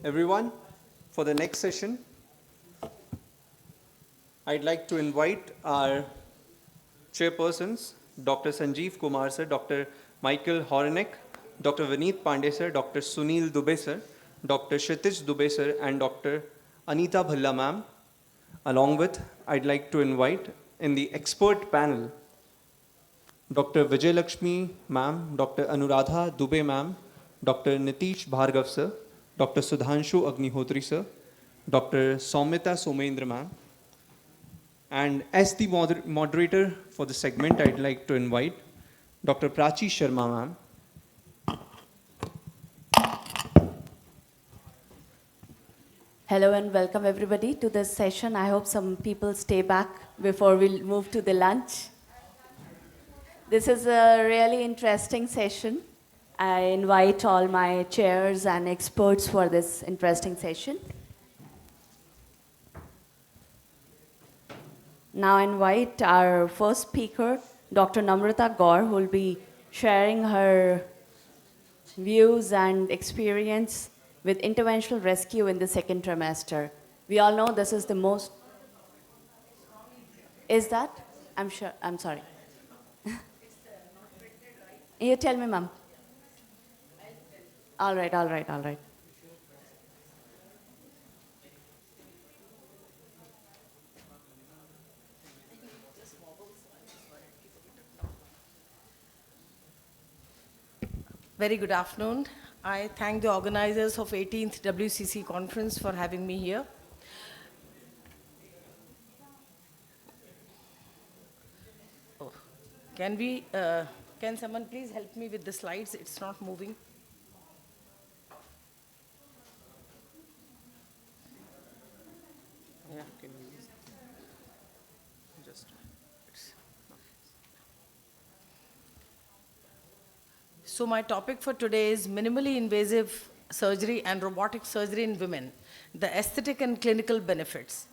Everyone, for the next session, I'd like to invite our chairpersons, Dr. Sanjeev Kumar sir, Dr. Michael Horenek, Dr. Vineet Pandey sir, Dr. Sunil Dubey sir, Dr. Kshitij Dubey sir, and Dr. Anita Bhalla ma'am. Along with, I'd like to invite in the expert panel, Dr. Vijay Lakshmi ma'am, Dr. Anuradha Dubey ma'am, Dr. Nitish Bhargav sir, Dr. Sudhanshu Agnihotri sir, Dr. Soumita Somendra ma'am. And as the moderator for the segment, I'd like to invite Dr. Prachi Sharma ma'am. Hello and welcome everybody to this session. I hope some people stay back before we move to the lunch. This is a really interesting session. I invite all my chairs and experts for this interesting session. Now I invite our first speaker, Dr. Namrata Gaur, who will be sharing her views and experience with interventional rescue in the second trimester. We all know this is the most... Is that? I'm sure, I'm sorry. You tell me, ma'am. All right. Very good afternoon. I thank the organizers of 18th WCC conference for having me here. Oh. Can someone please help me with the slides? It's not moving. Yeah, can you use just So my topic for today is minimally invasive surgery and robotic surgery in women, the aesthetic and clinical benefits.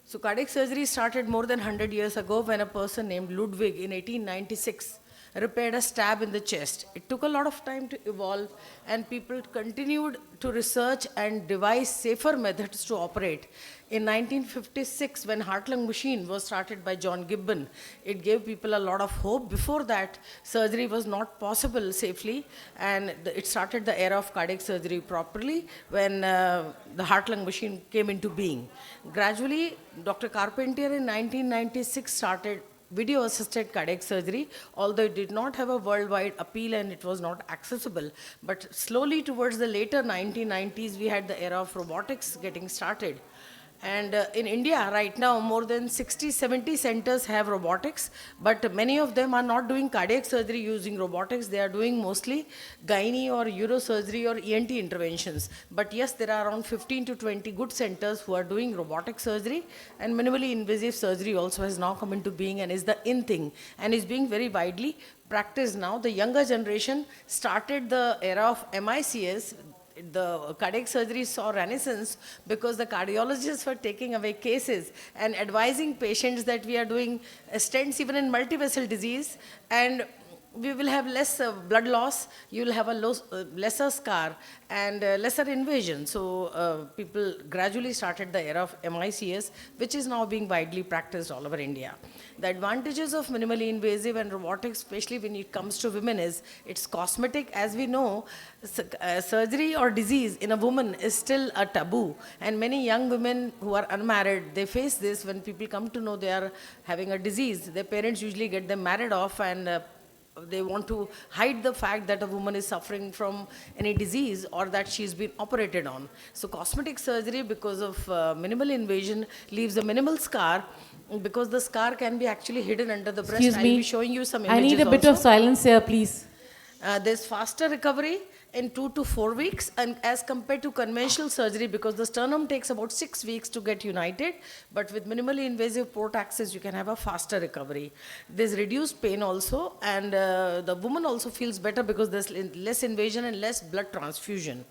So cardiac surgery started more than 100 years ago when a person named Ludwig in 1896 repaired a stab in the chest. It took a lot of time to evolve, and people continued to research and devise safer methods to operate. In 1956, when heart-lung machine was started by John Gibbon, it gave people a lot of hope. Before that, surgery was not possible safely, and it started the era of cardiac surgery properly when the heart-lung machine came into being. Gradually, Dr. Carpentier in 1996 started video-assisted cardiac surgery, although it did not have a worldwide appeal and it was not accessible. But slowly towards the later 1990s, we had the era of robotics getting started. And in India, right now, more than 60-70 centers have robotics, but many of them are not doing cardiac surgery using robotics. They are doing mostly gynae or neurosurgery or ENT interventions. But yes, there are around 15 to 20 good centers who are doing robotic surgery, and minimally invasive surgery also has now come into being and is the in thing, and is being very widely practiced now. The younger generation started the era of MICS. The cardiac surgery saw renaissance because the cardiologists were taking away cases and advising patients that we are doing stents even in multivessel disease, and we will have less blood loss, you will have a lesser scar and lesser invasion. So people gradually started the era of MICS, which is now being widely practiced all over India. The advantages of minimally invasive and robotics, especially when it comes to women, is it's cosmetic. As we know, surgery or disease in a woman is still a taboo, and many young women who are unmarried, they face this. When people come to know they are having a disease, their parents usually get them married off, and they want to hide the fact that a woman is suffering from any disease or that she's been operated on. So cosmetic surgery, because of minimal invasion, leaves a minimal scar, because the scar can be actually hidden under the breast. Excuse me. I'll be showing you some images. I need a bit of silence here, please. There's faster recovery in 2 to 4 weeks, and as compared to conventional surgery, because the sternum takes about 6 weeks to get united, but with minimally invasive port access, you can have a faster recovery. There's reduced pain also, and the woman also feels better because there's less invasion and less blood transfusion.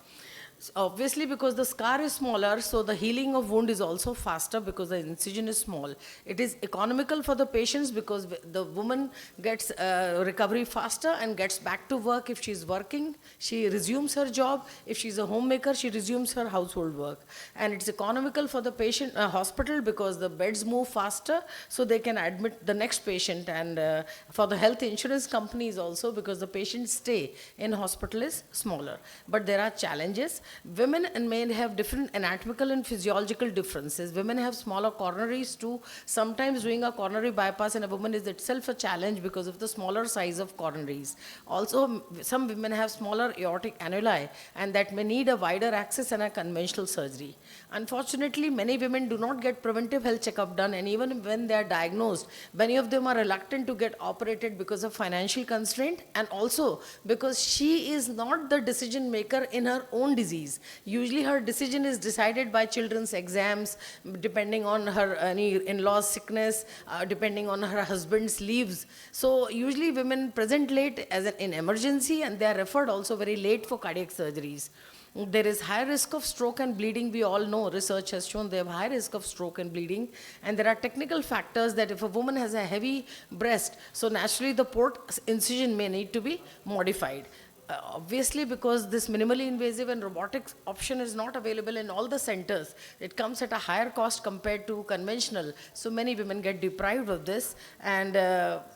Obviously, because the scar is smaller, so the healing of wound is also faster because the incision is small. It is economical for the patients because the woman gets recovery faster and gets back to work. If she's working, she resumes her job. If she's a homemaker, she resumes her household work. And it's economical for the patient hospital because the beds move faster, so they can admit the next patient. And for the health insurance companies also, because the patient stay in hospital is smaller. But there are challenges. Women and men have different anatomical and physiological differences. Women have smaller coronaries too. Sometimes doing a coronary bypass in a woman is itself a challenge because of the smaller size of coronaries. Also, some women have smaller aortic annuli, and that may need a wider access and a conventional surgery. Unfortunately, many women do not get preventive health checkup done, and even when they are diagnosed, many of them are reluctant to get operated because of financial constraint, and also because she is not the decision maker in her own disease. Usually her decision is decided by children's exams, depending on her any in-laws sickness, depending on her husband's leaves. So usually women present late in emergency, and they are referred also very late for cardiac surgeries. There is high risk of stroke and bleeding. We all know, research has shown they have high risk of stroke and bleeding. And there are technical factors that if a woman has a heavy breast, so naturally the port incision may need to be modified. Obviously, because this minimally invasive and robotics option is not available in all the centers, it comes at a higher cost compared to conventional. So many women get deprived of this, and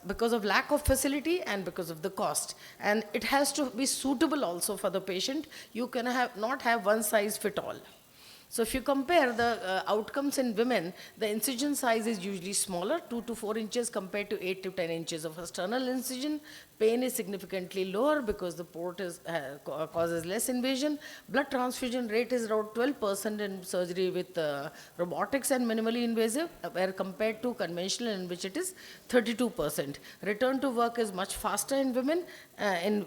because of lack of facility and because of the cost. And it has to be suitable also for the patient. You can not have one size fit all. So if you compare the outcomes in women, the incision size is usually smaller, 2 to 4 inches compared to 8 to 10 inches of external incision. Pain is significantly lower because the port causes less invasion. Blood transfusion rate is around 12% in surgery with robotics and minimally invasive, where compared to conventional, in which it is 32%. Return to work is much faster in women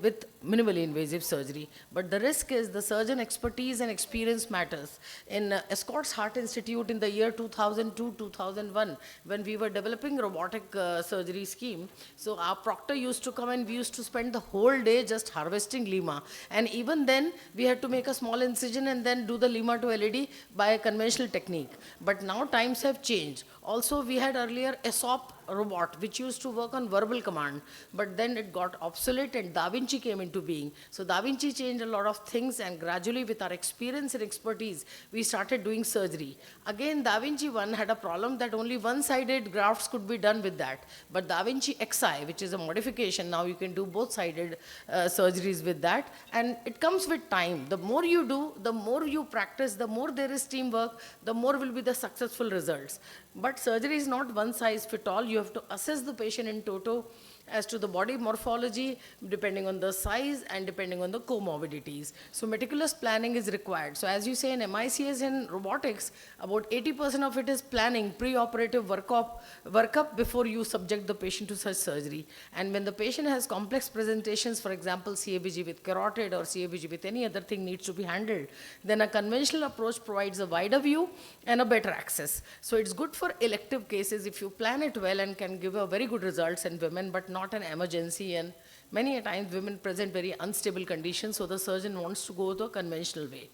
with minimally invasive surgery. But the risk is the surgeon expertise and experience matters. In Escorts Heart Institute in the year 2002-2001, when we were developing robotic surgery scheme, so our proctor used to come and we used to spend the whole day just harvesting lima. And even then, we had to make a small incision and then do the lima to LED by a conventional technique. But now times have changed. Also, we had earlier a SOP robot, which used to work on verbal command, but then it got obsolete and Da Vinci came into being. So Da Vinci changed a lot of things, and gradually with our experience and expertise, we started doing surgery. Again, Da Vinci 1 had a problem that only one-sided grafts could be done with that. But Da Vinci XI, which is a modification, now you can do both-sided surgeries with that. And it comes with time. The more you do, the more you practice, the more there is teamwork, the more will be the successful results. But surgery is not one size fit all. You have to assess the patient in toto as to the body morphology, depending on the size and depending on the comorbidities. So meticulous planning is required. So as you say in MICS and robotics, about 80% of it is planning, pre-operative workup before you subject the patient to such surgery. And when the patient has complex presentations, for example, CABG with carotid or CABG with any other thing needs to be handled, then a conventional approach provides a wider view and a better access. So it's good for elective cases if you plan it well and can give a very good results in women, but not an emergency. And many a times women present very unstable conditions, so the surgeon wants to go the conventional way.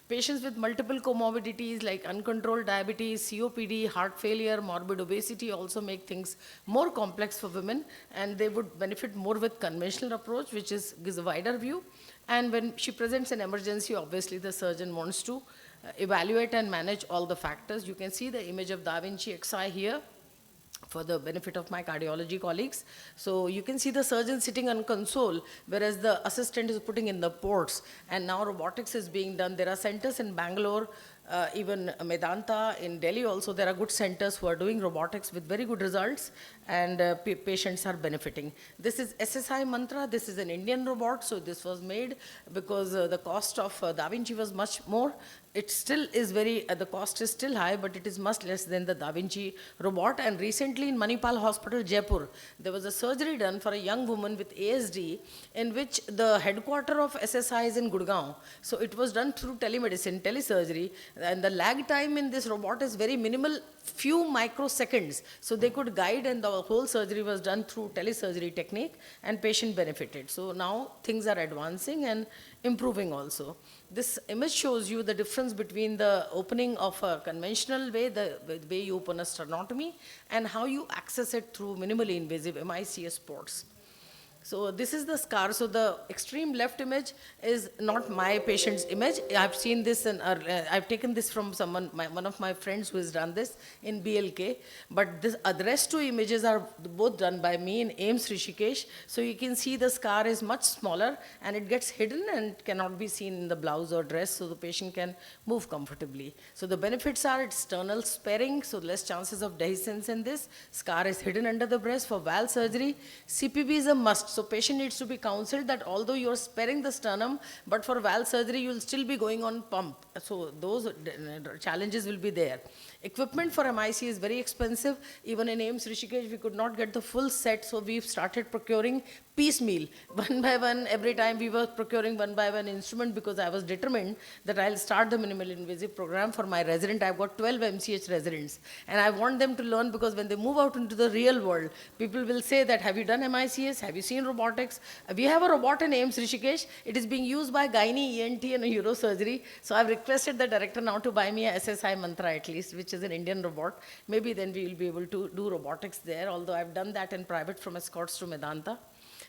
Patients with multiple comorbidities like uncontrolled diabetes, COPD, heart failure, morbid obesity also make things more complex for women, and they would benefit more with conventional approach, which gives a wider view. And when she presents an emergency, obviously the surgeon wants to evaluate and manage all the factors. You can see the image of Da Vinci XI here for the benefit of my cardiology colleagues. So you can see the surgeon sitting on console, whereas the assistant is putting in the ports. And now robotics is being done. There are centers in Bangalore, even Medanta, in Delhi also, there are good centers who are doing robotics with very good results, and patients are benefiting. This is SSI Mantra. This is an Indian robot, so this was made because the cost of Da Vinci was much more. It still is the cost is still high, but it is much less than the Da Vinci robot. And recently in Manipal Hospital, Jaipur, there was a surgery done for a young woman with ASD, in which the headquarter of SSI is in Gurgaon. So it was done through telemedicine, telesurgery, And the lag time in this robot is very minimal, few microseconds. So they could guide, and the whole surgery was done through telesurgery technique, and patient benefited. So now things are advancing and improving also. This image shows you the difference between the opening of a conventional way, the way you open a sternotomy, and how you access it through minimally invasive MICS ports. So this is the scar. So the extreme left image is not my patient's image. I've seen this, and I've taken this from someone, one of my friends who has done this in BLK. But this, the rest two images are both done by me in AIMS Rishikesh. So you can see the scar is much smaller, and it gets hidden and cannot be seen in the blouse or dress, so the patient can move comfortably. So the benefits are it's sternal sparing, so less chances of dehiscence in this. Scar is hidden under the breast. For valve surgery, CPB is a must. So patient needs to be counseled that although you're sparing the sternum, but for valve surgery, you'll still be going on pump. So those challenges will be there. Equipment for MIC is very expensive. Even in AIMS Rishikesh, we could not get the full set, so we've started procuring piecemeal. One by one, every time we were procuring one by one instrument, because I was determined that I'll start the minimal invasive program for my resident. I've got 12 MCH residents, and I want them to learn, because when they move out into the real world, people will say that, have you done MICS? Have you seen robotics? We have a robot in AIMS Rishikesh. It is being used by gynae, ENT, and neurosurgery. So I've requested the director now to buy me a SSI Mantra at least, which is an Indian robot. Maybe then we will be able to do robotics there, although I've done that in private from Escorts to Medanta.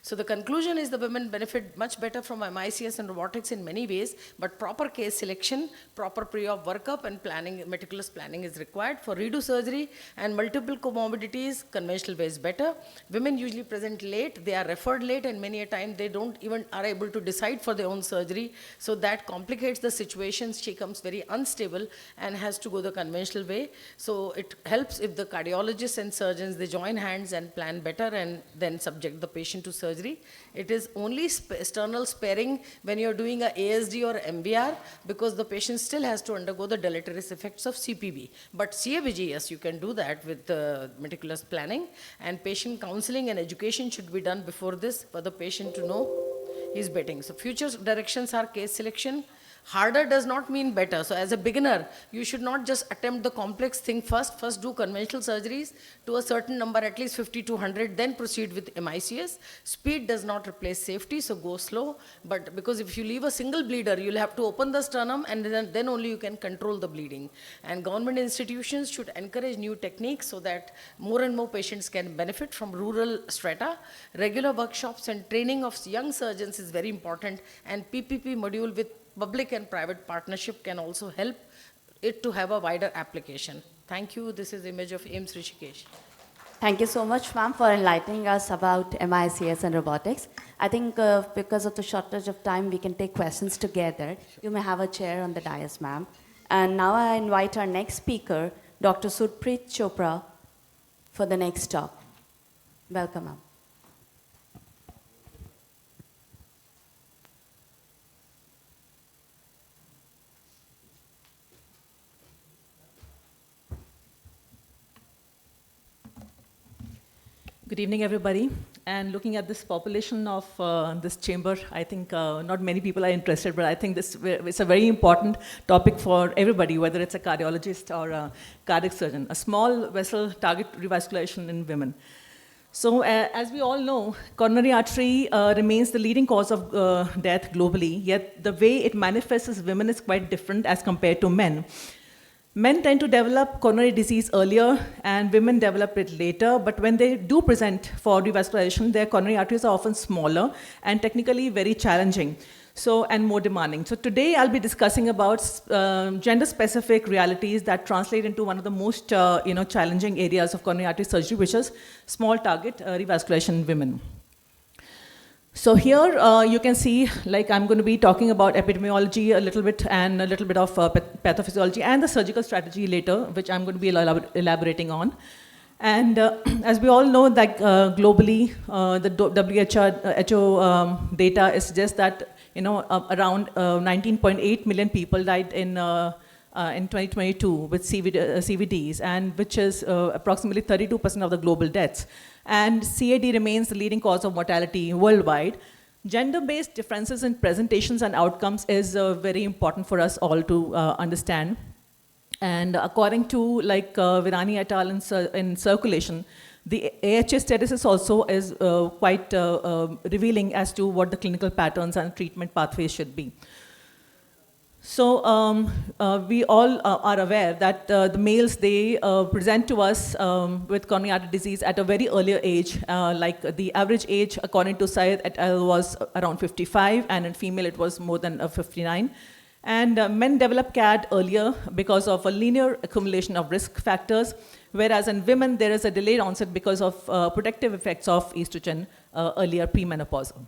So the conclusion is the women benefit much better from MICS and robotics in many ways, but proper case selection, proper pre-op workup, and planning, meticulous planning is required. For redo surgery and multiple comorbidities, conventional way is better. Women usually present late, they are referred late, and many a time they don't even are able to decide for their own surgery. So that complicates the situation. She comes very unstable and has to go the conventional way. So it helps if the cardiologists and surgeons, they join hands and plan better and then subject the patient to surgery. It is only sternal sparing when you're doing a ASD or MVR, because the patient still has to undergo the deleterious effects of CPB. But CABG, yes, you can do that with meticulous planning, and patient counseling and education should be done before this for the patient to know he's betting. So future directions are case selection. Harder does not mean better. So as a beginner, you should not just attempt the complex thing first. First do conventional surgeries to a certain number, at least 50 to 100, then proceed with MICS. Speed does not replace safety, so go slow. But because if you leave a single bleeder, you'll have to open the sternum, and then only you can control the bleeding. And government institutions should encourage new techniques so that more and more patients can benefit from rural strata. Regular workshops and training of young surgeons is very important, and PPP module with public and private partnership can also help it to have a wider application. Thank you. This is image of AIMS Rishikesh. Thank you so much, ma'am, for enlightening us about MICS and robotics. I think because of the shortage of time, we can take questions together. You may have a chair on the dais, ma'am. And now I invite our next speaker, Dr. Surpreet Chopra, for the next talk. Welcome, ma'am. Good evening, everybody. And looking at this population of this chamber, I think not many people are interested, but I think this it's a very important topic for everybody, whether it's a cardiologist or a cardiac surgeon. A small vessel target revascularization in women. So as we all know, coronary artery remains the leading cause of death globally, yet the way it manifests in women is quite different as compared to men. Men tend to develop coronary disease earlier and women develop it later, but when they do present for revascularization, their coronary arteries are often smaller and technically very challenging, and more demanding. So today I'll be discussing about gender-specific realities that translate into one of the most challenging areas of coronary artery surgery, which is small target revascularization in women. So here you can see, like I'm going to be talking about epidemiology a little bit and a little bit of pathophysiology and the surgical strategy later, which I'm going to be elaborating on. And as we all know, that globally, the WHO data suggests that around 19.8 million people died in 2022 with CVDs, and which is approximately 32% of the global deaths. And CAD remains the leading cause of mortality worldwide. Gender-based differences in presentations and outcomes is very important for us all to understand. And according to like Virani et al. In Circulation, the AHA status is also quite revealing as to what the clinical patterns and treatment pathways should be. So we all are aware that the males, they present to us with coronary artery disease at a very earlier age. Like the average age, according to Syed et al., was around 55, and in female it was more than 59. And men develop CAD earlier because of a linear accumulation of risk factors, whereas in women there is a delayed onset because of protective effects of estrogen earlier premenopausal.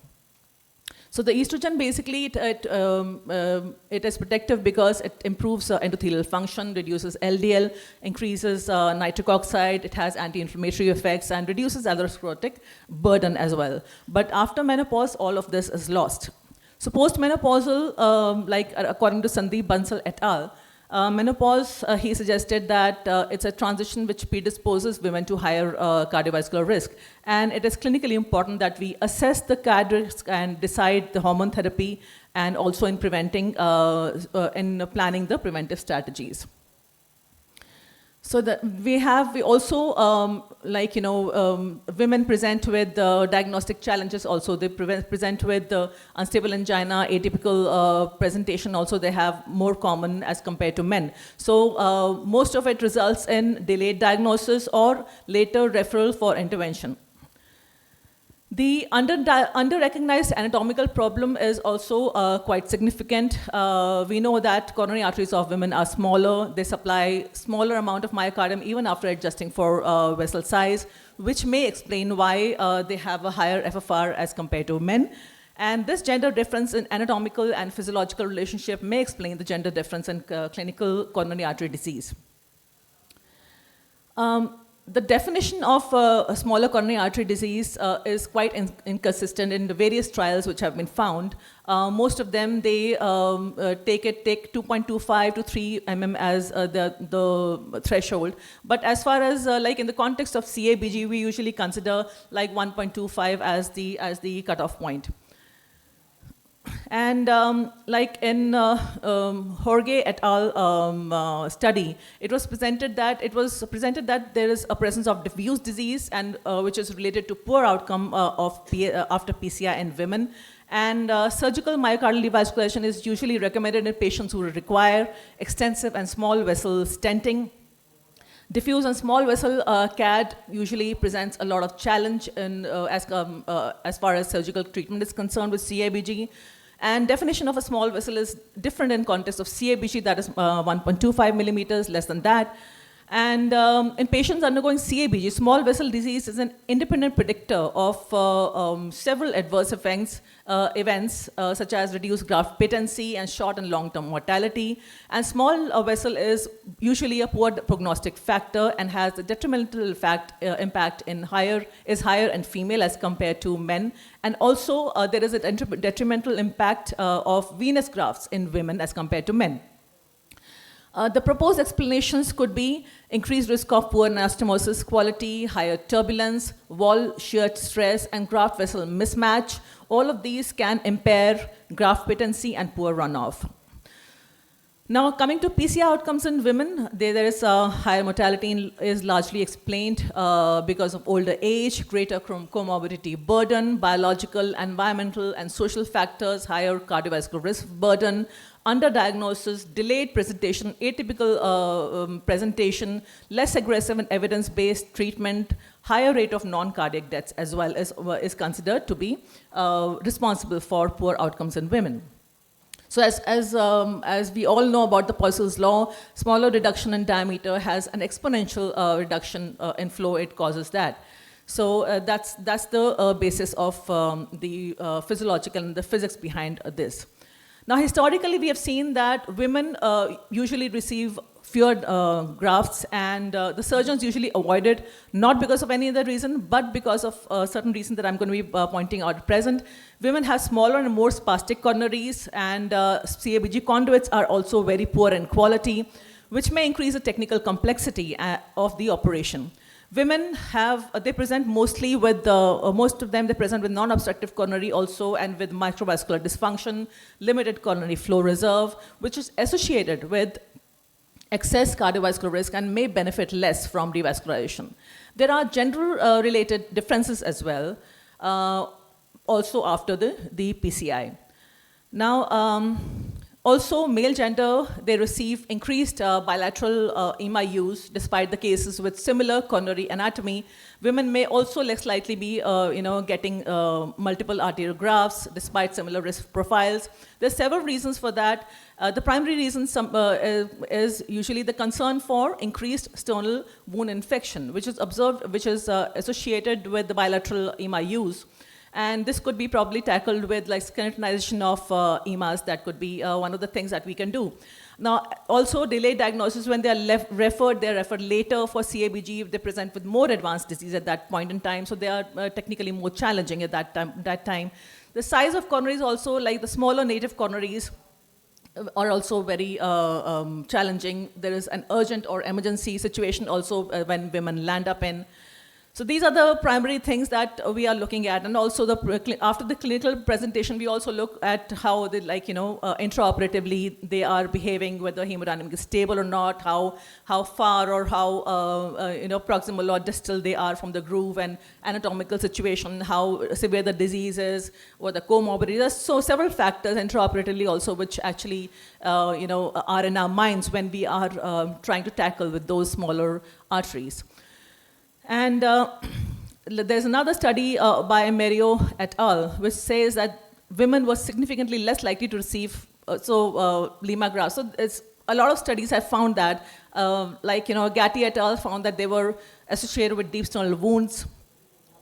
So the estrogen basically, it is protective because it improves endothelial function, reduces LDL, increases nitric oxide, it has anti-inflammatory effects, and reduces atherosclerotic burden as well. But after menopause, all of this is lost. So postmenopausal, like according to Sandeep Bansal et al., menopause, he suggested that it's a transition which predisposes women to higher cardiovascular risk. And it is clinically important that we assess the CAD risk and decide the hormone therapy, and also in preventing, in planning the preventive strategies. So we also, like, you know, women present with diagnostic challenges also. They present with unstable angina, atypical presentation also. They have more common as compared to men. So most of it results in delayed diagnosis or later referral for intervention. The under-recognized anatomical problem is also quite significant. We know that coronary arteries of women are smaller. They supply smaller amount of myocardium even after adjusting for vessel size, which may explain why they have a higher FFR as compared to men. And this gender difference in anatomical and physiological relationship may explain the gender difference in clinical coronary artery disease. The definition of a smaller coronary artery disease is quite inconsistent in the various trials which have been found. Most of them, they take 2.25 to 3 mm as the threshold. But as far as like in the context of CABG, we usually consider like 1.25 as the cutoff point. And like in Jorge et al. Study, it was presented that there is a presence of diffuse disease, and which is related to poor outcome after PCI in women. And surgical myocardial revascularization is usually recommended in patients who require extensive and small vessel stenting. Diffuse and small vessel CAD usually presents a lot of challenge in, as far as surgical treatment is concerned with CABG. And definition of a small vessel is different in context of CABG, that is 1.25 millimeters, less than that. And in patients undergoing CABG, small vessel disease is an independent predictor of several adverse events such as reduced graft patency and short and long-term mortality. And small vessel is usually a poor prognostic factor and has a detrimental impact in higher in female as compared to men. And also there is a detrimental impact of venous grafts in women as compared to men. The proposed explanations could be increased risk of poor anastomosis quality, higher turbulence, wall shear stress, and graft vessel mismatch. All of these can impair graft patency and poor runoff. Now, coming to PCI outcomes in women, there is a higher mortality is largely explained because of older age, greater comorbidity burden, biological, environmental, and social factors, higher cardiovascular risk burden, underdiagnosis, delayed presentation, atypical presentation, less aggressive and evidence-based treatment, higher rate of non-cardiac deaths as well is considered to be responsible for poor outcomes in women. So as we all know about the Poisson's law, smaller reduction in diameter has an exponential reduction in flow. It causes that. So that's the basis of the physiological and the physics behind this. Now, historically, we have seen that women usually receive fewer grafts, and the surgeons usually avoid it, not because of any other reason, but because of a certain reason that I'm going to be pointing out at present. Women have smaller and more spastic coronaries, and CABG conduits are also very poor in quality, which may increase the technical complexity of the operation. Women they present mostly with, most of them, they present with non-obstructive coronary also, and with microvascular dysfunction, limited coronary flow reserve, which is associated with excess cardiovascular risk and may benefit less from revascularization. There are gender-related differences as well, also after the PCI. Now, also male gender, they receive increased bilateral EMA use despite the cases with similar coronary anatomy. Women may also less likely be getting multiple arteriografts despite similar risk profiles. There's several reasons for that. The primary reason is usually the concern for increased sternal wound infection, which is observed, which is associated with the bilateral EMA use. And this could be probably tackled with like skeletonization of EMAs. That could be one of the things that we can do. Now, also delayed diagnosis, when they are they're referred later for CABG if they present with more advanced disease at that point in time. So they are technically more challenging at that time. The size of coronaries also, like the smaller native coronaries, are also very challenging. There is an urgent or emergency situation also when women land up in. So these are the primary things that we are looking at. And also after the clinical presentation, we also look at how they, intraoperatively they are behaving, whether hemodynamic is stable or not, how far or how proximal or distal they are from the groove, and anatomical situation, how severe the disease is, or the comorbidities. So several factors intraoperatively also, which actually are in our minds when we are trying to tackle with those smaller arteries. And there's another study by Merio et al., which says that women were significantly less likely to receive Lima grafts. So a lot of studies have found that, Gatti et al. Found that they were associated with deep sternal wounds.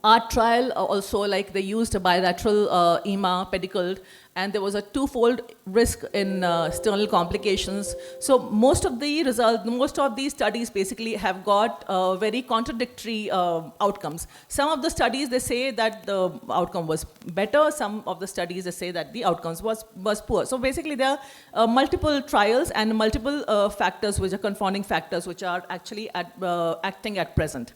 ART trial also, they used a bilateral EMA pedicled, and there was a twofold risk in sternal complications. So most of these studies basically have got very contradictory outcomes. Some of the studies, they say that the outcome was better. Some of the studies, they say that the outcomes was poor. So basically there are multiple trials and multiple factors, which are confounding factors, which are actually acting at present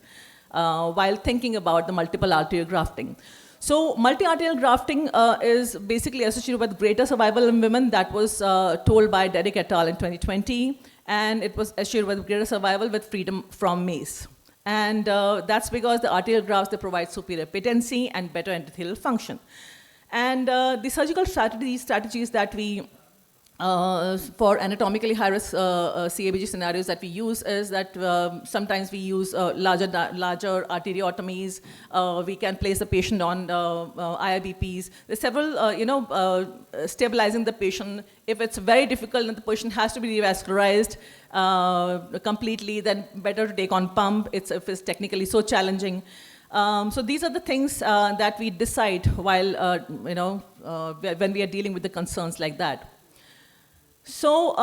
while thinking about the multiple arterial grafting. So multi-arterial grafting is basically associated with greater survival in women. That was told by Derek et al. In 2020. And it was associated with greater survival with freedom from MACE. And that's because the arterial grafts, they provide superior patency and better endothelial function. And the surgical strategies that we for anatomically high-risk CABG scenarios that we use is that sometimes we use larger arteriotomies. We can place the patient on IIBPs. There's several, stabilizing the patient. If it's very difficult and the patient has to be revascularized completely, then better to take on pump if it's technically so challenging. So these are the things that we decide while, when we are dealing with the concerns like that. So,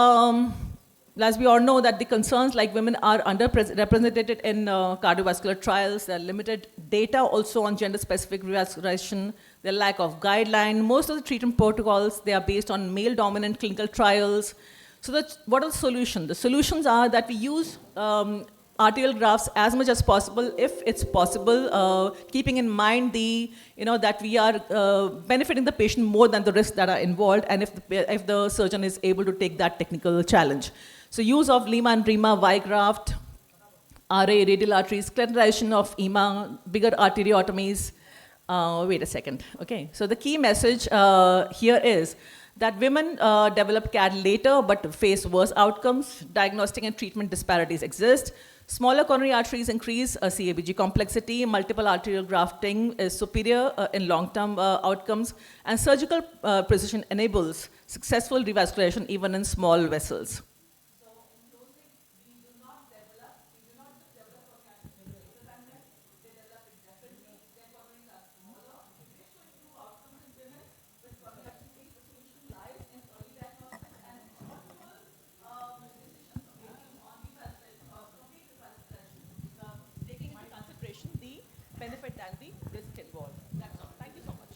as we all know that the concerns like women are underrepresented in cardiovascular trials, there are limited data also on gender-specific revascularization, the lack of guideline. Most of the treatment protocols, they are based on male-dominant clinical trials. So what are the solutions? The solutions are that we use arterial grafts as much as possible, if it's possible, keeping in mind that we are benefiting the patient more than the risks that are involved, and if the surgeon is able to take that technical challenge. So use of Lima and Rima Y graft, RA, radial arteries, sclerotization of EMA, bigger arteriotomies. Wait a second. Okay, so the key message here is that women develop CAD later but face worse outcomes. Diagnostic and treatment disparities exist. Smaller coronary arteries increase CABG complexity. Multiple arterial grafting is superior in long-term outcomes. And surgical precision enables successful revascularization even in small vessels. So in closing, we do not develop a CAD unless they develop it differently. Their coronaries are smaller. If they show improve outcomes in women with coronary, the solution lies in early diagnosis and optimal decisions making on revascularization or complete revascularization, taking into consideration the benefit and the risk involved. That's all. Thank you so much.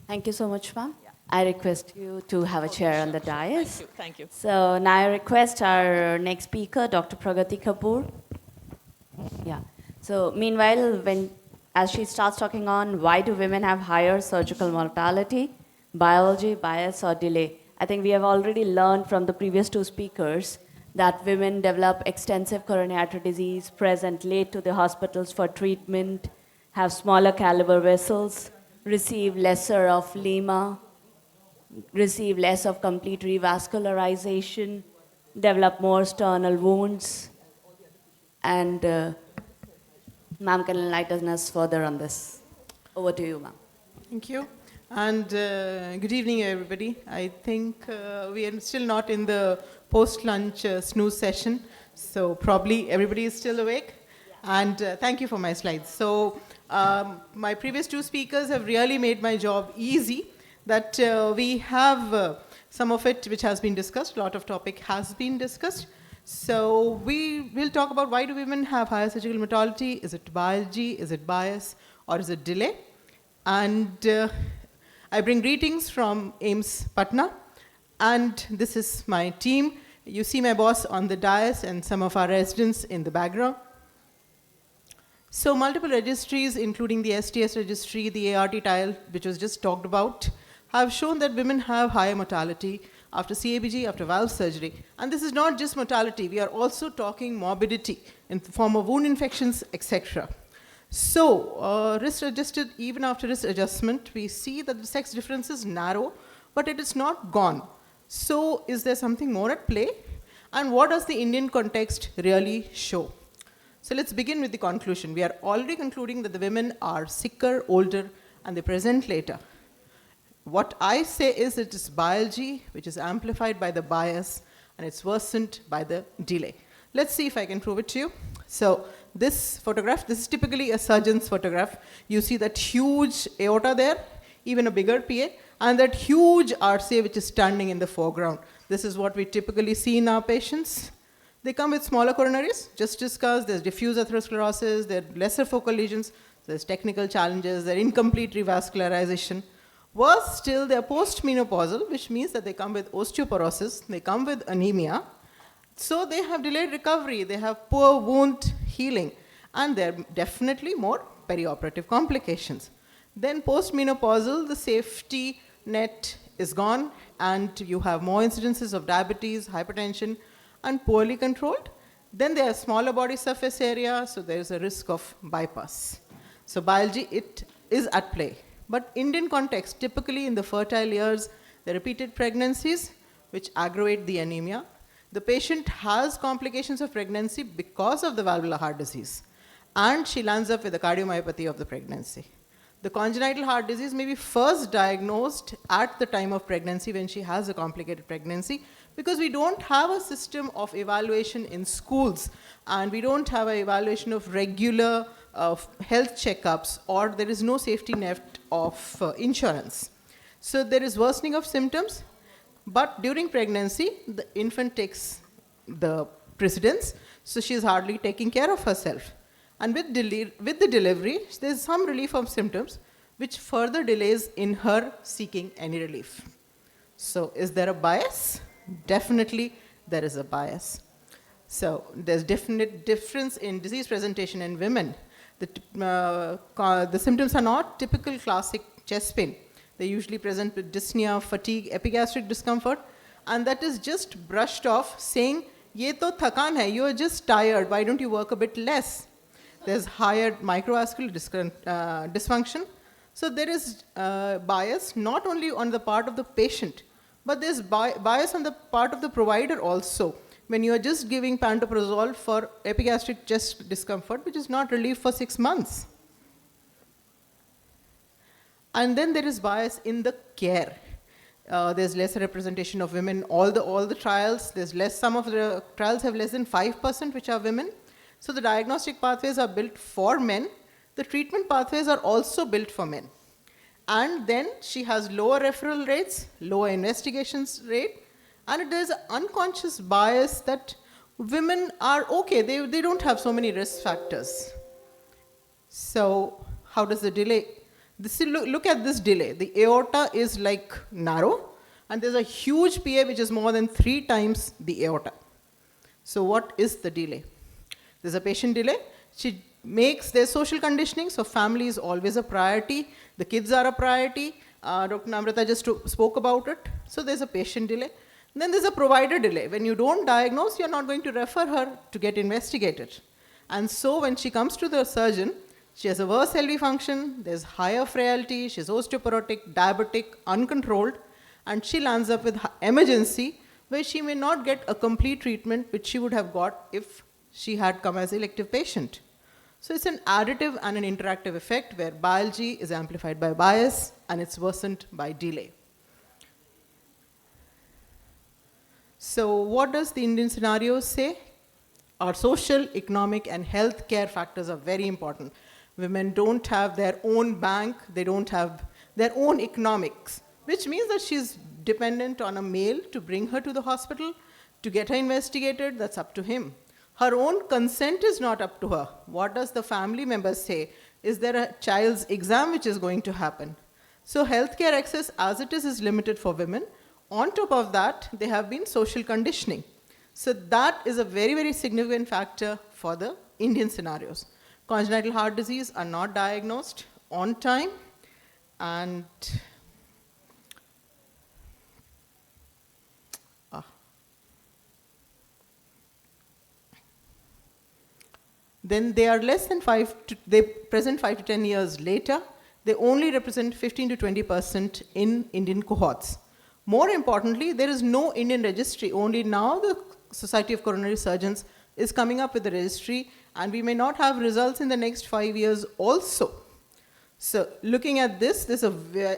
Thank you so much, ma'am. Yeah. I request you to have a chair on the dais. Thank you. So now I request our next speaker, Dr. Pragati Kapoor. Yeah. So meanwhile, as she starts talking on why do women have higher surgical mortality, biology, bias, or delay, I think we have already learned from the previous two speakers that women develop extensive coronary artery disease, present late to the hospitals for treatment, have smaller caliber vessels, receive lesser of lima, receive less of complete revascularization, develop more sternal wounds, and ma'am can enlighten us further on this. Over to you, ma'am. Thank you. And good evening, everybody. I think we are still not in the post-lunch snooze session, so probably everybody is still awake. And thank you for my slides. So my previous two speakers have really made my job easy, that we have some of it which has been discussed, a lot of topic has been discussed. So we will talk about why do women have higher surgical mortality? Is it biology, is it bias, or is it delay? And I bring greetings from AIMS Patna, and this is my team. You see my boss on the dais and some of our residents in the background. So multiple registries, including the STS registry, the ART tile, which was just talked about, have shown that women have higher mortality after CABG, after valve surgery. And this is not just mortality, we are also talking morbidity in the form of wound infections, etc. So, risk adjusted, even after risk adjustment, we see that the sex difference is narrow, but it is not gone. So, is there something more at play? And what does the Indian context really show? So, let's begin with the conclusion. We are already concluding that the women are sicker, older, and they present later. What I say is it is biology, which is amplified by the bias, and it's worsened by the delay. Let's see if I can prove it to you. So this photograph, this is typically a surgeon's photograph. You see that huge aorta there, even a bigger PA, and that huge RCA which is standing in the foreground. This is what we typically see in our patients. They come with smaller coronaries, just discussed. There's diffuse atherosclerosis, there are lesser focal lesions, there's technical challenges, there's incomplete revascularization. Worse still, they are post-menopausal, which means that they come with osteoporosis, they come with anemia. So they have delayed recovery, they have poor wound healing, and there are definitely more perioperative complications. Then post-menopausal, the safety net is gone, and you have more incidences of diabetes, hypertension, and poorly controlled. Then there are smaller body surface area, so there is a risk of bypass. So biology, it is at play. But Indian context, typically in the fertile years, the repeated pregnancies, which aggravate the anemia. The patient has complications of pregnancy because of the valvular heart disease, and she lands up with a cardiomyopathy of the pregnancy. The congenital heart disease may be first diagnosed at the time of pregnancy when she has a complicated pregnancy, because we don't have a system of evaluation in schools, and we don't have an evaluation of regular health checkups, or there is no safety net of insurance. So there is worsening of symptoms, but during pregnancy, the infant takes the precedence, so she is hardly taking care of herself. And with the delivery, there is some relief of symptoms, which further delays in her seeking any relief. So is there a bias? Definitely there is a bias. So there's definite difference in disease presentation in women. The symptoms are not typical classic chest pain. They usually present with dyspnea, fatigue, epigastric discomfort, and that is just brushed off saying, ye to thakan hai, you are just tired, why don't you work a bit less? There's higher microvascular dysfunction. So there is bias not only on the part of the patient, but there's bias on the part of the provider also. When you are just giving pantoprazole for epigastric chest discomfort, which is not relief for 6 months. And then there is bias in the care. There's lesser representation of women. All the trials, there's less. Some of the trials have less than 5% which are women. So the diagnostic pathways are built for men. The treatment pathways are also built for men. And then she has lower referral rates, lower investigations rate, and there's an unconscious bias that women are okay, they don't have so many risk factors. So how does the delay? Look at this delay. The aorta is like narrow, and there's a huge PA which is more than 3 times the aorta. So what is the delay? There's a patient delay. She makes their social conditioning, so family is always a priority. The kids are a priority. Dr. Namrata just spoke about it. So there's a patient delay. Then there's a provider delay. When you don't diagnose, you're not going to refer her to get investigated. And so when she comes to the surgeon, she has a worse LV function, there's higher frailty, she's osteoporotic, diabetic, uncontrolled, and she lands up with emergency where she may not get a complete treatment which she would have got if she had come as an elective patient. So it's an additive and an interactive effect where biology is amplified by bias and it's worsened by delay. So what does the Indian scenario say? Our social, economic, and health care factors are very important. Women don't have their own bank, they don't have their own economics, which means that she's dependent on a male to bring her to the hospital, to get her investigated, that's up to him. Her own consent is not up to her. What does the family members say? Is there a child's exam which is going to happen? So healthcare access as it is limited for women. On top of that, there have been social conditioning. So that is a very, very significant factor for the Indian scenarios. Congenital heart disease are not diagnosed on time, and then they are less than they present 5 to 10 years later. They only represent 15 to 20% in Indian cohorts. More importantly, there is no Indian registry. Only now the Society of Coronary Surgeons is coming up with the registry, and we may not have results in the next 5 years also. So looking at this is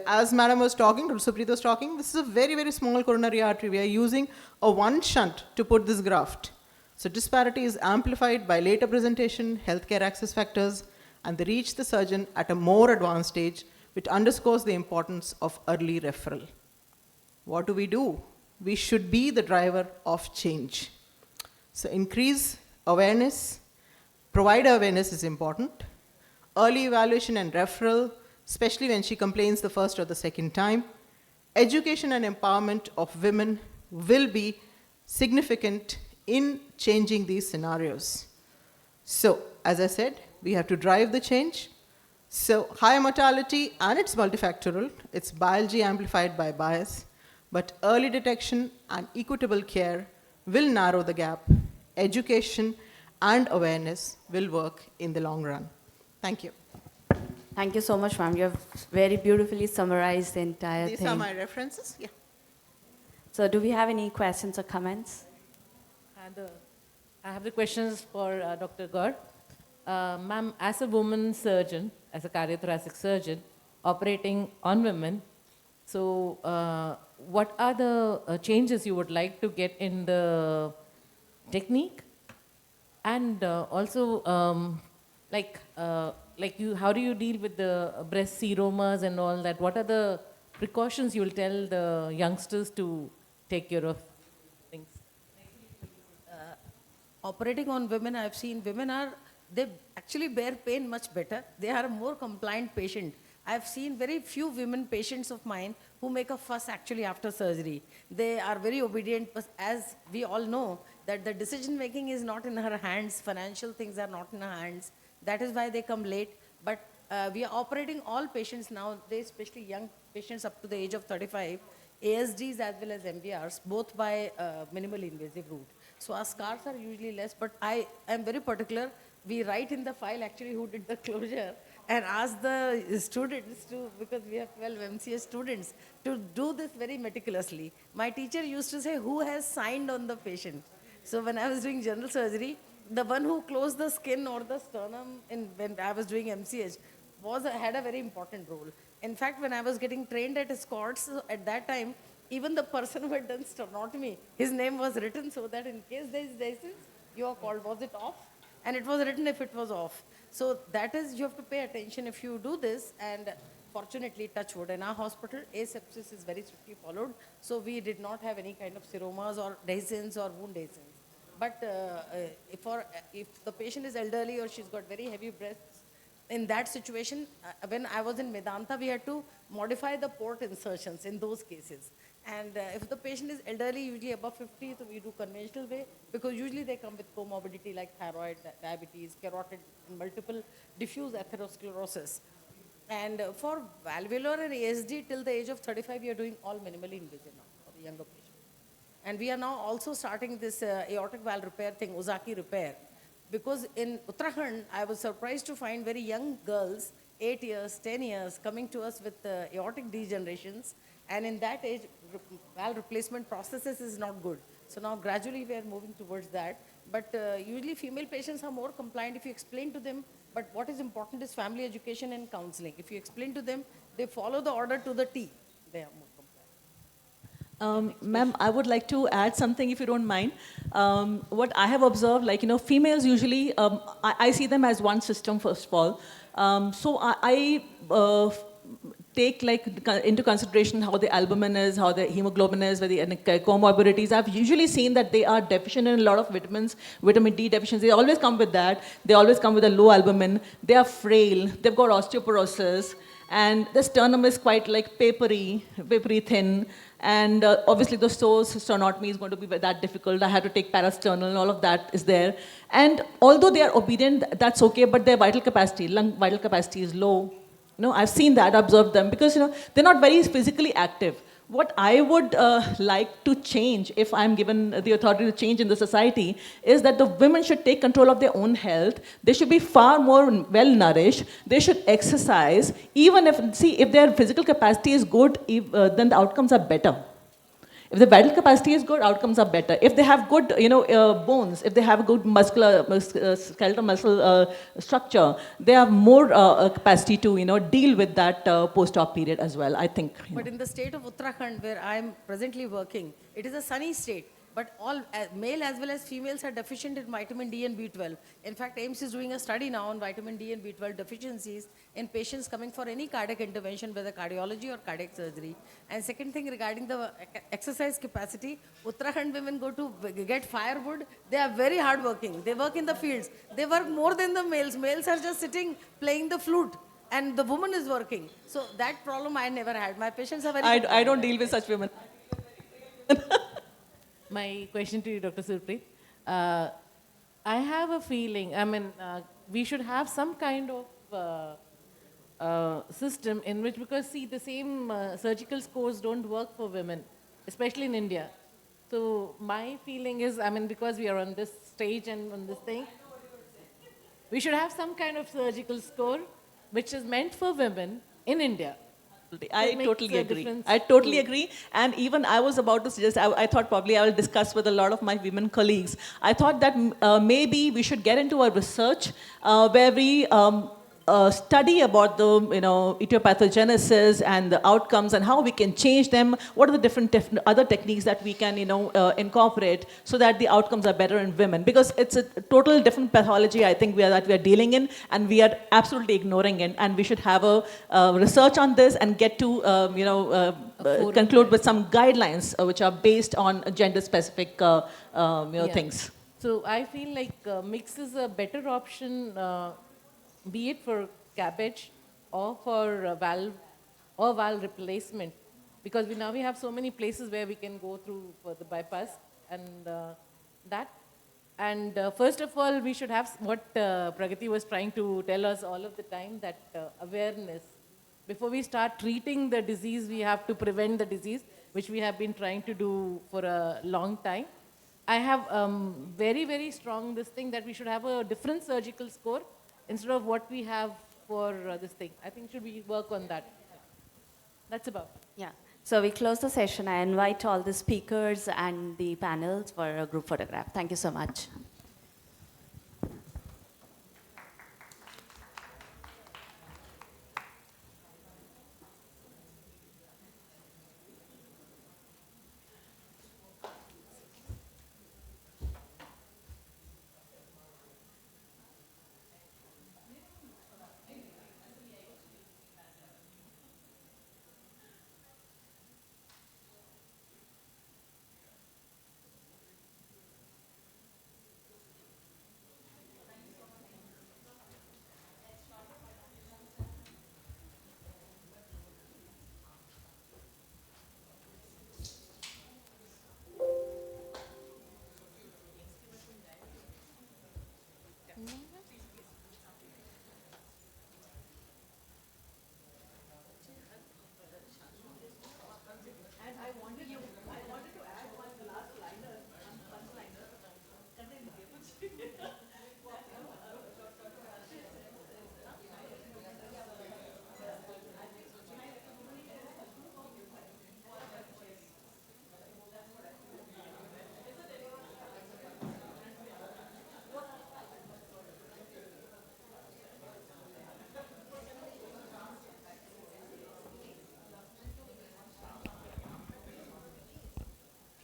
as Madam was talking, Dr. Supreet was talking, this is a very, very small coronary artery. We are using a one shunt to put this graft. So disparity is amplified by later presentation, healthcare access factors, and they reach the surgeon at a more advanced stage, which underscores the importance of early referral. What do? We should be the driver of change. So increase awareness, provider awareness is important. Early evaluation and referral, especially when she complains the first or the second time. Education and empowerment of women will be significant in changing these scenarios. So, as I said, we have to drive the change. So, high mortality, and it's multifactorial, it's biology amplified by bias, but early detection and equitable care will narrow the gap. Education and awareness will work in the long run. Thank you. Thank you so much, ma'am. You have very beautifully summarized the entire thing. These are my references. Yeah. So do we have any questions or comments? And, I have the questions for Dr. Gaur. Ma'am, as a woman surgeon, as a cardiothoracic surgeon, operating on women, so what are the changes you would like to get in the technique? And also, how do you deal with the breast seromas and all that? What are the precautions you will tell the youngsters to take care of things? Operating on women, I've seen they actually bear pain much better. They are a more compliant patient. I've seen very few women patients of mine who make a fuss actually after surgery. They are very obedient, but as we all know, that the decision making is not in her hands, financial things are not in her hands. That is why they come late. But we are operating all patients nowadays, especially young patients up to the age of 35, ASDs as well as MBRs, both by minimally invasive route. So our scars are usually less, but I am very particular. We write in the file actually who did the closure and ask the students to, because we have 12 MCS students, to do this very meticulously. My teacher used to say, who has signed on the patient? So when I was doing general surgery, the one who closed the skin or the sternum when I was doing MCH had a very important role. In fact, when I was getting trained at Scots, at that time, even the person who had done sternotomy, his name was written so that in case there is disease, you are called, was it off? And it was written if it was off. So that is, you have to pay attention if you do this, and fortunately, touch wood, in our hospital, asepsis is very strictly followed, so we did not have any kind of seromas or dehiscence or wound dehiscence. But if the patient is elderly or she's got very heavy breasts, in that situation, when I was in Medanta, we had to modify the port insertions in those cases. And if the patient is elderly, usually above 50, so we do conventional way, because usually they come with comorbidity like thyroid, diabetes, carotid, and multiple diffuse atherosclerosis. And for valvular and ASD till the age of 35, we are doing all minimally invasive now for the younger patients. And we are now also starting this aortic valve repair thing, Ozaki repair. Because in Uttarakhand, I was surprised to find very young girls, 8 years, 10 years, coming to us with aortic degenerations. And in that age, valve replacement processes is not good. So now gradually we are moving towards that. But usually female patients are more compliant if you explain to them. But what is important is family education and counseling. If you explain to them, they follow the order to the T. They are more compliant. Ma'am, I would like to add something if you don't mind. What I have observed, like, females usually, I see them as one system first of all. So I take into consideration how the albumin is, how the hemoglobin is, where the comorbidities. I've usually seen that they are deficient in a lot of vitamins, vitamin D deficiency. They always come with that. They always come with a low albumin. They are frail. They've got osteoporosis. And the sternum is quite like papery thin. And obviously the psoas sternotomy is going to be that difficult. I had to take parasternal and all of that is there. And although they are obedient, that's okay, but their vital capacity, lung vital capacity is low. I've seen that, observed them, because they're not very physically active. What I would like to change, if I'm given the authority to change in the society, is that the women should take control of their own health. They should be far more well nourished. They should exercise. Even if their physical capacity is good, then the outcomes are better. If the vital capacity is good, outcomes are better. If they have good, bones, if they have good skeletal muscle structure, they have more capacity to, deal with that post-op period as well, I think. But in the state of Uttarakhand, where I am presently working, it is a sunny state. But all male as well as females are deficient in vitamin D and B12. In fact, AIMS is doing a study now on vitamin D and B12 deficiencies in patients coming for any cardiac intervention, whether cardiology or cardiac surgery. And second thing regarding the exercise capacity, Uttarakhand women go to get firewood. They are very hardworking. They work in the fields. They work more than the males. Males are just sitting playing the flute. And the woman is working. So that problem I never had. My patients are very I don't deal with such women. My question to you, Dr. Surpreet. I have a feeling, we should have some kind of system in which, because see, the same surgical scores don't work for women, especially in India. So my feeling is, because we are on this stage and on this thing, we should have some kind of surgical score which is meant for women in India. I totally agree. I totally agree. And even I was about to suggest, I thought probably I will discuss with a lot of my women colleagues. I thought that maybe we should get into a research where we study about the etiopathogenesis and the outcomes and how we can change them. What are the different other techniques that we can incorporate so that the outcomes are better in women? Because it's a total different pathology I think that we are dealing in, and we are absolutely ignoring it. And we should have a research on this and get to conclude with some guidelines which are based on gender-specific things. So I feel like mix is a better option. Be it for cabbage or for valve replacement, because now we have so many places where we can go through for the bypass and that. And first of all, we should have what Pragati was trying to tell us all of the time, that awareness. Before we start treating the disease, we have to prevent the disease, which we have been trying to do for a long time. I have very, very strong this thing that we should have a different surgical score instead of what we have for this thing. I think should we work on that? That's about. Yeah. So we close the session. I invite all the speakers and the panels for a group photograph. Thank you so much.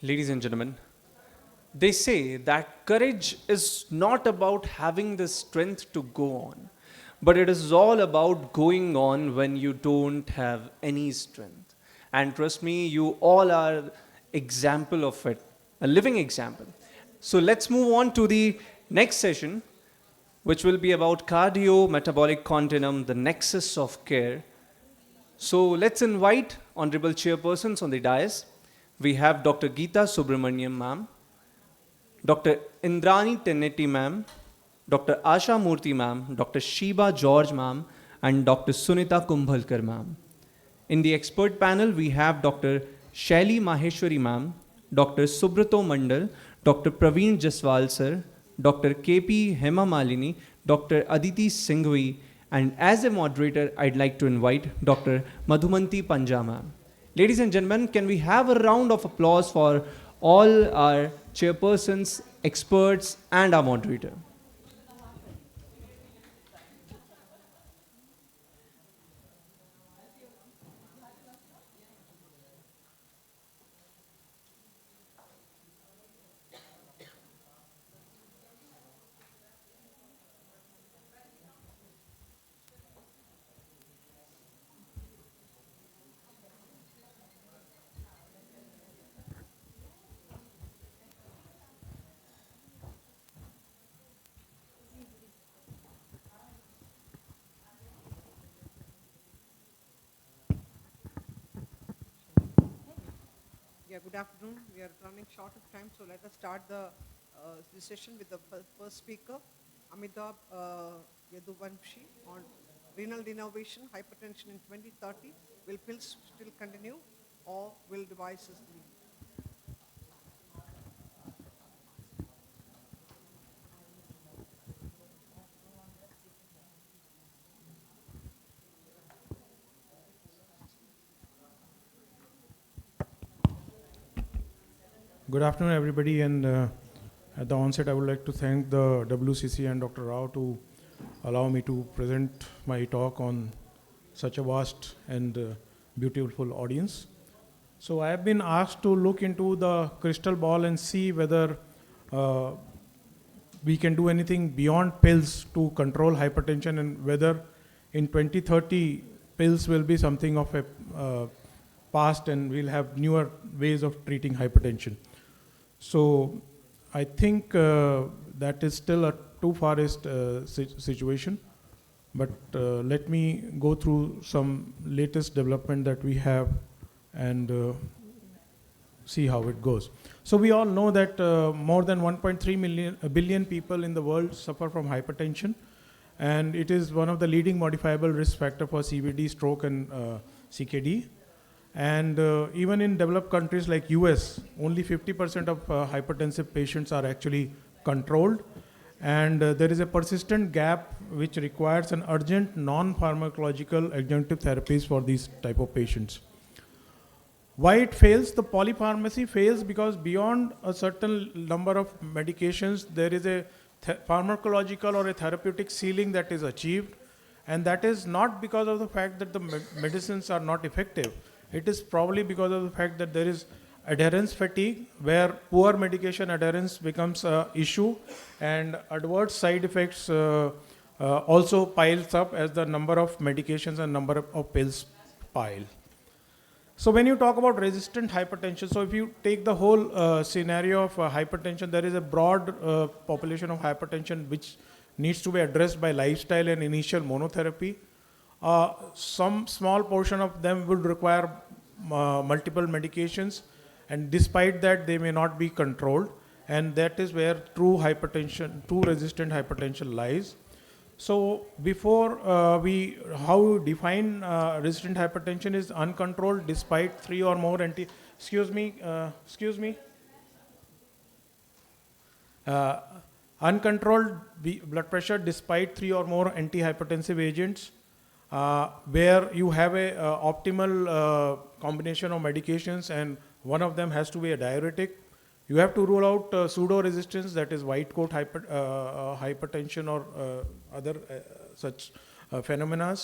Ladies and gentlemen, they say that courage is not about having the strength to go on, but it is all about going on when you don't have any strength. And trust me, you all are example of it, a living example. So let's move on to the next session, which will be about cardio-metabolic continuum, the nexus of care. So let's invite honorable chairpersons on the dais. We have Dr. Geeta Subramaniam ma'am, Dr. Indrani Tenetti ma'am, Dr. Asha Murthy ma'am, Dr. Sheba George ma'am, and Dr. Sunita Kumbhalkar ma'am. In the expert panel, we have Dr. Shaili Maheshwari ma'am, Dr. Subrato Mandal, Dr. Praveen Jaswal sir, Dr. KP Hema Malini, Dr. Aditi Singhvi, and as a moderator, I'd like to invite Dr. Madhumanti Panja ma'am. Ladies and gentlemen, can we have a round of applause for all our chairpersons, experts, and our moderator? Yeah, good afternoon. We are running short of time, so let us start the session with the first speaker, Amitabh Yaduvamshi, on renal denervation, hypertension in 2030. Will pills still continue, or will devices lead? Good afternoon, everybody, and at the onset, I would like to thank the WCC and Dr. Rao to allow me to present my talk on such a vast and beautiful audience. So I have been asked to look into the crystal ball and see whether we can do anything beyond pills to control hypertension, and whether in 2030 pills will be something of a past and we'll have newer ways of treating hypertension. So I think that is still a too farthest situation, but let me go through some latest development that we have and see how it goes. So we all know that more than 1.3 billion people in the world suffer from hypertension, and it is one of the leading modifiable risk factor for CVD, stroke, and CKD. And even in developed countries like US, only 50% of hypertensive patients are actually controlled. And there is a persistent gap which requires an urgent non-pharmacological adjunctive therapies for these type of patients. Why it fails? The polypharmacy fails because beyond a certain number of medications, there is a pharmacological or a therapeutic ceiling that is achieved. And that is not because of the fact that the medicines are not effective. It is probably because of the fact that there is adherence fatigue, where poor medication adherence becomes an issue, and adverse side effects also piles up as the number of medications and number of pills pile. So when you talk about resistant hypertension, so if you take the whole scenario of hypertension, there is a broad population of hypertension which needs to be addressed by lifestyle and initial monotherapy. Some small portion of them will require multiple medications, and despite that they may not be controlled, and that is where true resistant hypertension lies. So before how we define resistant hypertension is uncontrolled despite 3 or more uncontrolled blood pressure despite 3 or more antihypertensive agents, where you have a optimal combination of medications and one of them has to be a diuretic. You have to rule out pseudo-resistance, that is white coat hypertension or other such phenomena.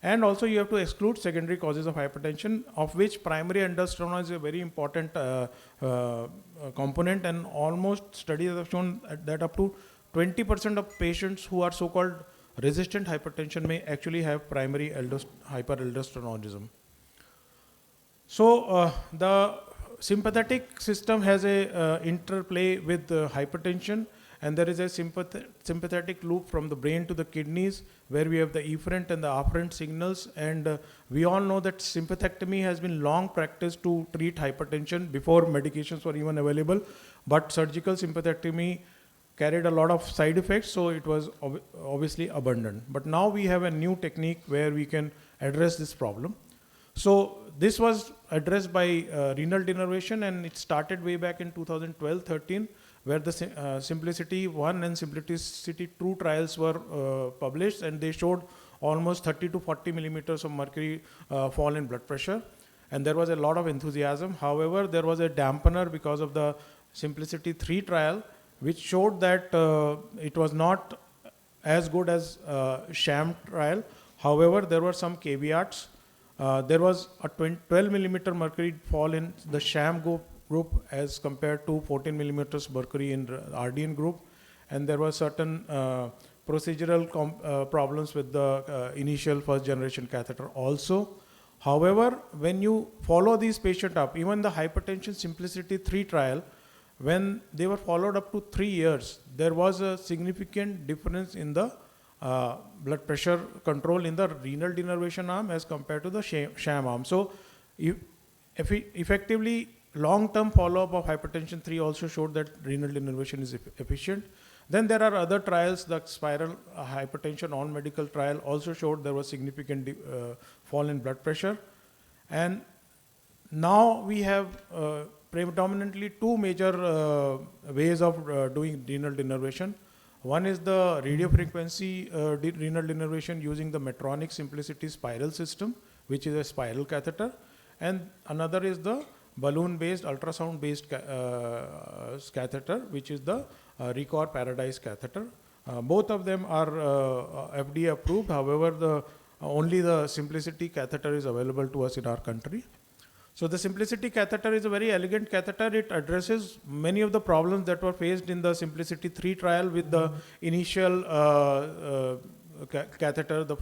And also you have to exclude secondary causes of hypertension, of which primary aldosterone is a very important component, and almost studies have shown that up to 20% of patients who are so-called resistant hypertension may actually have primary hyperaldosteronism. So the sympathetic system has a interplay with hypertension, and there is a sympathetic loop from the brain to the kidneys, where we have the efferent and the afferent signals. And we all know that sympathectomy has been long practiced to treat hypertension before medications were even available, but surgical sympathectomy carried a lot of side effects, so it was obviously abandoned. But now we have a new technique where we can address this problem. So this was addressed by renal denervation, and it started way back in 2012-13, where the Simplicity 1 and Simplicity 2 trials were published, and they showed almost 30 to 40 millimeters of mercury fall in blood pressure. And there was a lot of enthusiasm. However, there was a dampener because of the Simplicity 3 trial, which showed that it was not as good as sham trial. However, there were some caveats. There was a 12 millimeter mercury fall in the sham group as compared to 14 millimeters mercury in the RDN group, and there were certain procedural problems with the initial first generation catheter also. However, when you follow these patients up, even the hypertension Simplicity 3 trial, when they were followed up to 3 years, there was a significant difference in the blood pressure control in the renal denervation arm as compared to the sham arm. So effectively, long-term follow-up of hypertension 3 also showed that renal denervation is efficient. Then there are other trials. The spiral hypertension on-medical trial also showed there was significant fall in blood pressure. And now we have predominantly two major ways of doing renal denervation. One is the radiofrequency renal denervation using the Medtronic Simplicity spiral system, which is a spiral catheter. And another is the balloon-based, ultrasound-based catheter, which is the Recor Paradise catheter. Both of them are FDA approved. However, only the Simplicity catheter is available to us in our country. So the Simplicity catheter is a very elegant catheter. It addresses many of the problems that were faced in the Simplicity 3 trial with the initial catheter, the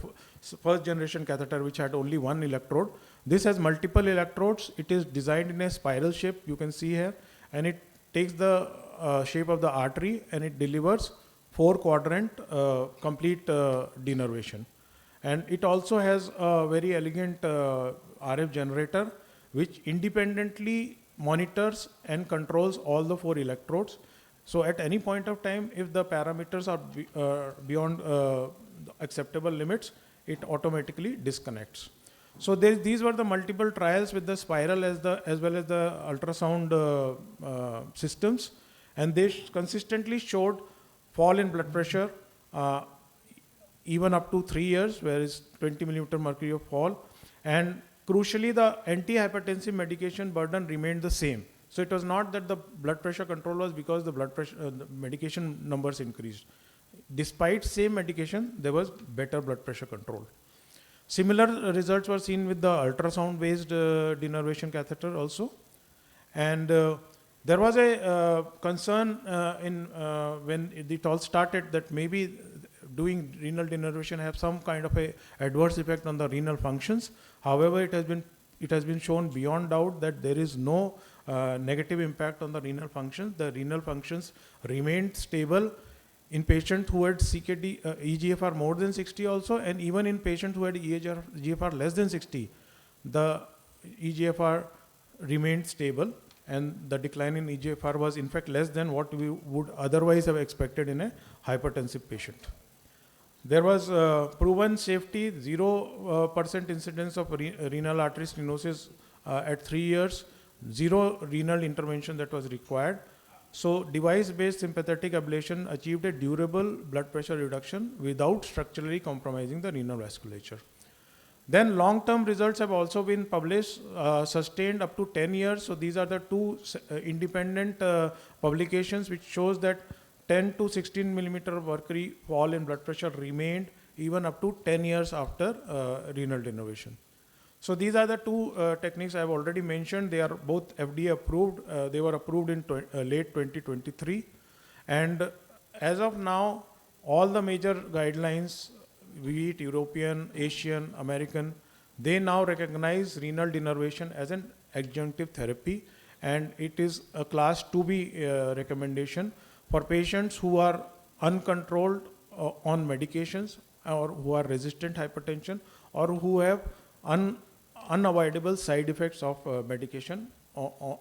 first generation catheter, which had only one electrode. This has multiple electrodes. It is designed in a spiral shape, you can see here, and it takes the shape of the artery, and it delivers 4-quadrant complete denervation. And it also has a very elegant RF generator, which independently monitors and controls all the 4 electrodes. So at any point of time, if the parameters are beyond acceptable limits, it automatically disconnects. So these were the multiple trials with the spiral as well as the ultrasound systems, and they consistently showed fall in blood pressure even up to 3 years, where is 20 millimeter mercury of fall. And crucially, the antihypertensive medication burden remained the same. So it was not that the blood pressure control was because the blood pressure the medication numbers increased. Despite same medication, there was better blood pressure control. Similar results were seen with the ultrasound-based denervation catheter also. And there was a concern when it all started that maybe doing renal denervation have some kind of a adverse effect on the renal functions. However, it has been shown beyond doubt that there is no negative impact on the renal functions. The renal functions remained stable in patients who had CKD, EGFR more than 60 also, and even in patients who had EGFR less than 60, the EGFR remained stable, and the decline in EGFR was in fact less than what we would otherwise have expected in a hypertensive patient. There was proven safety, 0% incidence of renal artery stenosis at 3 years, 0 renal intervention that was required. So device-based sympathetic ablation achieved a durable blood pressure reduction without structurally compromising the renal vasculature. Then long-term results have also been published, sustained up to 10 years. So these are the two independent publications which shows that 10 to 16 millimeter mercury fall in blood pressure remained even up to 10 years after renal denervation. So these are the two techniques I have already mentioned. They are both FDA approved. They were approved in late 2023. And as of now, all the major guidelines, be it European, Asian, American, they now recognize renal denervation as an adjunctive therapy, and it is a class 2B recommendation for patients who are uncontrolled on medications, or who are resistant hypertension, or who have unavoidable side effects of medication, or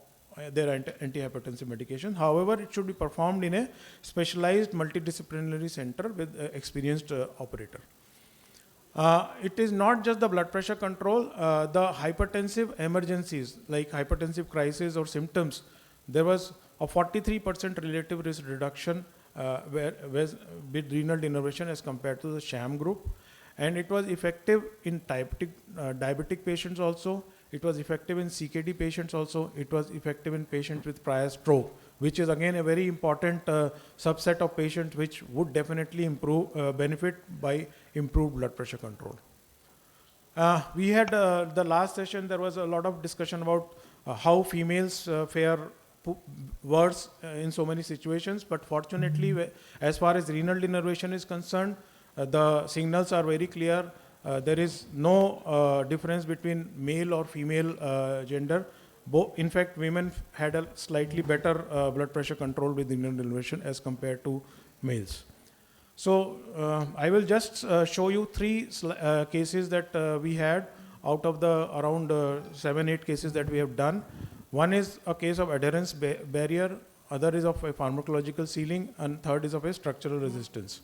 their antihypertensive medication. However, it should be performed in a specialized multidisciplinary center with experienced operator. It is not just the blood pressure control, the hypertensive emergencies like hypertensive crisis or symptoms. There was a 43% relative risk reduction with renal denervation as compared to the sham group. And it was effective in diabetic patients also. It was effective in CKD patients also. It was effective in patients with prior stroke, which is again a very important subset of patients which would definitely benefit by improved blood pressure control. We had the last session, there was a lot of discussion about how females fare worse in so many situations, but fortunately, as far as renal denervation is concerned, the signals are very clear. There is no difference between male or female gender. In fact, women had a slightly better blood pressure control with renal denervation as compared to males. So I will just show you three cases that we had out of the around 7-8 cases that we have done. One is a case of adherence barrier, other is of a pharmacological ceiling, and third is of a structural resistance.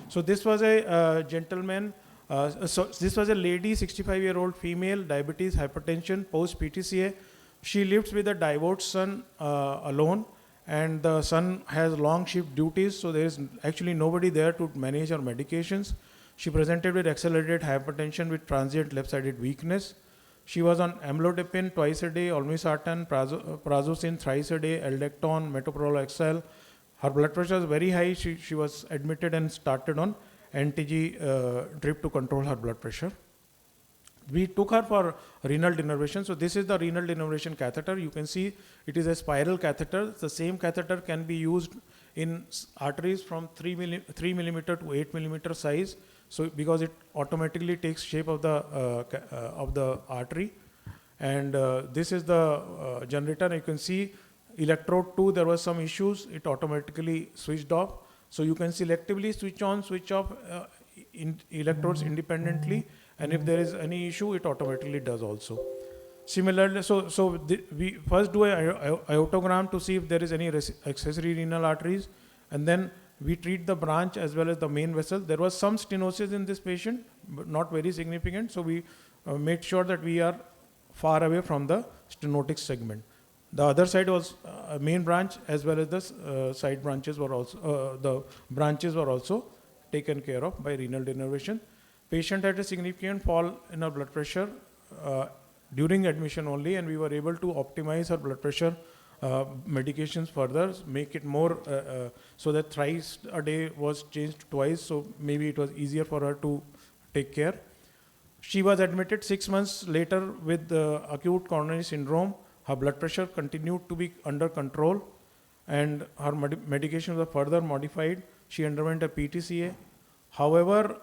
So this was a gentleman, so this was a lady, 65-year-old female, diabetes, hypertension, post-PTCA. She lives with a divorced son alone, and the son has long shift duties, so there is actually nobody there to manage her medications. She presented with accelerated hypertension with transient left-sided weakness. She was on amlodipine twice a day, olmesartan, prazosin thrice a day, aldactone, metoprolol XL. Her blood pressure was very high. She was admitted and started on NTG drip to control her blood pressure. We took her for renal denervation. So this is the renal denervation catheter. You can see it is a spiral catheter. The same catheter can be used in arteries from 3 millimeter to 8 millimeter size. So because it automatically takes shape of the artery. And this is the generator. You can see electrode 2, there was some issues. It automatically switched off. So you can selectively switch on, switch off electrodes independently. And if there is any issue, it automatically does also. Similarly, we first do an aortogram to see if there is any accessory renal arteries, and then we treat the branch as well as the main vessel. There was some stenosis in this patient, but not very significant. So we made sure that we are far away from the stenotic segment. The other side was main branch as well as the side branches were also, the branches were also taken care of by renal denervation. Patient had a significant fall in her blood pressure during admission only, and we were able to optimize her blood pressure medications further, make it more, so that thrice a day was changed twice, so maybe it was easier for her to take care. She was admitted 6 months later with acute coronary syndrome. Her blood pressure continued to be under control, and her medications were further modified. She underwent a PTCA. However,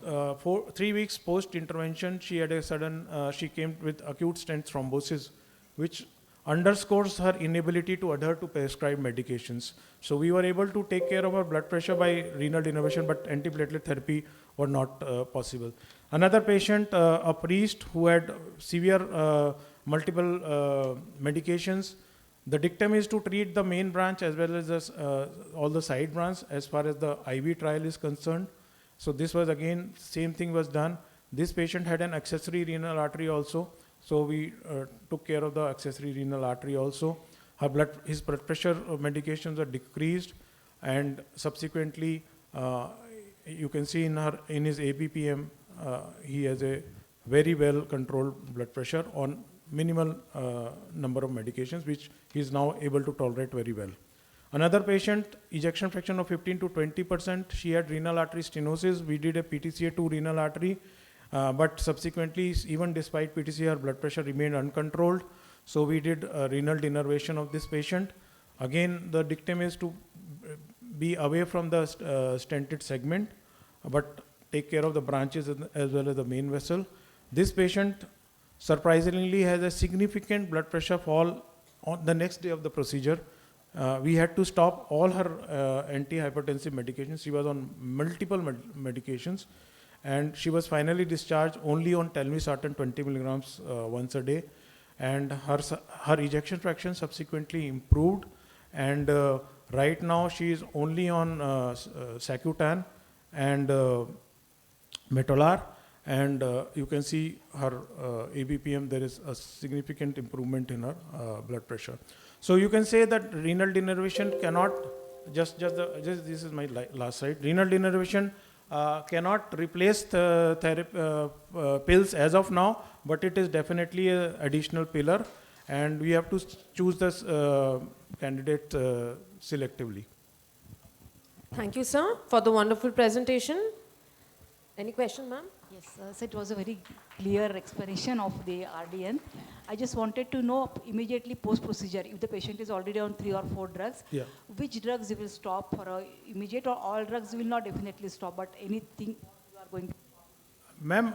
3 weeks post-intervention, she had a sudden, she came with acute stent thrombosis, which underscores her inability to adhere to prescribed medications. So we were able to take care of her blood pressure by renal denervation, but antiplatelet therapy were not possible. Another patient, a priest who had severe multiple medications. The dictum is to treat the main branch as well as all the side branch as far as the IV trial is concerned. So this was again, same thing was done. This patient had an accessory renal artery also. So we took care of the accessory renal artery also. His blood pressure medications are decreased, and subsequently you can see in his ABPM, he has a very well controlled blood pressure on minimal number of medications, which he is now able to tolerate very well. Another patient, ejection fraction of 15 to 20%. She had renal artery stenosis. We did a PTCA2 renal artery, but subsequently, even despite PTCA, her blood pressure remained uncontrolled. So we did a renal denervation of this patient. Again, the dictum is to be away from the stented segment, but take care of the branches as well as the main vessel. This patient surprisingly has a significant blood pressure fall on the next day of the procedure. We had to stop all her antihypertensive medications. She was on multiple medications, and she was finally discharged only on telmisartan 20 milligrams once a day. And her ejection fraction subsequently improved, and right now she is only on Sacutan and Metolar, and you can see her ABPM, there is a significant improvement in her blood pressure. So you can say that renal denervation cannot, this is my last slide, renal denervation cannot replace the pills as of now, but it is definitely an additional pillar, and we have to choose this candidate selectively. Thank you, sir, for the wonderful presentation. Any question, ma'am? Yes, so it was a very clear explanation of the RDN. I just wanted to know immediately post-procedure, if the patient is already on 3 or 4 drugs, which drugs you will stop for immediate, or all drugs you will not definitely stop, but anything you are going to? Ma'am,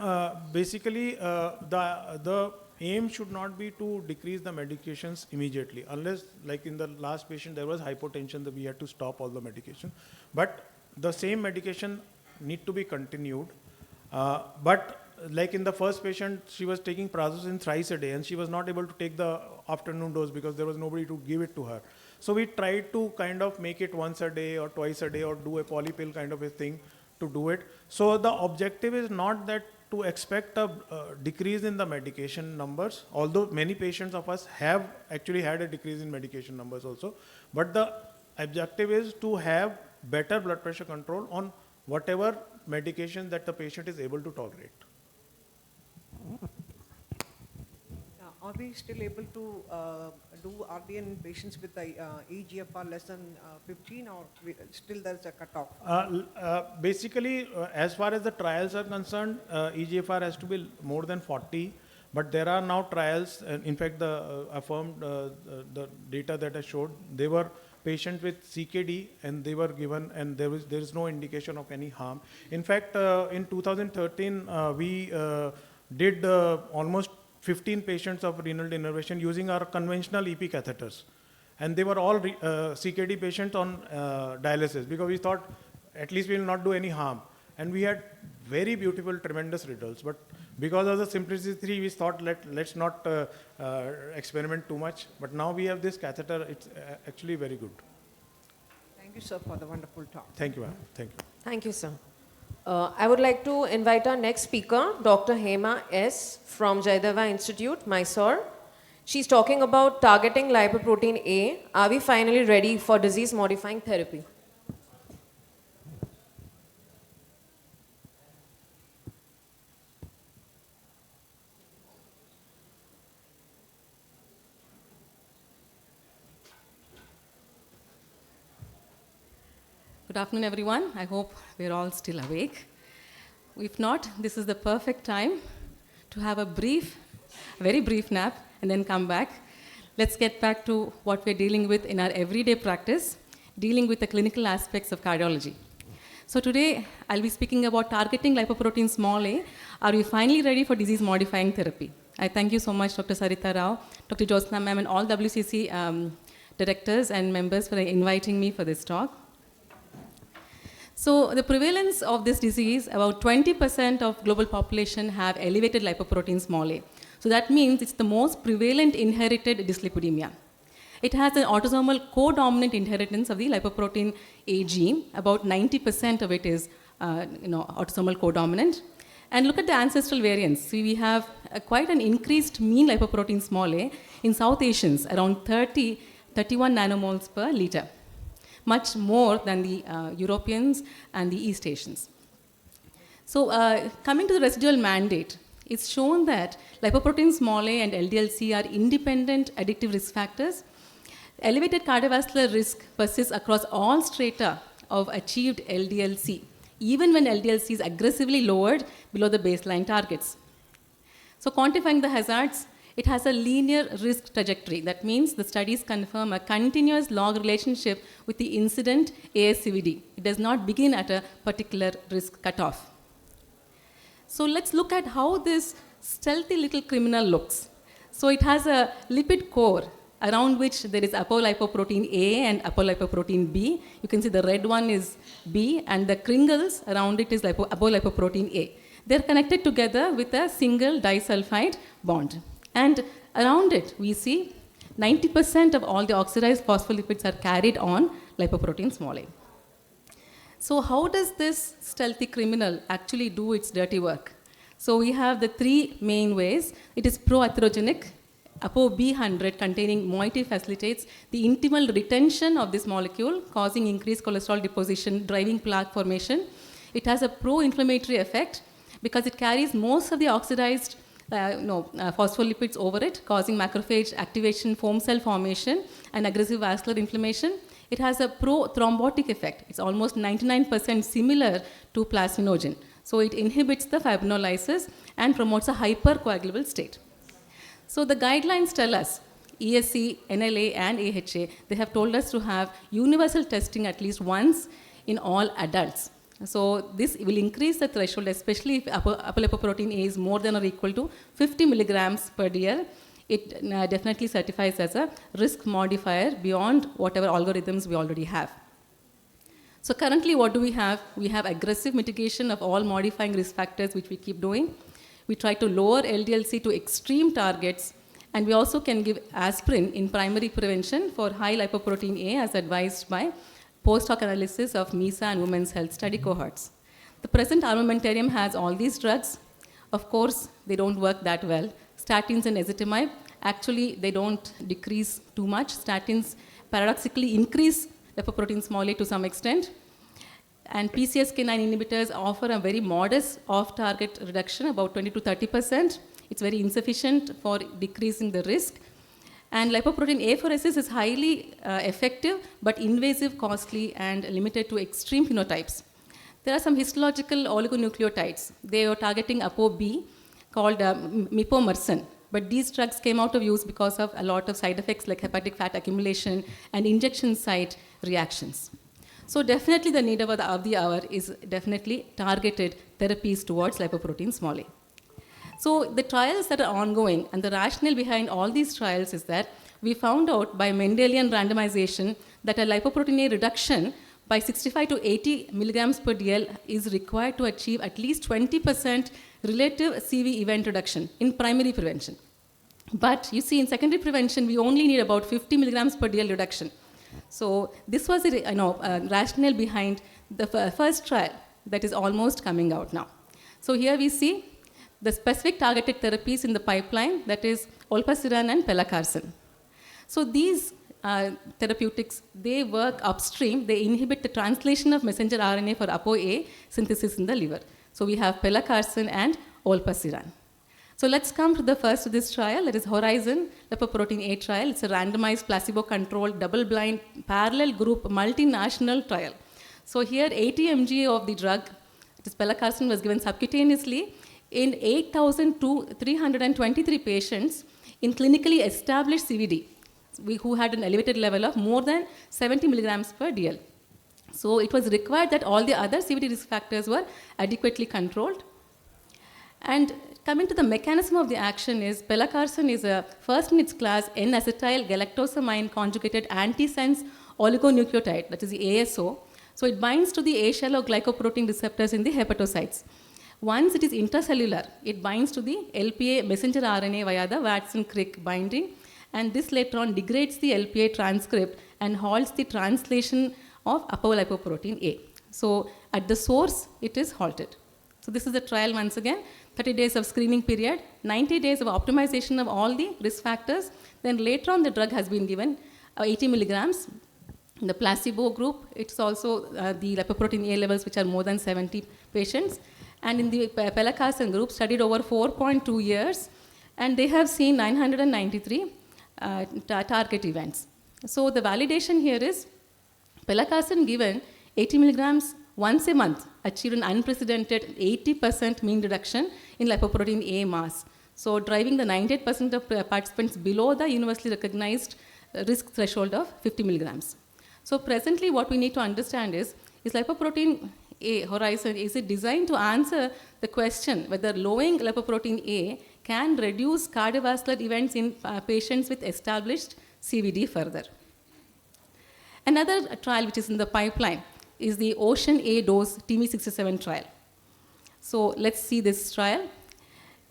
basically the aim should not be to decrease the medications immediately, unless like in the last patient there was hypotension that we had to stop all the medication. But the same medication need to be continued. But like in the first patient, she was taking prazosin thrice a day, and she was not able to take the afternoon dose because there was nobody to give it to her. So we tried to kind of make it once a day or twice a day, or do a polypill kind of a thing to do it. So the objective is not that to expect a decrease in the medication numbers, although many patients of us have actually had a decrease in medication numbers also, but the objective is to have better blood pressure control on whatever medication that the patient is able to tolerate. Are we still able to do RDN in patients with the eGFR less than 15, or still there's a cutoff? Basically, as far as the trials are concerned, eGFR has to be more than 40, but there are now trials, and in fact the affirmed the data that I showed, they were patients with CKD, and they were given, and there is no indication of any harm. In fact, in 2013, we did almost 15 patients of renal denervation using our conventional EP catheters. And they were all CKD patients on dialysis, because we thought at least we will not do any harm. And we had very beautiful, tremendous results. But because of the simplicity, we thought let's not experiment too much. But now we have this catheter, it's actually very good. Thank you, sir, for the wonderful talk. Thank you, ma'am. Thank you. Thank you, sir. I would like to invite our next speaker, Dr. Hema S. from Jayadeva Institute, Mysore. She's talking about targeting lipoprotein A. Are we finally ready for disease-modifying therapy? Good afternoon, everyone. I hope we're all still awake. If not, this is the perfect time to have a very brief nap and then come back. Let's get back to what we're dealing with in our everyday practice, dealing with the clinical aspects of cardiology. So today, I'll be speaking about targeting lipoprotein small a. Are we finally ready for disease-modifying therapy? I thank you so much, Dr. Sarita Rao, Dr. Josna ma'am, and all WCC directors and members for inviting me for this talk. So the prevalence of this disease, about 20% of global population have elevated lipoprotein small a. So that means it's the most prevalent inherited dyslipidemia. It has an autosomal co-dominant inheritance of the lipoprotein A gene. About 90% of it is autosomal co-dominant. And look at the ancestral variants. See, we have quite an increased mean lipoprotein small a in South Asians, around 31 nanomoles per liter. Much more than the Europeans and the East Asians. So coming to the residual mandate, it's shown that lipoprotein small a and LDL-C are independent addictive risk factors. elevated cardiovascular risk persists across all strata of achieved LDL-C, even when LDL-C is aggressively lowered below the baseline targets. So quantifying the hazards, it has a linear risk trajectory. That means the studies confirm a continuous log relationship with the incident ASCVD. It does not begin at a particular risk cutoff. So let's look at how this stealthy little criminal looks. So it has a lipid core around which there is apolipoprotein A and apolipoprotein B. You can see the red one is B, and the kringles around it is apolipoprotein A. They're connected together with a single disulfide bond. And around it, we see 90% of all the oxidized phospholipids are carried on lipoprotein small a. So how does this stealthy criminal actually do its dirty work? So we have the three main ways. It is proatherogenic. ApoB100 containing moiety facilitates the intimal retention of this molecule, causing increased cholesterol deposition, driving plaque formation. It has a pro-inflammatory effect because it carries most of the oxidized phospholipids over it, causing macrophage activation, foam cell formation, and aggressive vascular inflammation. It has a pro-thrombotic effect. It's almost 99% similar to plasminogen. So it inhibits the fibrinolysis and promotes a hypercoagulable state. So the guidelines tell us, ESC, NLA, and AHA, they have told us to have universal testing at least once in all adults. So this will increase the threshold, especially if apolipoprotein A is more than or equal to 50 milligrams per dl. It definitely certifies as a risk modifier beyond whatever algorithms we already have. So currently what do we have? We have aggressive mitigation of all modifying risk factors, which we keep doing. We try to lower LDL-C to extreme targets, and we also can give aspirin in primary prevention for high lipoprotein A as advised by post-hoc analysis of MESA and women's health study cohorts. The present armamentarium has all these drugs. Of course, they don't work that well. Statins and ezetimibe, actually, they don't decrease too much. Statins paradoxically increase lipoprotein small a to some extent. And PCSK9 inhibitors offer a very modest off-target reduction, about 20 to 30%. It's very insufficient for decreasing the risk. And lipoprotein apheresis is highly effective, but invasive, costly, and limited to extreme phenotypes. There are some histological oligonucleotides. They are targeting ApoB called mipomersen. But these drugs came out of use because of a lot of side effects like hepatic fat accumulation and injection site reactions. So definitely the need of the hour is definitely targeted therapies towards lipoprotein small a. So the trials that are ongoing, and the rationale behind all these trials is that we found out by Mendelian randomization that a lipoprotein A reduction by 65 to 80 milligrams per dl is required to achieve at least 20% relative CV event reduction in primary prevention. But you see, in secondary prevention, we only need about 50 milligrams per dl reduction. So this was the rationale behind the first trial that is almost coming out now. So here we see the specific targeted therapies in the pipeline, that is olpasiran and pelacarsen. So these therapeutics, they work upstream. They inhibit the translation of messenger RNA for ApoA synthesis in the liver. So we have pelacarsen and olpasiran. So let's come to the first of this trial, that is Horizon lipoprotein A trial. It's a randomized, placebo-controlled, double-blind, parallel group, multinational trial. So here 80 mg of the drug, this pelacarsen, was given subcutaneously in 8,323 patients in clinically established CVD, who had an elevated level of more than 70 milligrams per dl. So it was required that all the other CVD risk factors were adequately controlled. And coming to the mechanism of the action is, pelacarsen is a first in its class N-acetyl galactosamine conjugated antisense oligonucleotide, that is the ASO. So it binds to the A-shallow glycoprotein receptors in the hepatocytes. Once it is intracellular, it binds to the LPA messenger RNA via the Watson-Crick binding, and this later on degrades the LPA transcript and halts the translation of apolipoprotein A. So at the source, it is halted. So this is the trial once again, 30 days of screening period, 90 days of optimization of all the risk factors. Then later on the drug has been given 80 milligrams. In the placebo group, it's also the lipoprotein A levels which are more than 70 patients. And in the pelacarsen group, studied over 4.2 years, and they have seen 993 target events. So the validation here is pelacarsen given 80 milligrams once a month achieved an unprecedented 80% mean reduction in lipoprotein A mass. So driving the 98% of participants below the universally recognized risk threshold of 50 milligrams. So presently what we need to understand is lipoprotein A horizon, is it designed to answer the question whether lowering lipoprotein A can reduce cardiovascular events in patients with established CVD further. Another trial which is in the pipeline is the Ocean A dose TME67 trial. So let's see this trial.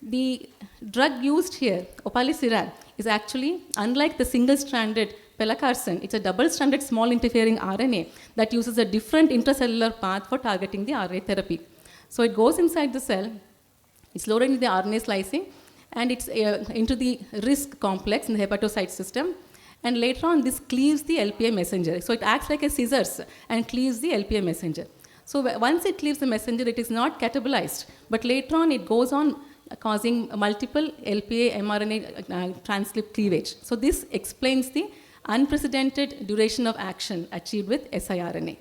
The drug used here, opalisiran, is actually, unlike the single-stranded pelacarsen, it's a double-stranded small interfering RNA that uses a different intracellular path for targeting the RNA therapy. So it goes inside the cell, it's loaded into the RNA splicing, and it's into the RISC complex in the hepatocyte system. And later on, this cleaves the LPA messenger. So it acts like a scissors and cleaves the LPA messenger. So once it cleaves the messenger, it is not catabolized, but later on it goes on causing multiple LPA mRNA transcript cleavage. So this explains the unprecedented duration of action achieved with siRNA.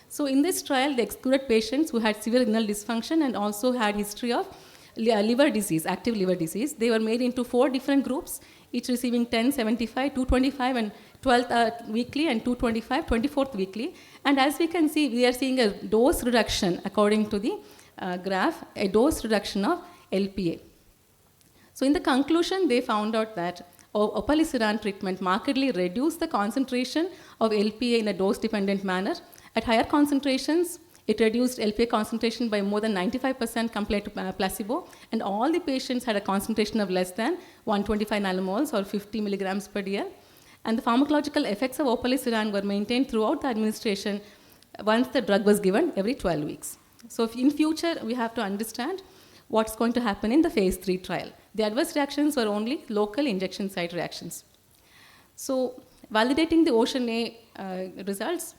So in this trial, they excluded patients who had severe renal dysfunction and also had history of liver disease, active liver disease. They were made into 4 different groups, each receiving 10, 75, 225, and 12th weekly, and 225, 24th weekly. And as we can see, we are seeing a dose reduction according to the graph, a dose reduction of LPA. So in the conclusion, they found out that opalisiran treatment markedly reduced the concentration of LPA in a dose-dependent manner. At higher concentrations, it reduced LPA concentration by more than 95% compared to placebo, and all the patients had a concentration of less than 125 nanomoles or 50 milligrams per dl. And the pharmacological effects of opalisiran were maintained throughout the administration once the drug was given every 12 weeks. So in future, we have to understand what's going to happen in the phase 3 trial. The adverse reactions were only local injection site reactions. So validating the Ocean A results,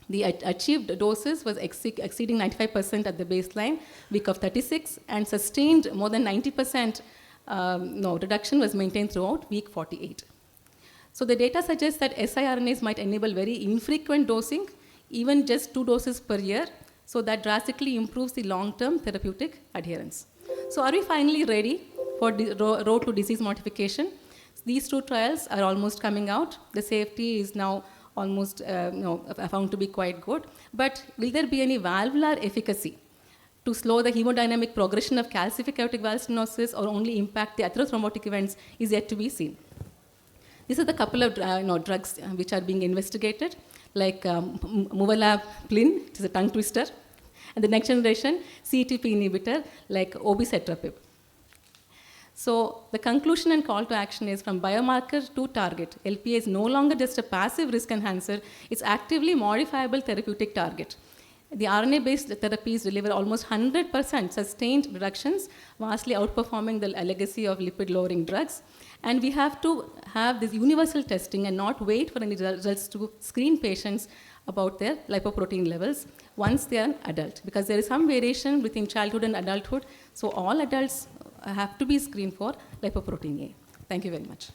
the achieved doses was exceeding 95% at the baseline, week of 36, and sustained more than 90% reduction was maintained throughout week 48. So the data suggests that siRNAs might enable very infrequent dosing, even just 2 doses per year, so that drastically improves the long-term therapeutic adherence. So are we finally ready for the road to disease modification? These 2 trials are almost coming out. The safety is now almost found to be quite good. But will there be any valvular efficacy to slow the hemodynamic progression of calcific aortic valve stenosis or only impact the atherothrombotic events is yet to be seen. These are the couple of drugs which are being investigated, like muvalaplin, which is a tongue twister, and the next generation CETP inhibitor like obicetrapib. So the conclusion and call to action is, from biomarker to target, LPA is no longer just a passive risk enhancer, it's actively modifiable therapeutic target. The RNA-based therapies deliver almost 100% sustained reductions, vastly outperforming the legacy of lipid-lowering drugs. And we have to have this universal testing and not wait for any results to screen patients about their lipoprotein levels once they are an adult, because there is some variation between childhood and adulthood. So all adults have to be screened for lipoprotein A. Thank you very much.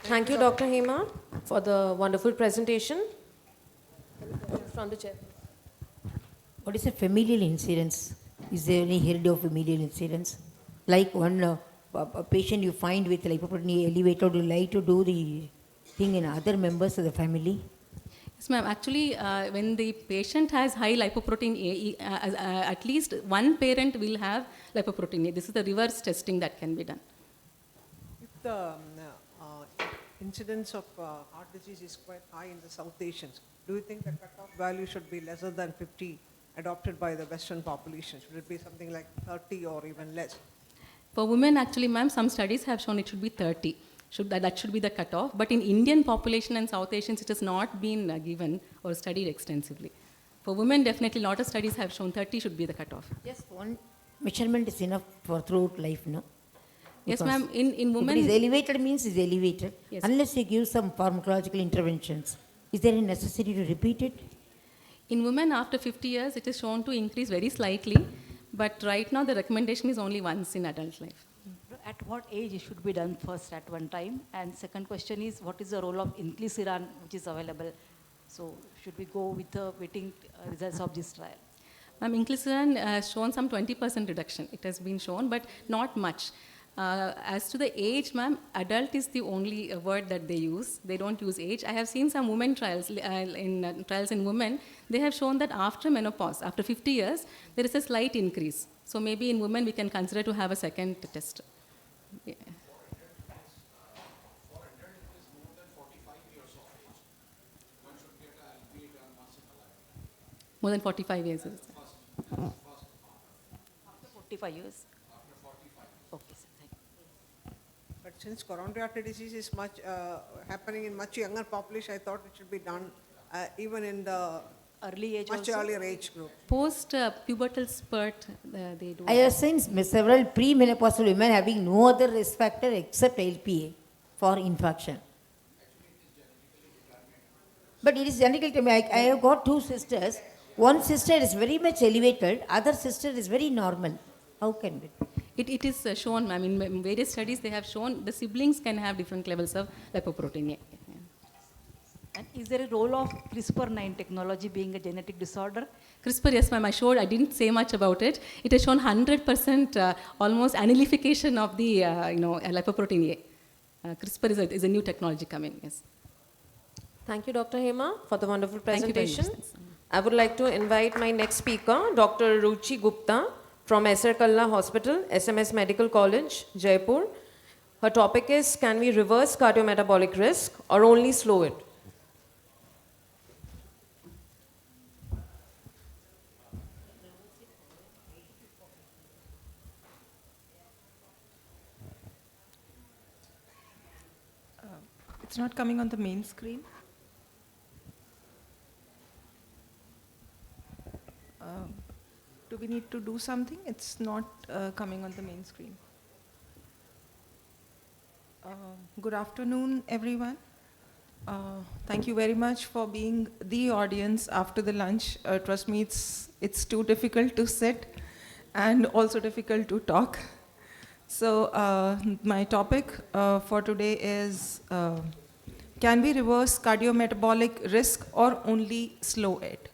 Thank you, Dr. Hema, for the wonderful presentation. From the chair. What is a familial incidence? Is there any heredity of familial incidence? Like one a patient you find with lipoprotein A elevated would like to do the thing in other members of the family? Yes, ma'am. Actually, when the patient has high lipoprotein A, at least one parent will have lipoprotein A. This is the reverse testing that can be done. If the incidence of heart disease is quite high in the South Asians, do you think the cutoff value should be lesser than 50 adopted by the Western population? Should it be something like 30 or even less? For women, actually, ma'am, some studies have shown it should be 30. That should be the cutoff. But in Indian population and South Asians, it has not been given or studied extensively. For women, definitely, a lot of studies have shown 30 should be the cutoff. Just one measurement is enough for throughout life, no? Yes, ma'am. In women, if it is elevated means it's elevated. Yes. Unless you give some pharmacological interventions. Is there any necessity to repeat it? In women, after 50 years, it is shown to increase very slightly. But right now, the recommendation is only once in adult life. At at what age it should be done first at one time? And second question is, what is the role of inclisiran which is available? So should we go with the waiting results of this trial? Inclisiran has shown some 20% reduction. It has been shown, but not much. As to the age, ma'am, adult is the only word that they use. They don't use age. I have seen some women trials, trials in women. They have shown that after menopause, after 50 years, there is a slight increase. So maybe in women, we can consider to have a second test. Yeah. More than 45 years. After 45 years? Okay, sir, thank you. But since coronary artery disease is much happening in much younger population, I thought it should be done even in the early age much also? earlier age group. Post pubertal spurt, they do. I have seen several premenopausal women having no other risk factor except LPA for infection. But it is genetically, I have got two sisters. One sister is very much elevated, other sister is very normal. How can it? It is shown, I mean, in various studies they have shown the siblings can have different levels of lipoprotein A. Yeah. And is there a role of CRISPR-9 technology being a genetic disorder? CRISPR, yes ma'am, I didn't say much about it. It has shown 100% almost annihilation of the lipoprotein A. CRISPR is a new technology coming, yes. Thank you, Dr. Hema, for the wonderful Thank you very presentation. much. I would like to invite my next speaker, Dr. Ruchi Gupta from SR Kalla Hospital, SMS Medical College, Jaipur. Her topic is, can we reverse cardiometabolic risk or only slow it? It's not coming on the main screen. Do we need to do something? It's not coming on the main screen. Good afternoon, everyone. Thank you very much for being the audience after the lunch. Trust me, it's too difficult to sit and also difficult to talk. So my topic for today is, can we reverse cardiometabolic risk or only slow it?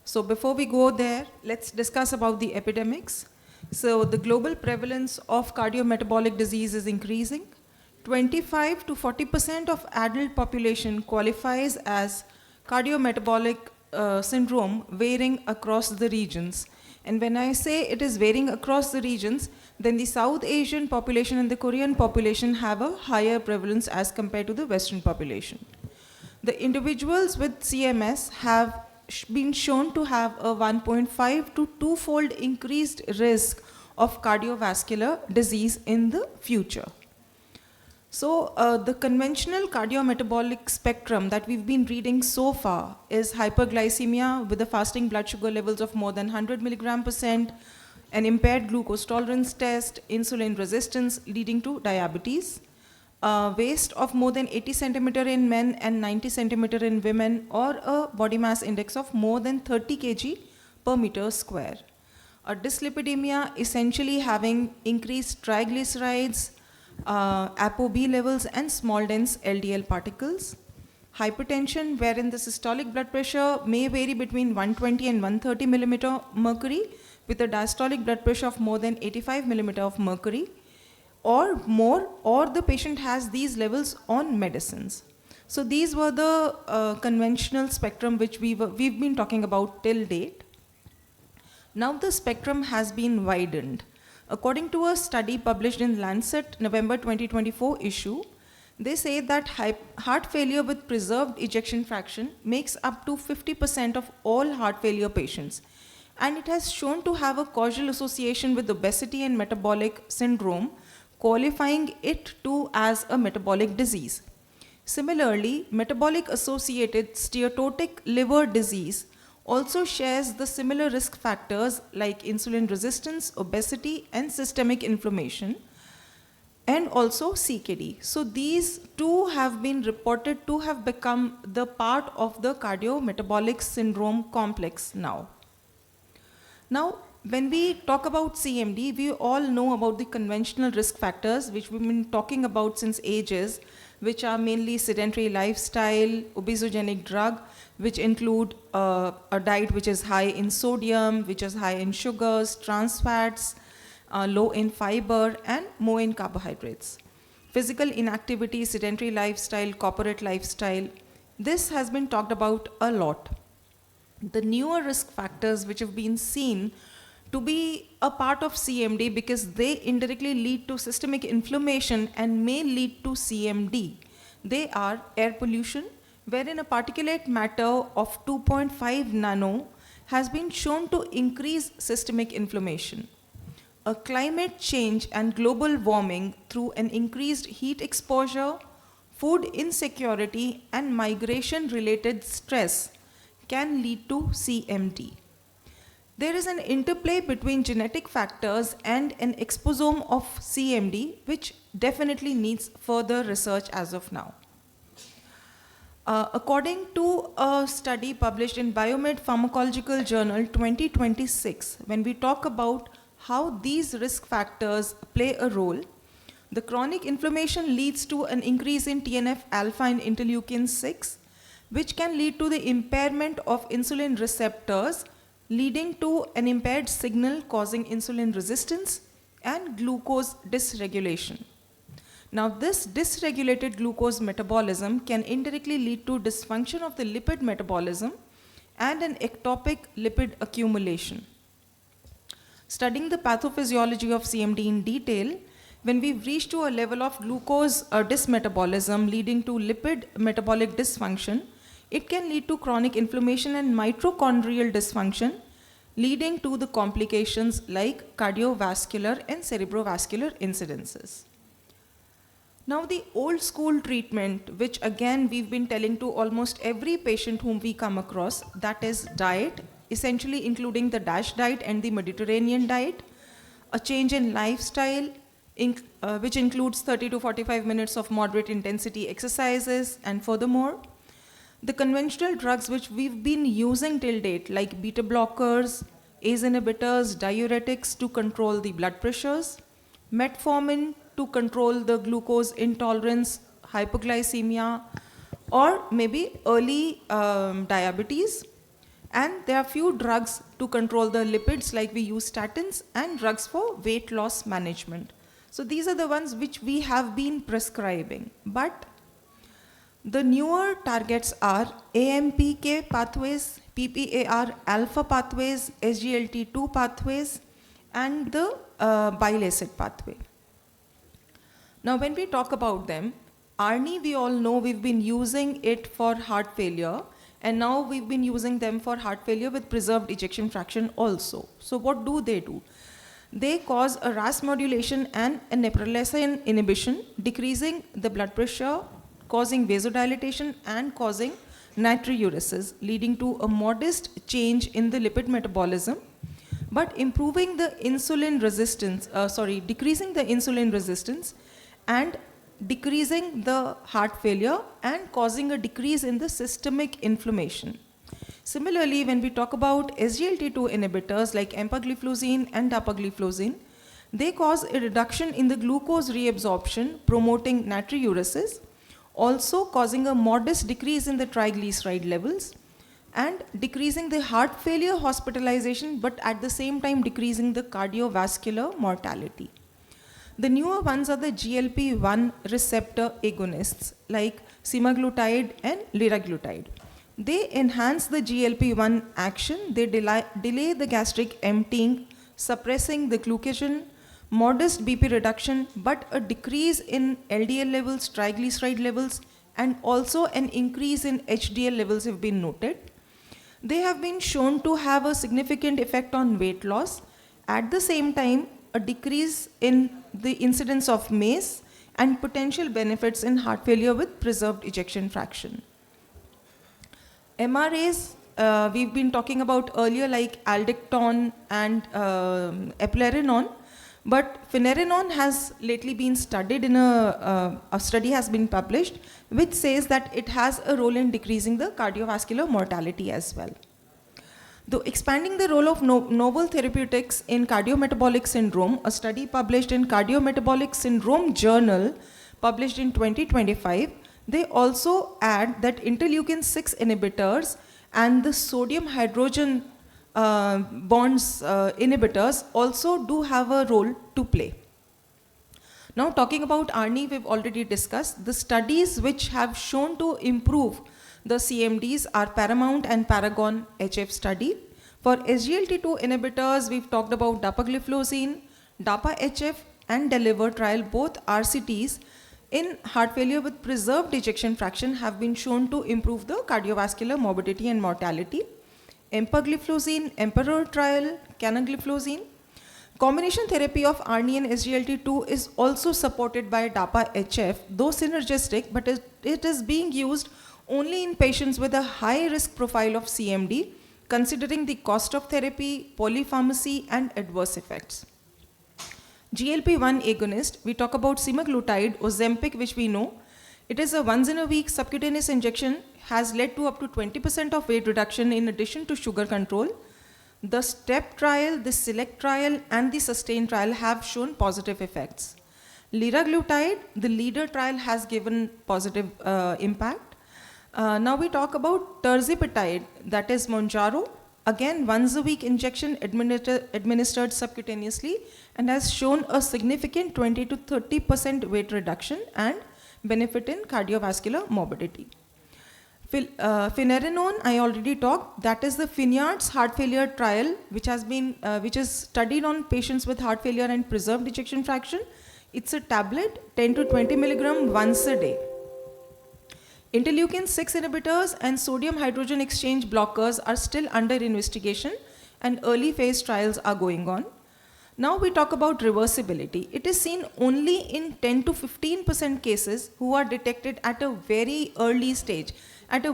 So before we go there, let's discuss about the epidemics. So the global prevalence of cardiometabolic disease is increasing. 25 to 40% of adult population qualifies as cardiometabolic syndrome, varying across the regions. And when I say it is varying across the regions, then the South Asian population and the Korean population have a higher prevalence as compared to the Western population. The individuals with CMS have been shown to have a 1.5 to 2-fold increased risk of cardiovascular disease in the future. So the conventional cardiometabolic spectrum that we've been reading so far is hyperglycemia with the fasting blood sugar levels of more than 100 mg/%, an impaired glucose tolerance test, insulin resistance leading to diabetes, waist of more than 80 centimeter in men and 90 centimeter in women, or a body mass index of more than 30 kg per meter square. A dyslipidemia, essentially having increased triglycerides, ApoB levels and small dense LDL particles. Hypertension, wherein the systolic blood pressure may vary between 120 and 130 millimeter mercury with a diastolic blood pressure of more than 85 millimeter of mercury or more, or the patient has these levels on medicines. So these were the conventional spectrum which we've been talking about till date. Now the spectrum has been widened. According to a study published in Lancet, November 2024 issue, they say that heart failure with preserved ejection fraction makes up to 50% of all heart failure patients. And it has shown to have a causal association with obesity and metabolic syndrome, qualifying it too as a metabolic disease. Similarly, metabolic associated steatotic liver disease also shares the similar risk factors like insulin resistance, obesity, and systemic inflammation, and also CKD. So these two have been reported to have become the part of the cardiometabolic syndrome complex now. Now, when we talk about CMD, we all know about the conventional risk factors, which we've been talking about since ages, which are mainly sedentary lifestyle, obesogenic drug, which include a diet which is high in sodium, which is high in sugars, trans fats, low in fiber, and more in carbohydrates. Physical inactivity, sedentary lifestyle, corporate lifestyle, this has been talked about a lot. The newer risk factors which have been seen to be a part of CMD because they indirectly lead to systemic inflammation and may lead to CMD. They are air pollution, wherein a particulate matter of 2.5 nano has been shown to increase systemic inflammation. A climate change and global warming through an increased heat exposure, food insecurity, and migration-related stress can lead to CMD. There is an interplay between genetic factors and an exposome of CMD, which definitely needs further research as of now. According to a study published in Biomed Pharmacological Journal 2026, when we talk about how these risk factors play a role, the chronic inflammation leads to an increase in TNF-alpha and interleukin-6, which can lead to the impairment of insulin receptors, leading to an impaired signal causing insulin resistance and glucose dysregulation. Now, this dysregulated glucose metabolism can indirectly lead to dysfunction of the lipid metabolism and an ectopic lipid accumulation. Studying the pathophysiology of CMD in detail, when we've reached to a level of glucose dysmetabolism leading to lipid metabolic dysfunction, it can lead to chronic inflammation and mitochondrial dysfunction, leading to the complications like cardiovascular and cerebrovascular incidences. Now, the old school treatment, which again we've been telling to almost every patient whom we come across, that is diet, essentially including the DASH diet and the Mediterranean diet, a change in lifestyle, which includes 30 to 45 minutes of moderate intensity exercises, and furthermore, the conventional drugs which we've been using till date, like beta blockers, ACE inhibitors, diuretics to control the blood pressures, metformin to control the glucose intolerance, hypoglycemia, or maybe early diabetes. And there are few drugs to control the lipids, like we use statins, and drugs for weight loss management. So these are the ones which we have been prescribing. But the newer targets are AMPK pathways, PPAR alpha pathways, SGLT2 pathways, and the bile acid pathway. Now, when we talk about them, ARNI, we all know we've been using it for heart failure, and now we've been using them for heart failure with preserved ejection fraction also. So what do? They cause a RAS modulation and a neprilysin inhibition, decreasing the blood pressure, causing vasodilatation, and causing natriuresis, leading to a modest change in the lipid metabolism, but improving the insulin resistance, decreasing the insulin resistance and decreasing the heart failure and causing a decrease in the systemic inflammation. Similarly, when we talk about SGLT2 inhibitors like empagliflozin and dapagliflozin, they cause a reduction in the glucose reabsorption, promoting natriuresis, also causing a modest decrease in the triglyceride levels and decreasing the heart failure hospitalization, but at the same time decreasing the cardiovascular mortality. The newer ones are the GLP-1 receptor agonists like semaglutide and liraglutide. They enhance the GLP-1 action, they delay the gastric emptying, suppressing the glucagon, modest BP reduction, but a decrease in LDL levels, triglyceride levels, and also an increase in HDL levels have been noted. They have been shown to have a significant effect on weight loss. At the same time, a decrease in the incidence of MACE and potential benefits in heart failure with preserved ejection fraction. MRAs, we've been talking about earlier, like aldactone and eplerenone, but finerenone has lately been studied in a study has been published, which says that it has a role in decreasing the cardiovascular mortality as well. Though expanding the role of novel therapeutics in cardiometabolic syndrome, a study published in Cardiometabolic Syndrome Journal, published in 2025, they also add that interleukin 6 inhibitors and the sodium hydrogen bonds inhibitors also do have a role to play. Now talking about ARNI, we've already discussed. The studies which have shown to improve the CMDs are Paramount and Paragon HF study. For SGLT2 inhibitors, we've talked about dapagliflozin, DAPA-HF and DELIVER trial, both RCTs in heart failure with preserved ejection fraction have been shown to improve the cardiovascular morbidity and mortality. Empagliflozin, Emperor trial, canagliflozin. Combination therapy of ARNI and SGLT2 is also supported by DAPA-HF, though synergistic, but it is being used only in patients with a high risk profile of CMD, considering the cost of therapy, polypharmacy, and adverse effects. GLP-1 agonist, we talk about semaglutide, Ozempic, which we know. It is a once in a week subcutaneous injection, has led to up to 20% of weight reduction in addition to sugar control. The STEP trial, the SELECT trial, and the SUSTAIN trial have shown positive effects. Liraglutide, the LEADER trial has given positive impact. Now we talk about tirzepatide, that is Mounjaro. Again, once a week injection administered subcutaneously and has shown a significant 20 to 30% weight reduction and benefit in cardiovascular morbidity. Finerenone, I already talked, that is the Finards heart failure trial, which is studied on patients with heart failure and preserved ejection fraction. It's a tablet, 10 to 20 milligram once a day. Interleukin 6 inhibitors and sodium hydrogen exchange blockers are still under investigation and early phase trials are going on. Now we talk about reversibility. It is seen only in 10 to 15% cases who are detected at a very early stage. At a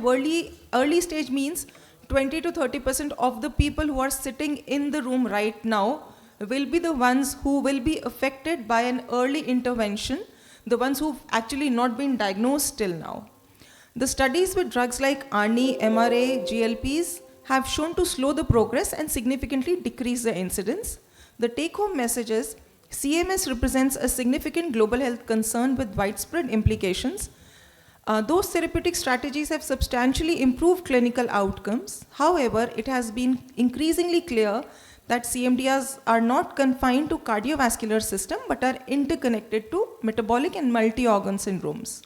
early stage means 20 to 30% of the people who are sitting in the room right now will be the ones who will be affected by an early intervention, the ones who've actually not been diagnosed till now. The studies with drugs like ARNI, MRA, GLPs have shown to slow the progress and significantly decrease the incidence. The take-home message is CMS represents a significant global health concern with widespread implications. Those therapeutic strategies have substantially improved clinical outcomes. However, it has been increasingly clear that CMDs are not confined to cardiovascular system but are interconnected to metabolic and multi-organ syndromes.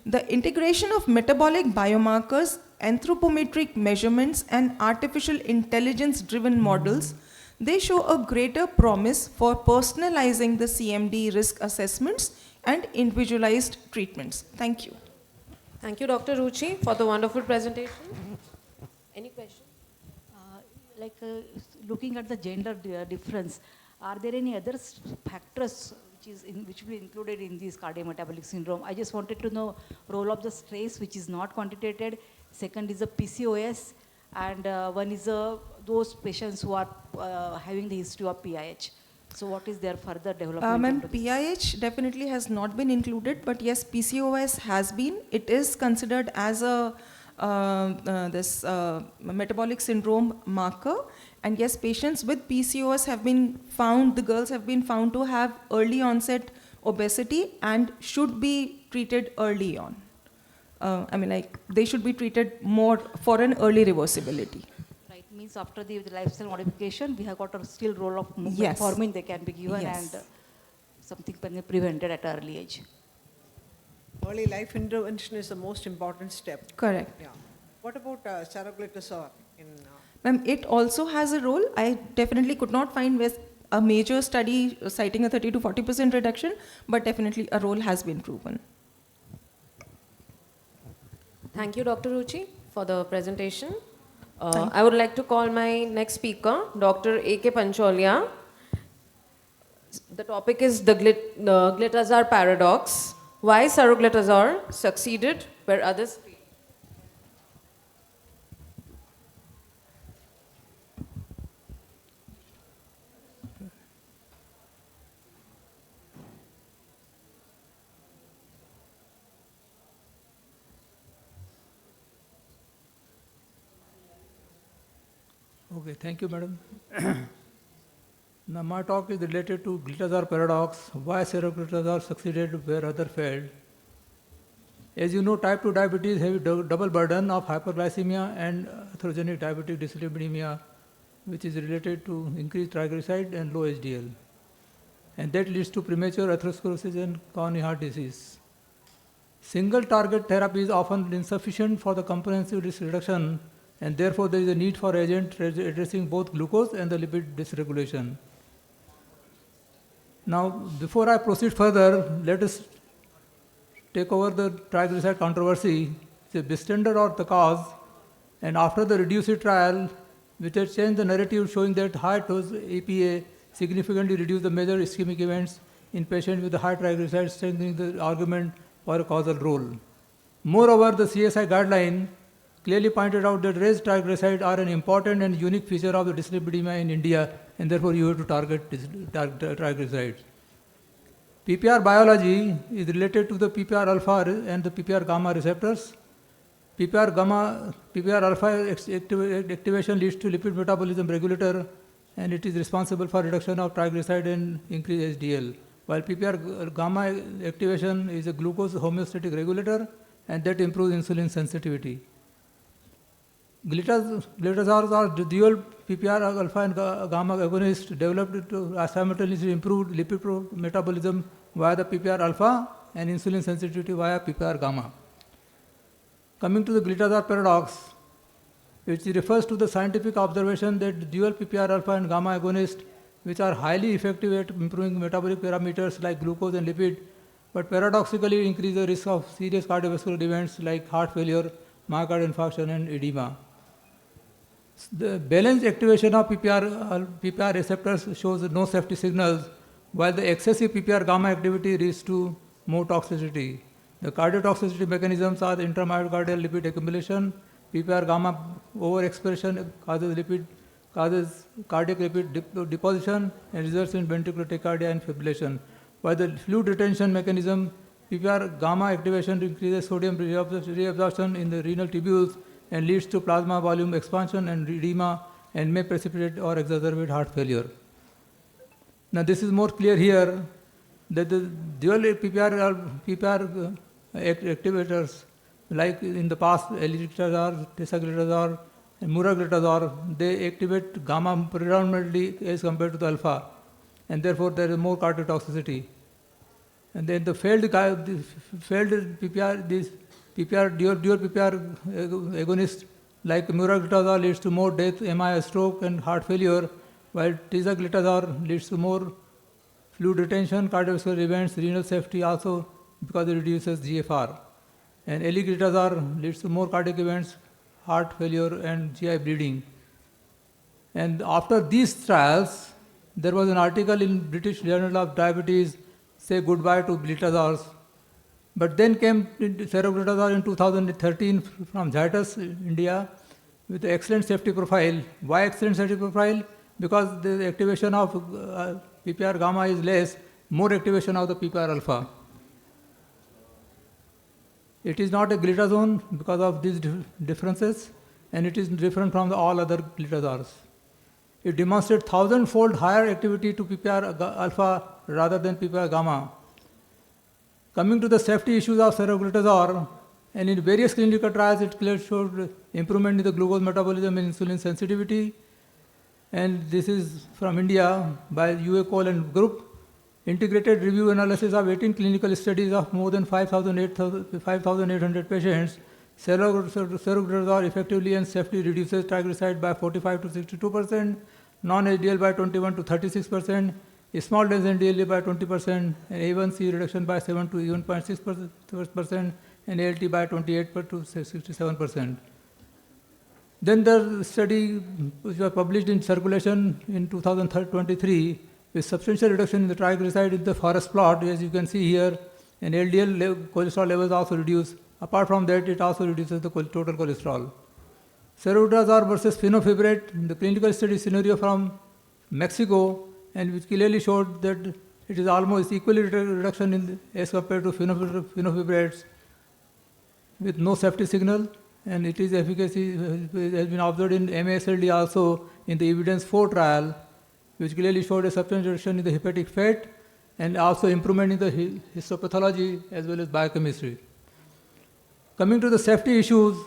The integration of metabolic biomarkers, anthropometric measurements, and artificial intelligence-driven models, they show a greater promise for personalizing the CMD risk assessments and individualized treatments. Thank you. Thank you, Dr. Ruchi, for the wonderful presentation. Any questions? Looking at the gender difference, are there any other factors which will be included in this cardiometabolic syndrome? I just wanted to know role of the stress, which is not quantitated. Second is the PCOS, and one is those patients who are having the history of PIH. So what is their further development? PIH definitely has not been included, but yes, PCOS has been. It is considered as a metabolic syndrome marker. And yes, patients with PCOS have been found, the girls have been found to have early onset obesity and should be treated early on. They should be treated more for an early reversibility. Right, means after the lifestyle modification, we have got a still role of yes. metformin they can be given yes. and something can be prevented at an early age. Early life intervention is the most important step. Correct. Yeah. What about saroglitazar? Ma'am, it also has a role. I definitely could not find a major study citing a 30 to 40% reduction, but definitely a role has been proven. Thank you, Dr. Ruchi, for the presentation. I would like to call my next speaker, Dr. A.K. Pancholia. The topic is the glitazar paradox. Why saroglitazar succeeded where others failed? Okay, thank you, madam. Now, my talk is related to glitazar paradox, why seroglitazar succeeded where other failed. As you know, type 2 diabetes have a double burden of hyperglycemia and atherogenic diabetic dyslipidemia, which is related to increased triglyceride and low HDL. And that leads to premature atherosclerosis and coronary heart disease. Single target therapy is often insufficient for the comprehensive risk reduction, and therefore there is a need for agent addressing both glucose and the lipid dysregulation. Now, before I proceed further, let us take over the triglyceride controversy. It's a bystander or the cause, and after the REDUCE trial, which has changed the narrative showing that high dose APA significantly reduced the major ischemic events in patients with the high triglycerides, strengthening the argument for a causal role. Moreover, the CSI guideline clearly pointed out that raised triglycerides are an important and unique feature of the dyslipidemia in India, and therefore you have to target triglycerides. PPR biology is related to the PPR alpha and the PPR gamma receptors. PPR alpha activation leads to lipid metabolism regulator, and it is responsible for reduction of triglyceride and increased HDL. While PPR gamma activation is a glucose homeostatic regulator, and that improves insulin sensitivity. Glitazars are the dual PPR alpha and gamma agonists developed to simultaneously improve lipid metabolism via the PPR alpha and insulin sensitivity via PPR gamma. Coming to the glitazar paradox, which refers to the scientific observation that dual PPR alpha and gamma agonists, which are highly effective at improving metabolic parameters like glucose and lipid, but paradoxically increase the risk of serious cardiovascular events like heart failure, myocardial infarction, and edema. The balanced activation of PPR receptors shows no safety signals, while the excessive PPR gamma activity leads to more toxicity. The cardiotoxicity mechanisms are intramyocardial lipid accumulation, PPR gamma overexpression causes cardiac lipid deposition and results in ventricular tachycardia and fibrillation. While the fluid retention mechanism, PPR gamma activation increases sodium reabsorption in the renal tubules and leads to plasma volume expansion and edema and may precipitate or exacerbate heart failure. Now this is more clear here that the dual PPR activators, like in the past glitazar, tesaglitazar, and muraglitazar, they activate gamma predominantly as compared to the alpha, and therefore there is more cardiotoxicity. And then the failed PPR, this PPR, dual PPR agonist like muraglitazar leads to more death, MI, stroke, and heart failure, while tesaglitazar leads to more fluid retention, cardiovascular events, renal safety also because it reduces GFR. And aliglitazar leads to more cardiac events, heart failure, and GI bleeding. And after these trials, there was an article in British Journal of Diabetes say goodbye to glitazars. But then came seroglitazar in 2013 from Zytus, India, with an excellent safety profile. Why excellent safety profile? Because the activation of PPR gamma is less, more activation of the PPR alpha. It is not a glitazone because of these differences, and it is different from all other glitazars. It demonstrates 1,000-fold higher activity to PPR alpha rather than PPR gamma. Coming to the safety issues of seroglitazar, and in various clinical trials, it clearly showed improvement in the glucose metabolism and insulin sensitivity. And this is from India by UA Cole and group. Integrated review analysis of 18 clinical studies of more than 5,800 patients. Seroglitazar effectively and safely reduces triglyceride by 45 to 62%, non-HDL by 21 to 36%, small dense LDL by 20%, and A1C reduction by 7 to 11.6%, and ALT by 28 to 67%. Then the study which was published in Circulation in 2023 with substantial reduction in the triglyceride in the forest plot, as you can see here, and LDL cholesterol levels also reduced. Apart from that, it also reduces the total cholesterol. Seroglitazar versus fenofibrate, the clinical study scenario from Mexico, and which clearly showed that it is almost equally reduction as compared to fenofibrates with no safety signal, and it is efficacy has been observed in MASLD also in the evidence-4 trial, which clearly showed a substantial reduction in the hepatic fat and also improvement in the histopathology as well as biochemistry. Coming to the safety issues,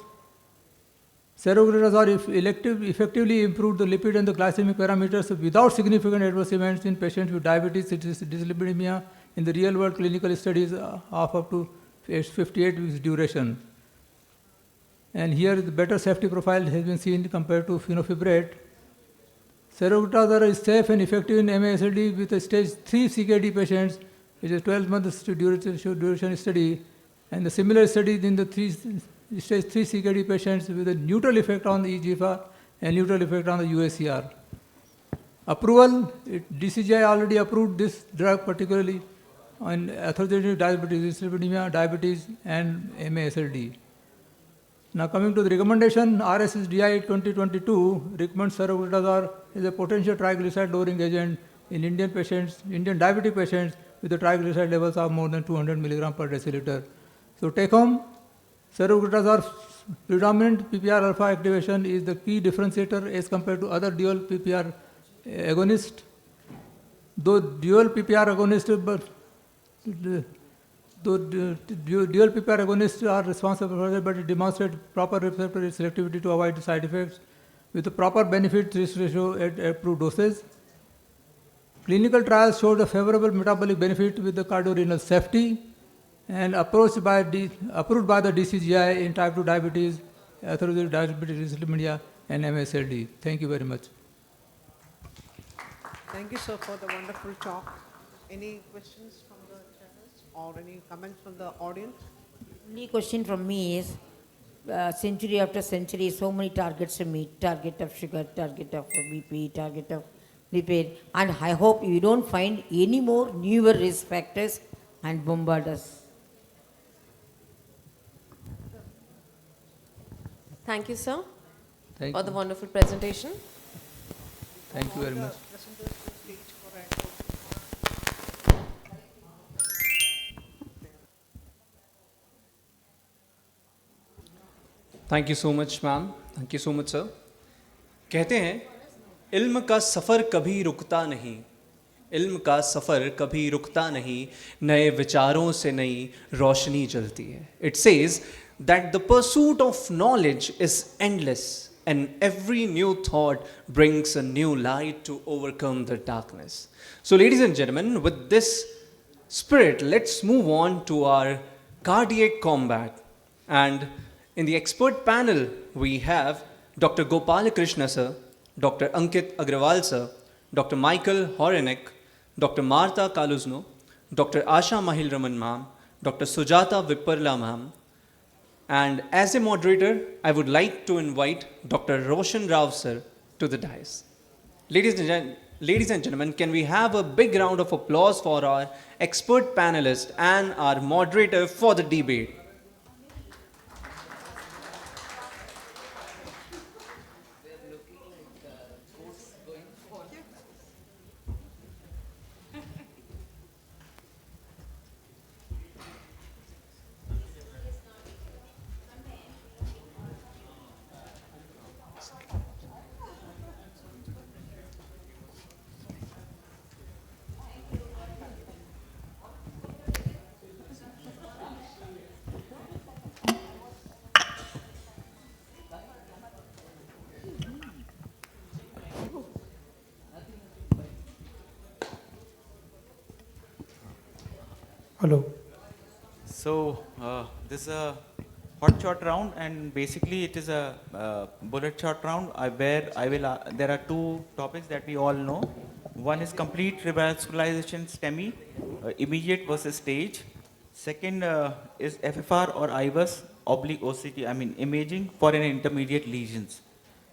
seroglitazole effectively improved the lipid and the glycemic parameters without significant adverse events in patients with diabetes, dyslipidemia in the real-world clinical studies of up to 58 weeks duration. And here the better safety profile has been seen compared to fenofibrate. Seroglitazole is safe and effective in MASLD with a stage 3 CKD patients, which is 12 months duration study, and the similar studies in the stage 3 CKD patients with a neutral effect on the eGFR and neutral effect on the UACR. Approval, DCGI already approved this drug particularly on atherogenic diabetes, dyslipidemia, diabetes, and MASLD. Now coming to the recommendation, RSSDI 2022 recommends seroglitazole as a potential triglyceride lowering agent in Indian diabetic patients with the triglyceride levels of more than 200 milligram per deciliter. So take home, seroglitazole predominant PPR alpha activation is the key differentiator as compared to other dual PPR agonists. Though dual PPR agonists are responsible for it, but it demonstrates proper receptor selectivity to avoid side effects with the proper benefit-risk ratio at approved doses. Clinical trials showed a favorable metabolic benefit with the cardiorenal safety and approved by the DCGI in type 2 diabetes, atherogenic diabetes, dyslipidemia, and MASLD. Thank you very much. Thank you, sir, for the wonderful talk. Any questions from the chairs or any comments from the audience? Only question from me is, century after century, so many targets to meet, target of sugar, target of BP, target of lipid, and I hope you don't find any more newer risk factors and bombard us. Thank you, sir, Thank for you. the wonderful presentation. Thank you very much. Thank you so much, ma'am. Thank you so much, sir. कहते हैं इल्म का सफ़र कभी रुकता नहीं, इल्म का सफ़र कभी रुकता नहीं, नए विचारों से नई रोशनी जलती है. It says that the pursuit of knowledge is endless and every new thought brings a new light to overcome the darkness. So ladies and gentlemen, with this spirit, let's move on to our cardiac combat. And in the expert panel, we have Dr. Gopalakrishna sir, Dr. Ankit Agrawal sir, Dr. Michael Horenek, Dr. Martha Kaluzno, Dr. Asha Mahilraman ma'am, Dr. Sujata Viparla ma'am. And as a moderator, I would like to invite Dr. Roshan Rao sir to the dais. Ladies and gentlemen, can we have a big round of applause for our expert panelist and our moderator for the debate? Hello. So this is a hot shot round, and basically it is a bullet shot round where there are two topics that we all know. One is complete revascularization STEMI, immediate versus stage. Second is FFR or IVUS oblique OCT, imaging for an intermediate lesions.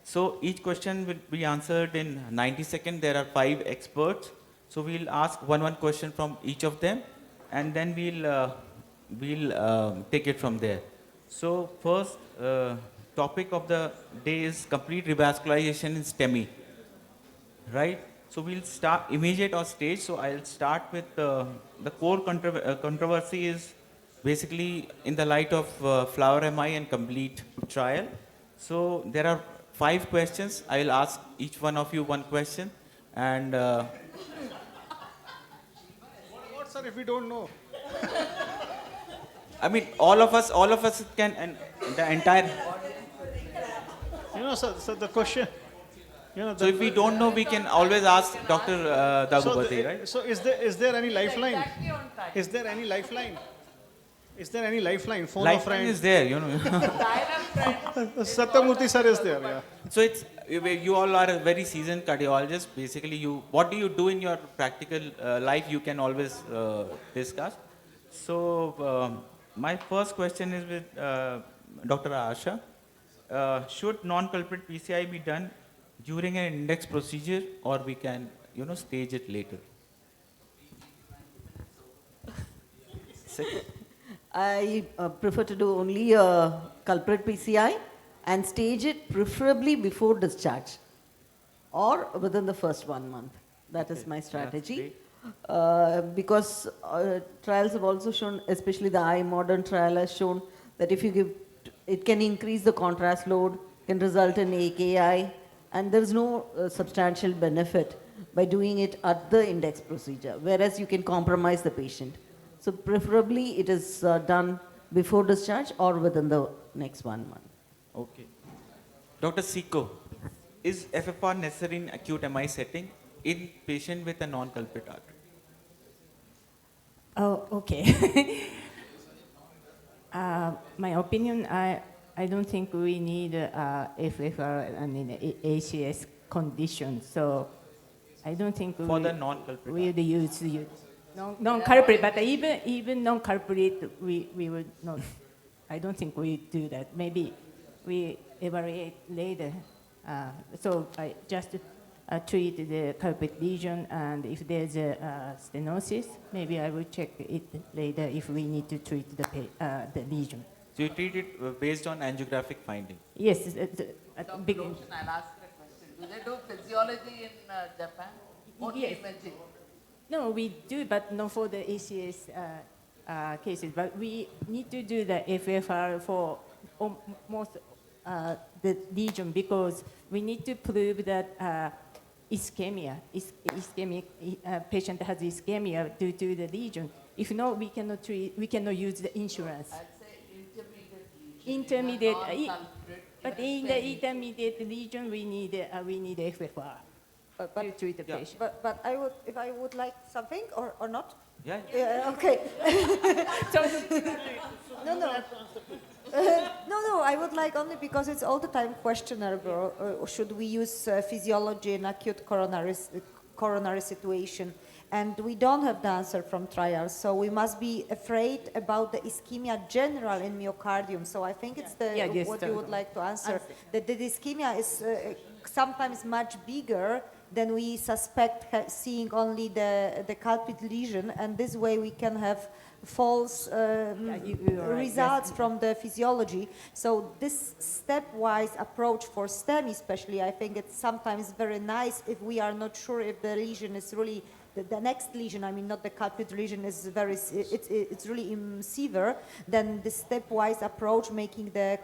So each question will be answered in 90 seconds. There are 5 experts. So we'll ask one question from each of them, and then we'll take it from there. So first topic of the day is complete revascularization in STEMI, right? So we'll start immediate or stage. So I'll start with the core controversy is basically in the light of Flower MI and complete trial. So there are 5 questions. I will ask each one of you one question. And What, sir, if we don't know? I mean, all of us can, and the entire. So the question. So if we don't know, we can always ask Dr. Dagubati, right? So is there any lifeline? Is there any lifeline? Is there any lifeline? Phone a friend. Lifeline is there, Satyamurthy sir is there, yeah. So you all are a very seasoned cardiologist. Basically, what do you do in your practical life? You can always discuss. So my first question is with Dr. Asha. Should non-culprit PCI be done during an index procedure, or we can stage it later? I prefer to do only a culprit PCI and stage it preferably before discharge or within the first 1 month. That is my strategy. Because trials have also shown, especially the iModern trial has shown that if you give, it can increase the contrast load, can result in AKI, and there is no substantial benefit by doing it at the index procedure, whereas you can compromise the patient. So preferably it is done before discharge or within the next 1 month. Okay. Dr. Siko, is FFR necessary in acute MI setting in patient with a non-culprit artery? Oh, okay. My opinion, I don't think we need FFR and ACS condition. So I don't think for the non-culprit. We'll use non-culprit, but even non-culprit, we would not. I don't think we do that. Maybe we evaluate later. So I just treat the culprit lesion, and if there's a stenosis, maybe I will check it later if we need to treat the lesion. So you treat it based on angiographic finding? Yes. At the beginning. I'll ask a question. Do they do physiology in Japan? Only Yes. imaging? No, we do, but not for the ACS cases. But we need to do the FFR for most the lesion because we need to prove that ischemia, patient has ischemia due to the lesion. If not, we cannot treat, we cannot use the insurance. I'd say intermediate lesion. But in the intermediate lesion, we need FFR. To treat the patient. But I would, if I would like something or not? Yeah. Okay. No, I would like only because it's all the time questionable. Should we use physiology in acute coronary situation? And we don't have the answer from trials, so we must be afraid about the ischemia general in myocardium. So I think it's what you would like to answer. That the ischemia is sometimes much bigger than we suspect, seeing only the culprit lesion, and this way we can have false results from the physiology. So this stepwise approach for STEM especially, I think it's sometimes very nice if we are not sure if the lesion is really, the next lesion, I mean not the culprit lesion, is very, it's really severe, then the stepwise approach, making the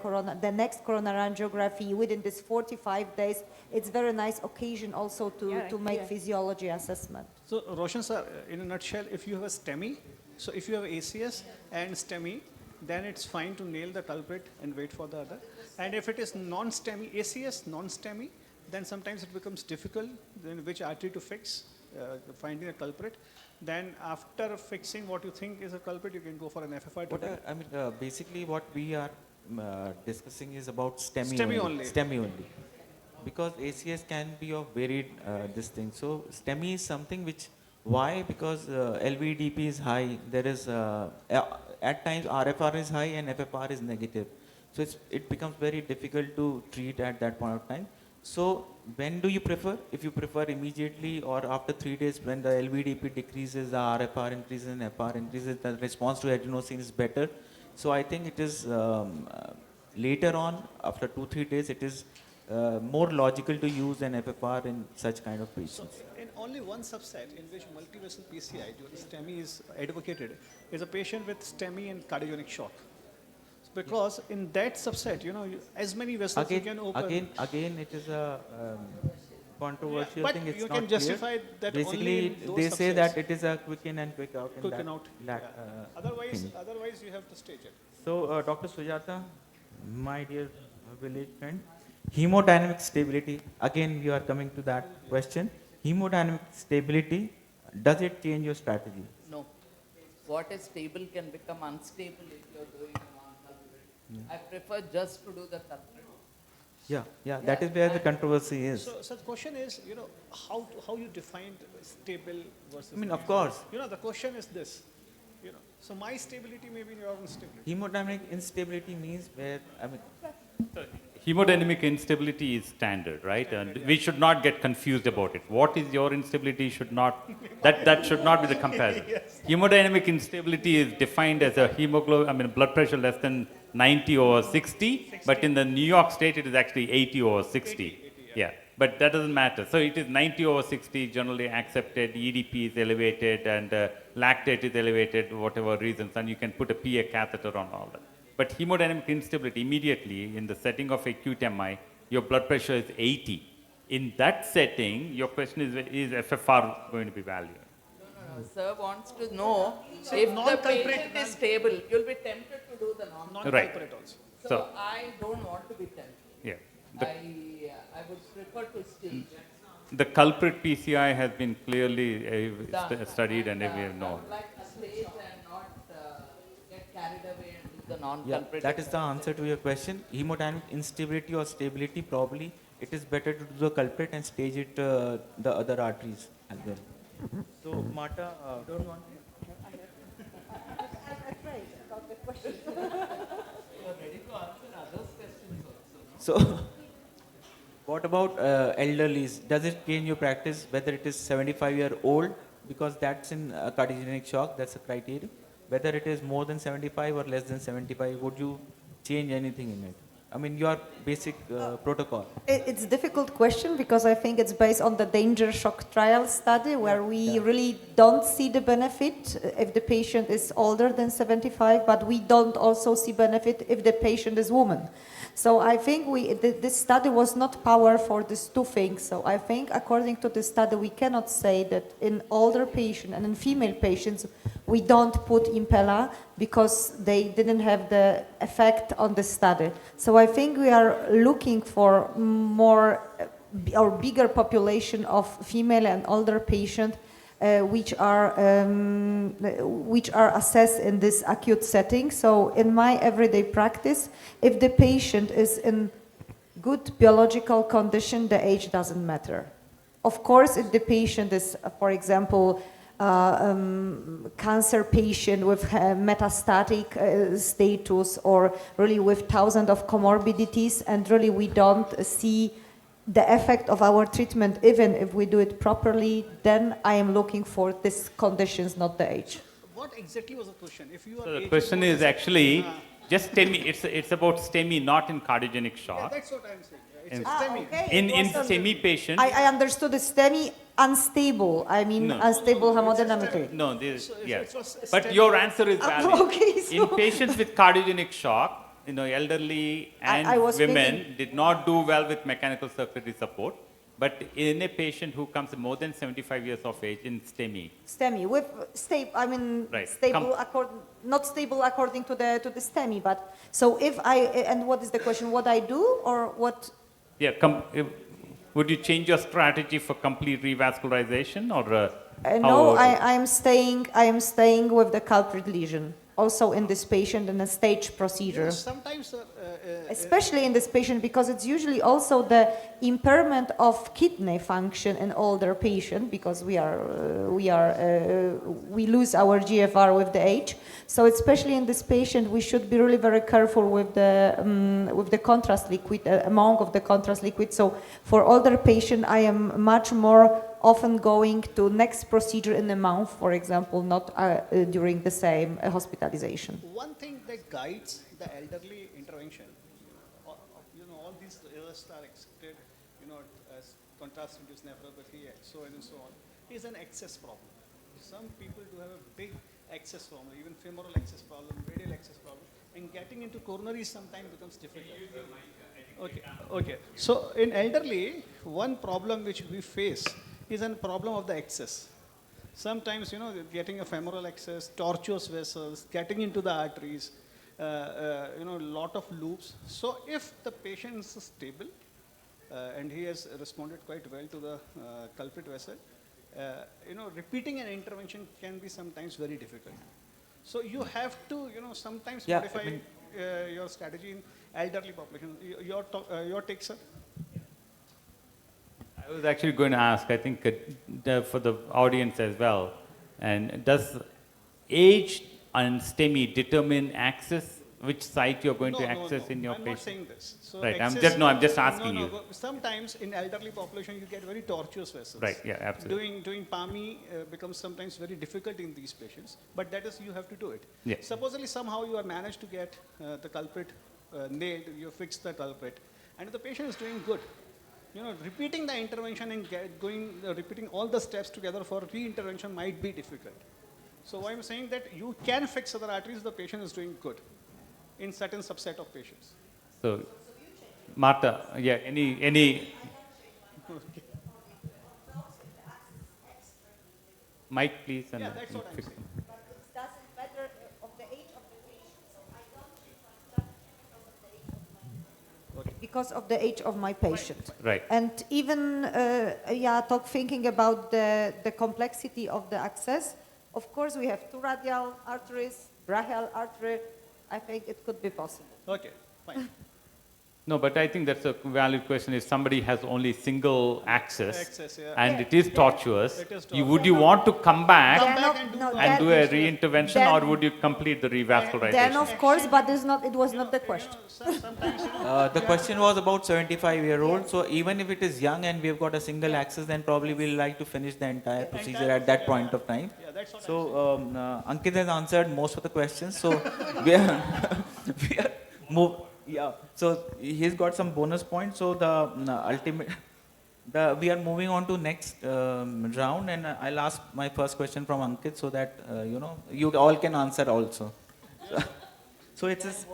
next coronary angiography within this 45 days, it's very nice occasion also to make physiology assessment. So Roshan sir, in a nutshell, if you have a STEMI, so if you have ACS and STEMI, then it's fine to nail the culprit and wait for the other. And if it is non-STEMI, ACS, non-STEMI, then sometimes it becomes difficult, then which artery to fix, finding a culprit. Then after fixing what you think is a culprit, you can go for an FFR. Basically what we are discussing is about STEMI, STEMI only. Because ACS can be of varied this thing. So STEMI is something which, why? Because LVDP is high. There is, at times RFR is high and FFR is negative. So it becomes very difficult to treat at that point of time. So when do you prefer? If you prefer immediately or after 3 days when the LVDP decreases, the RFR increases and FR increases, the response to adenosine is better. So I think it is later on, after 2-3 days, it is more logical to use an FFR in such kind of patients. So in only one subset in which multivessel PCI during STEMI is advocated is a patient with STEMI and cardiogenic shock. Because in that subset, as many vessels you can open. Again, it is a controversial but thing. It's you not can justify clear. that Basically, only in those they say subsets. that it is a quick in and quick out. Quick and out. Otherwise, thing. otherwise you have to stage it. So, Dr. Sujata, my dear village friend, hemodynamic stability. Again, we are coming to that question. Hemodynamic stability. Does it change your strategy? No. What is stable can become unstable if you're doing a non-culprit. I prefer just to do the culprit. Yeah, that is where the controversy is. So the question is, how you defined stable versus. I mean, of course. The question is this. So my stability may be your instability. Hemodynamic instability means where, Hemodynamic instability is standard, right? And we should not get confused about it. What is your instability should not, that should not be the comparison. Yes. Hemodynamic instability is defined as a blood pressure less than 90 over 60, but in the New York State it is actually 80 over 60. 80, yeah, but that doesn't matter. So it is 90 over 60 generally accepted, EDP is elevated and lactate is elevated, whatever reasons, and you can put a PA catheter on all that. But hemodynamic instability, immediately in the setting of acute MI, your blood pressure is 80. In that setting, your question is FFR going to be valued? No. Sir wants to know if the patient is stable, you'll be tempted to do the non-culprit also. So I don't want to be tempted. Yeah. I would prefer to stage. The culprit PCI has been clearly studied and we have known. I would like to stage and not get carried away and do the non-culprit. that is the answer to your question. Hemodynamic instability or stability, probably it is better to do the culprit and stage it the other arteries as well. So, Marta, don't want to? I'm afraid about the question. You're ready to answer others' questions So, also. what about elderlies? Does it change your practice whether it is 75-year-old, because that's in cardiogenic shock, that's a criteria. Whether it is more than 75 or less than 75, would you change anything in it? I mean, your basic protocol. It's a difficult question because I think it's based on the danger shock trial study where we really don't see the benefit if the patient is older than 75, but we don't also see benefit if the patient is woman. So I think this study was not powered for these two things. So I think according to the study, we cannot say that in older patients and in female patients, we don't put Impella because they didn't have the effect on the study. So I think we are looking for more or bigger population of female and older patients which are assessed in this acute setting. So in my everyday practice, if the patient is in good biological condition, the age doesn't matter. Of course, if the patient is, for example, cancer patient with metastatic status or really with thousands of comorbidities, and really we don't see the effect of our treatment, even if we do it properly, then I am looking for these conditions, not the age. What exactly was the question? If you are So the question is actually just STEMI. It's about STEMI, not in cardiogenic shock. Yeah, that's what I'm saying. It's STEMI. Okay. In STEMI patient. I understood the STEMI unstable. I mean No. unstable hemodynamically. No, this, yes. was But STEMI. your answer is valid. Okay, so- In patients with cardiogenic shock, elderly and I was women thinking- did not do well with mechanical circulatory support. But in a patient who comes more than 75 years of age in STEMI, STEMI with Right. stable not stable according to the STEMI, but so if and what is the question? What I do or what? yeah, would you change your strategy for complete revascularization or? No, I am staying with the culprit lesion. Also in this patient in a stage procedure. Sometimes, especially in this patient, because it's usually also the impairment of kidney function in older patient, because we lose our GFR with the age. So especially in this patient, we should be really very careful with the contrast liquid, amount of the contrast liquid. So for older patient, I am much more often going to next procedure in a month, for example, not during the same hospitalization. one thing that guides the elderly intervention, all these errors are accepted, as contrast-induced nephropathy, so on and so on, is an access problem. Some people do have a big access problem, even femoral access problem, radial access problem. and getting into coronary sometimes becomes difficult. Okay, okay. So in elderly, one problem which we face is a problem of the access. Sometimes, getting a femoral access, tortuous vessels, getting into the arteries, lot of loops. So if the patient is stable, and he has responded quite well to the culprit vessel, repeating an intervention can be sometimes very difficult. So you have to, sometimes modify your strategy in elderly population. Your take, sir? I was actually going to ask, I think for the audience as well, and does age and STEMI determine access, which site you're going to access in your patient? I'm not saying this. So right, access, I'm just asking you. Sometimes in elderly population you get very tortuous vessels. Right, yeah, absolutely. Doing PAMI becomes sometimes very difficult in these patients, but that is, you have to do it. Yeah. Supposedly somehow you are managed to get the culprit nailed, you fix the culprit, and if the patient is doing good, repeating the intervention and repeating all the steps together for re-intervention might be difficult. So I'm saying that you can fix other arteries if the patient is doing good in certain subset of patients. So, Martha, yeah, any Okay. mic, please. And Yeah, that's what I'm fix saying. them. But it doesn't matter of the age of the patient, so I don't think because of the age of my patient. Right. And even, thinking about the complexity of the access, of course we have two radial arteries, brachial artery. I think it could be possible. Okay, fine. No, but I think that's a valid question. If somebody has only single access, yeah. and it is tortuous, would you want to come back and do a re-intervention, or would you complete the revascularization? Then of course, but it was not the question. The question was about 75-year-old. So even if it is young and we've got a single access, then probably we'll like to finish the entire procedure at that point of time. So Ankit has answered most of the questions. So we are so he's got some bonus points. So we are moving on to next round, and I'll ask my first question from Ankit so that you all can answer also. So it's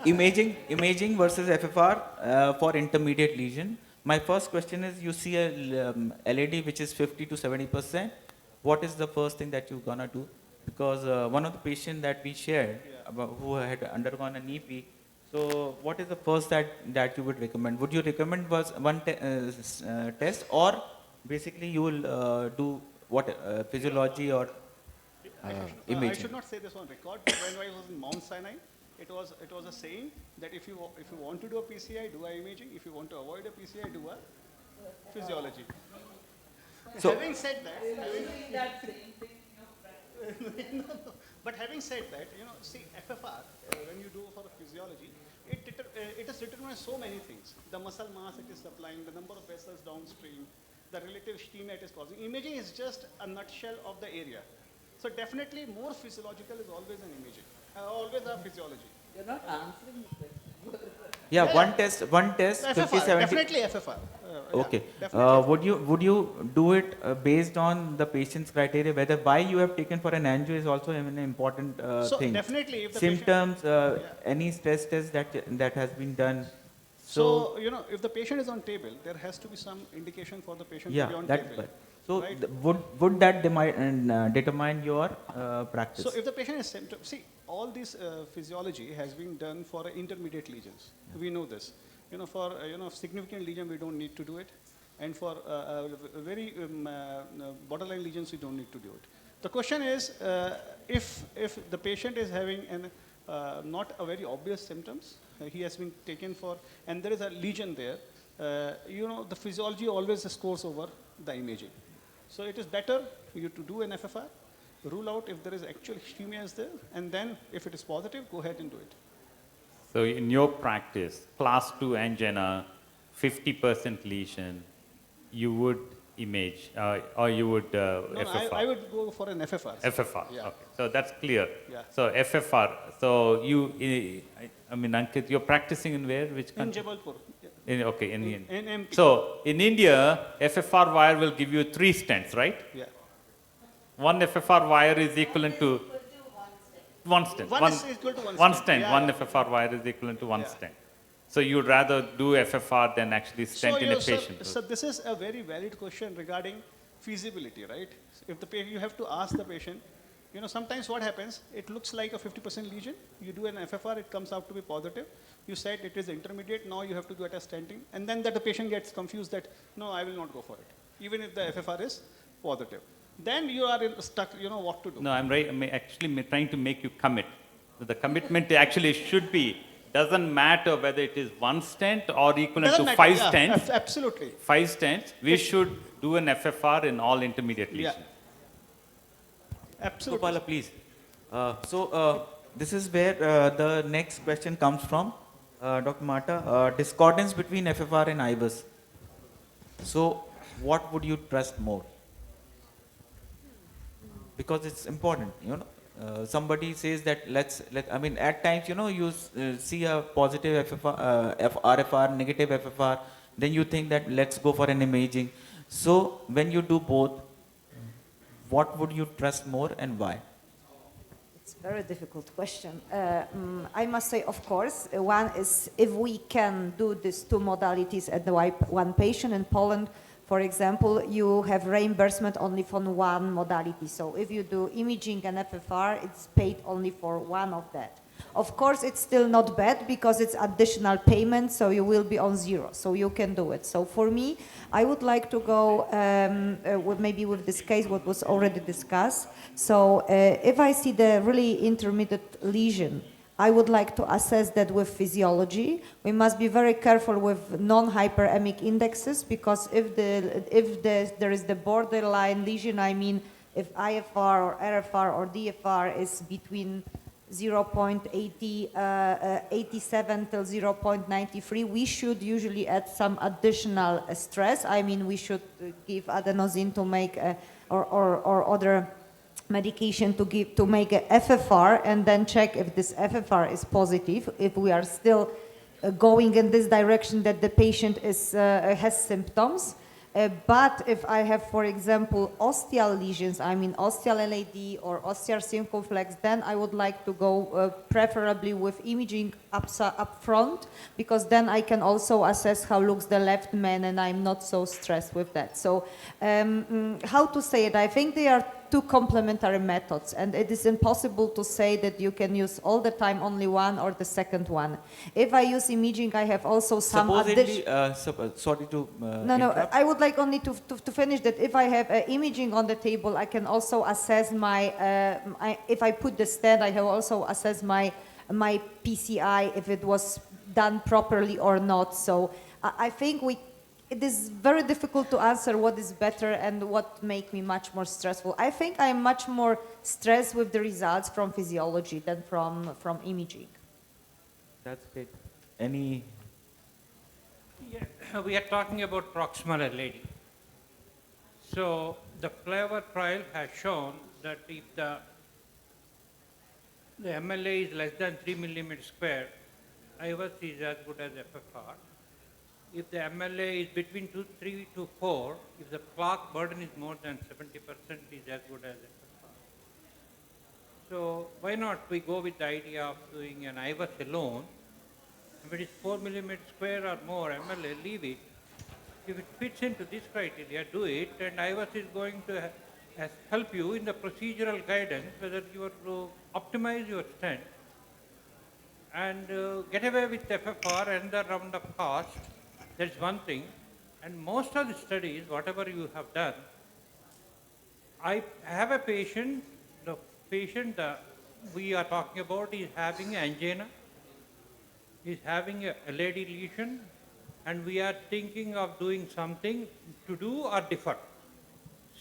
imaging versus FFR for intermediate lesion. My first question is, you see a LED which is 50 to 70%. What is the first thing that you're gonna do? Because one of the patients that we shared who had undergone an EP, so what is the first that you would recommend? Would you recommend one test, or basically you will do what physiology or imaging? I should not say this on record, but when I was in Mount Sinai, it was a saying that if you want to do a PCI, do a imaging. If you want to avoid a PCI, do a physiology. So having said that, but having said that, see, FFR, when you do for a physiology, it is determined so many things. The muscle mass it is supplying, the number of vessels downstream, the relative ischemia it is causing. Imaging is just a nutshell of the area. So definitely more physiological is always an imaging, always a physiology. You're not answering the question. Yeah, one test, FFR, 50, 70. definitely FFR. Okay. Definitely. Would you do it based on the patient's criteria? Whether why you have taken for an angio is also an important So thing. definitely, if the symptoms, any stress test that has been done. So if the patient is on table, there has to be some indication for the patient to be on table. So right? would that determine your practice? So if the patient has symptoms, see, all this physiology has been done for intermediate lesions. We know this. For significant lesion, we don't need to do it, and for very borderline lesions, we don't need to do it. The question is, if the patient is having not a very obvious symptoms, he has been taken for, and there is a lesion there, the physiology always scores over the imaging. So it is better for you to do an FFR, rule out if there is actual ischemia is there, and then if it is positive, go ahead and do it. So in your practice, class 2 angina, 50% lesion, you would image, or you would FFR? I would go for an FFR. FFR, yeah. okay. So that's clear. Yeah. So FFR, so Ankit, you're practicing in where? Which country? In Jabalpur. Okay, in MP. So in India, FFR wire will give you 3 stents, right? Yeah. One FFR wire is equivalent to One stent. One is equal to one One stent. stent. Yeah, One yeah. FFR wire is equivalent to one stent. So you'd rather do FFR than actually stent in a patient. So this is a very valid question regarding feasibility, right? If you have to ask the patient, sometimes what happens, it looks like a 50% lesion. You do an FFR, it comes out to be positive. You said it is intermediate, now you have to get a stenting. And then that the patient gets confused that, no, I will not go for it, even if the FFR is positive. Then you are stuck, what to do. No, I'm actually trying to make you commit. The commitment actually should be, doesn't matter whether it is one stent or equivalent to 5 stents. Absolutely. 5 stents, we should do an FFR in all intermediate lesions. Absolutely. Gopala, please. This is where the next question comes from, Dr. Mata. Discordance between FFR and IBUS. So, what would you trust more? Because it's important, somebody says that at times, you see a positive FFR, RFR, negative FFR, then you think that let's go for an imaging. So, when you do both, what would you trust more and why? It's a very difficult question. I must say, of course, one is if we can do these two modalities at the one patient in Poland, for example, you have reimbursement only for one modality. So if you do imaging and FFR, it's paid only for one of that. Of course, it's still not bad because it's additional payment, so you will be on zero. So you can do it. So for me, I would like to go maybe with this case, what was already discussed. So if I see the really intermediate lesion, I would like to assess that with physiology. We must be very careful with non-hyperemic indexes because if there is the borderline lesion, I mean, if IFR or RFR or DFR is between 0.87 till 0.93, we should usually add some additional stress. I mean, we should give adenosine to make or other medication to make a FFR and then check if this FFR is positive, if we are still going in this direction that the patient has symptoms. But if I have, for example, ostial lesions, I mean ostial LAD or ostial circumflex, then I would like to go preferably with imaging up front, because then I can also assess how looks the left man and I'm not so stressed with that. So how to say it? I think they are two complementary methods, and it is impossible to say that you can use all the time only one or the second one. If I use imaging, I have also some additional... sorry to No, I would like only to finish that if I have imaging on the table, I can also assess my, if I put the stent, I have also assessed my PCI, if it was done properly or not. So I think it is very difficult to answer what is better and what make me much more stressful. I think I am much more stressed with the results from physiology than from imaging. That's great. Any? Yeah, we are talking about proximal LAD. So the Flavor trial has shown that if the MLA is less than 3 millimeters square, IVUS is as good as FFR. If the MLA is between 3 to 4, if the plaque burden is more than 70%, is as good as FFR. So why not we go with the idea of doing an IVUS alone? If it is 4 millimeters square or more MLA, leave it. If it fits into this criteria, do it, and IVUS is going to help you in the procedural guidance, whether you are to optimize your stent and get away with FFR and the round of cost. That's one thing. And most of the studies, whatever you have done, I have a patient, the patient we are talking about is having angina, is having a LAD lesion, and we are thinking of doing something to do or defer.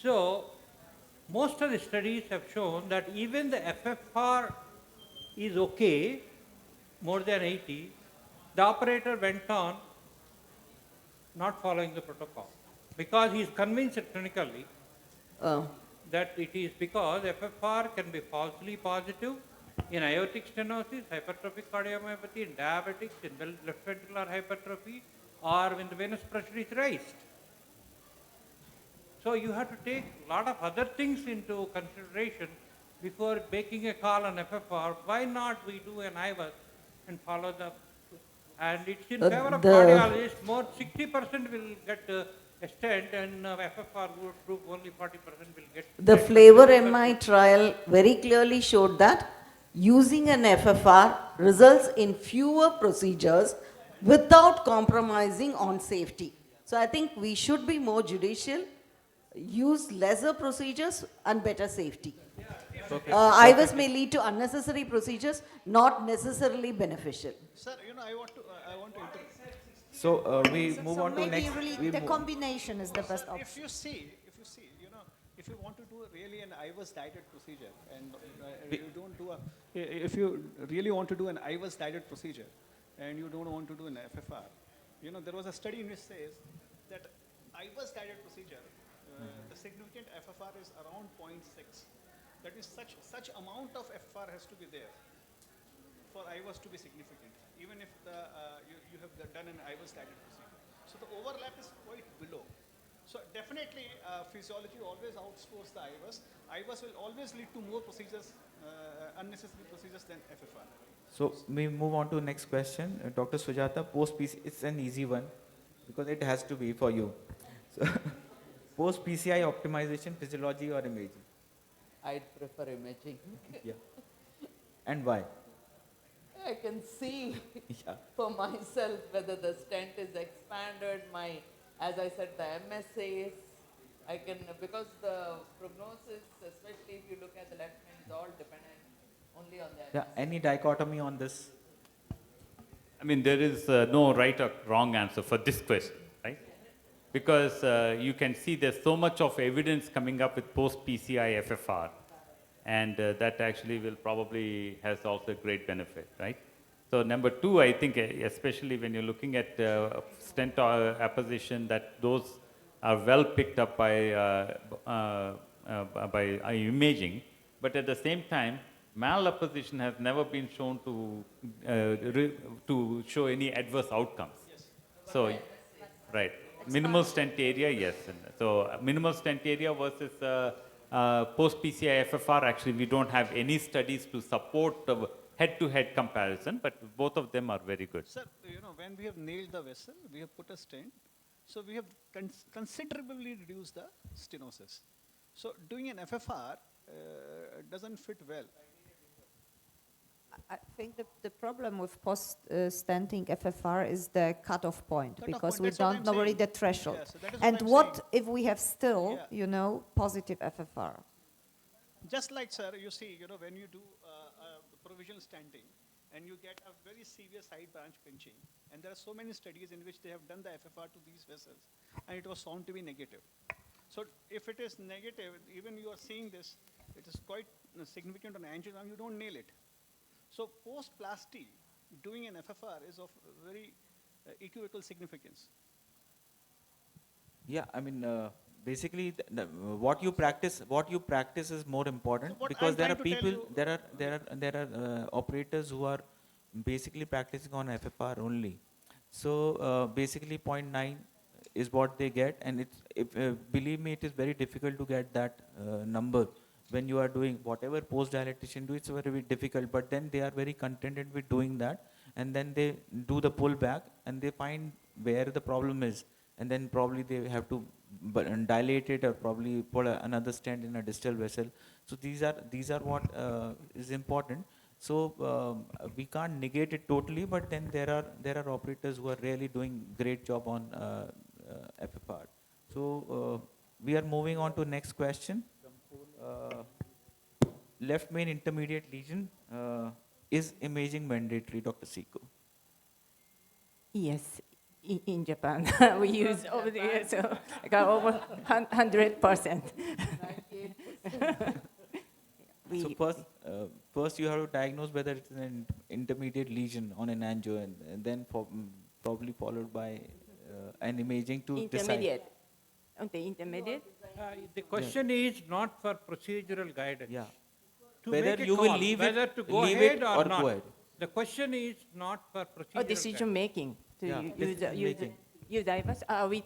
So, most of the studies have shown that even the FFR is okay, more than 80, the operator went on not following the protocol because he is convinced clinically that it is because FFR can be falsely positive in aortic stenosis, hypertrophic cardiomyopathy, in diabetics, in left ventricular hypertrophy, or when the venous pressure is raised. So you have to take a lot of other things into consideration before making a call on FFR, why not we do an IVAS and follow the, and it's in favor of cardiologists, more 60% will get a stent and FFR group only 40% will get The stent. flavor MI trial very clearly showed that using an FFR results in fewer procedures without compromising on safety. So I think we should be more judicial, use lesser procedures and better safety. Okay. IVAS may lead to unnecessary procedures, not necessarily beneficial. Sir, I want to So we move So on to maybe next. really we the move- combination is the best option. If you see, if you want to do really an IVAS guided procedure, and you don't do a, if you really want to do an IVAS guided procedure, and you don't want to do an FFR, there was a study in which says that IVAS guided procedure, the significant FFR is around 0.6. That is such amount of FFR has to be there for IVAS to be significant, even if you have done an IVAS guided procedure. So the overlap is quite below. So definitely physiology always outscores the IVAS. IVAS will always lead to more procedures, unnecessary procedures than FFR. So we move on to the next question. Dr. Sujata, post-PC, it's an easy one because it has to be for you. So post-PCI optimization, physiology or imaging? I'd prefer imaging. Yeah. And why? I can see Yeah. for myself whether the stent is expanded, as I said, the MSAs. I can, because the prognosis, especially if you look at the left hand, is all dependent only on the Yeah. Any dichotomy on this? I mean, there is no right or wrong answer for this question, right? Because you can see there's so much of evidence coming up with post-PCI FFR, and that actually will probably has also great benefit, right? So number two, I think, especially when you're looking at stent apposition, that those are well picked up by imaging, but at the same time, malapposition has never been shown to show any adverse outcomes. Yes. So, right, minimal stent area, yes. And so minimal stent area versus post-PCI FFR, actually we don't have any studies to support the head-to-head comparison, but both of them are very good. Sir, when we have nailed the vessel, we have put a stent, so we have considerably reduced the stenosis. So doing an FFR doesn't fit well. I think the problem with post-stenting FFR is the cutoff point, because we don't know really the threshold. Yeah, so that is and what I'm what if we have still, positive FFR? Just like, sir, you see, when you do provisional stenting and you get a very severe side branch pinching, and there are so many studies in which they have done the FFR to these vessels, and it was found to be negative. So if it is negative, even you are seeing this, it is quite significant on angiogram, you don't nail it. So post-plasty, doing an FFR is of very equivocal significance. Yeah, I mean, basically, what you practice is more important, So because I'm there are trying to tell people, there are operators who are basically practicing on FFR only. So basically, 0.9 is what they get, and believe me, it is very difficult to get that number. When you are doing whatever post-dilatation do, it's very difficult, but then they are very contented with doing that, and then they do the pullback, and they find where the problem is, and then probably they have to dilate it or probably put another stent in a distal vessel. So these are what is important. So we can't negate it totally, but then there are operators who are really doing great job on FFR. So we are moving on to next question. Left main intermediate lesion, is imaging mandatory, Dr. Siko? Yes, in Japan we use over the years, so I got over 100%. So first you have to diagnose whether it's an intermediate lesion on an angio, and then probably followed by an imaging to intermediate. decide. Okay, intermediate. The question is not for procedural guidance. Yeah. To Whether make a you will call, leave whether it, to go leave ahead it or or not. go ahead. The question is not for procedural Decision making. To Yeah, use decision making. use IVAS.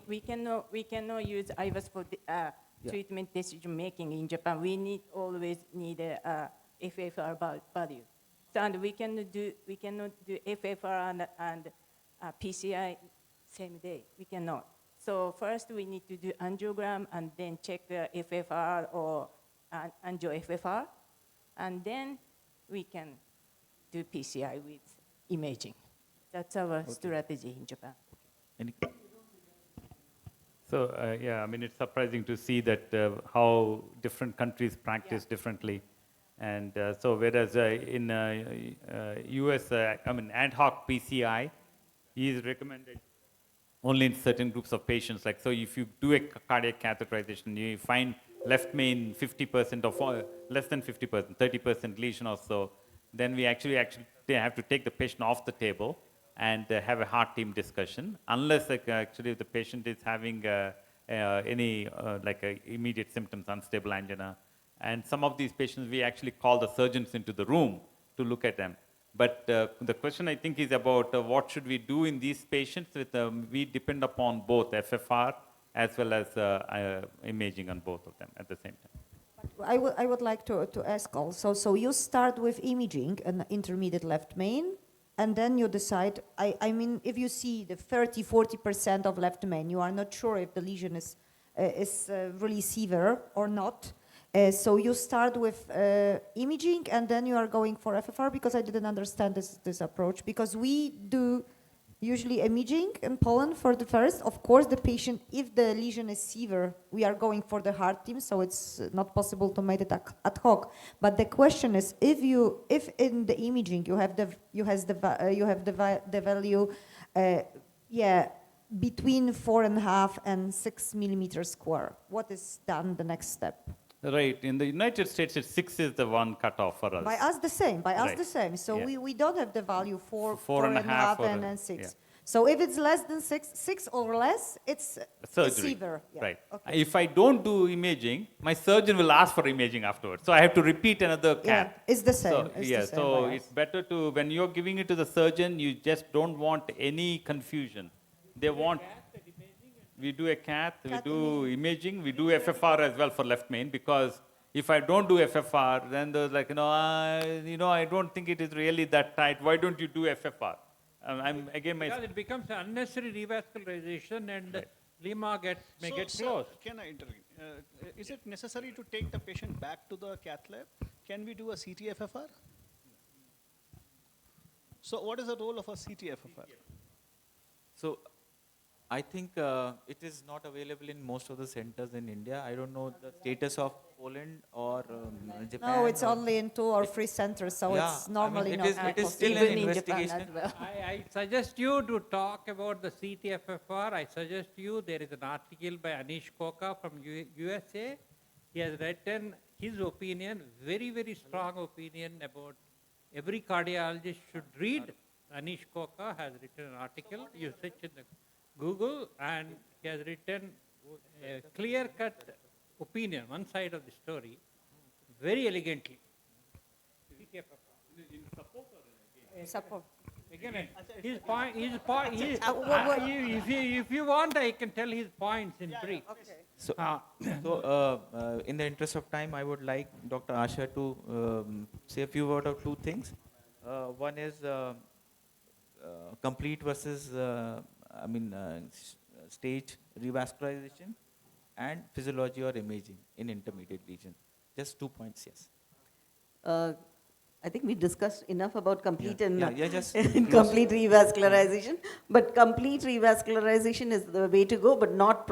We cannot use IVAS for treatment decision making in Japan, we always need a FFR value. So, and we cannot do FFR and PCI same day. We cannot. So first we need to do angiogram and then check the FFR or angio-FFR, and then we can do PCI with imaging. That's our strategy in Japan. So, yeah, I mean, it's surprising to see that how different countries practice differently. And so, whereas in US, I mean, ad hoc PCI is recommended only in certain groups of patients. Like, so if you do a cardiac catheterization, you find left main 50% of, less than 50%, 30% lesion or so, then we actually they have to take the patient off the table and have a heart team discussion, unless actually the patient is having any immediate symptoms, unstable angina. And some of these patients, we actually call the surgeons into the room to look at them. But the question I think is about what should we do in these patients. We depend upon both FFR as well as imaging on both of them at the same time. I would like to ask also, so you start with imaging an intermediate left main, and then you decide, I mean, if you see the 30-40% of left main, you are not sure if the lesion is really severe or not. So you start with imaging, and then you are going for FFR, because I didn't understand this approach, because we do usually imaging in Poland for the first. Of course, the patient, if the lesion is severe, we are going for the heart team, so it's not possible to make it ad hoc. But the question is, if in the imaging you have the value, between 4.5 and 6 millimeters square, what is done the next step? Right. In the United States, 6 is the one cutoff for us. By us the same. So we don't have the value 4.5 and 6. Yeah. So if it's less than 6 or less, it's severe. Yeah. Right. Okay. If I don't do imaging, my surgeon will ask for imaging afterwards. So I have to repeat another cath. Yeah, it's the same. So it's better to, when you're giving it to the surgeon, you just don't want any confusion. They want... We do a cath, we do imaging, we do FFR as well for left main, because if I don't do FFR, then there's like, I don't think it is really that tight. Why don't you do FFR? Because it becomes an unnecessary revascularization, and lima may get closed. Can I intervene? Is it necessary to take the patient back to the cath lab? Can we do a CT FFR? So what is the role of a CT FFR? So I think it is not available in most of the centers in India. I don't know the status of Poland or Japan. No, it's only in 2 or 3 centers, so it's normally not. It is still an investigation. I suggest you to talk about the CTFFR. I suggest you, there is an article by Anish Koka from USA. He has written his opinion, very, very strong opinion about every cardiologist should read. Anish Koka has written an article. You search in the Google, and he has written a clear-cut opinion, one side of the story, very elegantly. In support or against? Support. Again, if you want, I can tell his points in brief. Okay. So, in the interest of time, I would like Dr. Asha to say a few words of 2 things. One is complete versus stage revascularization and physiology or imaging in intermediate lesion. Just 2 points, yes. I think we discussed enough about complete and just complete revascularization. But complete revascularization is the way to go, but not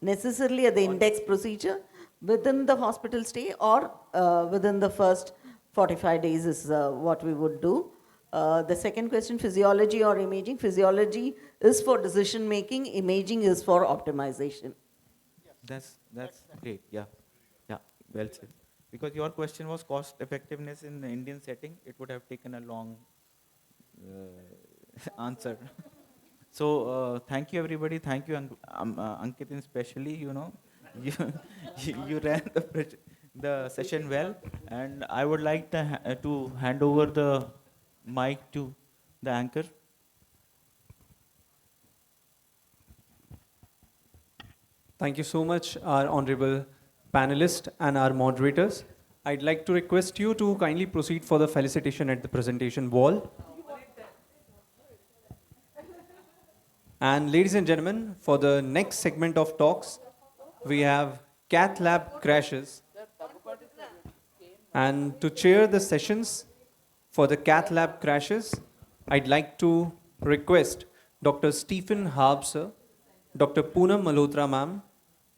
necessarily at the index procedure. Within the hospital stay or within the first 45 days is what we would do. The second question, physiology or imaging. Physiology is for decision making, imaging is for optimization. That's great, yeah, well said. Because your question was cost effectiveness in the Indian setting, it would have taken a long answer. So thank you everybody, thank you Ankit especially, you ran the session well, and I would like to hand over the mic to the anchor. Thank you so much, our Honorable panelists, and our moderators. I'd like to request you to kindly proceed for the felicitation at the presentation wall. And ladies and gentlemen, for the next segment of talks, we have cath lab crashes. And to chair the sessions for the cath lab crashes, I'd like to request Dr. Stephen Harb, sir, Dr. Poonam Malhotra, ma'am,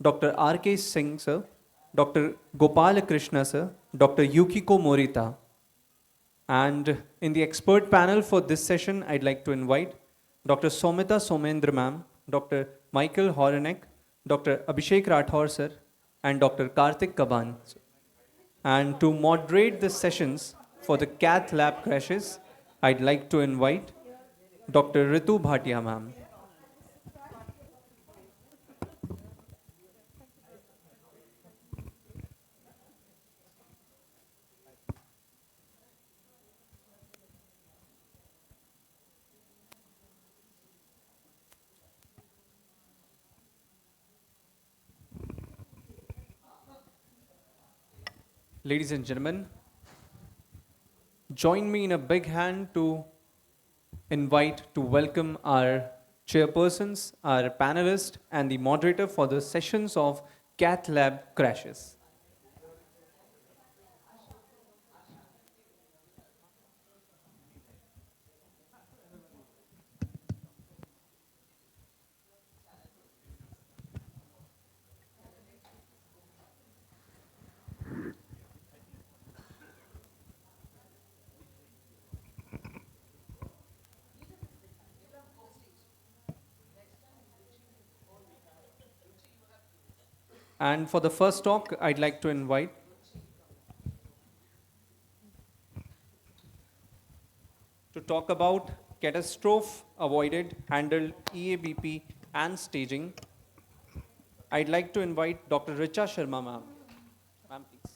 Dr. R.K. Singh, sir, Dr. Gopala Krishna, sir, Dr. Yukiko Morita. And in the expert panel for this session, I'd like to invite Dr. Somita Somendra, ma'am, Dr. Michael Horenek, Dr. Abhishek Rathore, sir, and Dr. Karthik Kaban. And to moderate the sessions for the cath lab crashes, I'd like to invite Dr. Ritu Bhatia, ma'am. Ladies and gentlemen, join me in a big hand to invite to welcome our chairpersons, our panelists, and the moderator for the sessions of cath lab crashes. And for the first talk, I'd like to invite to talk about catastrophe avoided, handled EABP and staging. I'd like to invite Dr. Richa Sharma, ma'am. Ma'am, please.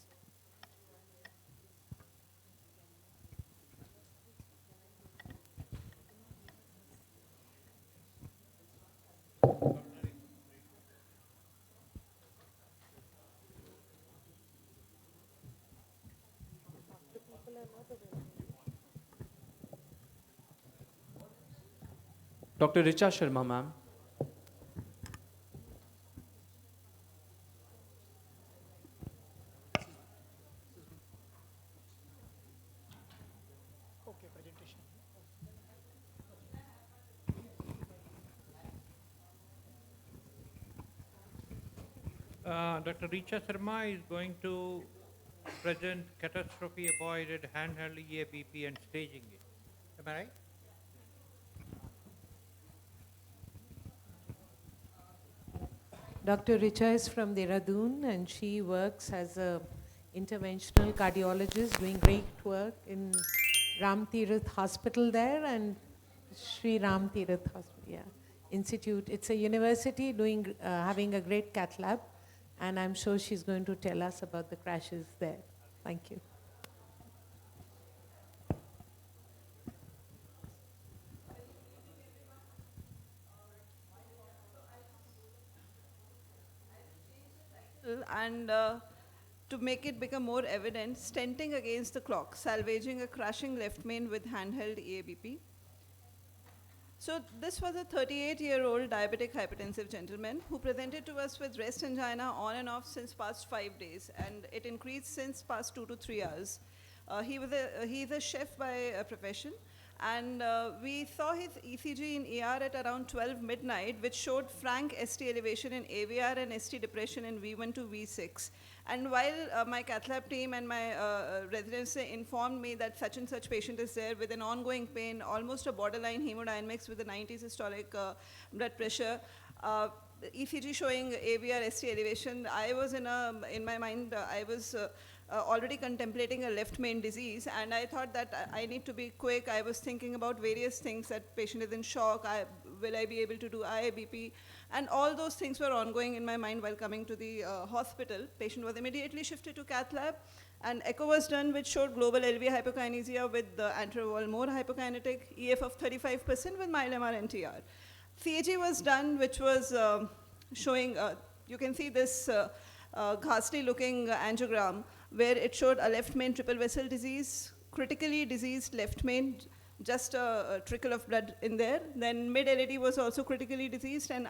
Dr. Richa Sharma, ma'am. Dr. Richa Sharma is going to present catastrophe avoided handheld EABP and staging it. Am I right? Dr. Richa is from Dehradun and she works as a interventional cardiologist doing great work in Ram Tirath Hospital there and Sri Ram Tirath Hospital, Institute. It's a university doing having a great cath lab and I'm sure she's going to tell us about the crashes there. Thank you. And to make it become more evident, stenting against the clock, salvaging a crashing left main with handheld EABP. So this was a 38-year-old diabetic hypertensive gentleman who presented to us with rest angina on and off since past 5 days, and it increased since past 2 to 3 hours. He's a chef by profession, and we saw his ECG in ER at around 12 midnight, which showed frank ST elevation in AVR and ST depression in V1 to V6. And while my cath lab team and my residents informed me that such and such patient is there with an ongoing pain, almost a borderline hemodynamics with a 90 systolic blood pressure, ECG showing AVR ST elevation, I was in my mind, I was already contemplating a left main disease, and I thought that I need to be quick. I was thinking about various things, that patient is in shock, will I be able to do IABP? And all those things were ongoing in my mind while coming to the hospital. Patient was immediately shifted to cath lab, and echo was done, which showed global LV hypokinesia with the anterior wall more hypokinetic, EF of 35% with mild MR-NTR. CAG was done, which was showing, you can see this ghastly looking angiogram where it showed a left main triple vessel disease, critically diseased left main, just a trickle of blood in there. Then mid-LAD was also critically diseased, and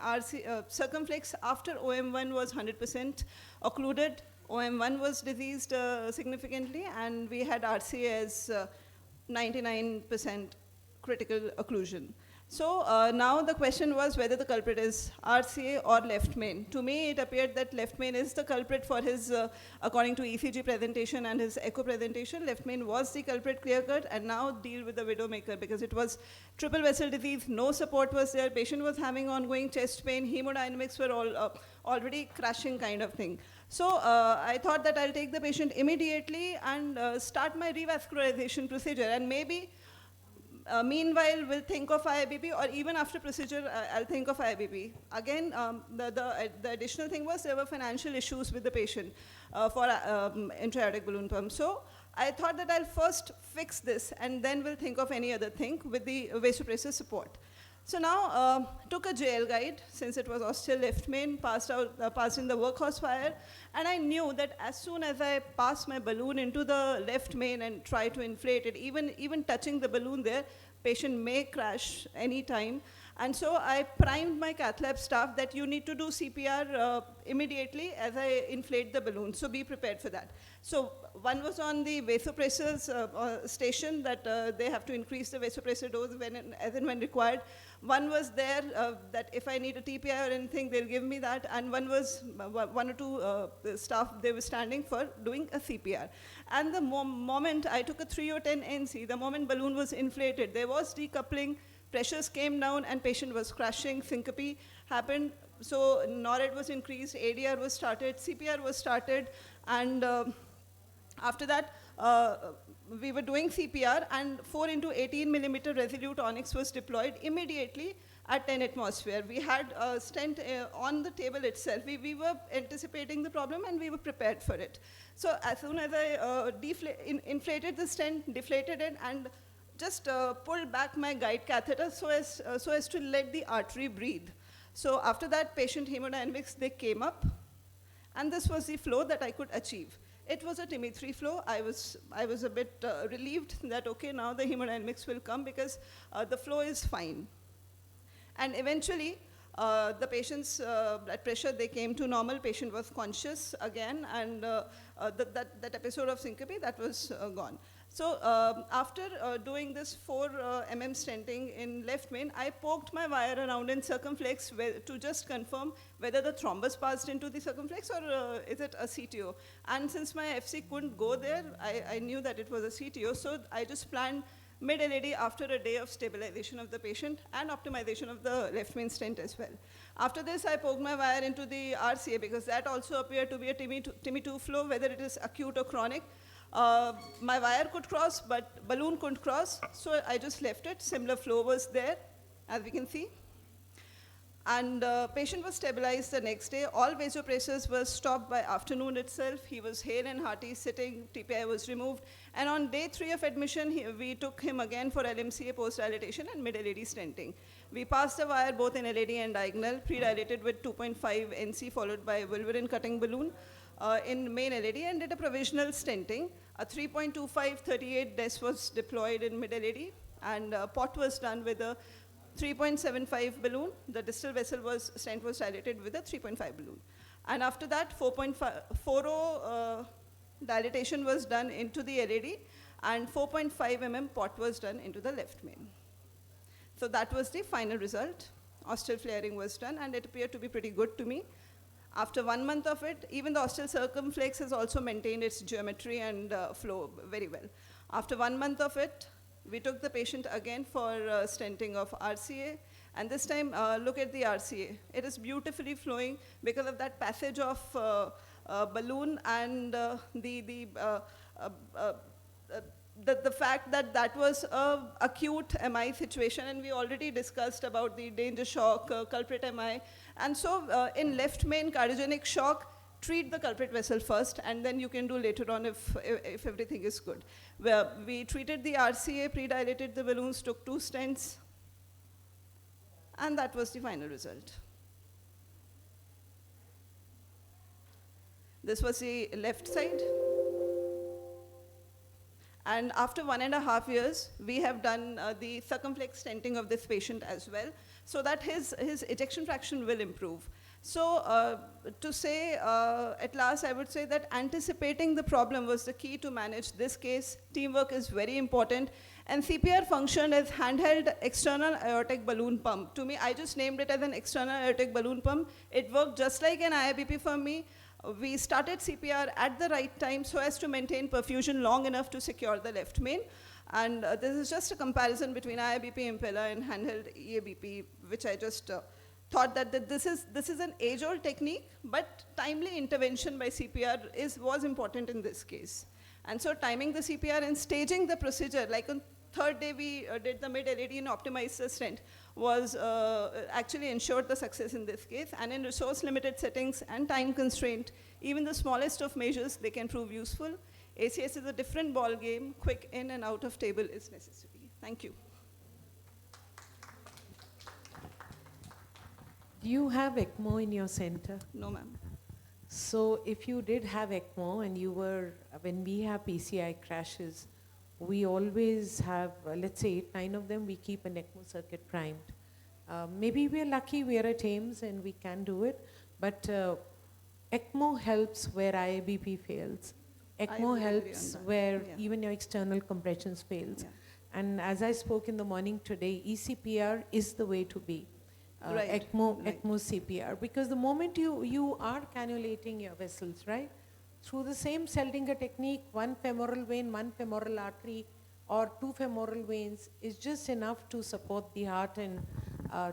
circumflex after OM1 was 100% occluded. OM1 was diseased significantly, and we had RCA as 99% critical occlusion. So now the question was whether the culprit is RCA or left main. To me, it appeared that left main is the culprit for his, according to ECG presentation and his echo presentation, left main was the culprit clear-cut, and now deal with the widowmaker because it was triple vessel disease, no support was there, patient was having ongoing chest pain, hemodynamics were all already crashing kind of thing. So I thought that I'll take the patient immediately and start my revascularization procedure, and maybe meanwhile, we'll think of IIBP, or even after procedure, I'll think of IIBP. Again, the additional thing was there were financial issues with the patient for intra-aortic balloon pump. So I thought that I'll first fix this, and then we'll think of any other thing with the vasopressor support. So now, took a JL guide, since it was ostial left main, passed in the workhorse fire, and I knew that as soon as I pass my balloon into the left main and try to inflate it, even touching the balloon there, patient may crash any time. And so I primed my cath lab staff that you need to do CPR immediately as I inflate the balloon, so be prepared for that. So one was on the vasopressors station, that they have to increase the vasopressor dose as and when required. One was there that if I need a TPI or anything, they'll give me that. And one was one or two staff, they were standing for doing a CPR. And the moment I took a 3O10 NC, the moment balloon was inflated, there was decoupling, pressures came down, and patient was crashing, syncope happened. So NORAD was increased, ADR was started, CPR was started, and after that, we were doing CPR, and 4 into 18 millimeter Resolute Onyx was deployed immediately at 10 atmosphere. We had a stent on the table itself. We were anticipating the problem, and we were prepared for it. So as soon as I inflated the stent, deflated it, and just pulled back my guide catheter so as to let the artery breathe. So after that, patient hemodynamics, they came up, and this was the flow that I could achieve. It was a TIMI 3 flow. I was a bit relieved that, okay, now the hemodynamics will come because the flow is fine. And eventually, the patient's blood pressure, they came to normal. Patient was conscious again, and that episode of syncope, that was gone. So after doing this 4 mm stenting in left main, I poked my wire around in circumflex to just confirm whether the thrombus passed into the circumflex or is it a CTO. And since my FC couldn't go there, I knew that it was a CTO, so I just planned mid-LAD after a day of stabilization of the patient and optimization of the left main stent as well. After this, I poked my wire into the RCA because that also appeared to be a TIMI 2 flow, whether it is acute or chronic. My wire could cross, but balloon couldn't cross, so I just left it. Similar flow was there, as we can see. And patient was stabilized the next day. All vasopressors were stopped by afternoon itself. He was hale and hearty, sitting, TPI was removed. And on day 3 of admission, we took him again for LMCA post-dilatation and mid-LAD stenting. We passed the wire both in LAD and diagonal, pre-dilated with 2.5 NC followed by Wolverine cutting balloon in main LAD, and did a provisional stenting. A 3.25 38 DES was deployed in mid-LAD, and POT was done with a 3.75 balloon. The distal vessel stent was dilated with a 3.5 balloon. And after that, 4.40 dilatation was done into the LAD, and 4.5 mm POT was done into the left main. So that was the final result. Ostial flaring was done, and it appeared to be pretty good to me. After 1 month of it, even the ostial circumflex has also maintained its geometry and flow very well. After 1 month of it, we took the patient again for stenting of RCA, and this time look at the RCA. It is beautifully flowing because of that passage of balloon and the fact that that was an acute MI situation, and we already discussed about the danger shock, culprit MI. And so in left main cardiogenic shock, treat the culprit vessel first, and then you can do later on if everything is good. We treated the RCA, pre-dilated the balloons, took 2 stents, and that was the final result. This was the left side. And after 1.5 years, we have done the circumflex stenting of this patient as well, so that his ejection fraction will improve. So to say, at last, I would say that anticipating the problem was the key to manage this case. Teamwork is very important. And CPR functioned as handheld external aortic balloon pump. To me, I just named it as an external aortic balloon pump. It worked just like an IIBP for me. We started CPR at the right time so as to maintain perfusion long enough to secure the left main. And this is just a comparison between IIBP Impella and handheld EABP, which I just thought that this is an age-old technique, but timely intervention by CPR was important in this case. And so timing the CPR and staging the procedure, like on third day we did the mid-LAD and optimized the stent, was actually ensured the success in this case. And in resource-limited settings and time constraint, even the smallest of measures, they can prove useful. ACS is a different ball game. Quick in and out of table is necessary. Thank you. Do you have ECMO in your center? No, ma'am. So if you did have ECMO and when we have PCI crashes, we always have, let's say 8, 9 of them, we keep an ECMO circuit primed. Maybe we're lucky, we're at Ames and we can do it, but ECMO helps where IABP fails. ECMO helps where even your external compressions fails. And as I spoke in the morning today, ECPR is the way to be. ECMO CPR, because the moment you are cannulating your vessels, right? Through the same Seldinger technique, one femoral vein, one femoral artery, or 2 femoral veins is just enough to support the heart and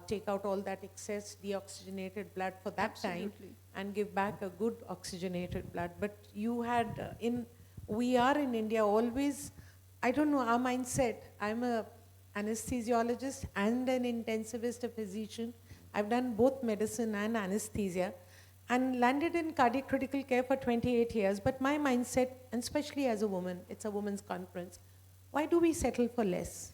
take out all that excess deoxygenated blood for that time and give back a good oxygenated blood. But you had, we are in India always, I don't know, our mindset, I'm a anesthesiologist and an intensivist, a physician. I've done both medicine and anesthesia and landed in cardiac critical care for 28 years. But my mindset, and especially as a woman, it's a women's conference, why do we settle for less?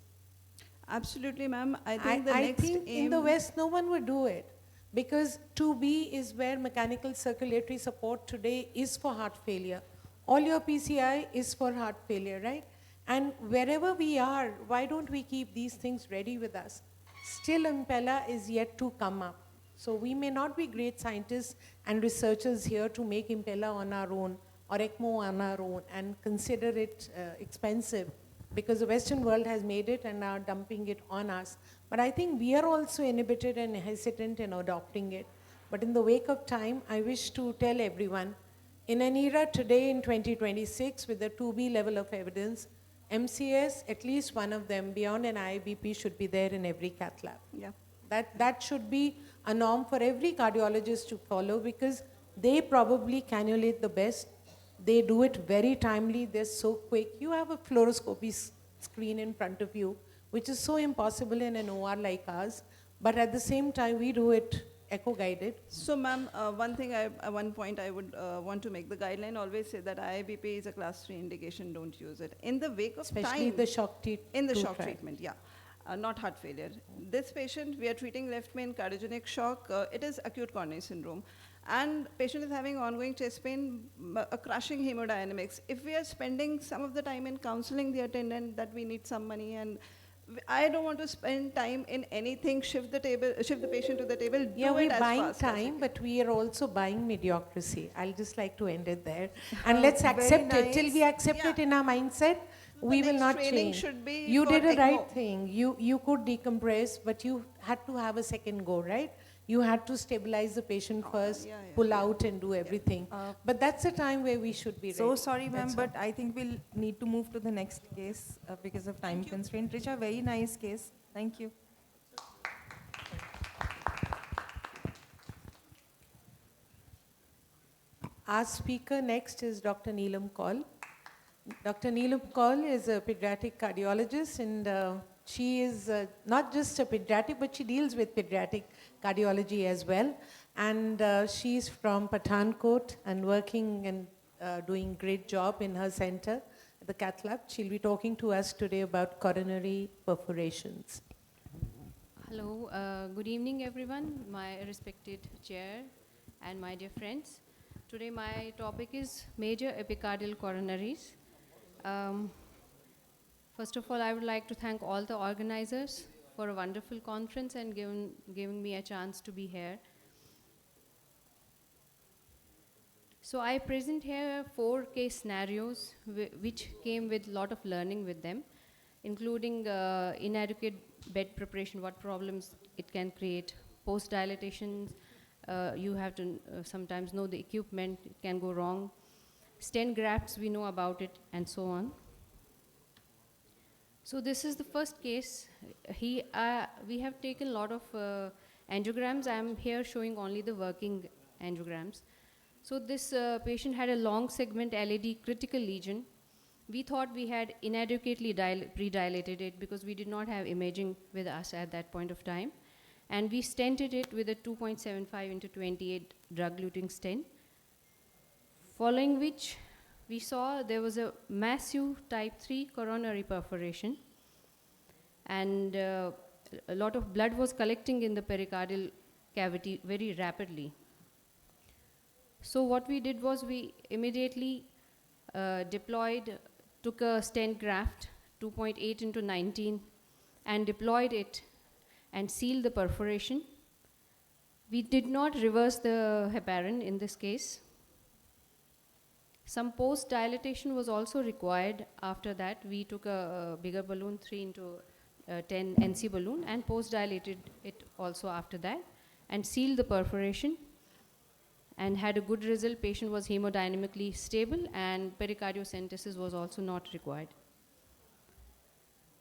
Absolutely, ma'am. I think the next think aim in the West, no one would do it because 2B is where mechanical circulatory support today is for heart failure. All your PCI is for heart failure, right? And wherever we are, why don't we keep these things ready with us? Still, Impella is yet to come up. So we may not be great scientists and researchers here to make Impella on our own or ECMO on our own and consider it expensive because the Western world has made it and are dumping it on us. But I think we are also inhibited and hesitant in adopting it. But in the wake of time, I wish to tell everyone, in an era today in 2026 with the 2B level of evidence, MCS, at least one of them, beyond an IBP, should be there in every cath lab. Yeah. That should be a norm for every cardiologist to follow because they probably cannulate the best. They do it very timely. They're so quick. You have a fluoroscopy screen in front of you, which is so impossible in an OR like ours. But at the same time, we do it echo-guided. So, ma'am, one point I would want to make. The guideline always say that IIBP is a class 3 indication, don't use it. In the wake of Especially time. the shock treatment. In the shock treatment, yeah. Not heart failure. This patient, we are treating left main cardiogenic shock. It is acute coronary syndrome. And patient is having ongoing chest pain, a crushing hemodynamics. If we are spending some of the time in counseling the attendant that we need some money, and I don't want to spend time in anything, shift the patient to the table, Yeah, do it we're as buying fast as time, but we are also buying mediocrity. I'll just like to end it there. And let's accept it. Till we accept it in our mindset, we will not change. You did a right thing. You could decompress, but you had to have a second go, right? You had to stabilize the patient first, pull out and do everything. But that's the time where we should be ready. So sorry, ma'am, but I think we'll need to move to the next case because of time constraint. Richa, very nice case. Thank you. Our speaker next is Dr. Neelam Kaul. Dr. Neelam Kaul is a pediatric cardiologist, and she is not just a pediatric, but she deals with pediatric cardiology as well. And she's from Pathankot and working and doing great job in her center at the cath lab. She'll be talking to us today about coronary perforations. Hello, good evening everyone, my respected chair and my dear friends. today my topic is major epicardial coronaries. First of all, I would like to thank all the organizers for a wonderful conference and giving me a chance to be here. So I present here 4 case scenarios which came with a lot of learning with them, including inadequate bed preparation, what problems it can create, post-dilatation, you have to sometimes know the equipment, it can go wrong, stent grafts, we know about it, and so on. So this is the first case. We have taken a lot of angiograms. I am here showing only the working angiograms. So this patient had a long segment LAD critical lesion. We thought we had inadequately pre-dilated it because we did not have imaging with us at that point of time. And we stented it with a 2.75 into 28 drug-eluting stent, following which we saw there was a massive type 3 coronary perforation, and a lot of blood was collecting in the pericardial cavity very rapidly. So what we did was we immediately took a stent graft, 2.8 into 19, and deployed it and sealed the perforation. We did not reverse the heparin in this case. Some post-dilatation was also required after that. We took a bigger balloon, 3 into 10 NC balloon, and post-dilated it also after that, and sealed the perforation, and had a good result. Patient was hemodynamically stable, and pericardiocentesis was also not required.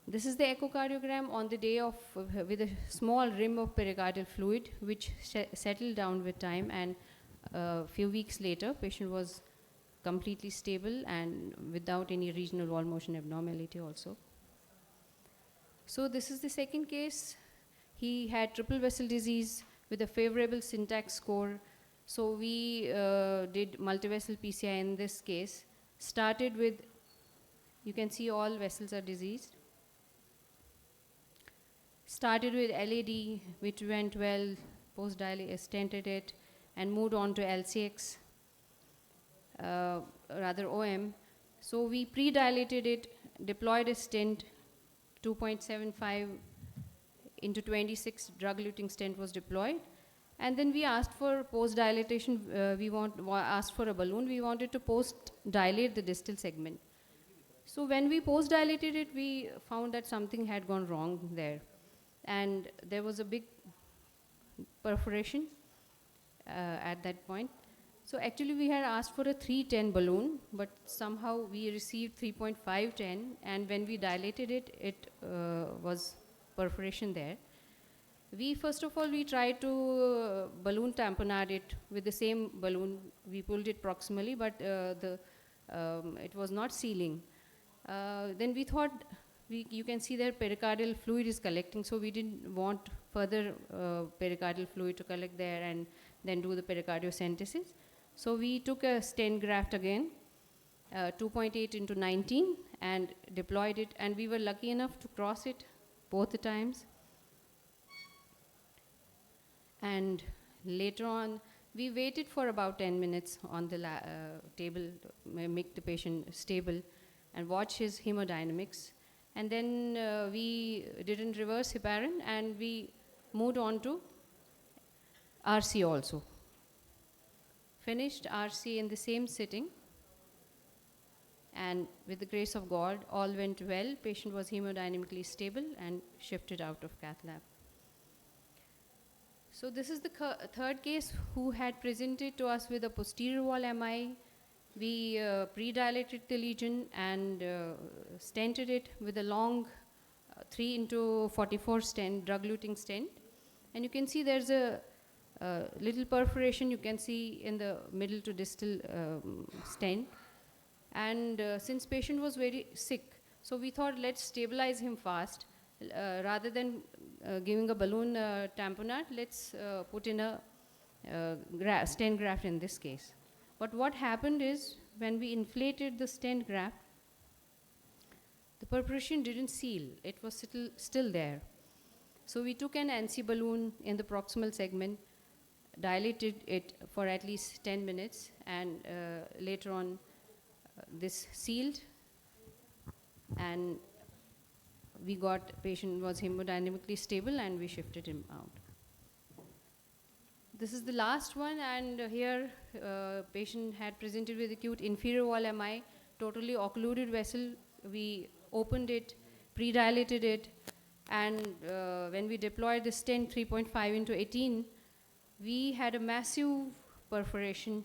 This is the echocardiogram on the day of, with a small rim of pericardial fluid, which settled down with time, and a few weeks later, patient was completely stable and without any regional wall motion abnormality also. So this is the second case. He had triple vessel disease with a favorable syntax score. So we did multivessel PCI in this case. Started with, you can see all vessels are diseased. Started with LAD, which went well, post-stented it, and moved on to LCX, rather OM. So we pre-dilated it, deployed a stent, 2.75 into 26 drug-eluting stent was deployed. And then we asked for post-dilatation, asked for a balloon. We wanted to post-dilate the distal segment. So when we post-dilated it, we found that something had gone wrong there. And there was a big perforation at that point. So actually we had asked for a 310 balloon, but somehow we received 3.510, and when we dilated it, it was perforation there. First of all, we tried to balloon tamponade it with the same balloon. We pulled it proximally, but it was not sealing. Then we thought, you can see that pericardial fluid is collecting, so we didn't want further pericardial fluid to collect there and then do the pericardiocentesis. So we took a stent graft again, 2.8 into 19, and deployed it, and we were lucky enough to cross it both the times. And later on, we waited for about 10 minutes on the table, make the patient stable, and watch his hemodynamics. And then we didn't reverse heparin, and we moved on to RC also. Finished RC in the same sitting, and with the grace of God, all went well. Patient was hemodynamically stable and shifted out of cath lab. So this is the third case who had presented to us with a posterior wall MI. We pre-dilated the lesion and stented it with a long 3 into 44 stent, drug-eluting stent. And you can see there's a little perforation you can see in the middle to distal stent. And since patient was very sick, so we thought let's stabilize him fast. Rather than giving a balloon tamponade, let's put in a stent graft in this case. But what happened is, when we inflated the stent graft, the perforation didn't seal. It was still there. So we took an NC balloon in the proximal segment, dilated it for at least 10 minutes, and later on this sealed, and we got patient was hemodynamically stable, and we shifted him out. This is the last one, and here patient had presented with acute inferior wall MI, totally occluded vessel. We opened it, pre-dilated it, and when we deployed the stent 3.5 into 18, we had a massive perforation,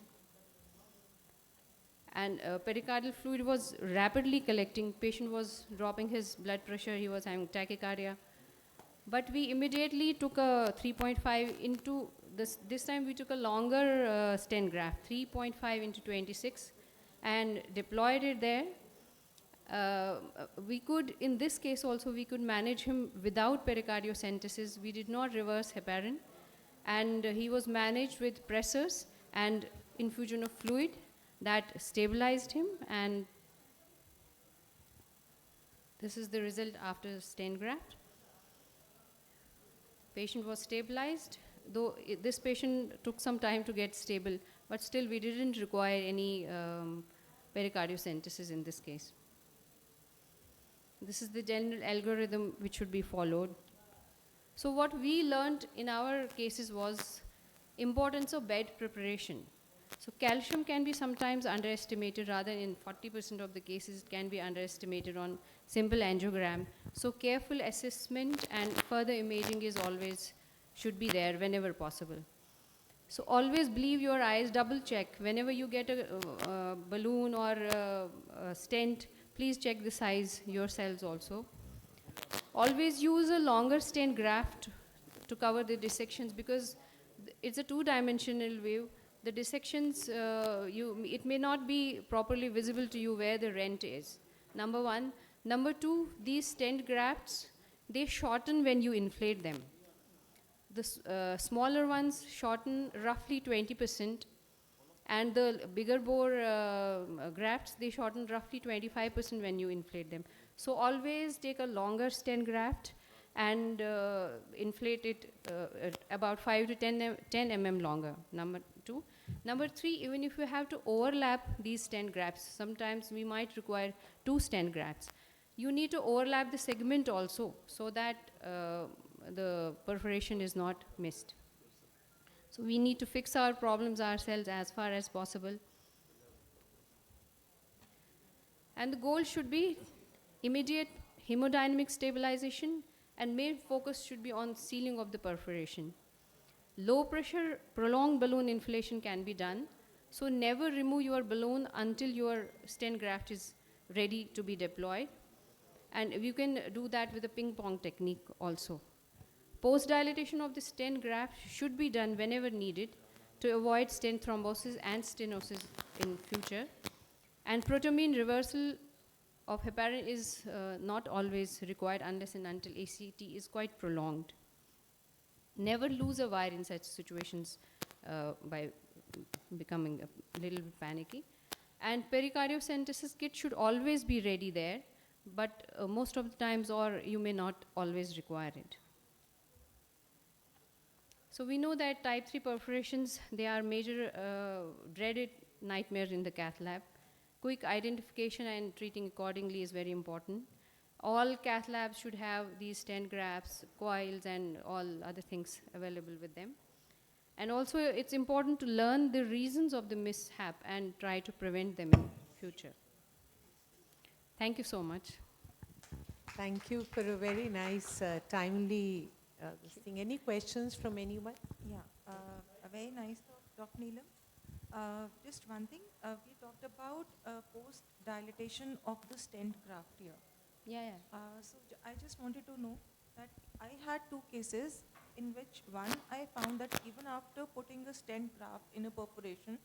and pericardial fluid was rapidly collecting. Patient was dropping his blood pressure, he was having tachycardia. But we immediately took a 3.5 into, this time we took a longer stent graft, 3.5 into 26, and deployed it there. We could, in this case also, we could manage him without pericardiocentesis. We did not reverse heparin, and he was managed with pressors and infusion of fluid that stabilized him, and this is the result after stent graft. Patient was stabilized, though this patient took some time to get stable, but still we didn't require any pericardiocentesis in this case. This is the general algorithm which should be followed. So what we learned in our cases was importance of bed preparation. So calcium can be sometimes underestimated, rather in 40% of the cases it can be underestimated on simple angiogram. So careful assessment and further imaging is always, should be there whenever possible. So always believe your eyes, double check. Whenever you get a balloon or a stent, please check the size yourselves also. Always use a longer stent graft to cover the dissections, because it's a two-dimensional view. The dissections, it may not be properly visible to you where the rent is, number one. Number two, these stent grafts, they shorten when you inflate them. The smaller ones shorten roughly 20%, and the bigger bore grafts, they shorten roughly 25% when you inflate them. So always take a longer stent graft and inflate it at about 5 to 10 mm longer, number two. Number three, even if you have to overlap these stent grafts, sometimes we might require 2 stent grafts. You need to overlap the segment also, so that the perforation is not missed. So we need to fix our problems ourselves as far as possible. And the goal should be immediate hemodynamic stabilization, and main focus should be on sealing of the perforation. Low pressure, prolonged balloon inflation can be done. So never remove your balloon until your stent graft is ready to be deployed. And you can do that with a ping pong technique also. Post-dilatation of the stent graft should be done whenever needed to avoid stent thrombosis and stenosis in future. And protamine reversal of heparin is not always required unless and until ACT is quite prolonged. Never lose a wire in such situations by becoming a little bit panicky. And pericardiocentesis kit should always be ready there, but most of the times, or you may not always require it. So we know that type 3 perforations, they are major dreaded nightmare in the cath lab. Quick identification and treating accordingly is very important. All cath labs should have these stent grafts, coils, and all other things available with them. And also it's important to learn the reasons of the mishap and try to prevent them in future. Thank you so much. Thank you for a very nice, timely thing. Any questions from anyone? Yeah, a very nice talk, Dr. Neelam. Just one thing, we talked about post-dilatation of the stent graft here. Yeah. So I just wanted to know that I had 2 cases in which one I found that even after putting a stent graft in a perforation,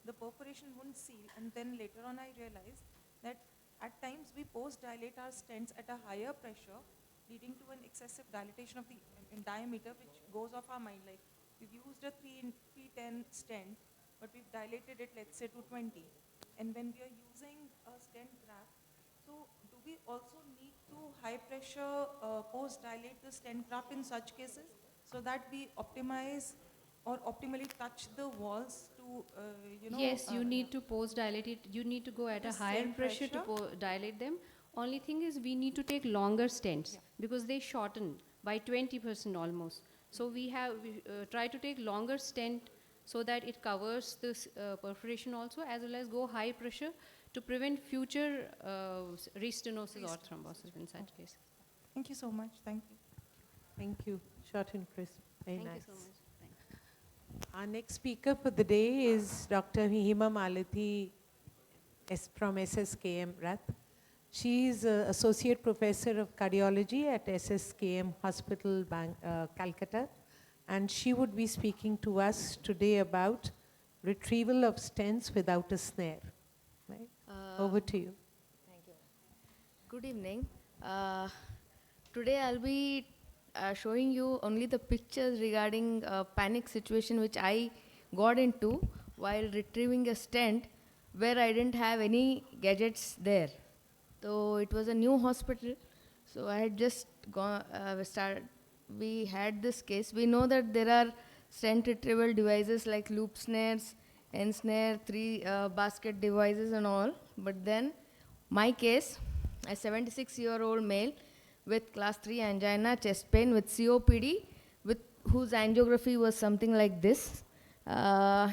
the perforation wouldn't seal, and then later on I realized that at times we post-dilate our stents at a higher pressure, leading to an excessive dilatation of the in diameter, which goes off our mind. Like we've used a 310 stent, but we've dilated it, let's say, to 20. And when we are using a stent graft, so do we also need to high pressure post-dilate the stent graft in such cases so that we optimize or optimally touch the walls to, Yes, you need to post dilate it. You need to go at the a higher same pressure to dilate them. Only thing is we need to take longer stents because they shorten by 20% almost. So we try to take longer stent so that it covers this perforation also, as well as go high pressure to prevent future restenosis or thrombosis in such cases. Thank you so much. Thank you. Thank you. Short and crisp. Very Thank nice. you so much. Our next speaker for the day is Dr. Hima Malathi from SSKM Rath. She is Associate Professor of Cardiology at SSKM Hospital, Calcutta. And she would be speaking to us today about retrieval of stents without a snare. Right? Over to you. Thank you. Good evening. Today I'll be showing you only the pictures regarding a panic situation which I got into while retrieving a stent where I didn't have any gadgets there. So it was a new hospital, so I had just we had this case. We know that there are stent retrieval devices like loop snares, end snare, 3 basket devices and all. But then my case, a 76-year-old male with class 3 angina, chest pain with COPD, whose angiography was something like this.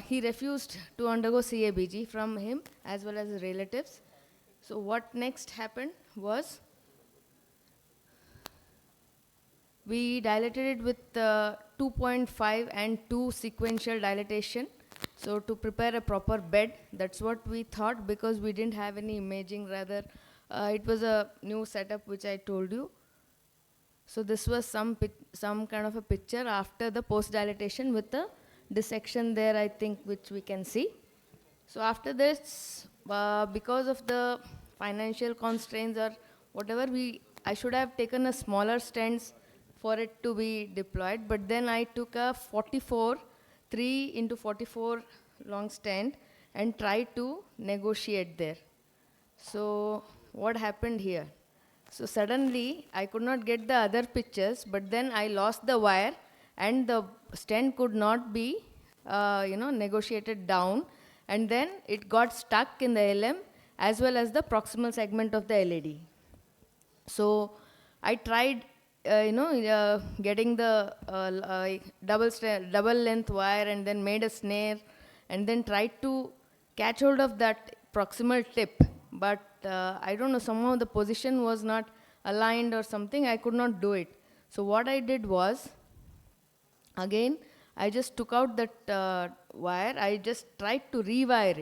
He refused to undergo CABG from him as well as his relatives. So what next happened was we dilated it with 2.5 and 2 sequential dilatation. So to prepare a proper bed, that's what we thought, because we didn't have any imaging, rather it was a new setup which I told you. So this was some kind of a picture after the post dilatation with the dissection there, I think, which we can see. So after this, because of the financial constraints or whatever, I should have taken a smaller stents for it to be deployed, but then I took a 3 into 44 long stent and tried to negotiate there. So what happened here? So suddenly I could not get the other pictures, but then I lost the wire and the stent could not be negotiated down, and then it got stuck in the LM as well as the proximal segment of the LAD. So I tried getting the double length wire and then made a snare and then tried to catch hold of that proximal tip. But I don't know, somehow the position was not aligned or something, I could not do it. So what I did was, again, I just took out that wire, I just tried to rewire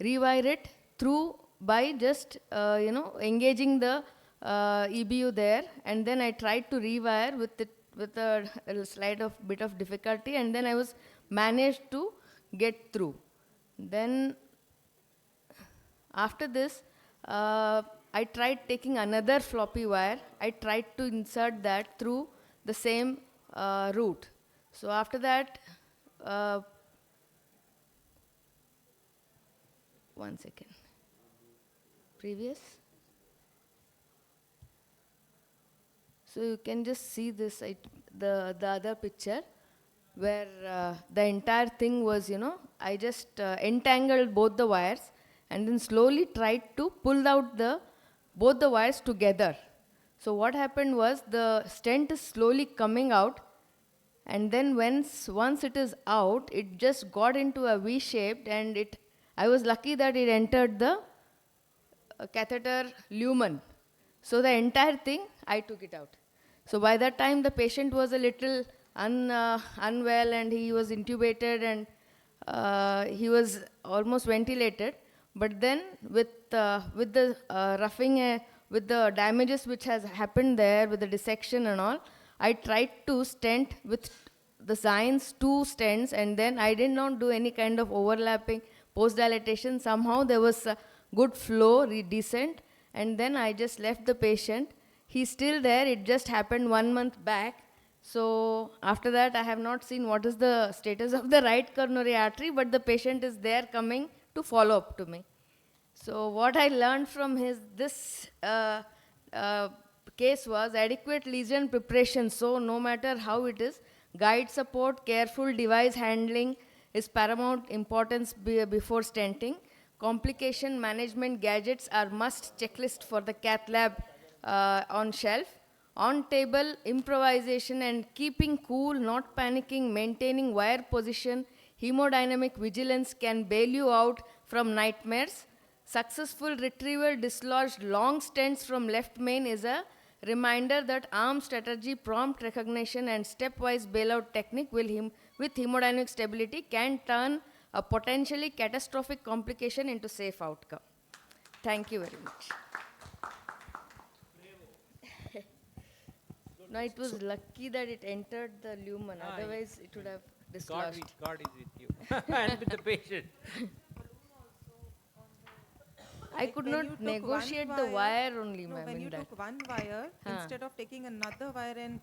it through by just engaging the EBU there, and then I tried to rewire with a slight bit of difficulty, and then I was managed to get through. Then after this, I tried taking another floppy wire. I tried to insert that through the same route. So after that, one second. Previous. So you can just see this, the other picture where the entire thing was, I just entangled both the wires and then slowly tried to pull out both the wires together. So what happened was the stent is slowly coming out, and then once it is out, it just got into a V-shaped, and I was lucky that it entered the catheter lumen. So the entire thing, I took it out. So by that time, the patient was a little unwell, and he was intubated, and he was almost ventilated. But then with the roughing, with the damages which has happened there, with the dissection and all, I tried to stent with the Science 2 stents, and then I did not do any kind of overlapping post-dilatation. Somehow there was a good flow, descent, and then I just left the patient. He's still there. It just happened 1 month back. So after that, I have not seen what is the status of the right coronary artery, but the patient is there coming to follow up to me. So what I learned from this case was adequate lesion preparation. So no matter how it is, Guide support, careful device handling is paramount importance before stenting. Complication management gadgets are must checklist for the cath lab on shelf. On table, improvisation and keeping cool, not panicking, maintaining wire position, hemodynamic vigilance can bail you out from nightmares. Successful retrieval dislodged long stents from left main is a reminder that arm strategy, prompt recognition and stepwise bailout technique with hemodynamic stability can turn a potentially catastrophic complication into safe outcome. Thank you very much. No, it was lucky that it entered the lumen, otherwise it would have dislodged. God is with you and with the patient. I could When not you took negotiate one the wire only, No, ma'am. when in you that. took one wire, Huh. instead of taking another wire and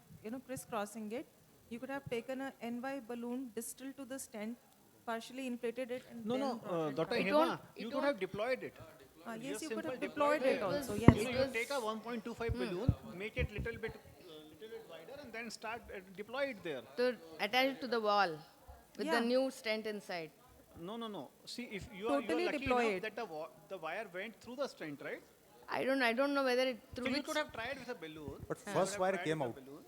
crisscrossing it, you could have taken a NY balloon, distilled to the stent, partially inflated it, and No, then no, brought it Dr. down. Hema, you could have deployed it. Yes, Just you could simple have deployed it there. also, yes. You take a 1.25 balloon, make it little bit wider, and then start deploy it there. To attach it to the wall with the Yeah. new stent inside. No, no, no. See, if you Totally are lucky deploy enough it. that the wire went through the stent, right? I don't know whether it through So you which. could have tried with a balloon. But You first could have wire tried came with a out. balloon.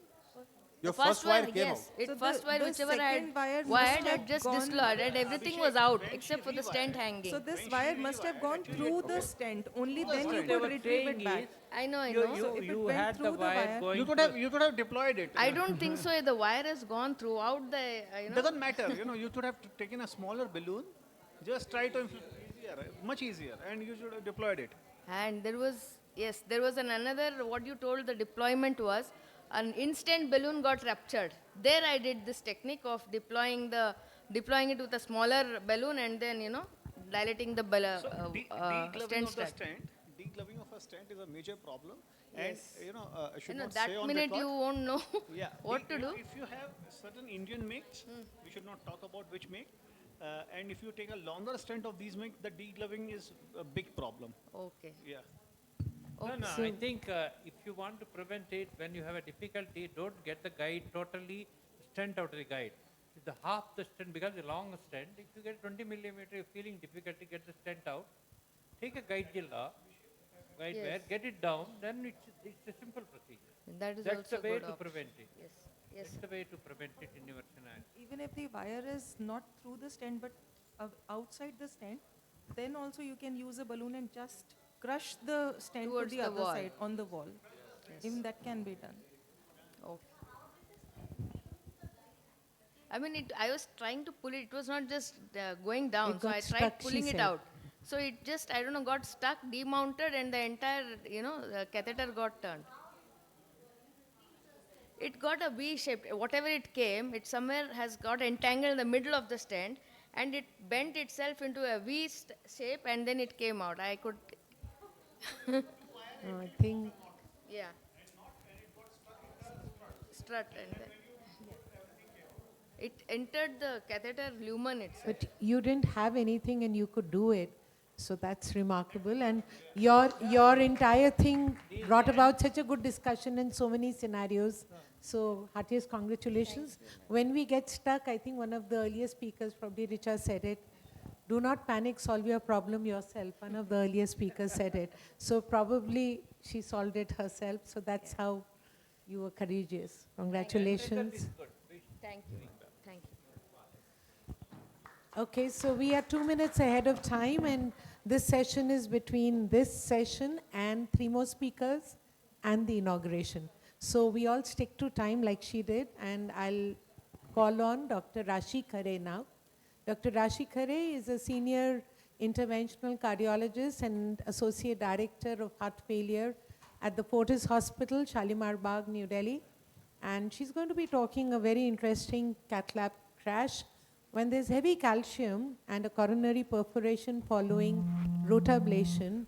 Your The first wire came yes, out. it So first the- wire the whichever I had second wire must wired have had just gone- dislodged and everything was out except for the stent hanging. So this wire must have gone through the stent. Only then you What they could were retrieve it saying back. is, I know. So if it you went had the through the wire wire- going. You could have deployed it. I don't think so. The wire has gone throughout the. Doesn't matter. You could have taken a smaller balloon. Just try to easier, much easier, and you should have deployed it. And there was, yes, there was another, what you told the deployment was, an instant balloon got ruptured. There I did this technique of deploying it with a smaller balloon and then, dilating the So stent degloving of the strap. stent, degloving of a stent is a major problem. Yes. And I should not that say on minute record. you won't know Yeah, what to do. If you have certain Indian makes, we should not talk about which make. And if you take a longer stent of these make, the degloving is a big problem. Okay. Yeah. No, I think if you want to prevent it, when you have a difficulty, don't get the guide totally stent out of the guide. If the half the stent, because the long stent, if you get 20 millimeter, you're feeling difficulty, get the stent out, take a guide gel off, guide Yes. wire, get it down, then it's a simple procedure. That is That's also the way good to option. prevent it. Yes. Yes. That's the way to prevent it in your scenario. Even if the wire is not through the stent but outside the stent, then also you can use a balloon and just crush the stent Towards to the the other wall. side on the wall. Even that can be done. Okay. I mean, I was trying to pull it. It was not just going down. It So got I tried stuck, she pulling it said. out. So it just, I don't know, got stuck, demounted, and the entire, the catheter got turned. It got a V shape. Whatever it came, it somewhere has got entangled in the middle of the stent, and it bent itself into a V shape, and then it came out. I could. I think Yeah. Strut and then. It entered the catheter lumen itself. But you didn't have anything and you could do it. So that's remarkable. And your entire thing brought about such a good discussion in so many scenarios. So heartiest congratulations. When we get stuck, I think one of the earlier speakers, probably Richa said it, do not panic, solve your problem yourself. One of the earlier speakers said it. So probably she solved it herself. So that's how you were courageous. Congratulations. Thank you. Thank you. Okay, so we are 2 minutes ahead of time, and this session is between this session and 3 more speakers and the inauguration. So we all stick to time like she did, and I'll call on Dr. Rashi Khare now. Dr. Rashi Khare is a senior interventional cardiologist and associate director of heart failure at the Fortis Hospital, Shalimar Bagh, New Delhi. And she's going to be talking a very interesting cath lab crash. When there's heavy calcium and a coronary perforation following rotablation,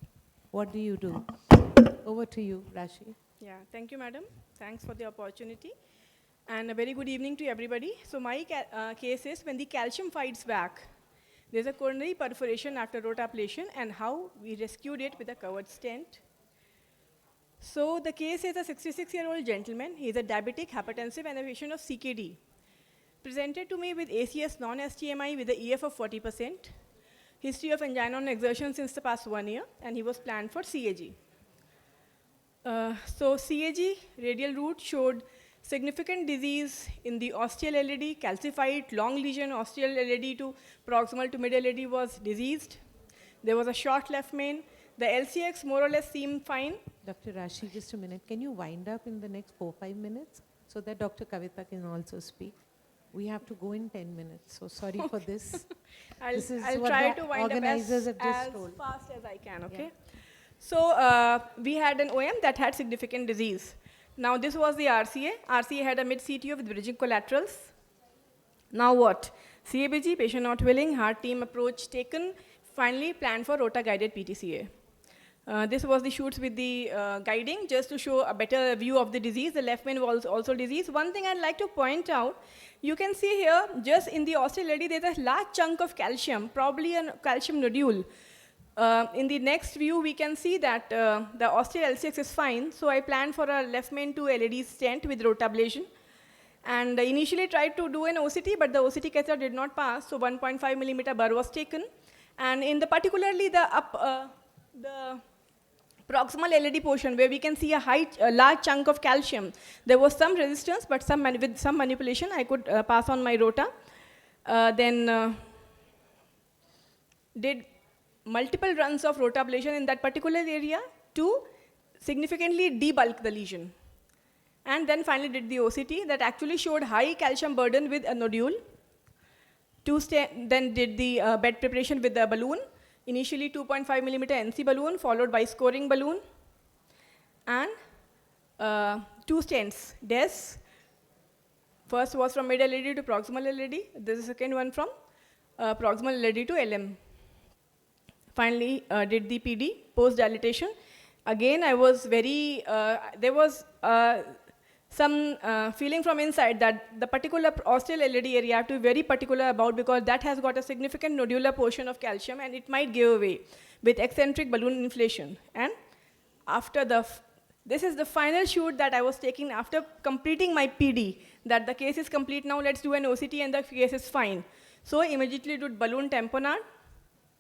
what do you do? Over to you, Rashi. Yeah, thank you, madam. Thanks for the opportunity. And a very good evening to everybody. So my case is when the calcium fights back, there's a coronary perforation after rotablation and how we rescued it with a covered stent. So the case is a 66-year-old gentleman. He is a diabetic, hypertensive, and a patient of CKD. presented to me with ACS non-STMI with the EF of 40%, history of angina on exertion since the past 1 year, and he was planned for CAG. So CAG radial root showed significant disease in the ostial LAD, calcified, long lesion, ostial LAD to proximal to mid LAD was diseased. There was a short left main. The LCX more or less seemed fine. Dr. Rashi, just a minute. Can you wind up in the next 4-5 minutes so that Dr. Kavita can also speak? We have to go in 10 minutes, so sorry for this. This is I'll what try the to wind up organizers as have just told. fast as I can, okay? Yeah. So we had an OM that had significant disease. Now this was the RCA. RCA had a mid CTO with bridging collaterals. Now what? CABG, patient not willing, heart team approach taken, finally planned for rota-guided PTCA. This was the shoots with the guiding, just to show a better view of the disease. The left main was also disease. One thing I'd like to point out, you can see here, just in the ostial LAD, there's a large chunk of calcium, probably a calcium nodule. In the next view, we can see that the ostial LCX is fine. So I planned for a left main to LAD stent with rotablation. And initially tried to do an OCT, but the OCT catheter did not pass. So 1.5 millimeter burr was taken. And in the particularly the proximal LAD portion, where we can see a large chunk of calcium, there was some resistance, but with some manipulation, I could pass on my rota. Then did multiple runs of rotablation in that particular area to significantly debulk the lesion. And then finally did the OCT that actually showed high calcium burden with a nodule. Then did the bed preparation with the balloon. Initially 2.5 millimeter NC balloon, followed by scoring balloon. And 2 stents, DES. First was from mid LAD to proximal LAD. This is the second one from proximal LAD to LM. Finally did the PD, post-dilatation. Again, I was very, there was some feeling from inside that the particular ostial LAD area I have to be very particular about, because that has got a significant nodular portion of calcium and it might give away with eccentric balloon inflation. And after this is the final shoot that I was taking after completing my PD, that the case is complete now, let's do an OCT and the case is fine. So immediately did balloon tamponade.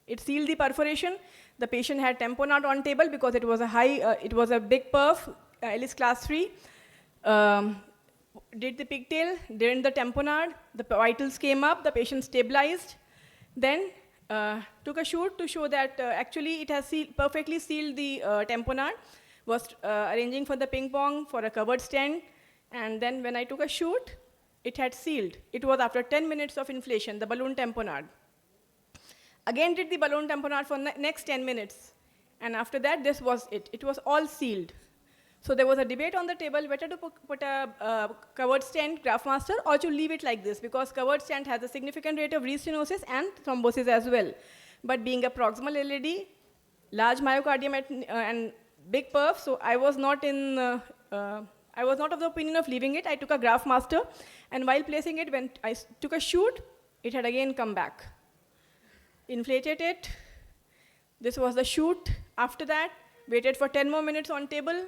It sealed the perforation. The patient had tamponade on table because it was a big perf, Ellis class 3. Did the pigtail, did the tamponade, the vitals came up, the patient stabilized. Then took a shoot to show that actually it has perfectly sealed the tamponade, was arranging for the ping pong for a covered stent. And then when I took a shoot, it had sealed. It was after 10 minutes of inflation, the balloon tamponade. Again did the balloon tamponade for next 10 minutes. And after that, this was it. It was all sealed. So there was a debate on the table whether to put a covered stent, Graphmaster, or to leave it like this, because covered stent has a significant rate of restenosis and thrombosis as well. But being a proximal LAD, large myocardium and big perf, so I was not of the opinion of leaving it. I took a Graphmaster, and while placing it, when I took a shoot, it had again come back. Inflated it. This was the shoot. After that, waited for 10 more minutes on table.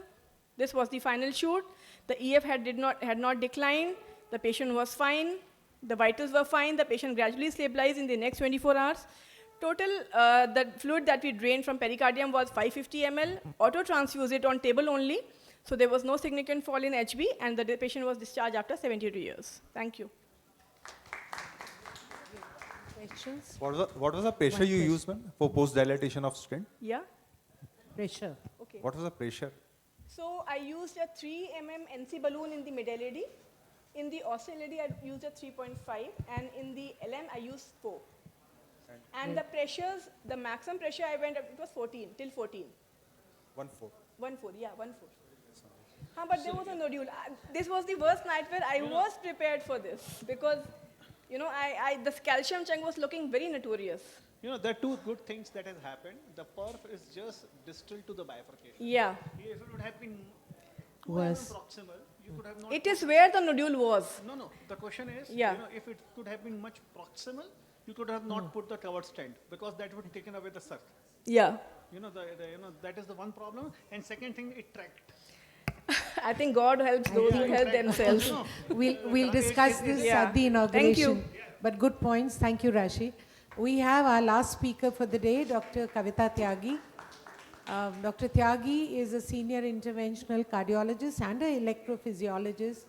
This was the final shoot. The EF had not declined. The patient was fine. The vitals were fine. The patient gradually stabilized in the next 24 hours. Total, the fluid that we drained from pericardium was 550 ml. Auto-transfused it on table only. So there was no significant fall in HB, and the patient was discharged after 72 years. Thank you. Questions? What was the pressure you used, ma'am, for post-dilatation of stent? Yeah? Pressure. Okay. What was the pressure? So I used a 3 mm NC balloon in the mid LAD. In the ostial LAD, I used a 3.5, and in the LM, I used 4. And the pressures, the maximum pressure I went up, it was 14, till 14. 1.4. 1.4, yeah, 1.4. But there was a nodule. This was the worst nightmare. I was prepared for this because, the calcium chunk was looking very notorious. There are two good things that has happened. The perf is just distal to the bifurcation. Yeah. If it would have been worse, proximal, you could have not. It is where the nodule was. No. The question is, yeah. If it could have been much proximal, you could have not put the covered stent because that would have taken away the circ. Yeah. That is the one problem. And second thing, it tracked. I think God helps those who help themselves. We'll discuss this at the inauguration. Thank you. But good points. Thank you, Rashi. We have our last speaker for the day, Dr. Kavita Tyagi. Dr. Tyagi is a senior interventional cardiologist and an electrophysiologist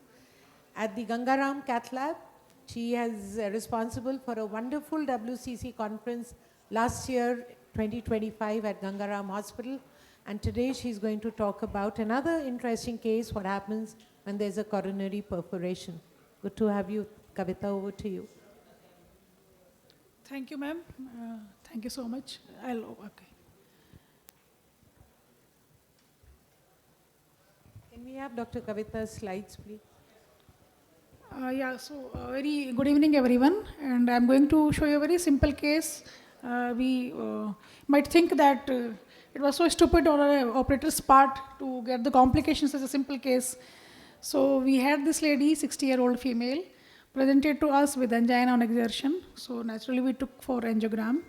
at the Gangaram Cath Lab. She is responsible for a wonderful WCC conference last year, 2025 at Gangaram Hospital. And today she's going to talk about another interesting case, what happens when there's a coronary perforation. Good to have you, Kavita, over to you. Thank you, ma'am. Thank you so much. Okay. Can we have Dr. Kavita's slides, please? Very good evening, everyone. And I'm going to show you a very simple case. We might think that it was so stupid on an operator's part to get the complications as a simple case. So we had this lady, 60-year-old female, presented to us with angina on exertion. So naturally we took for angiogram.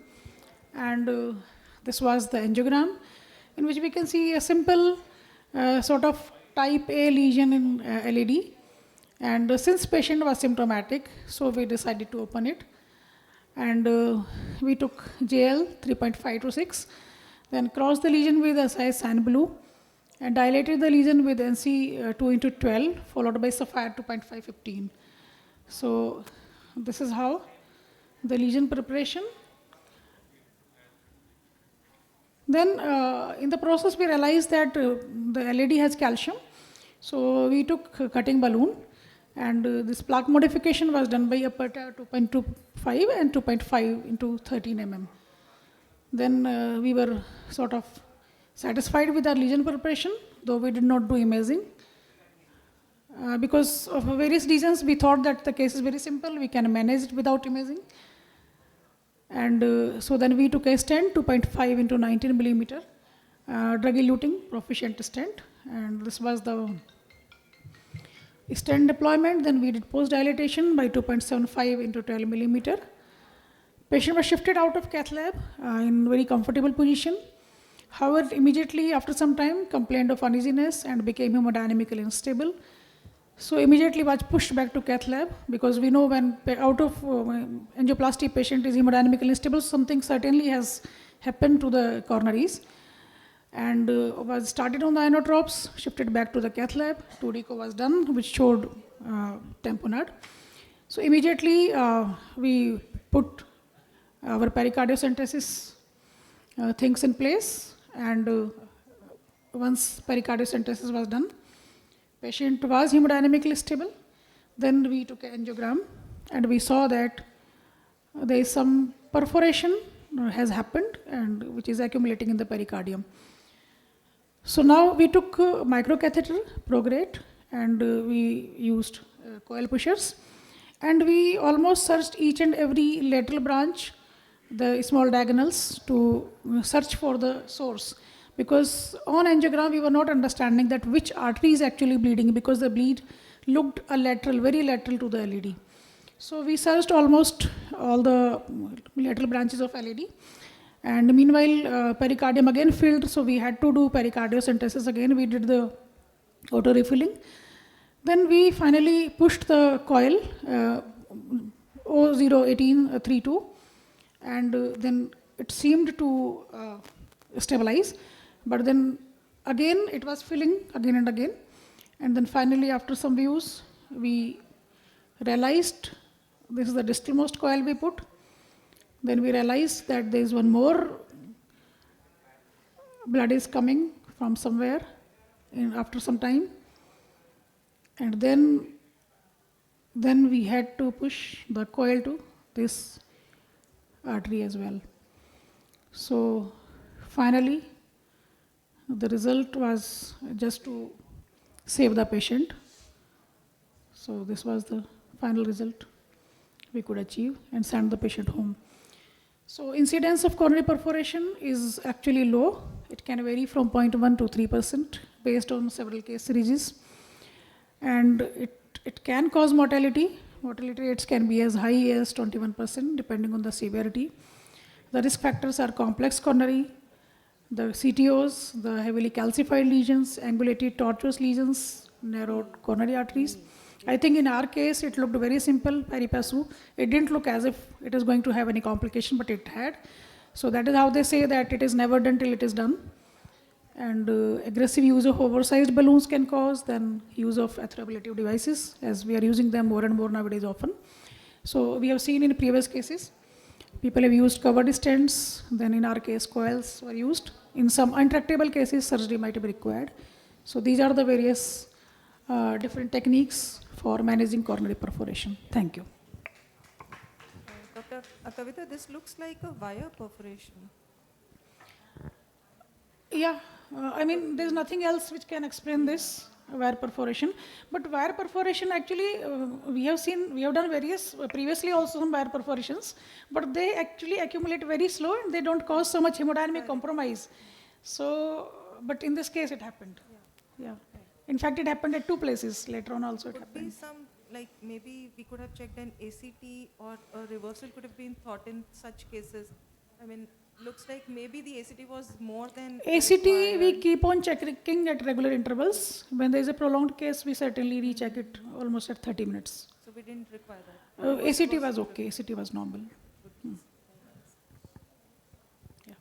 And this was the angiogram, in which we can see a simple sort of type A lesion in LAD. And since patient was symptomatic, so we decided to open it. And we took JL 3.5 to 6, then crossed the lesion with SI sand blue, and dilated the lesion with NC 2 into 12, followed by Sapphire 2.515. So this is how the lesion preparation. Then in the process, we realized that the LAD has calcium. So we took a cutting balloon. And this plaque modification was done by Aperta 2.25 and 2.5 into 13 mm. Then we were sort of satisfied with our lesion preparation, though we did not do imaging. Because of various reasons, we thought that the case is very simple, we can manage it without imaging. And so then we took a stent, 2.5 into 19 millimeter, drug-eluting proficient stent. And this was the stent deployment. Then we did post-dilatation by 2.75 into 12 millimeter. Patient was shifted out of cath lab in very comfortable position. However, immediately after some time, complained of uneasiness and became hemodynamically unstable. So immediately was pushed back to cath lab, because we know when out of angioplasty patient is hemodynamically unstable, something certainly has happened to the coronaries. And was started on the inotropes, shifted back to the cath lab. 2 deco was done, which showed tamponade. So immediately we put our pericardiocentesis things in place. And once pericardiocentesis was done, patient was hemodynamically stable. Then we took an angiogram, and we saw that there is some perforation has happened, and which is accumulating in the pericardium. So now we took microcatheter, Prograde, and we used coil pushers. And we almost searched each and every lateral branch, the small diagonals, to search for the source. Because on angiogram, we were not understanding that which artery is actually bleeding, because the bleed looked a lateral, very lateral to the LAD. So we searched almost all the lateral branches of LAD. And meanwhile, pericardium again filled, so we had to do pericardiocentesis again. We did the auto refilling. Then we finally pushed the coil 01832, and then it seemed to stabilize. But then again, it was filling again and again. And then finally, after some views, we realized this is the distalmost coil we put. Then we realized that there is one more blood is coming from somewhere after some time. And then we had to push the coil to this artery as well. So finally, the result was just to save the patient. So this was the final result we could achieve and send the patient home. So incidence of coronary perforation is actually low. It can vary from 0.1 to 3% based on several case series. And it can cause mortality. Mortality rates can be as high as 21% depending on the severity. The risk factors are complex coronary, The CTOs, the heavily calcified lesions, ambulatory tortuous lesions, narrowed coronary arteries. I think in our case, it looked very simple, pari passu. It didn't look as if it is going to have any complication, but it had. So that is how they say that it is never done till it is done. And aggressive use of oversized balloons can cause, then use of atheroablative devices, as we are using them more and more nowadays often. So we have seen in previous cases, people have used covered stents, then in our case, coils were used. In some intractable cases, surgery might be required. So these are the various different techniques for managing coronary perforation. Thank you. Dr. Kavita, this looks like a wire perforation. Yeah, I mean, there's nothing else which can explain this wire perforation. But wire perforation, actually, we have done various, previously also some wire perforations, but they actually accumulate very slow and they don't cause so much hemodynamic compromise. So, but in this case, it happened. Yeah. In fact, it happened at 2 places. Later on also it Could happened. be some, like maybe we could have checked an ACT or a reversal could have been thought in such cases. I mean, looks like maybe the ACT was more than ACT, required. we keep on checking at regular intervals. When there is a prolonged case, we certainly recheck it almost at 30 minutes. So we didn't require that. ACT was okay, ACT was normal. Yeah.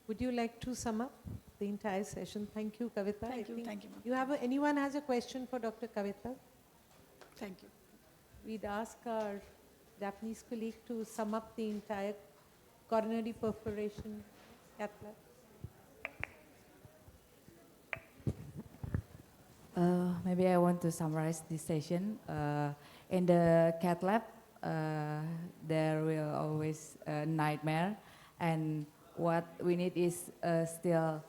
Would you like to sum up the entire session? Thank you, Kavita. Thank you, thank you. You have anyone has a question for Dr. Kavita? Thank you. We'd ask our Japanese colleague to sum up the entire coronary perforation cath lab. Maybe I want to summarize this session. In the cath lab, there will always a nightmare, and what we need is still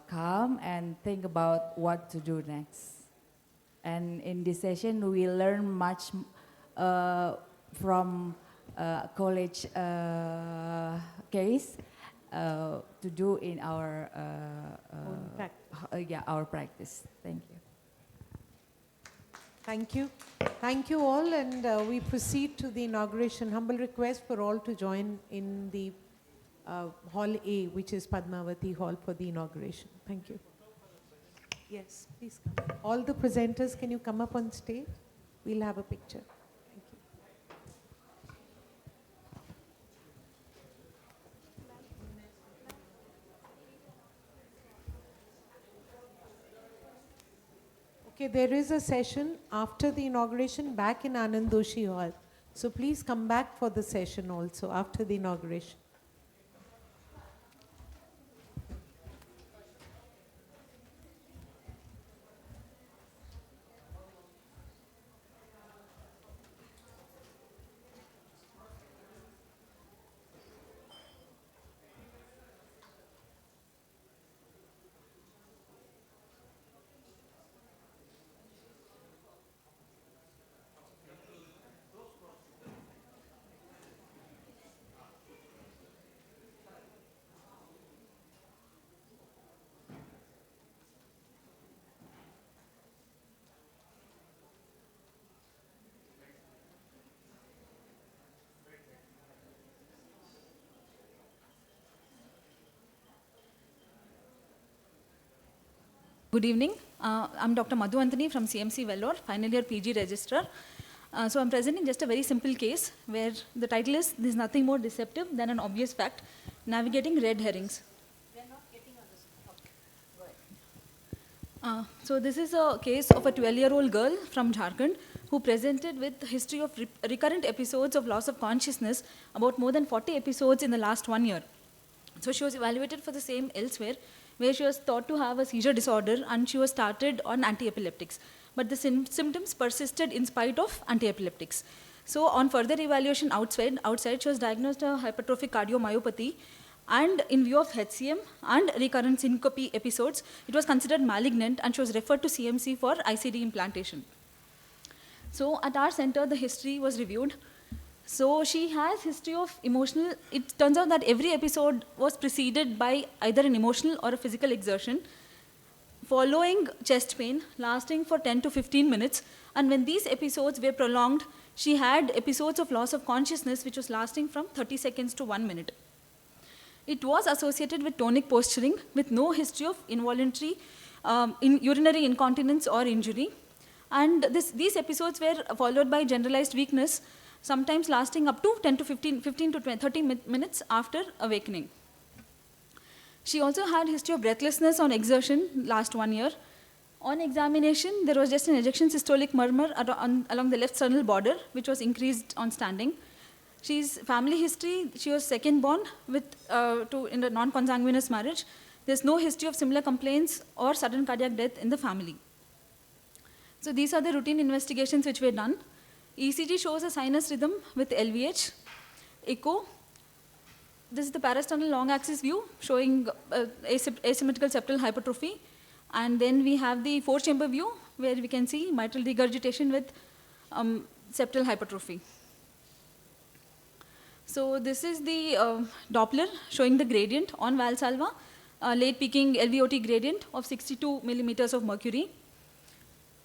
calm and think about what to do next. And in this session, we learn much from college case to do in our our practice. Thank you. Thank you. Thank you all, and we proceed to the inauguration. Humble request for all to join in the Hall A, which is Padmavati Hall, for the inauguration. Thank you. Yes, please come. All the presenters, can you come up on stage? We'll have a picture. Thank you. Okay, there is a session after the inauguration back in ANANDI Hall. So please come back for the session also after the inauguration. Good evening. I'm Dr. Madhu Anthony from CMC Vellore, final year PG registrar. So I'm presenting just a very simple case where the title is, "There's nothing more deceptive than an obvious fact, navigating red herrings." So this is a case of a 12-year-old girl from Jharkhand who presented with history of recurrent episodes of loss of consciousness, about more than 40 episodes in the last 1 year. So she was evaluated for the same elsewhere, where she was thought to have a seizure disorder and she was started on anti-epileptics. But the symptoms persisted in spite of anti-epileptics. So on further evaluation outside, she was diagnosed a hypertrophic cardiomyopathy, and in view of HCM and recurrent syncope episodes, it was considered malignant and she was referred to CMC for ICD implantation. So at our center, the history was reviewed. So she has history of emotional, it turns out that every episode was preceded by either an emotional or a physical exertion, following chest pain lasting for 10 to 15 minutes. And when these episodes were prolonged, she had episodes of loss of consciousness which was lasting from 30 seconds to 1 minute. It was associated with tonic posturing with no history of involuntary urinary incontinence or injury. And these episodes were followed by generalized weakness, sometimes lasting up to 10 to 15 to 30 minutes after awakening. She also had history of breathlessness on exertion last 1 year. On examination, there was just an ejection systolic murmur along the left sternal border, which was increased on standing. She's family history, she was second born in a non-consanguineous marriage. There's no history of similar complaints or sudden cardiac death in the family. So these are the routine investigations which were done. ECG shows a sinus rhythm with LVH. Echo, this is the parasternal long axis view showing asymmetrical septal hypertrophy. And then we have the four-chamber view where we can see mitral regurgitation with septal hypertrophy. So this is the Doppler showing the gradient on Valsalva, late peaking LVOT gradient of 62 millimeters of mercury.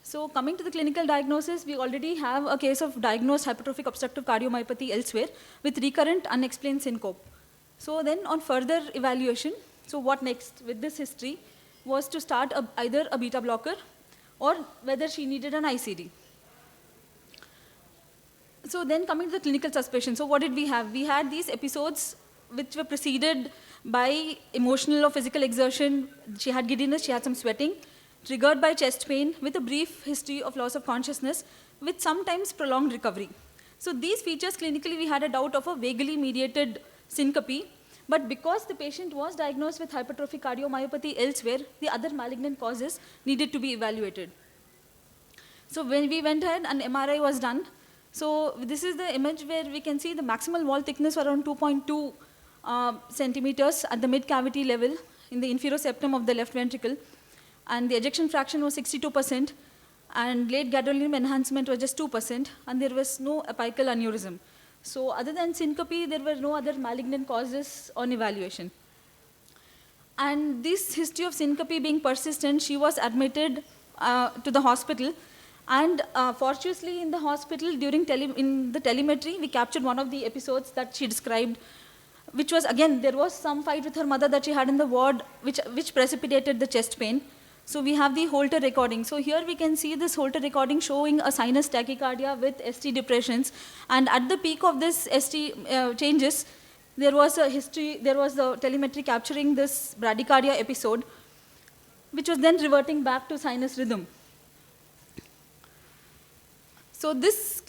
So coming to the clinical diagnosis, we already have a case of diagnosed hypertrophic obstructive cardiomyopathy elsewhere with recurrent unexplained syncope. So then on further evaluation, so what next with this history was to start either a beta blocker or whether she needed an ICD. So then coming to the clinical suspicion, so what did we have? We had these episodes which were preceded by emotional or physical exertion. She had giddiness, she had some sweating, triggered by chest pain with a brief history of loss of consciousness with sometimes prolonged recovery. So these features clinically we had a doubt of a vagally mediated syncope, but because the patient was diagnosed with hypertrophic cardiomyopathy elsewhere, the other malignant causes needed to be evaluated. So when we went ahead and MRI was done, so this is the image where we can see the maximal wall thickness around 2.2 centimeters at the mid cavity level in the inferior septum of the left ventricle, and the ejection fraction was 62%, and late gadolinium enhancement was just 2%, and there was no apical aneurysm. So other than syncope, there were no other malignant causes on evaluation. And this history of syncope being persistent, she was admitted to the hospital. And fortuitously in the hospital, in the telemetry, we captured one of the episodes that she described, which was, again, there was some fight with her mother that she had in the ward, which precipitated the chest pain. So we have the Holter recording. So here we can see this Holter recording showing a sinus tachycardia with ST depressions. And at the peak of this ST changes, there was a history, there was the telemetry capturing this bradycardia episode, which was then reverting back to sinus rhythm. So this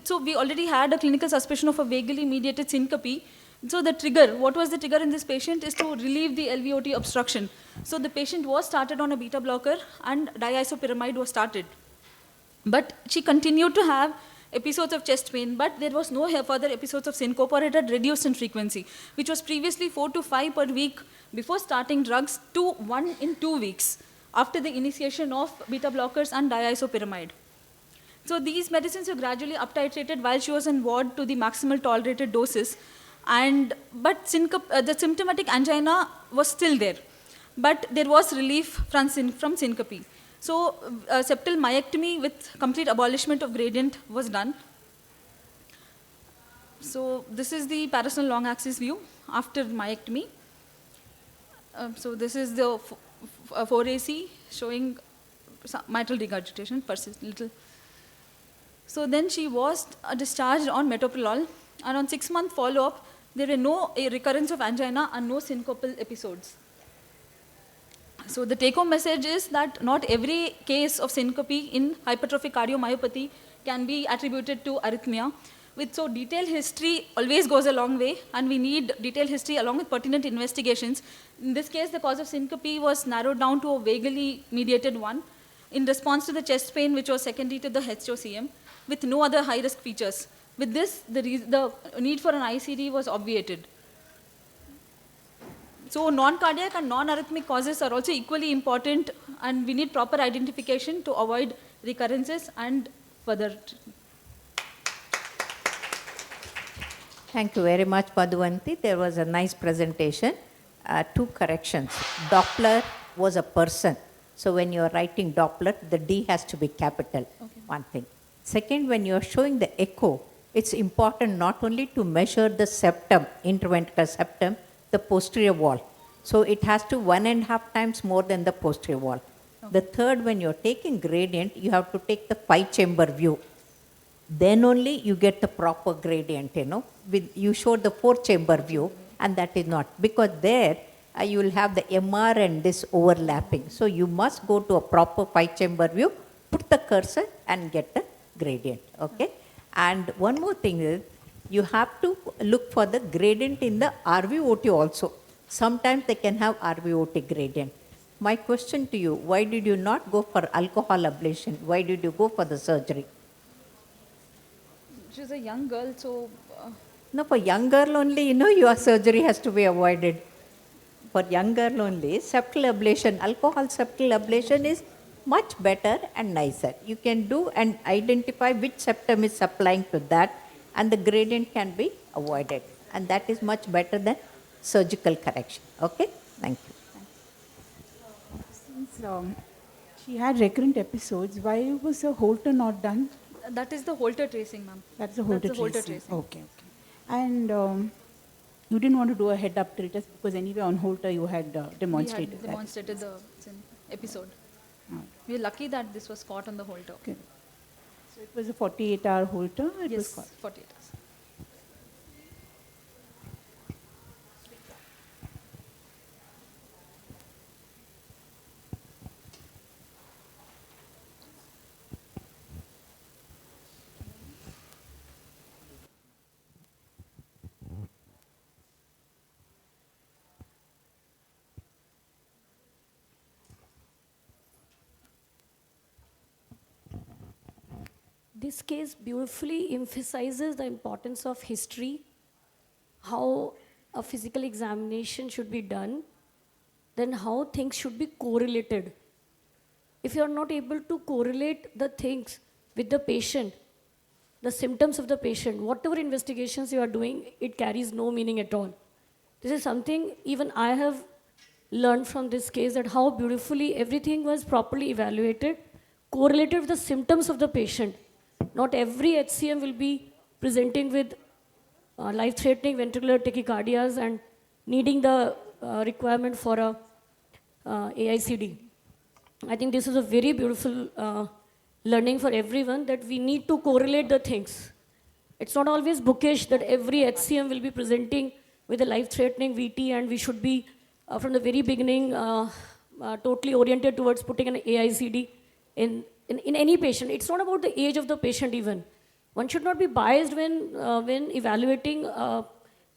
so we already had a clinical suspicion of a vagally mediated syncope. So the trigger, what was the trigger in this patient is to relieve the LVOT obstruction. So the patient was started on a beta blocker and diisopyramide was started. But she continued to have episodes of chest pain, but there was no further episodes of syncope, or it had reduced in frequency, which was previously 4 to 5 per week before starting drugs to 1 in 2 weeks after the initiation of beta blockers and diisopyramide. So these medicines were gradually up-titrated while she was in ward to the maximal tolerated doses. But the symptomatic angina was still there, but there was relief from syncope. So septal myectomy with complete abolishment of gradient was done. So this is the parasternal long axis view after myectomy. So this is the 4AC showing mitral regurgitation, little. So then she was discharged on metoprolol, and on 6-month follow-up, there were no recurrence of angina and no syncopal episodes. So the take-home message is that not every case of syncope in hypertrophic cardiomyopathy can be attributed to arrhythmia. So detailed history always goes a long way, and we need detailed history along with pertinent investigations. In this case, the cause of syncope was narrowed down to a vagally mediated one in response to the chest pain, which was secondary to the HOCM, with no other high-risk features. With this, the need for an ICD was obviated. So non-cardiac and non-arrhythmic causes are also equally important, and we need proper identification to avoid recurrences and further. Thank you very much, Madhuvanti. There was a nice presentation. 2 corrections. Doppler was a person. So when you are writing Doppler, the D has to be capital, one thing. Second, when you are showing the echo, it's important not only to measure the septum, interventricular septum, the posterior wall. So it has to 1.5 times more than the posterior wall. The third, when you're taking gradient, you have to take the 5-chamber view. Then only you get the proper gradient, you show the 4-chamber view, and that is not. Because there, you will have the MR and this overlapping. So you must go to a proper 5-chamber view, put the cursor and get the gradient, okay? And one more thing is, you have to look for the gradient in the RVOT also. Sometimes they can have RVOT gradient. My question to you, why did you not go for alcohol ablation? Why did you go for the surgery? She's a young girl, so... No, for young girl only, your surgery has to be avoided. For young girl only, septal ablation, alcohol septal ablation is much better and nicer. You can do and identify which septum is supplying to that, and the gradient can be avoided. And that is much better than surgical correction. Okay? Thank you. Since she had recurrent episodes, why was the Holter not done? That is the Holter tracing, ma'am. That's the Holter tracing. Okay. And you didn't want to do a head-up treatise because anyway on Holter you had demonstrated We had demonstrated the episode. We are lucky that this was caught on the Holter. Okay. So it was a 48-hour Holter? It was Yes, caught. 48 hours. This case beautifully emphasizes the importance of history, how a physical examination should be done, then how things should be correlated. If you are not able to correlate the things with the patient, the symptoms of the patient, whatever investigations you are doing, it carries no meaning at all. This is something even I have learned from this case, that how beautifully everything was properly evaluated, correlated with the symptoms of the patient. Not every HCM will be presenting with life-threatening ventricular tachycardias and needing the requirement for a AICD. I think this is a very beautiful learning for everyone, that we need to correlate the things. It's not always bookish that every HCM will be presenting with a life-threatening VT, and we should be from the very beginning totally oriented towards putting an AICD in any patient. It's not about the age of the patient even. One should not be biased when evaluating a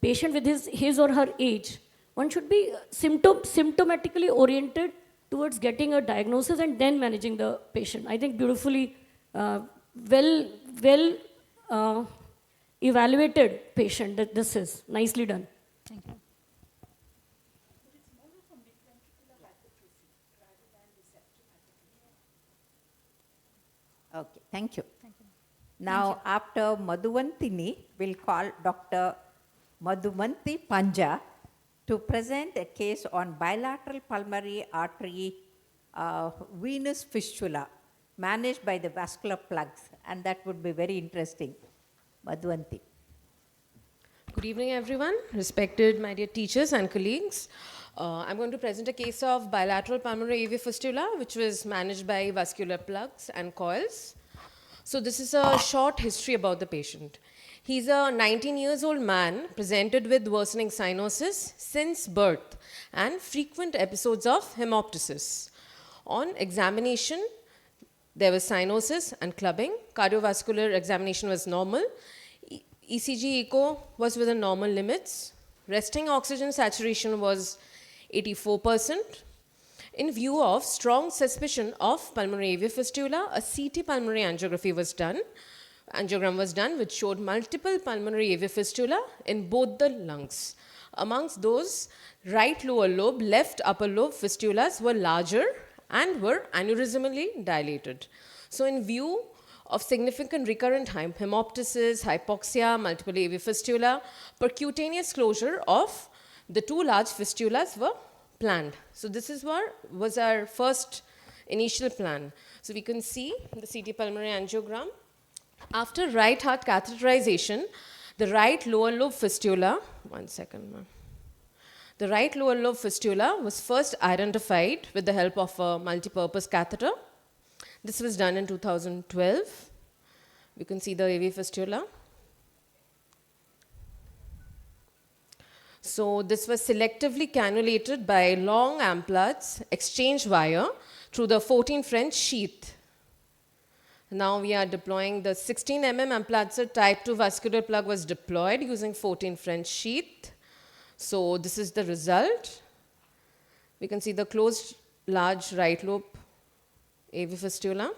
patient with his or her age. One should be symptomatically oriented towards getting a diagnosis and then managing the patient. I think beautifully well evaluated patient that this is. Nicely done. Thank you. Okay, thank you. Now, after Madhuvantini, we'll call Dr. Madhuvanti Panja to present a case on bilateral pulmonary artery venous fistula managed by the vascular plugs, and that would be very interesting. Madhuvanti. Good evening, everyone. Respected my dear teachers and colleagues. I'm going to present a case of bilateral pulmonary AV fistula, which was managed by vascular plugs and coils. So this is a short history about the patient. He's a 19 years old man presented with worsening cyanosis since birth and frequent episodes of hemoptysis. On examination, there was cyanosis and clubbing. Cardiovascular examination was normal. ECG echo was within normal limits. Resting oxygen saturation was 84%. In view of strong suspicion of pulmonary AV fistula, a CT pulmonary angiography was done. Angiogram was done, which showed multiple pulmonary AV fistula in both the lungs. Amongst those, right lower lobe, left upper lobe fistulas were larger and were aneurysmally dilated. So in view of significant recurrent hemoptysis, hypoxia, multiple AV fistula, percutaneous closure of the two large fistulas were planned. So this is what was our first initial plan. So we can see the CT pulmonary angiogram. After right heart catheterization, the right lower lobe fistula, one second, ma'am. The right lower lobe fistula was first identified with the help of a multi-purpose catheter. This was done in 2012. You can see the AV fistula. So this was selectively cannulated by long ampullates exchange wire through the 14 French sheath. Now we are deploying the 16 ampullates. Type 2 vascular plug was deployed using 14 French sheath. So this is the result. We can see the closed large right lobe AV fistula.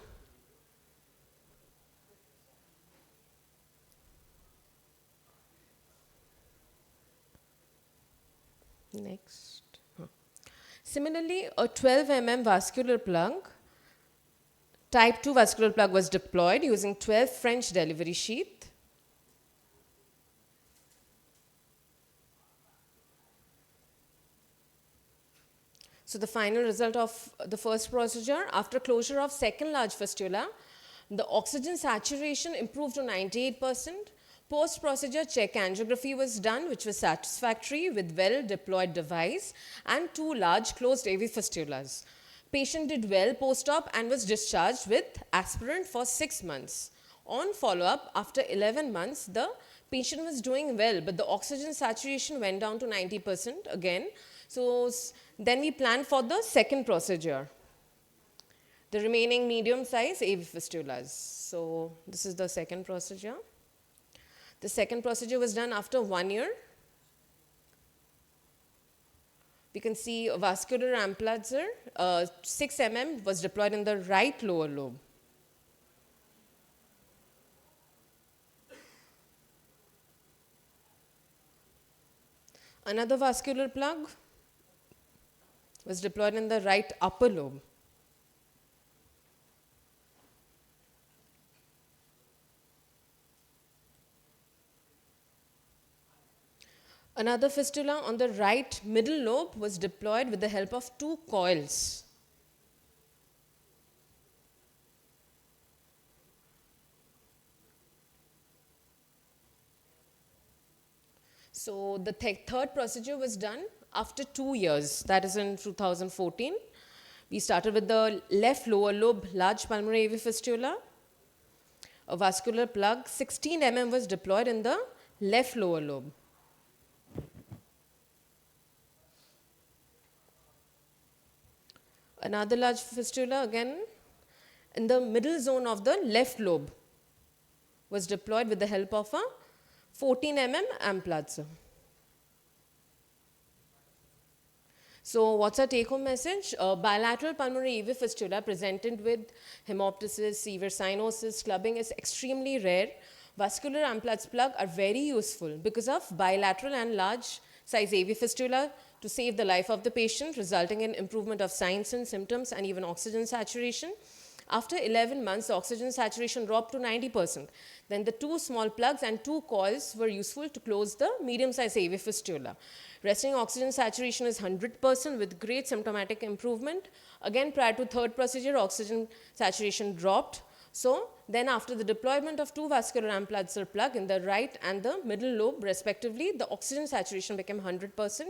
Next. Similarly, a 12 vascular plug, type 2 vascular plug was deployed using 12 French delivery sheath. So the final result of the first procedure, after closure of second large fistula, the oxygen saturation improved to 98%. Post-procedure check angiography was done, which was satisfactory with well-deployed device and 2 large closed AV fistulas. Patient did well post-op and was discharged with aspirin for 6 months. On follow-up, after 11 months, the patient was doing well, but the oxygen saturation went down to 90% again. So then we planned for the second procedure, the remaining medium-size AV fistulas. So this is the second procedure. The second procedure was done after 1 year. We can see a vascular ampullature, 6 was deployed in the right lower lobe. Another vascular plug was deployed in the right upper lobe. Another fistula on the right middle lobe was deployed with the help of 2 coils. So the third procedure was done after 2 years, that is in 2014. We started with the left lower lobe large pulmonary AV fistula. A vascular plug 16 was deployed in the left lower lobe. Another large fistula again in the middle zone of the left lobe was deployed with the help of a 14 ampullature. So what's our take-home message? Bilateral pulmonary AV fistula presented with hemoptysis, severe cyanosis, clubbing is extremely rare. Vascular ampullates plug are very useful because of bilateral and large size AV fistula to save the life of the patient, resulting in improvement of signs and symptoms and even oxygen saturation. After 11 months, the oxygen saturation dropped to 90%. Then the 2 small plugs and 2 coils were useful to close the medium-sized AV fistula. Resting oxygen saturation is 100% with great symptomatic improvement. Again, prior to third procedure, oxygen saturation dropped. So then after the deployment of 2 vascular ampullature plug in the right and the middle lobe respectively, the oxygen saturation became 100%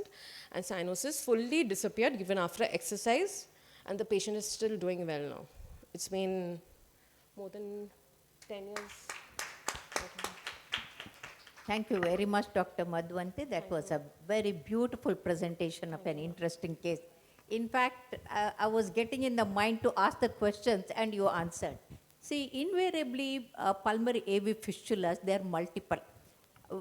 and cyanosis fully disappeared even after exercise, and the patient is still doing well now. It's been more than 10 years. Thank you very much, Dr. Madhvanti. That was a very beautiful presentation of an interesting case. In fact, I was getting in the mind to ask the questions and you answered. See, invariably, pulmonary AV fistulas, they are multiple.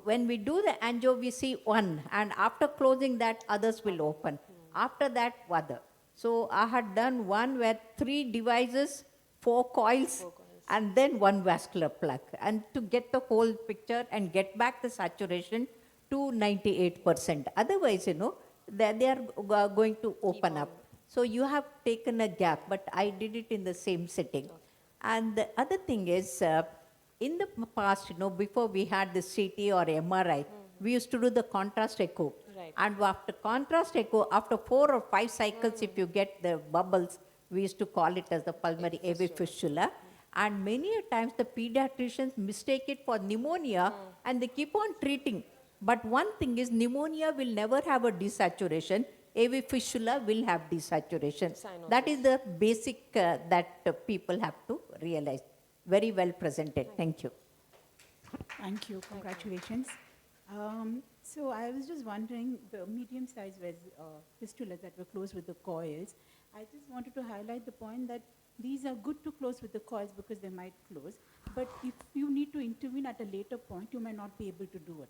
When we do the angio, we see one, and after closing that, others will open. After that, other. So I had done one where 3 devices, 4 coils, and then 1 vascular plug. And to get the whole picture and get back the saturation to 98%. Otherwise, you know, they are going to open up. So you have taken a gap, but I did it in the same setting. And the other thing is, in the past, you know, before we had the CT or MRI, we used to do the contrast echo. Right. And after contrast echo, after 4 or 5 cycles, if you get the bubbles, we used to call it as the pulmonary AV fistula. And many a times the pediatricians mistake it for pneumonia and they keep on treating. But one thing is pneumonia will never have a desaturation. AV fistula will have desaturation. That is the basic that people have to realize. Very well presented. Thank you. Thank you. Congratulations. So I was just wondering, the medium-sized fistulas that were closed with the coils, I just wanted to highlight the point that these are good to close with the coils because they might close. But if you need to intervene at a later point, you may not be able to do it,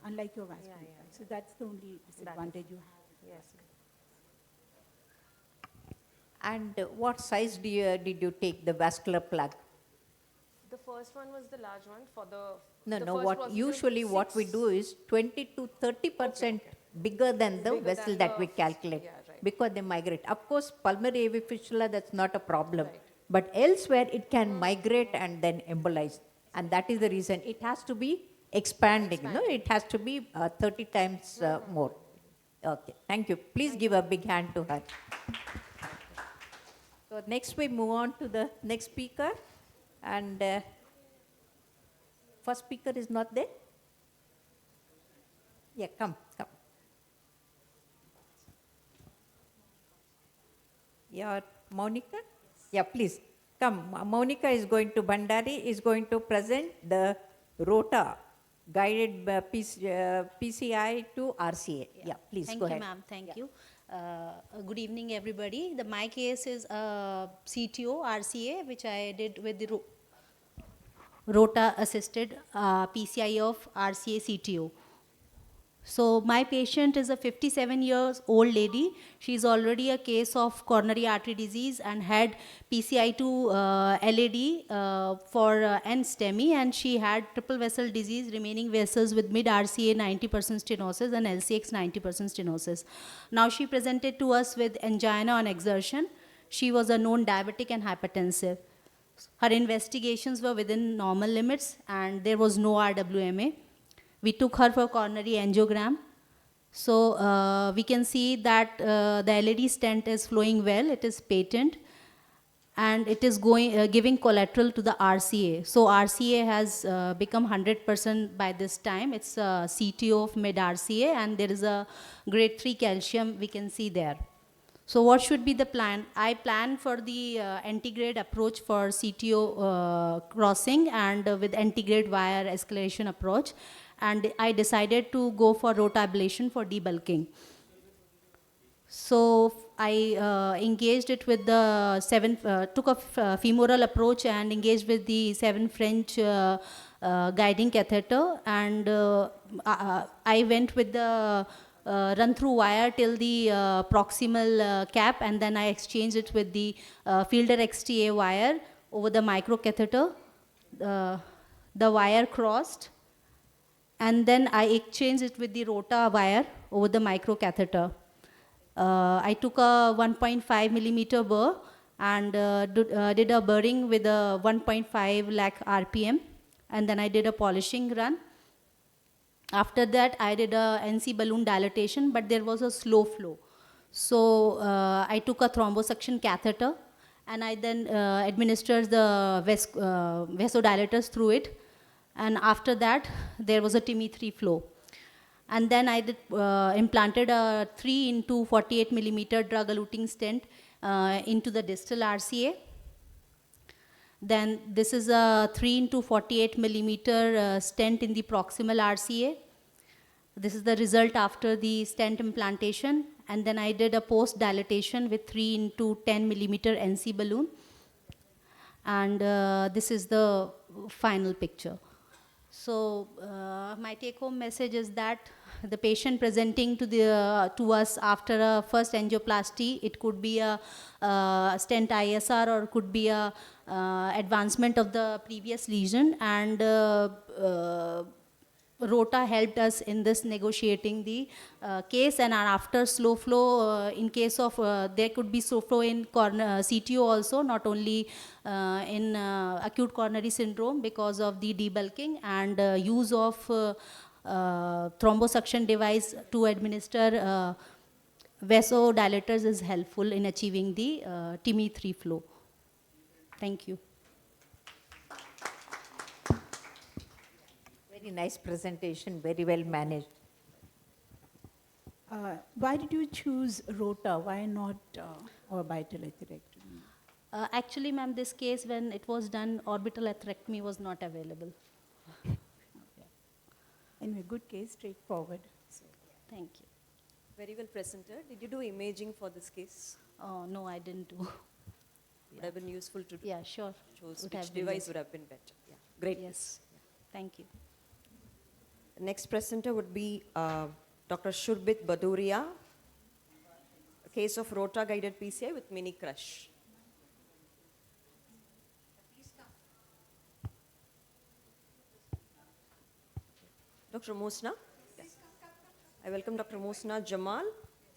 unlike your vascular. So that's the only disadvantage you have. Yes. And what size did you take the vascular plug? The first one was the large one for the. No. What we do is 20 to 30% bigger than the vessel that we calculate, because they migrate. Of course, pulmonary AV fistula, that's not a problem, but elsewhere it can migrate and then embolize, and that is the reason it has to be expanding. No, it has to be 30 times more. Okay, thank you. Please give a big hand to her. So next we move on to the next speaker, and first speaker is not there? Yeah, come. Yeah, Monica? Yeah, please, come. Monica is going to, Bhandari is going to present the ROTA, guided PCI to RCA. Yeah, please go ahead. Thank you, ma'am. Thank you. Good evening, everybody. My case is CTO, RCA, which I did with the ROTA assisted PCI of RCA CTO. So my patient is a 57 years old lady. She's already a case of coronary artery disease and had PCI2 LAD for N-STEMI, and she had triple vessel disease, remaining vessels with mid RCA 90% stenosis and LCX 90% stenosis. Now she presented to us with angina on exertion. She was a known diabetic and hypertensive. Her investigations were within normal limits and there was no RWMA. We took her for coronary angiogram. So we can see that the LAD stent is flowing well, it is patent, and it is giving collateral to the RCA. So RCA has become 100% by this time. It's a CTO of mid RCA, and there is a grade 3 calcium we can see there. So what should be the plan? I plan for the antigrade approach for CTO crossing and with antigrade wire escalation approach. And I decided to go for ROTA ablation for debulking. So I engaged it with the took a femoral approach and engaged with the 7 French guiding catheter, and I went with the run-through wire till the proximal cap, and then I exchanged it with the Fielder XTA wire over the microcatheter. The wire crossed, and then I exchanged it with the ROTA wire over the microcatheter. I took a 1.5 millimeter burr and did a burring with a 1.5 lakh RPM, and then I did a polishing run. After that, I did a NC balloon dilatation, but there was a slow flow. So I took a thrombosuction catheter, and I then administered the vasodilators through it. And after that, there was a TIMI-3 flow. And then I did, implanted a 3 into 48 millimeter drug-eluting stent into the distal RCA. Then this is a 3 into 48 millimeter stent in the proximal RCA. This is the result after the stent implantation. And then I did a post-dilatation with 3 into 10 millimeter NC balloon. And this is the final picture. So my take-home message is that the patient presenting to us after a first angioplasty, it could be a stent ISR or could be a advancement of the previous lesion, and ROTA helped us in this negotiating the case. And after slow flow, in case of there could be slow flow in CTO also, not only in acute coronary syndrome because of the debulking, and use of thrombosuction device to administer vasodilators is helpful in achieving the TIMI-3 flow. Thank you. Very nice presentation, very well managed. Why did you choose rota? Why not orbital atherectomy? Actually, ma'am, this case, when it was done, orbital atherectomy was not available. Anyway, good case, straightforward. So, Thank you. Very well presented. Did you do imaging for this case? No, I didn't do. Would have been useful to do. Yeah, sure. Choose Would which have been device useful. would have been better. Yeah, great. Yes. Thank you. The next presenter would be Dr. Shurbit Baduria, a case of rota-guided PCI with mini crush. Dr. Musna? I welcome Dr. Musna Jamal,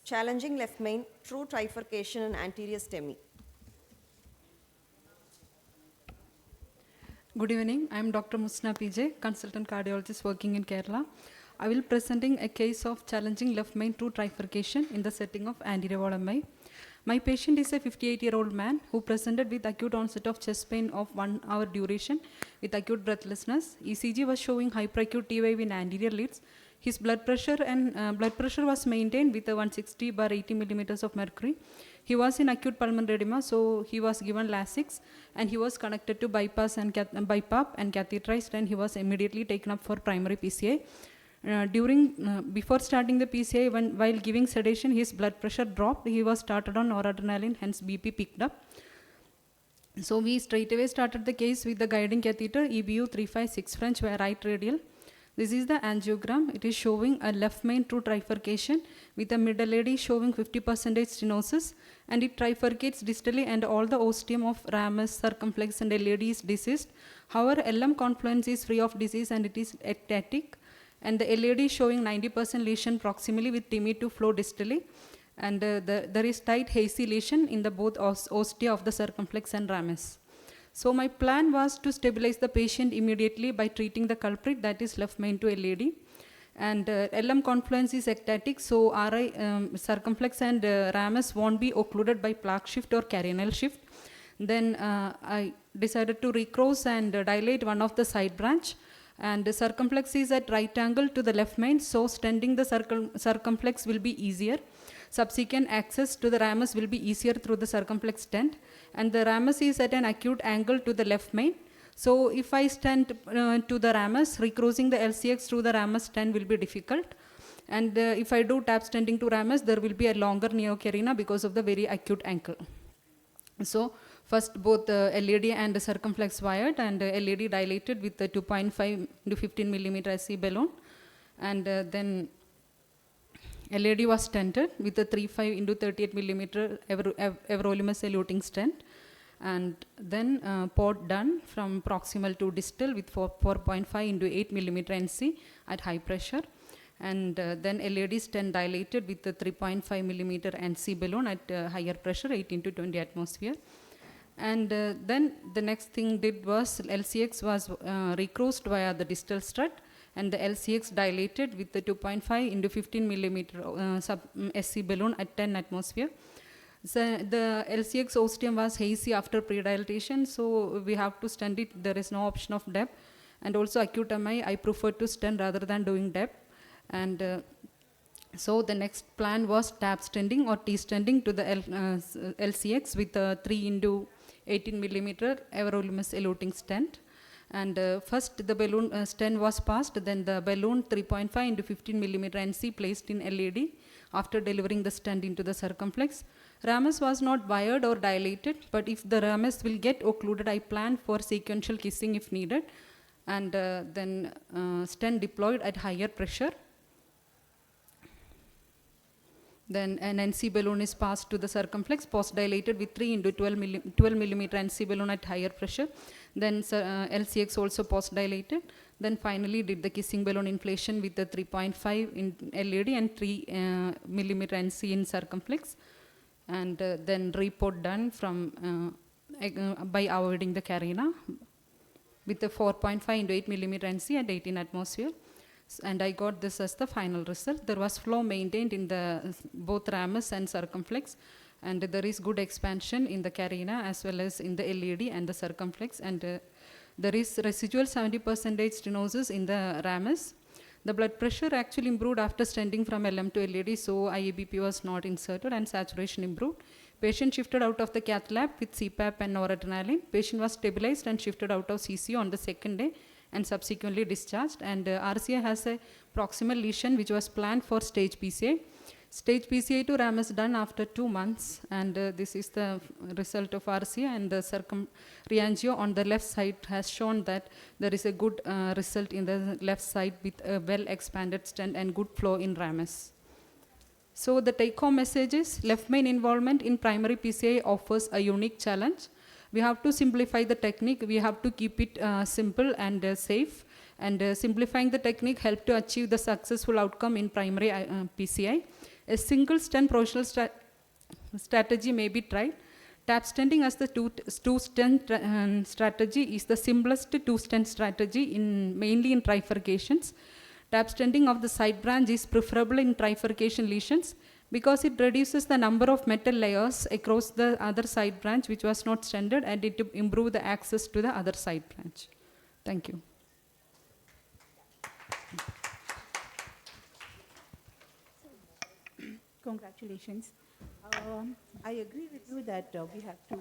challenging left main, true trifurcation and anterior STEMI. Good evening. I am Dr. Musna PJ, consultant cardiologist working in Kerala. I will presenting a case of challenging left main true trifurcation in the setting of anterior wall MI. My patient is a 58-year-old man who presented with acute onset of chest pain of 1 hour duration with acute breathlessness. ECG was showing hyperacute T wave in anterior leads. His blood pressure was maintained with a 160/80 millimeters of mercury. He was in acute pulmonary edema, so he was given Lasix and he was connected to bypass and BiPAP and catheterized, and he was immediately taken up for primary PCI. Before starting the PCI, while giving sedation, his blood pressure dropped. He was started on noradrenaline, hence BP picked up. So we straight away started the case with the guiding catheter EBU 356 French via right radial. This is the angiogram. It is showing a left main true trifurcation with a middle AD showing 50% stenosis, and it trifurcates distally and all the ostium of ramus, circumflex and LAD is diseased. However, LM confluence is free of disease and it is ectatic, and the LAD is showing 90% lesion proximally with TIMI2 flow distally, and there is tight hazy lesion in the both ostia of the circumflex and ramus. So my plan was to stabilize the patient immediately by treating the culprit, that is left main to LAD. And LM confluence is ectatic, so RI, circumflex and ramus won't be occluded by plaque shift or carinal shift. Then I decided to recross and dilate one of the side branch. And the circumflex is at right angle to the left main, so stenting the circumflex will be easier. Subsequent access to the ramus will be easier through the circumflex stent, and the ramus is at an acute angle to the left main. So if I stent to the ramus, recrossing the LCX through the ramus stent will be difficult. And if I do tap stenting to ramus, there will be a longer neocarina because of the very acute ankle. So first both LAD and the circumflex wired, and LAD dilated with the 2.5 into 15 millimeter SC balloon, and then LAD was stented with a 3.5 into 38 millimeter everolimus eluting stent, and then port done from proximal to distal with 4.5 into 8 millimeter NC at high pressure, and then LAD stent dilated with the 3.5 millimeter NC balloon at higher pressure 8 into 20 atmosphere. And then the next thing did was LCX was recrossed via the distal strut, and the LCX dilated with the 2.5 into 15 millimeter SC balloon at 10 atmosphere. So the LCX ostium was hazy after pre-dilatation, so we have to stent it. There is no option of DEP, and also acute MI, I prefer to stent rather than doing DEP. And so the next plan was tap stenting or T stenting to the LCX with a 3 into 18 millimeter everolimus eluting stent. And first the balloon stent was passed, then the balloon 3.5 into 15 millimeter NC placed in LAD after delivering the stent into the circumflex. Ramus was not wired or dilated, but if the ramus will get occluded, I plan for sequential kissing if needed, and then stent deployed at higher pressure. Then an NC balloon is passed to the circumflex, post-dilated with 3 into 12 millimeter NC balloon at higher pressure. Then LCX also post-dilated. Then finally did the kissing balloon inflation with the 3.5 in LAD and 3 millimeter NC in circumflex. And then report done from by avoiding the carina with the 4.5 into 8 millimeter NC at 18 atmosphere. And I got this as the final result. There was flow maintained in the both ramus and circumflex, and there is good expansion in the carina as well as in the LAD and the circumflex, and There is residual 70% stenosis in the ramus. The blood pressure actually improved after stenting from LM to LED, so IABP was not inserted and saturation improved. Patient shifted out of the cath lab with CPAP and noradrenaline. Patient was stabilized and shifted out of CCU on the second day and subsequently discharged. And RCA has a proximal lesion which was planned for stage PCI. Stage PCI to ramus done after 2 months, and this is the result of RCA, and the reangio on the left side has shown that there is a good result in the left side with a well expanded stent and good flow in ramus. So the take home message is left main involvement in primary PCI offers a unique challenge. We have to simplify the technique, we have to keep it simple and safe, and simplifying the technique help to achieve the successful outcome in primary PCI. A single stent provisional strategy may be tried. Tap stenting as the two stent strategy is the simplest two stent strategy mainly in trifurcations. Tap stenting of the side branch is preferable in trifurcation lesions because it reduces the number of metal layers across the other side branch which was not stented, and it improves the access to the other side branch. Thank you. Congratulations. I agree with you that we have to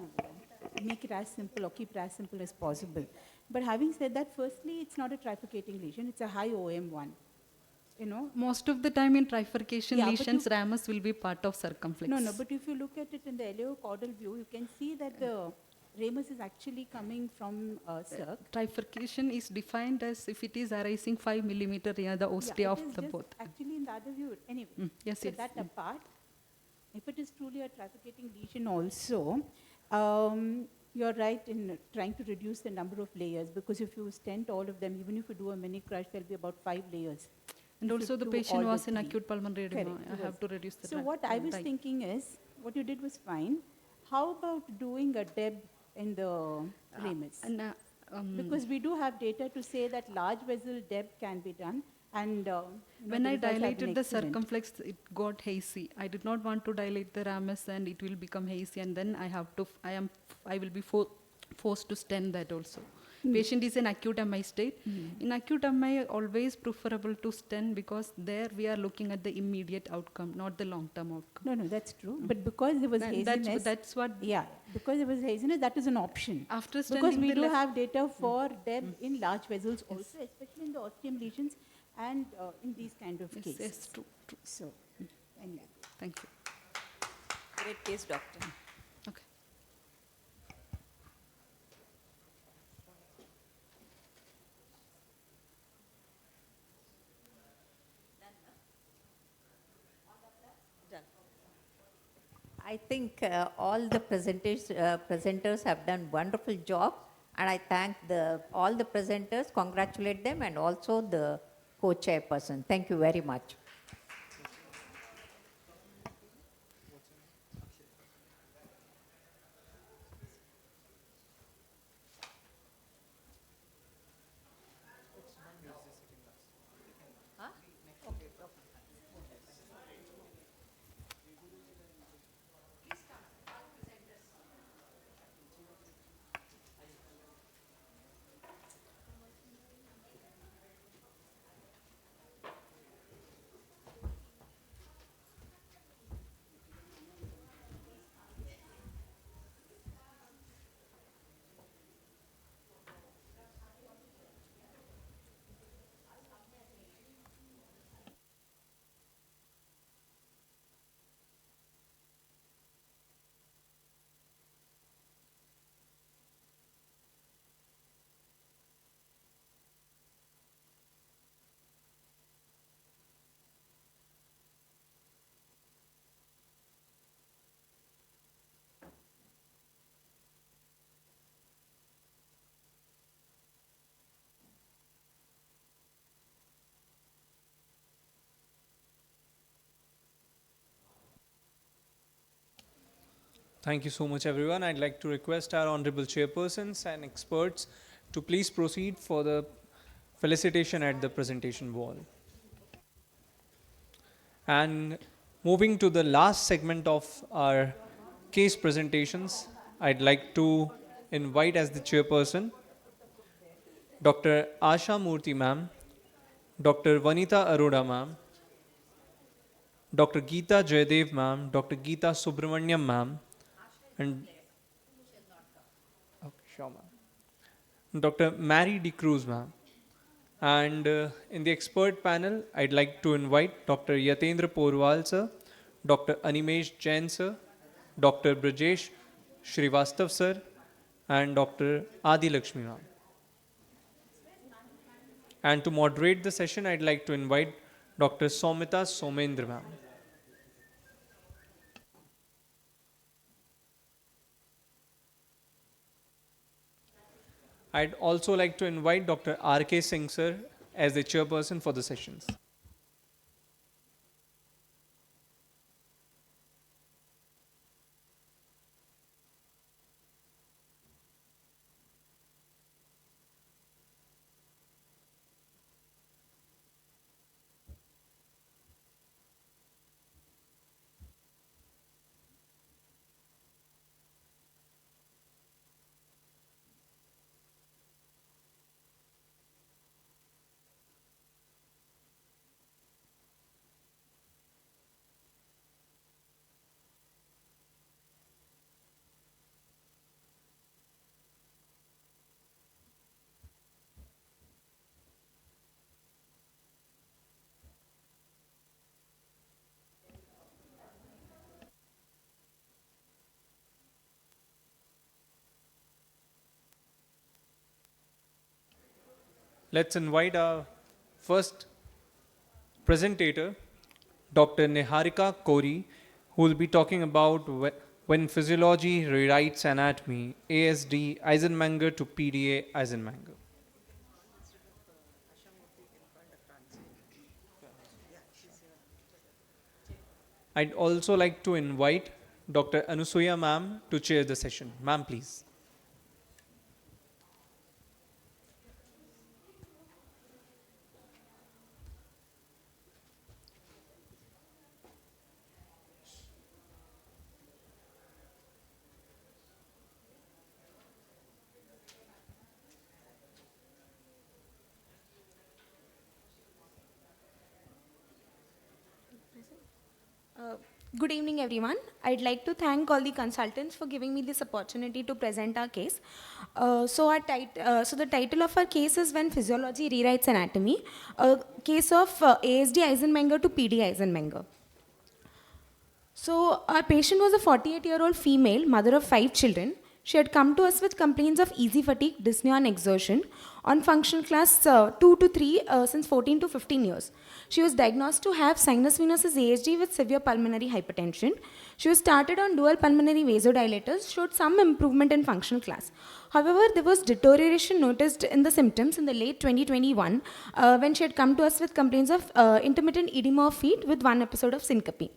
make it as simple or keep it as simple as possible. But having said that, firstly, it's not a trifurcating lesion, it's a high OM one. You know? Most of the time in trifurcation lesions, ramus will be part of circumflex. No, but if you look at it in the eleo-caudal view, you can see that the ramus is actually coming from circ. Trifurcation is defined as if it is arising 5 millimeter near the ostia of the both. Actually, in the other view, anyway. Yes, so yes. that apart, if it is truly a trifurcating lesion also, you're right in trying to reduce the number of layers, because if you stent all of them, even if you do a mini crush, there'll be about 5 layers. And also the patient was in acute pulmonary edema. I have to reduce the So what I was thinking is, what you did was fine. How about doing a DEB in the ramus? Because we do have data to say that large vessel DEB can be done. And when I dilated the circumflex, it got hazy. I did not want to dilate the ramus, and it will become hazy, and then I will be forced to stent that also. Patient is in acute MI state. In acute MI, always preferable to stent, because there we are looking at the immediate outcome, not the long-term outcome. No, that's true. But because there was haziness, that's what. Yeah, because there was haziness, that is an option. After stenting, because we do have data for DEB in large vessels also, especially in the ostium lesions and in these kind of cases. Yes, true. So, anyway. Thank you. Great case, doctor. Okay. I think all the presenters have done wonderful job, and I thank all the presenters, congratulate them, and also the co-chairperson. Thank you very much. Thank you so much, everyone. I'd like to request our honorable chairpersons and experts to please proceed for the felicitation at the presentation wall. And moving to the last segment of our case presentations, I'd like to invite as the chairperson Dr. Asha Murthy ma'am, Dr. Vanita Arora ma'am, Dr. Geeta Jayadev ma'am, Dr. Geeta Subramanyam ma'am, and okay, sure, ma'am. Dr. Mary D. Cruz ma'am. And in the expert panel, I'd like to invite Dr. Yatendra Porwal sir, Dr. Animesh Jain sir, Dr. Brajesh Srivastav sir, and Dr. Adi Lakshmi ma'am. And to moderate the session, I'd like to invite Dr. Somita Somendra ma'am. I'd also like to invite Dr. R.K. Singh sir as the chairperson for the sessions. Let's invite our first presentator, Dr. Niharika Kori, who will be talking about when physiology rewrites anatomy, ASD Eisenmenger to PDA Eisenmenger. I'd also like to invite Dr. Anusuya ma'am to chair the session. Ma'am, please. Good evening, everyone. I'd like to thank all the consultants for giving me this opportunity to present our case. So the title of our case is When Physiology Rewrites Anatomy, a case of ASD Eisenmenger to PD Eisenmenger. So our patient was a 48-year-old female, mother of 5 children. She had come to us with complaints of easy fatigue, dyspnea and exertion on functional class 2 to 3 since 14 to 15 years. She was diagnosed to have sinus venosus ASD with severe pulmonary hypertension. She was started on dual pulmonary vasodilators, showed some improvement in functional class. However, there was deterioration noticed in the symptoms in the late 2021 when she had come to us with complaints of intermittent edema of feet with 1 episode of syncope.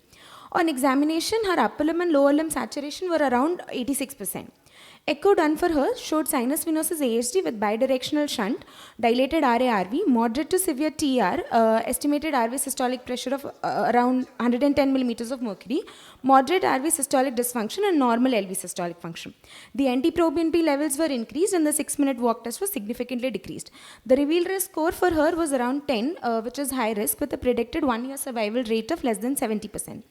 On examination, her upper limb and lower limb saturation were around 86%. Echo done for her showed sinus venosus ASD with bidirectional shunt, dilated RA-RV, moderate to severe TR, estimated RV systolic pressure of around 110 millimeters of mercury, moderate RV systolic dysfunction and normal LV systolic function. The NT-proBNP levels were increased and the 6-minute walk test was significantly decreased. The revealed risk score for her was around 10, which is high risk with a predicted 1-year survival rate of less than 70%.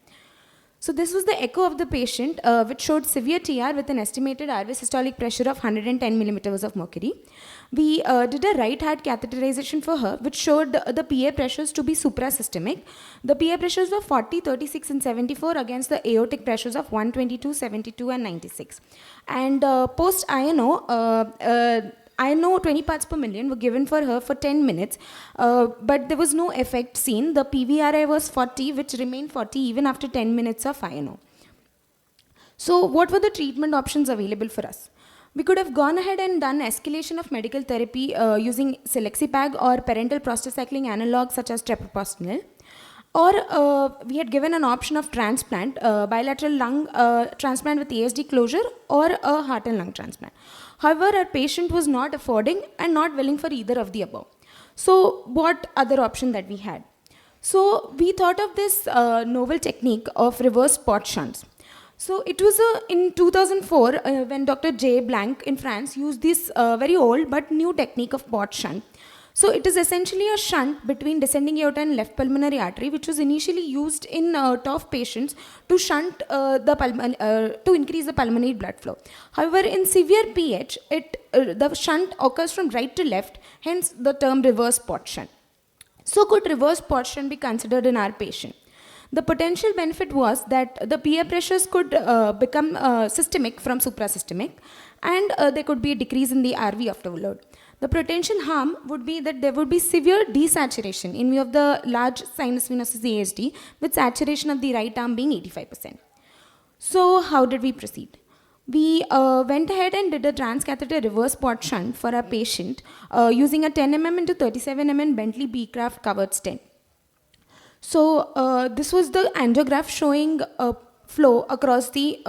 So this was the echo of the patient, which showed severe TR with an estimated RV systolic pressure of 110 millimeters of mercury. We did a right heart catheterization for her, which showed the PA pressures to be suprasystemic. The PA pressures were 40, 36, and 74 against the aortic pressures of 122, 72, and 96. And post-INO, INO 20 parts per million were given for her for 10 minutes, but there was no effect seen. The PVRI was 40, which remained 40 even after 10 minutes of INO. So what were the treatment options available for us? We could have gone ahead and done escalation of medical therapy using selexipag or parental prostacyclin analogs such as treprostinil. Or we had given an option of transplant, bilateral lung transplant with ASD closure or a heart and lung transplant. However, our patient was not affording and not willing for either of the above. So what other option that we had? So we thought of this novel technique of reverse spot shunts. So it was in 2004 when Dr. J. Blanc in France used this very old but new technique of PART shunt. So it is essentially a shunt between descending aorta and left pulmonary artery, which was initially used in TOF patients to shunt to increase the pulmonary blood flow. However, in severe PH, the shunt occurs from right to left, hence the term reverse PART shunt. So could reverse PART shunt be considered in our patient? The potential benefit was that the PA pressures could become systemic from suprasystemic, and there could be a decrease in the RV afterload. The potential harm would be that there would be severe desaturation in view of the large sinus venosus ASD, with saturation of the right arm being 85%. So how did we proceed? We went ahead and did a transcatheter reverse PART shunt for our patient using a 10 mm into 37 mm Bentley Beecraft covered stent. So this was the angiograph showing flow across the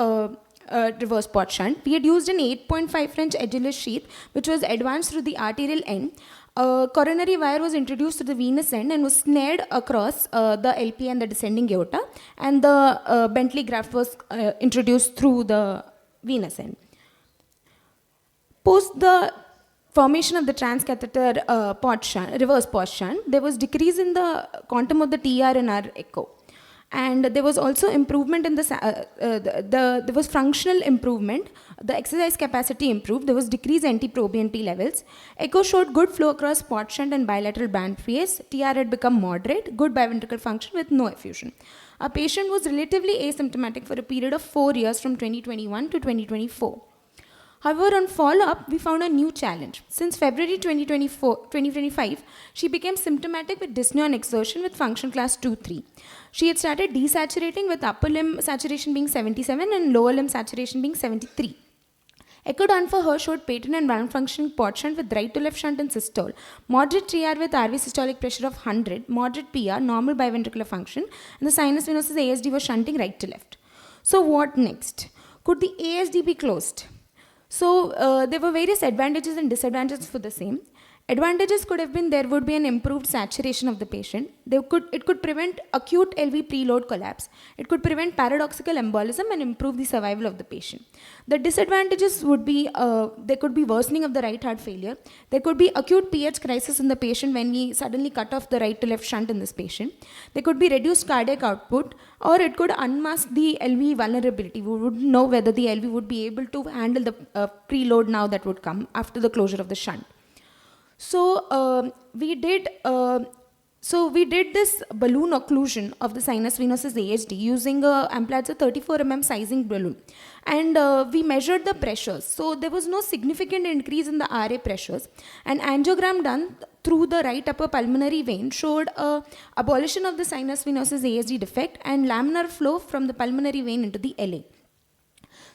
reverse PART shunt. We had used an 8.5 French edgeless sheath, which was advanced through the arterial end. Coronary wire was introduced to the venous end and was snared across the LP and the descending aorta, and the Bentley graft was introduced through the venous end. Post the formation of the transcatheter reverse PART shunt, there was decrease in the quantum of the TR in our echo. And there was also improvement in there was functional improvement. The exercise capacity improved. There was decreased NT-proBNP levels. Echo showed good flow across PART shunt and bilateral band phase. TR had become moderate, good biventricular function with no effusion. Our patient was relatively asymptomatic for a period of 4 years from 2021 to 2024. However, on follow-up, we found a new challenge. Since February 2025, she became symptomatic with dyspnea on exertion with function class 2-3. She had started desaturating, with upper limb saturation being 77 and lower limb saturation being 73. Echo done for her showed patent and well-functioning PART shunt with right to left shunt and systole, moderate TR with RV systolic pressure of 100, moderate PR, normal biventricular function, and the sinus venosus ASD was shunting right to left. So what next? Could the ASD be closed? So there were various advantages and disadvantages for the same. Advantages could have been there would be an improved saturation of the patient. It could prevent acute LV preload collapse. It could prevent paradoxical embolism and improve the survival of the patient. The disadvantages would be there could be worsening of the right heart failure. There could be acute PH crisis in the patient when we suddenly cut off the right to left shunt in this patient. There could be reduced cardiac output, or it could unmask the LV vulnerability. We wouldn't know whether the LV would be able to handle the preload now that would come after the closure of the shunt. So we did this balloon occlusion of the sinus venosus ASD using a Amplatzer 34 mm sizing balloon, and we measured the pressures. So there was no significant increase in the RA pressures. An angiogram done through the right upper pulmonary vein showed abolition of the sinus venosus ASD defect and laminar flow from the pulmonary vein into the LA.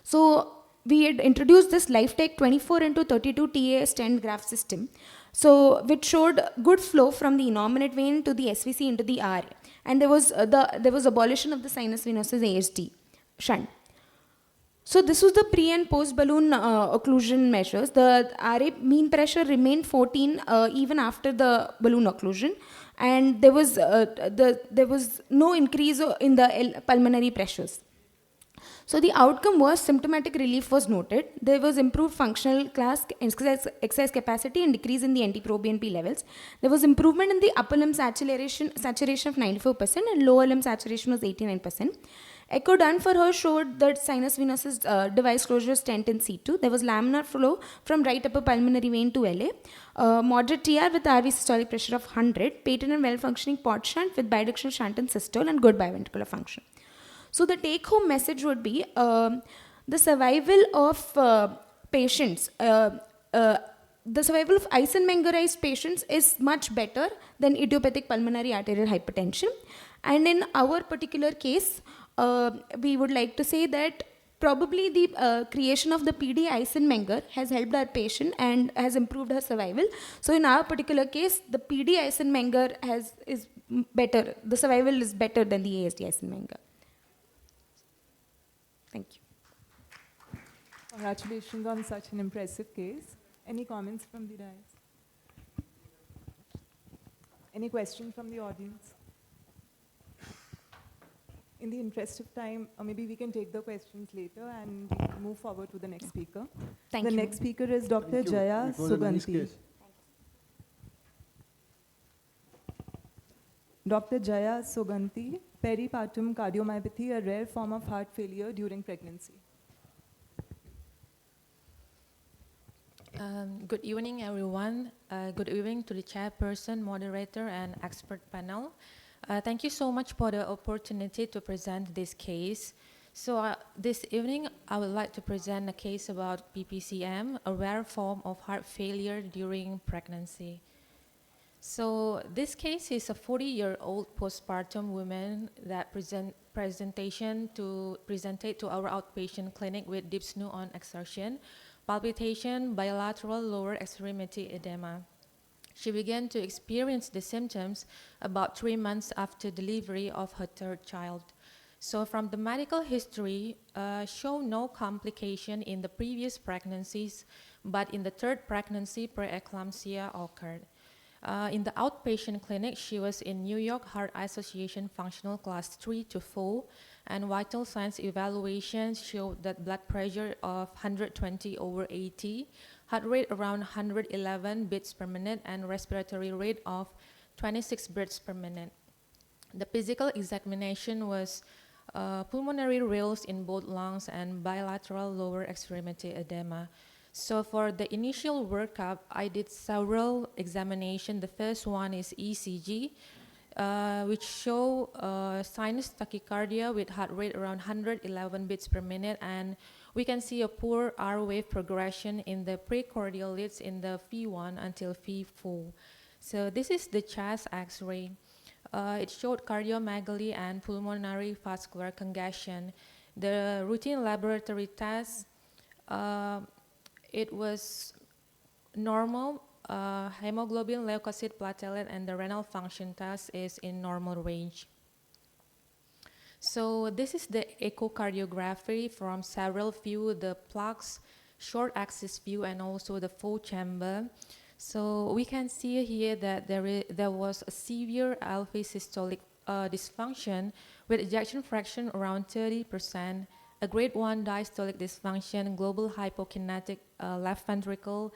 So we had introduced this LifeTech 24 into 32 TA stent graft system, so which showed good flow from the innominate vein to the SVC into the RA, and there was abolition of the sinus venosus ASD shunt. So this was the pre and post balloon occlusion measures. The RA mean pressure remained 14 even after the balloon occlusion, and there was no increase in the pulmonary pressures. So the outcome was symptomatic relief was noted. There was improved functional class, exercise capacity, and decrease in the NT-proBNP levels. There was improvement in the upper limb saturation of 94% and lower limb saturation was 89%. Echo done for her showed that sinus venosus device closure stent in C2. There was laminar flow from right upper pulmonary vein to LA. Moderate TR with RV systolic pressure of 100. Patent and well-functioning PART shunt with bidirectional shunt and systole, and good biventricular function. So the take-home message would be the survival of patients, the survival of Eisenmengerized patients is much better than idiopathic pulmonary arterial hypertension. And in our particular case, we would like to say that probably the creation of the PD Eisenmenger has helped our patient and has improved her survival. So in our particular case, the PD Eisenmenger is better. The survival is better than the ASD Eisenmenger. Thank you. Congratulations on such an impressive case. Any comments from the dais? Any questions from the audience? in the interest of time, maybe we can take the questions later and we can move forward to the next speaker. Thank the you. next speaker is Dr. Thank you. Jaya It was a nice Suganti. case. Dr. Jaya Suganti, peripartum cardiomyopathy, a rare form of heart failure during pregnancy. Good evening, everyone. Good evening to the chairperson, moderator, and expert panel. Thank you so much for the opportunity to present this case. So this evening, I would like to present a case about PPCM, a rare form of heart failure during pregnancy. So this case is a 40-year-old postpartum woman that presented to our outpatient clinic with dyspnea on exertion, palpitation, bilateral lower extremity edema. She began to experience the symptoms about 3 months after delivery of her third child. So from the medical history, show no complication in the previous pregnancies, but in the third pregnancy, preeclampsia occurred. In the outpatient clinic, she was in New York Heart Association functional class 3 to 4, and vital signs evaluations showed that blood pressure of 120/80, heart rate around 111 beats per minute, and respiratory rate of 26 beats per minute. The physical examination was pulmonary rills in both lungs and bilateral lower extremity edema. So for the initial workup, I did several examinations. The first one is ECG, which show sinus tachycardia with heart rate around 111 beats per minute, and we can see a poor R wave progression in the precordial leads in the V1 until V4. So this is the chest X-ray. It showed cardiomegaly and pulmonary vascular congestion. The routine laboratory test, it was normal. Hemoglobin, leukocyte, platelet, and the renal function test is in normal range. So this is the echocardiography from several views, the plaques, short axis view, and also the full chamber. So we can see here that there was a severe LV systolic dysfunction with ejection fraction around 30%, a grade 1 diastolic dysfunction, global hypokinetic left ventricle,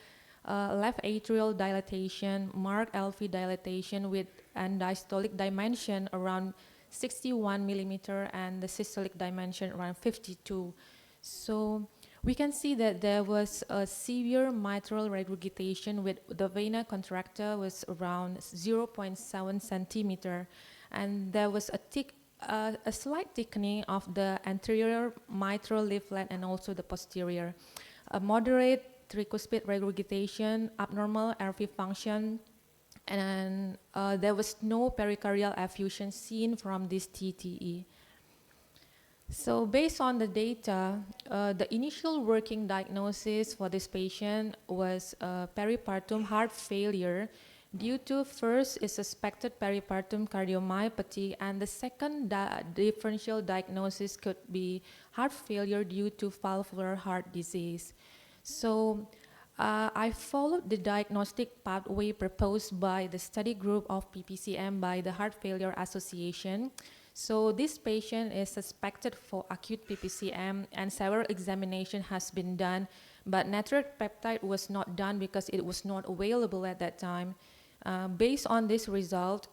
left atrial dilatation, marked LV dilatation with and diastolic dimension around 61 millimeter and the systolic dimension around 52. So we can see that there was a severe mitral regurgitation with the vena contracta was around 0.7 centimeter, and there was a slight thickening of the anterior mitral leaflet and also the posterior. A moderate tricuspid regurgitation, abnormal RV function, and there was no pericardial effusion seen from this TTE. So based on the data, the initial working diagnosis for this patient was peripartum heart failure due to first is suspected peripartum cardiomyopathy, and the second differential diagnosis could be heart failure due to valvular heart disease. So I followed the diagnostic pathway proposed by the study group of PPCM by the Heart Failure Association. So this patient is suspected for acute PPCM, and several examination has been done, but natriuretic peptide was not done because it was not available at that time. Based on this result,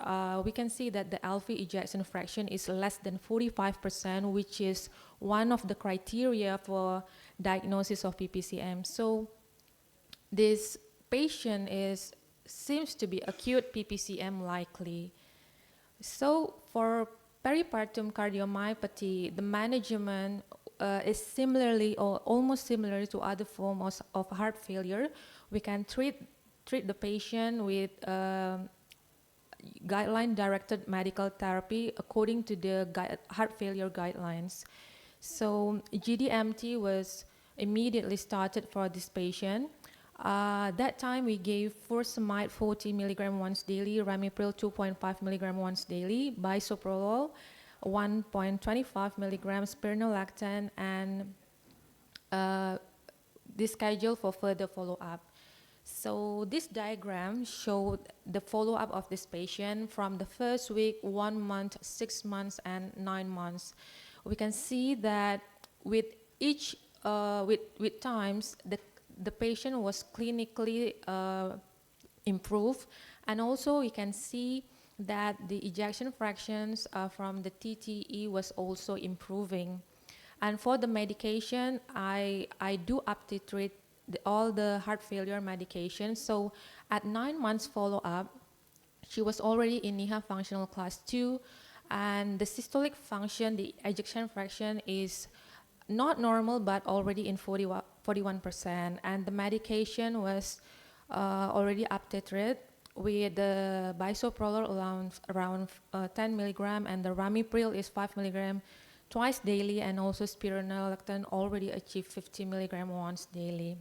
we can see that the LV ejection fraction is less than 45%, which is one of the criteria for diagnosis of PPCM. So this patient seems to be acute PPCM likely. So for peripartum cardiomyopathy, the management is similarly or almost similar to other forms of heart failure. We can treat the patient with guideline-directed medical therapy according to the heart failure guidelines. So GDMT was immediately started for this patient. That time we gave furosemide 40 milligram once daily, ramipril 2.5 milligram once daily, bisoprolol 1.25 milligrams, spironolactone, and this schedule for further follow-up. So this diagram showed the follow-up of this patient from the first week, 1 month, 6 months, and 9 months. We can see that with each, with times, the patient was clinically improved, and also we can see that the ejection fractions from the TTE was also improving. And for the medication, I do up-titrate all the heart failure medications. So at 9 months follow-up, she was already in NIHA functional class 2, and the systolic function, the ejection fraction is not normal, but already in 41%. And the medication was already up-titrated with the bisoprolol around 10 milligram, and the ramipril is 5 milligram twice daily, and also spironolactone already achieved 50 milligram once daily.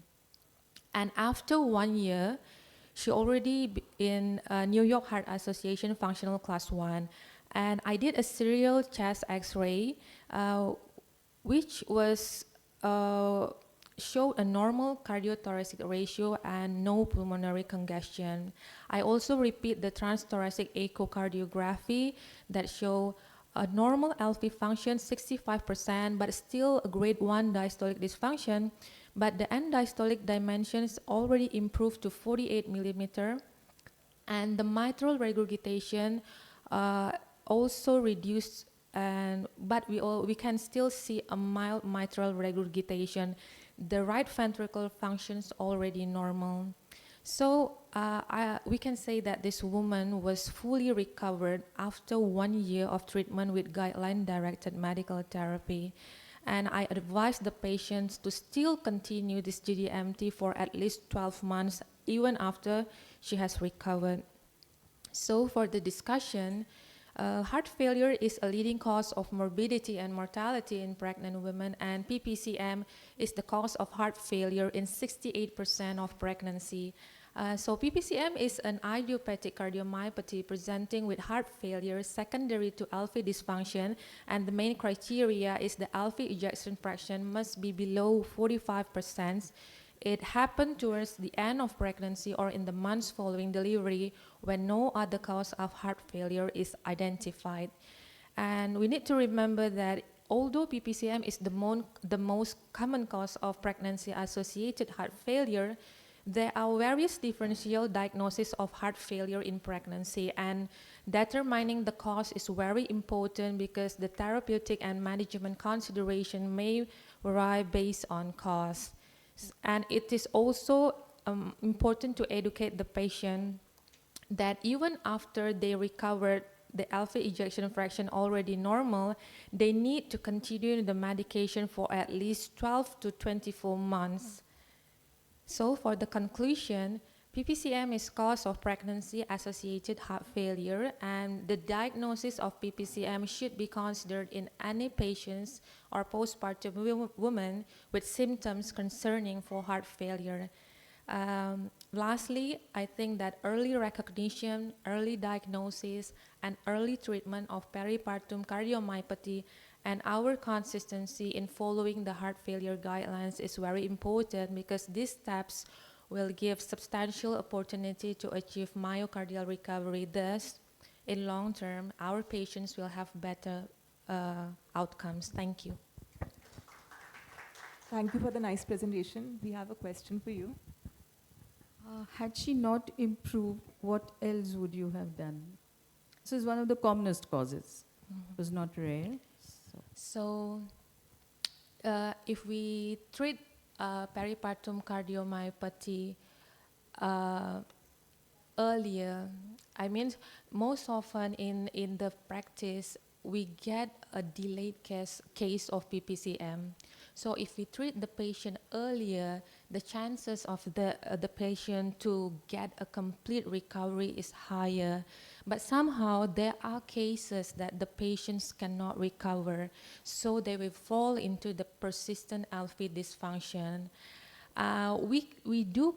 And after 1 year, she already in New York Heart Association functional class 1. And I did a serial chest X-ray, which was showed a normal cardiothoracic ratio and no pulmonary congestion. I also repeat the transthoracic echocardiography that show a normal LV function 65%, but still a grade 1 diastolic dysfunction. But the end diastolic dimensions already improved to 48 millimeter, and the mitral regurgitation also reduced, but we can still see a mild mitral regurgitation. The right ventricle functions already normal. So we can say that this woman was fully recovered after 1 year of treatment with guideline-directed medical therapy. And I advise the patients to still continue this GDMT for at least 12 months, even after she has recovered. So for the discussion, heart failure is a leading cause of morbidity and mortality in pregnant women, and PPCM is the cause of heart failure in 68% of pregnancy. So PPCM is an idiopathic cardiomyopathy presenting with heart failure secondary to LV dysfunction, and the main criteria is the LV ejection fraction must be below 45%. It happened towards the end of pregnancy or in the months following delivery when no other cause of heart failure is identified. And we need to remember that although PPCM is the most common cause of pregnancy-associated heart failure, there are various differential diagnoses of heart failure in pregnancy, and determining the cause is very important because the therapeutic and management consideration may vary based on cause. And it is also important to educate the patient that even after they recovered the LV ejection fraction already normal, they need to continue the medication for at least 12 to 24 months. So for the conclusion, PPCM is cause of pregnancy-associated heart failure, and the diagnosis of PPCM should be considered in any patients or postpartum women with symptoms concerning for heart failure. Lastly, I think that early recognition, early diagnosis, and early treatment of peripartum cardiomyopathy and our consistency in following the heart failure guidelines is very important, because these steps will give substantial opportunity to achieve myocardial recovery. Thus, in long term, our patients will have better outcomes. Thank you. Thank you for the nice presentation. We have a question for you. Had she not improved, what else would you have done? This is one of the commonest causes. It was not rare. So if we treat peripartum cardiomyopathy earlier, I mean, most often in the practice, we get a delayed case of PPCM. So if we treat the patient earlier, the chances of the patient to get a complete recovery is higher. But somehow there are cases that the patients cannot recover, so they will fall into the persistent LV dysfunction. We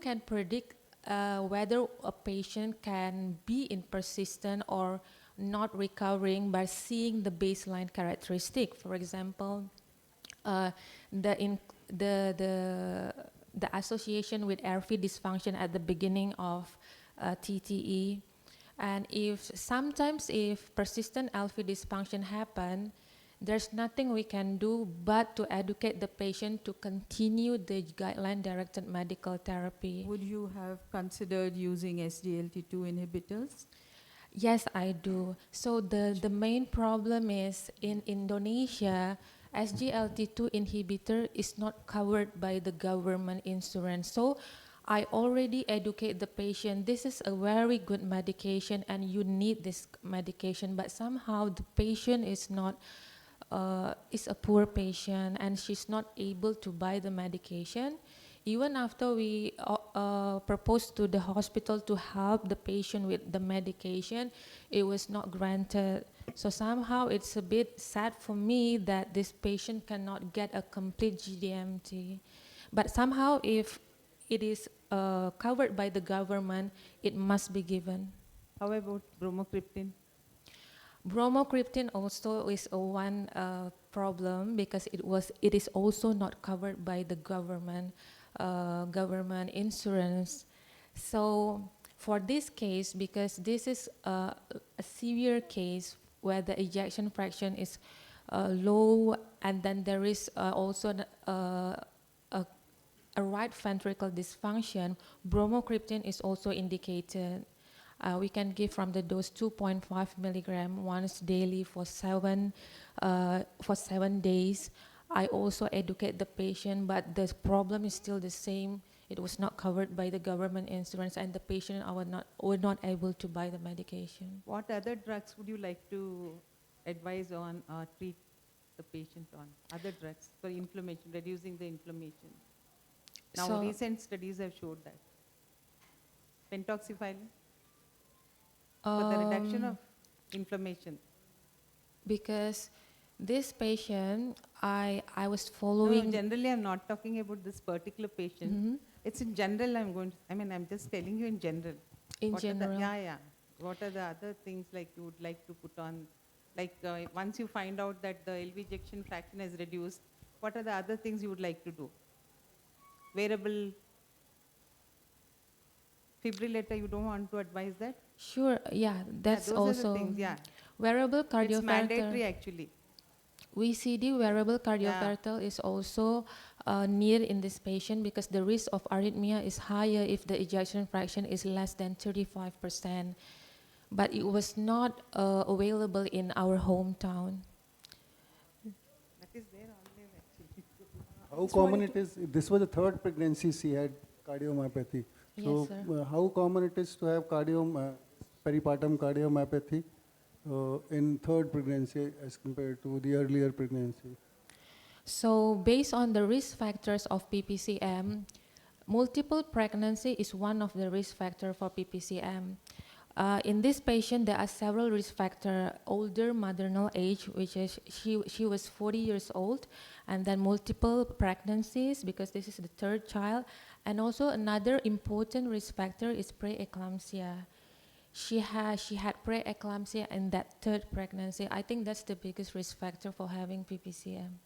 can predict whether a patient can be in persistent or not recovering by seeing the baseline characteristic. For example, the the association with airway dysfunction at the beginning of TTE. And if sometimes if persistent airway dysfunction happen, there's nothing we can do but to educate the patient to continue the guideline-directed medical therapy. Would you have considered using SGLT2 inhibitors? Yes, I do. So the main problem is in Indonesia, SGLT2 inhibitor is not covered by the government insurance. So I already educate the patient, this is a very good medication and you need this medication, but somehow the patient is not, is a poor patient and she's not able to buy the medication. Even after we proposed to the hospital to help the patient with the medication, it was not granted. So somehow it's a bit sad for me that this patient cannot get a complete GDMT. But somehow if it is covered by the government, it must be given. How about bromocriptine? Bromocriptine also is one problem because it is also not covered by the government insurance. So for this case, because this is a severe case where the ejection fraction is low, and then there is also a right ventricle dysfunction, bromocriptine is also indicated. We can give from the dose 2.5 milligram once daily for 7 days. I also educate the patient, but the problem is still the same. It was not covered by the government insurance, and the patient were not able to buy the medication. What other drugs would you like to advise on or treat the patient on? Other drugs for inflammation, reducing the inflammation. Now, So- recent studies have showed that. Pentoxifylline for the reduction of inflammation. Because this patient, I was No, following. generally, I'm not talking about this particular patient. Mhm. It's in general. I'm just telling you in general. In What are the- general. yeah. What are the other things like you would like to put on? Like once you find out that the LV ejection fraction is reduced, what are the other things you would like to do? Wearable fibrillator, you don't want to advise that? Sure, yeah, that's those also are the things, yeah. wearable It's cardioverter. mandatory actually. VCD, wearable cardioverter, is also needed in this patient because the risk of arrhythmia is higher if the ejection fraction is less than 35%. But it was not available in our hometown. That is there always actually. How common it is, this was the third pregnancy she had cardiomyopathy. So Yes, sir. how common it is to have peripartum cardiomyopathy in third pregnancy as compared to the earlier pregnancy? So based on the risk factors of PPCM, multiple pregnancy is one of the risk factors for PPCM. In this patient, there are several risk factors. Older maternal age, which is she was 40 years old, and then multiple pregnancies because this is the third child. And also another important risk factor is preeclampsia. She had preeclampsia in that third pregnancy. I think that's the biggest risk factor for having PPCM.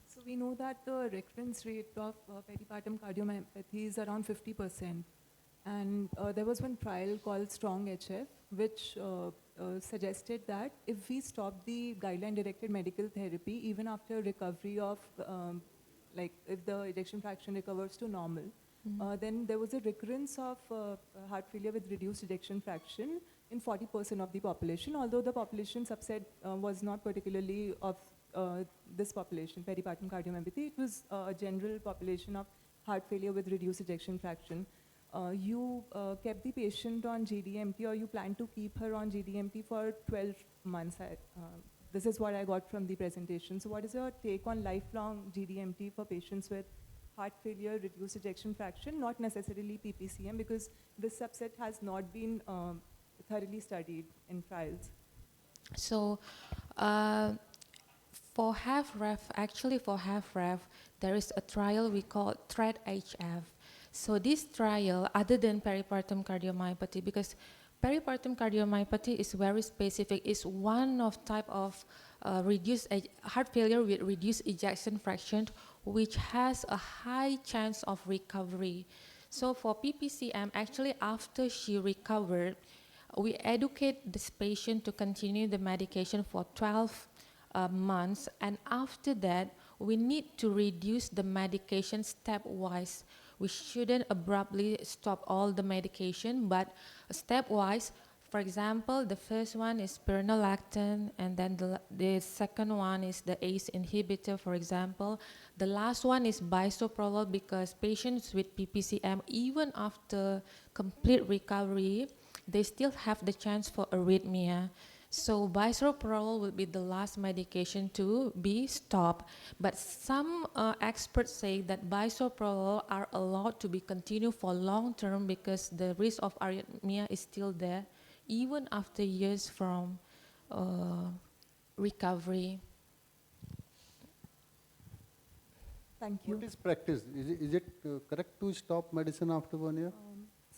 So we know that the recurrence rate of peripartum cardiomyopathy is around 50%. And there was one trial called Strong HF, which suggested that if we stop the guideline-directed medical therapy, even after recovery of, if the ejection fraction recovers to normal, then there was a recurrence of heart failure with reduced ejection fraction in 40% of the population, although the population subset was not particularly of this population, peripartum cardiomyopathy. It was a general population of heart failure with reduced ejection fraction. You kept the patient on GDMT, or you plan to keep her on GDMT for 12 months. This is what I got from the presentation. So what is your take on lifelong GDMT for patients with heart failure, reduced ejection fraction, not necessarily PPCM, because this subset has not been thoroughly studied in trials? So for HFrEF, there is a trial we call THREAD-HF. So this trial, other than peripartum cardiomyopathy, because peripartum cardiomyopathy is very specific, it's one of type of heart failure with reduced ejection fraction, which has a high chance of recovery. So for PPCM, actually after she recovered, we educate this patient to continue the medication for 12 months, and after that, we need to reduce the medication stepwise. We shouldn't abruptly stop all the medication, but stepwise. For example, the first one is spironolactone, and then the second one is the ACE inhibitor, for example. The last one is bisoprolol, because patients with PPCM, even after complete recovery, they still have the chance for arrhythmia. So bisoprolol will be the last medication to be stopped. But some experts say that bisoprolol are allowed to be continued for long term because the risk of arrhythmia is still there, even after years from recovery. Thank you. What is practice? Is it correct to stop medicine after 1 year?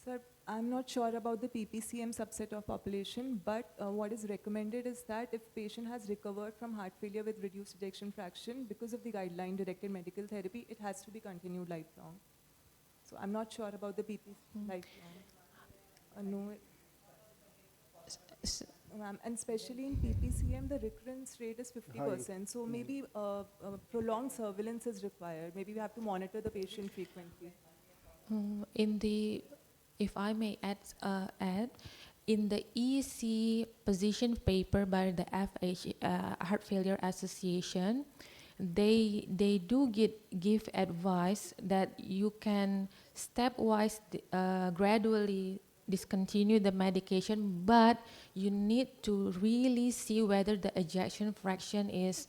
Sir, I'm not sure about the PPCM subset of population, but what is recommended is that if patient has recovered from heart failure with reduced ejection fraction, because of the guideline-directed medical therapy, it has to be continued lifelong. So I'm not sure about the PPCM lifelong. No. And especially in PPCM, the recurrence rate is 50%. So maybe prolonged surveillance is required. Maybe we have to monitor the patient frequently. If I may add, in the EC position paper by the Heart Failure Association, they do give advice that you can stepwise gradually discontinue the medication, but you need to really see whether the ejection fraction is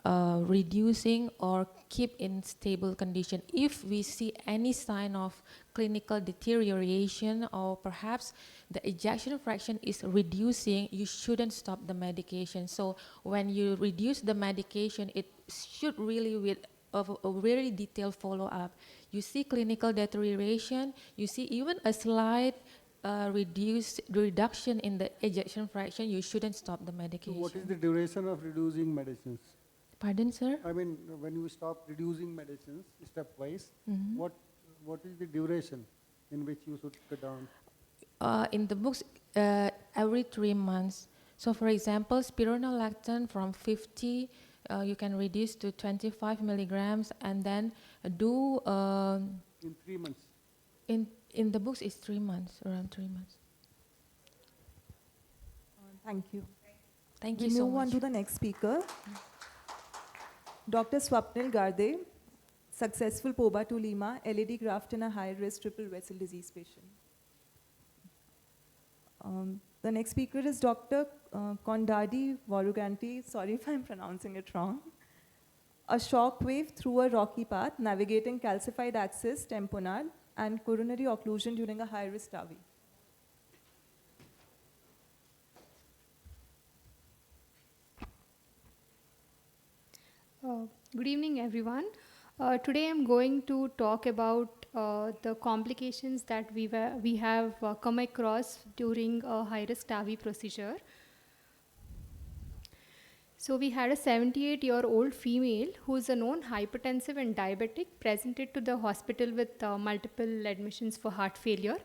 reducing or keep in stable condition. If we see any sign of clinical deterioration, or perhaps the ejection fraction is reducing, you shouldn't stop the medication. So when you reduce the medication, it should really with a very detailed follow-up. You see clinical deterioration, you see even a slight reduction in the ejection fraction, you shouldn't stop the medication. So what is the duration of reducing medicines? Pardon, sir? I mean, when you stop reducing medicines stepwise, what is the duration in which you should cut down? In the books, every 3 months. So for example, spironolactone from 50, you can reduce to 25 milligrams, and then do... in 3 months? In the books, it's 3 months, around 3 months. Thank you. Thank you we so move on much. to the next speaker. Dr. Swapnil Garde, successful POBA2 Lima, LED graft in a high-risk triple vessel disease patient. The next speaker is Dr. Kondadi Varuganti, sorry if I'm pronouncing it wrong. A shock wave through a rocky path, navigating calcified axis, tamponade, and coronary occlusion during a high-risk TAVI. Good evening, everyone. Today I'm going to talk about the complications that we have come across during a high-risk TAVI procedure. So we had a 78-year-old female who is a known hypertensive and diabetic, presented to the hospital with multiple admissions for heart failure.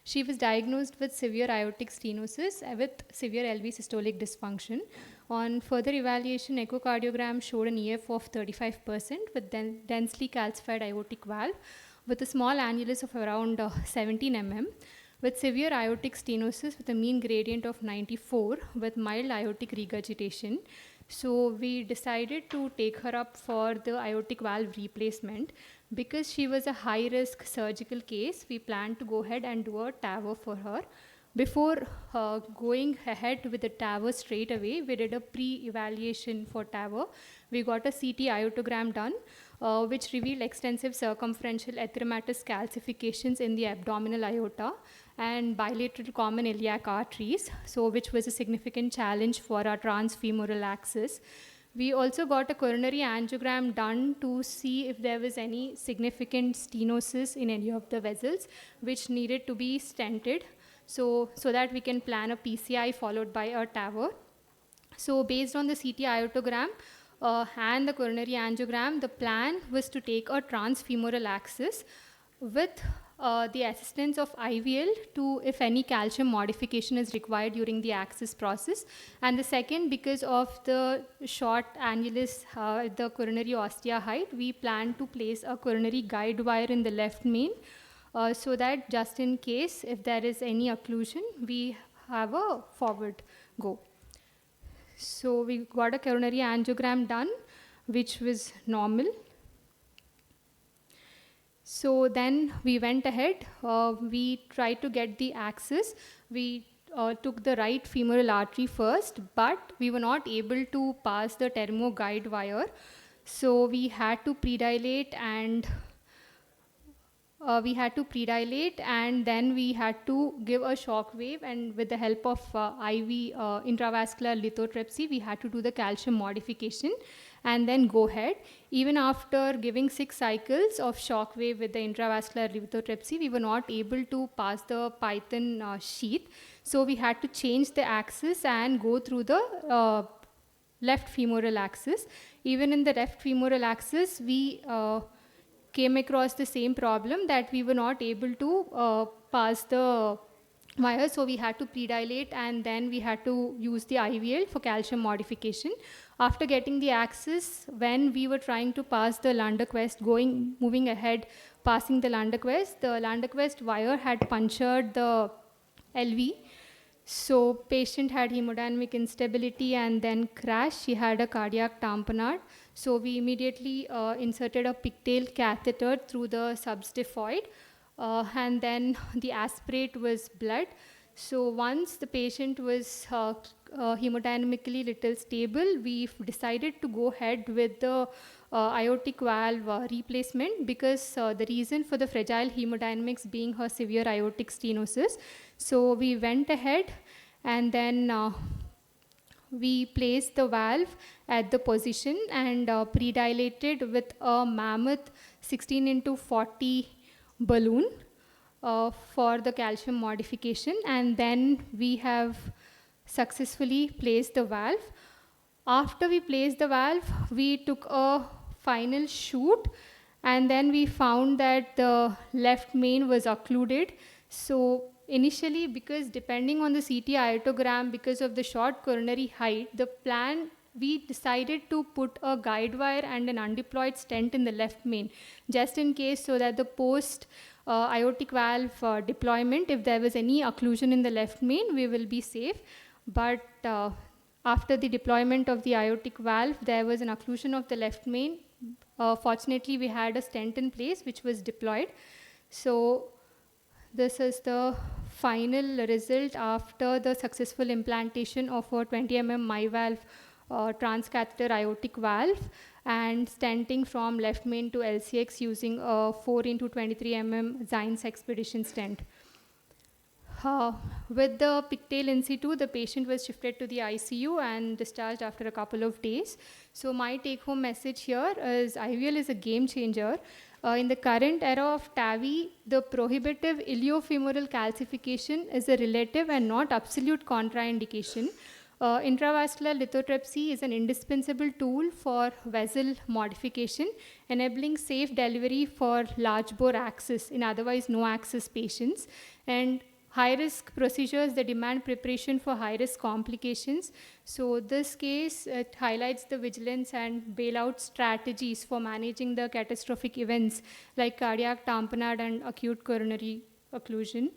She was diagnosed with severe aortic stenosis with severe LV systolic dysfunction. On further evaluation, echocardiogram showed an EF of 35% with densely calcified aortic valve with a small annulus of around 17 mm, with severe aortic stenosis with a mean gradient of 94 with mild aortic regurgitation. So we decided to take her up for the aortic valve replacement. Because she was a high-risk surgical case, we planned to go ahead and do a TAVR for her. Before going ahead with the TAVR straight away, we did a pre-evaluation for TAVR. We got a CT aortogram done, which revealed extensive circumferential erythematous calcifications in the abdominal aorta and bilateral common iliac arteries, so which was a significant challenge for our transfemoral axis. We also got a coronary angiogram done to see if there was any significant stenosis in any of the vessels, which needed to be stented, so that we can plan a PCI followed by a TAVR. So based on the CT aortogram, and the coronary angiogram, the plan was to take a transfemoral axis with the assistance of IVL to, if any calcium modification is required during the axis process. And the second, because of the short annulus, the coronary ostia height, we plan to place a coronary guide wire in the left main, so that just in case if there is any occlusion, we have a forward go. So we got a coronary angiogram done, which was normal. So then we went ahead, we tried to get the axis. We took the right femoral artery first, but we were not able to pass the termo guide wire. So we had to predilate and then we had to give a shock wave, and with the help of IV intravascular lithotripsy, we had to do the calcium modification and then go ahead. Even after giving 6 cycles of shock wave with the intravascular lithotripsy, we were not able to pass the python sheath. So we had to change the axis and go through the left femoral axis. Even in the left femoral axis, we came across the same problem, that we were not able to pass the wire, so we had to predilate and then we had to use the IVL for calcium modification. After getting the axis, when we were trying to pass the Lunderquist, moving ahead, passing the Lunderquist wire had punctured the LV. So patient had hemodynamic instability and then crash. She had a cardiac tamponade. So we immediately inserted a pigtail catheter through the substiphoid, and then the aspirate was blood. So once the patient was hemodynamically little stable, we decided to go ahead with the aortic valve replacement, because the reason for the fragile hemodynamics being her severe aortic stenosis. So we went ahead and then we placed the valve at the position and predilated with a mammoth 16x40 balloon for the calcium modification, and then we have successfully placed the valve. After we placed the valve, we took a final shoot, and then we found that the left main was occluded. So initially, because depending on the CT iotogram, because of the short coronary height, the plan, we decided to put a guide wire and an undeployed stent in the left main, just in case, so that the post aortic valve deployment, if there was any occlusion in the left main, we will be safe. But after the deployment of the aortic valve, there was an occlusion of the left main. Fortunately, we had a stent in place which was deployed. So this is the final result after the successful implantation of a 20 mm MyValve transcatheter aortic valve and stenting from left main to LCX using a 4x23 mm Zynes Expedition stent. With the pigtail in situ, the patient was shifted to the ICU and discharged after a couple of days. So my take-home message here is IVL is a game changer. In the current era of TAVI, the prohibitive iliofemoral calcification is a relative and not absolute contraindication. Intravascular lithotripsy is an indispensable tool for vessel modification, enabling safe delivery for large bore access in otherwise no access patients. And high-risk procedures that demand preparation for high-risk complications. So this case, it highlights the vigilance and bailout strategies for managing the catastrophic events like cardiac tamponade and acute coronary occlusion.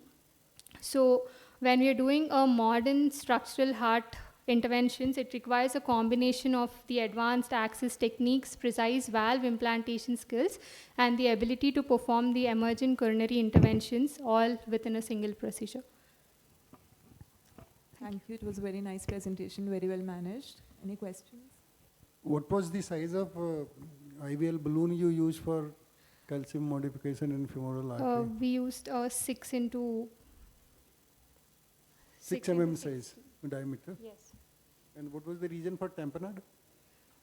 So when we are doing a modern structural heart interventions, it requires a combination of the advanced access techniques, precise valve implantation skills, and the ability to perform the emergent coronary interventions all within a single procedure. Thank you. It was a very nice presentation, very well managed. Any questions? What was the size of IVL balloon you used for calcium modification in femoral artery? We used 6 into 6 mm size diameter? Yes. And what was the reason for tamponade?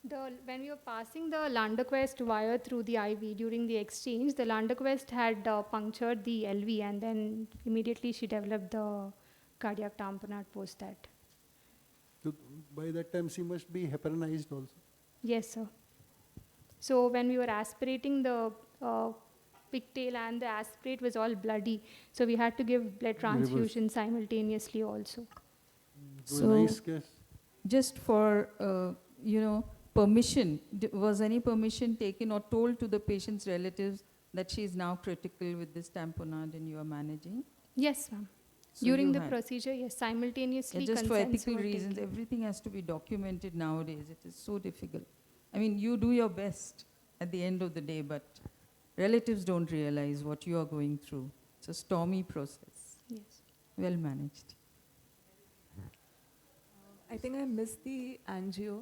When we were passing the Lunderquist wire through the IV during the exchange, the Lunderquist had punctured the LV, and then immediately she developed the cardiac tamponade post that. So by that time she must be heparinized also? Yes, sir. So when we were aspirating, the pigtail and the aspirate was all bloody. So we had to give blood transfusion simultaneously also. So, Nice case. just for, permission, was any permission taken or told to the patient's relatives that she is now critical with this tamponade and you are managing? Yes, ma'am. So During you the had- procedure, yes, simultaneously Yeah, just for consents ethical were reasons, taken. everything has to be documented nowadays. It is so difficult. I mean, you do your best at the end of the day, but relatives don't realize what you are going through. It's a stormy process. Yes. Well managed. I think I missed the angio.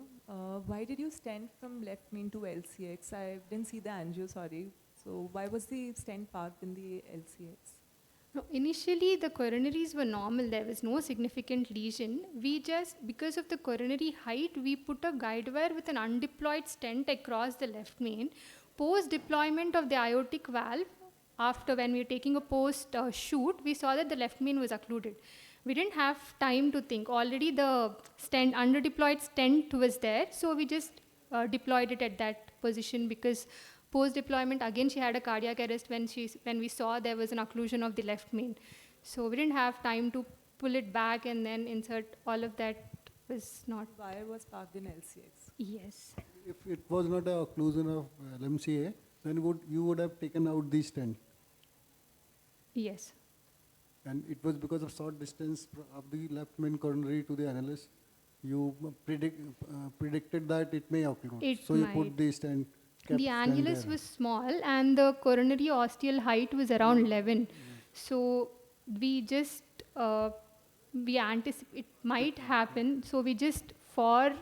Why did you stent from left main to LCX? I didn't see the angio, sorry. So why was the stent parked in the LCX? No, initially, the coronaries were normal. There was no significant lesion. We just, because of the coronary height, we put a guide wire with an undeployed stent across the left main. Post deployment of the aortic valve, after when we were taking a post shoot, we saw that the left main was occluded. We didn't have time to think. Already the stent, under-deployed stent was there, so we just deployed it at that position because post-deployment, again, she had a cardiac arrest when we saw there was an occlusion of the left main. So we didn't have time to pull it back and then insert. All of that was not. Wire was parked in LCX. Yes. If it was not a occlusion of LMCA, then you would have taken out the stent. Yes. And it was because of short distance of the left main coronary to the annulus. You predicted that it may occlude. So you put the stent. The annulus was small and the coronary ostial height was around 11. So we just, we anticipate it might happen. So we just, for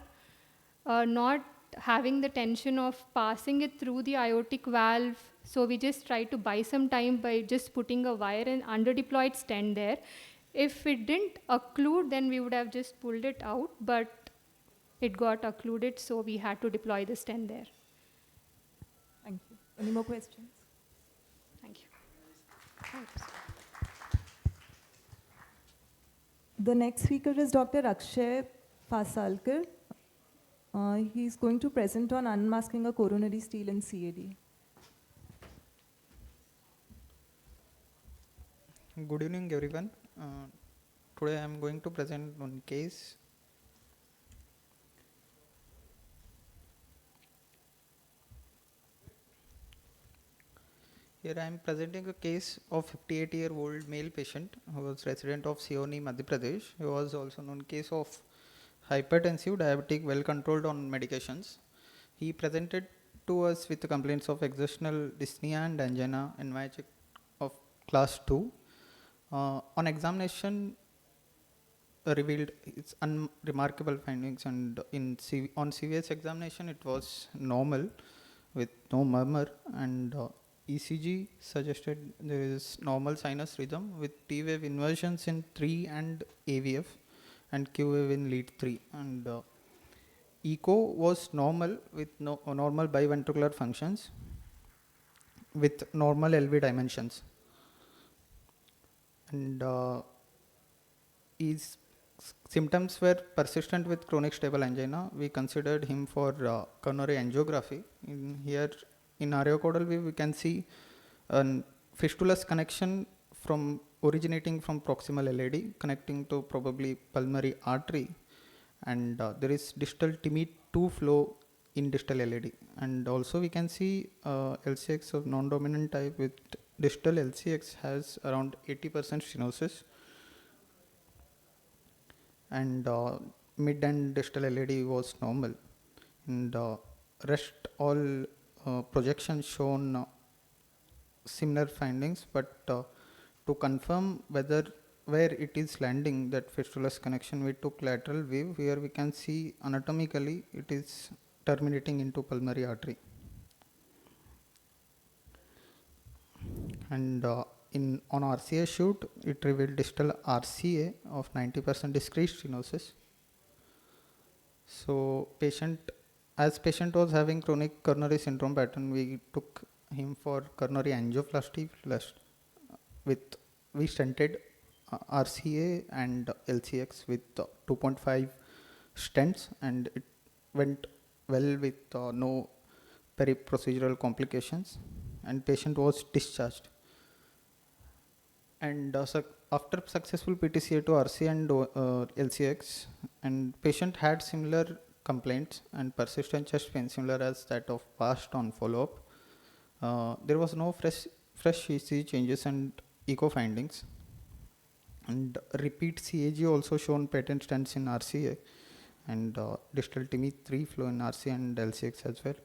not having the tension of passing it through the aortic valve, so we just tried to buy some time by just putting a wire and under-deployed stent there. If it didn't occlude, then we would have just pulled it out, but it got occluded, so we had to deploy the stent there. Thank you. Any more questions? Thank you. Thanks. The next speaker is Dr. Akshay Fasalkar. He's going to present on unmasking a coronary stele in CAD. Good evening, everyone. Today I am going to present one case. Here I am presenting a case of 58-year-old male patient who was resident of Sioni, Madhya Pradesh. He was also known case of hypertensive diabetic, well controlled on medications. He presented to us with complaints of exertional dyspnea and angina and NYHA of class 2. On examination, revealed its unremarkable findings, and on CVS examination it was normal with no murmur, and ECG suggested there is normal sinus rhythm with T wave inversions in 3 and AVF and Q wave in lead 3, and echo was normal with normal biventricular functions with normal LV dimensions, and his symptoms were persistent with chronic stable angina. We considered him for coronary angiography. In areocaudal view, we can see a fistulous connection from originating from proximal LAD connecting to probably pulmonary artery, and there is distal TIMI2 flow in distal LAD, and also we can see LCX of non-dominant type with distal LCX has around 80% stenosis, and mid and distal LAD was normal, and rest all projections shown similar findings, but to confirm where it is landing, that fistulous connection, we took lateral view. Here we can see anatomically it is terminating into pulmonary artery, and on RCA shoot it revealed distal RCA of 90% discrete stenosis. So as patient was having chronic coronary syndrome pattern, we took him for coronary angioplasty we stented RCA and LCX with 2.5 stents, and it went well with no peri-procedural complications, and patient was discharged. And after successful PTCA to RC and LCX, and patient had similar complaints and persistent chest pain similar as that of past on follow-up. There was no fresh ECG changes and echo findings. And repeat CAG also shown patent stents in RCA and distal TIMI3 flow in RC and LCX as well.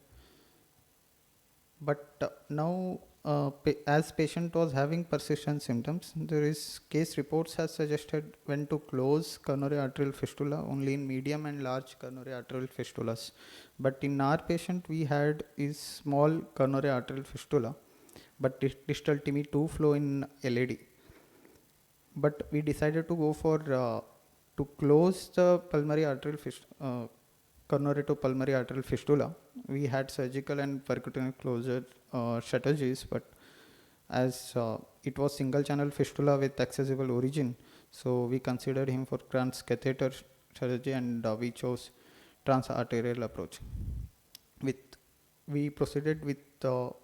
But now, as patient was having persistent symptoms, there is case reports has suggested when to close coronary arterial fistula only in medium and large coronary arterial fistulas. But in our patient, we had is small coronary arterial fistula, but distal TIMI2 flow in LAD. But we decided to go for to close the pulmonary arterial coronary to pulmonary arterial fistula. We had surgical and percutaneous closure strategies, but as it was single channel fistula with accessible origin, so we considered him for transcatheter strategy, and we chose transarterial approach. We proceeded with coil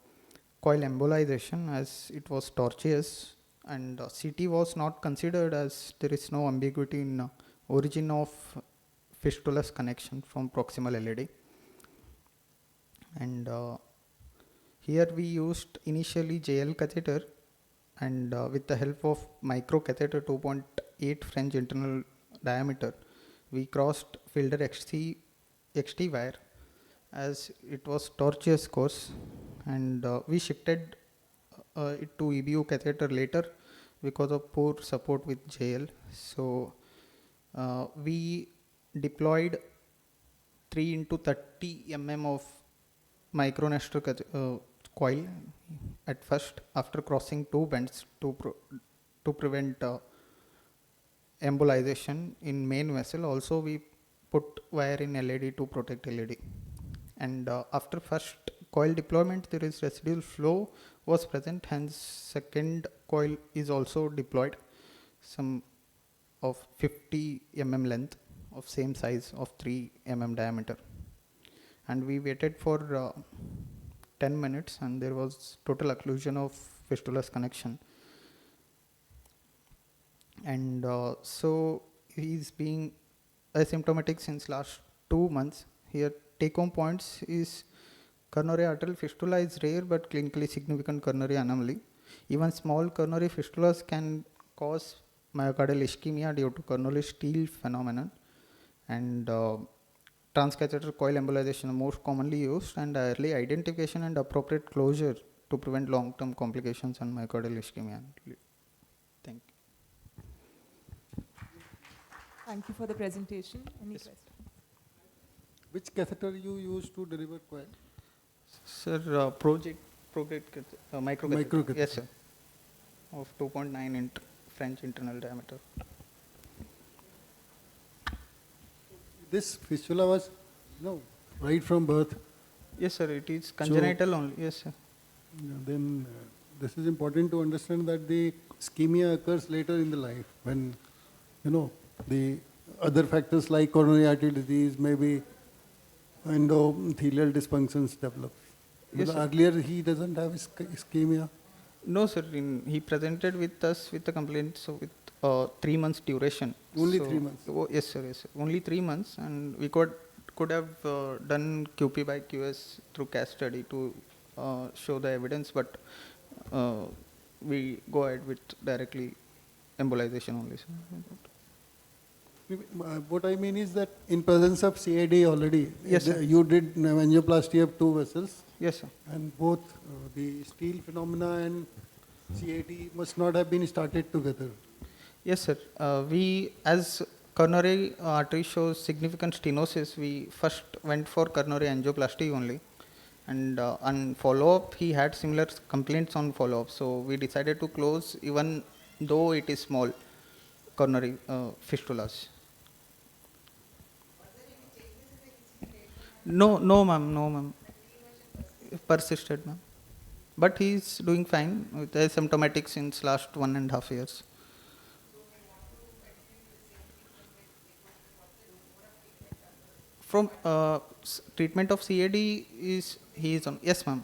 embolization as it was tortuous, and CT was not considered as there is no ambiguity in origin of fistulous connection from proximal LAD. And here we used initially JL catheter, and with the help of micro catheter 2.8 French internal diameter, we crossed Fielder XT wire as it was tortuous course, and we shifted it to EBU catheter later because of poor support with JL. So we deployed 3 into 30 mm of micronestor coil at first after crossing 2 bends to prevent embolization in main vessel. Also we put wire in LAD to protect LAD. And after first coil deployment, there is residual flow was present, hence second coil is also deployed, some of 50 mm length of same size of 3 mm diameter. And we waited for 10 minutes, and there was total occlusion of fistulous connection. And so he is being asymptomatic since last 2 months. Here take home points is coronary arterial fistula is rare but clinically significant coronary anomaly. Even small coronary fistulas can cause myocardial ischemia due to coronary steal phenomenon, and transcatheter coil embolization are most commonly used, and early identification and appropriate closure to prevent long-term complications and myocardial ischemia. Thank you. Thank you for the presentation. Any questions? Which catheter you use to deliver coil? Sir, micro catheter. Yes, sir. Of 2.9 inch French internal diameter. This fistula was right from birth. Yes, sir. It is congenital only. Yes, sir. Then this is important to understand that the ischemia occurs later in the life when the other factors like coronary artery disease, maybe endothelial dysfunctions develop. Yes, earlier he doesn't have ischemia. No, sir. He presented with us with the complaint with 3 months duration. Only 3 months. Yes, sir. Yes, sir. Only 3 months, and we could have done QP by QS through case study to show the evidence, but we go ahead with directly embolization only, sir. What I mean is that in presence of CAD already, yes, sir. You did angioplasty of 2 vessels. Yes, sir. And both the steel phenomena and CAD must not have been started together. Yes, sir. We, as coronary artery shows significant stenosis, we first went for coronary angioplasty only. And on follow-up, he had similar complaints on follow-up. So we decided to close even though it is small coronary fistulas. No, ma'am. Persisted, ma'am. But he is doing fine with asymptomatic since last 1.5 years. From treatment of CAD he is on. Yes, ma'am.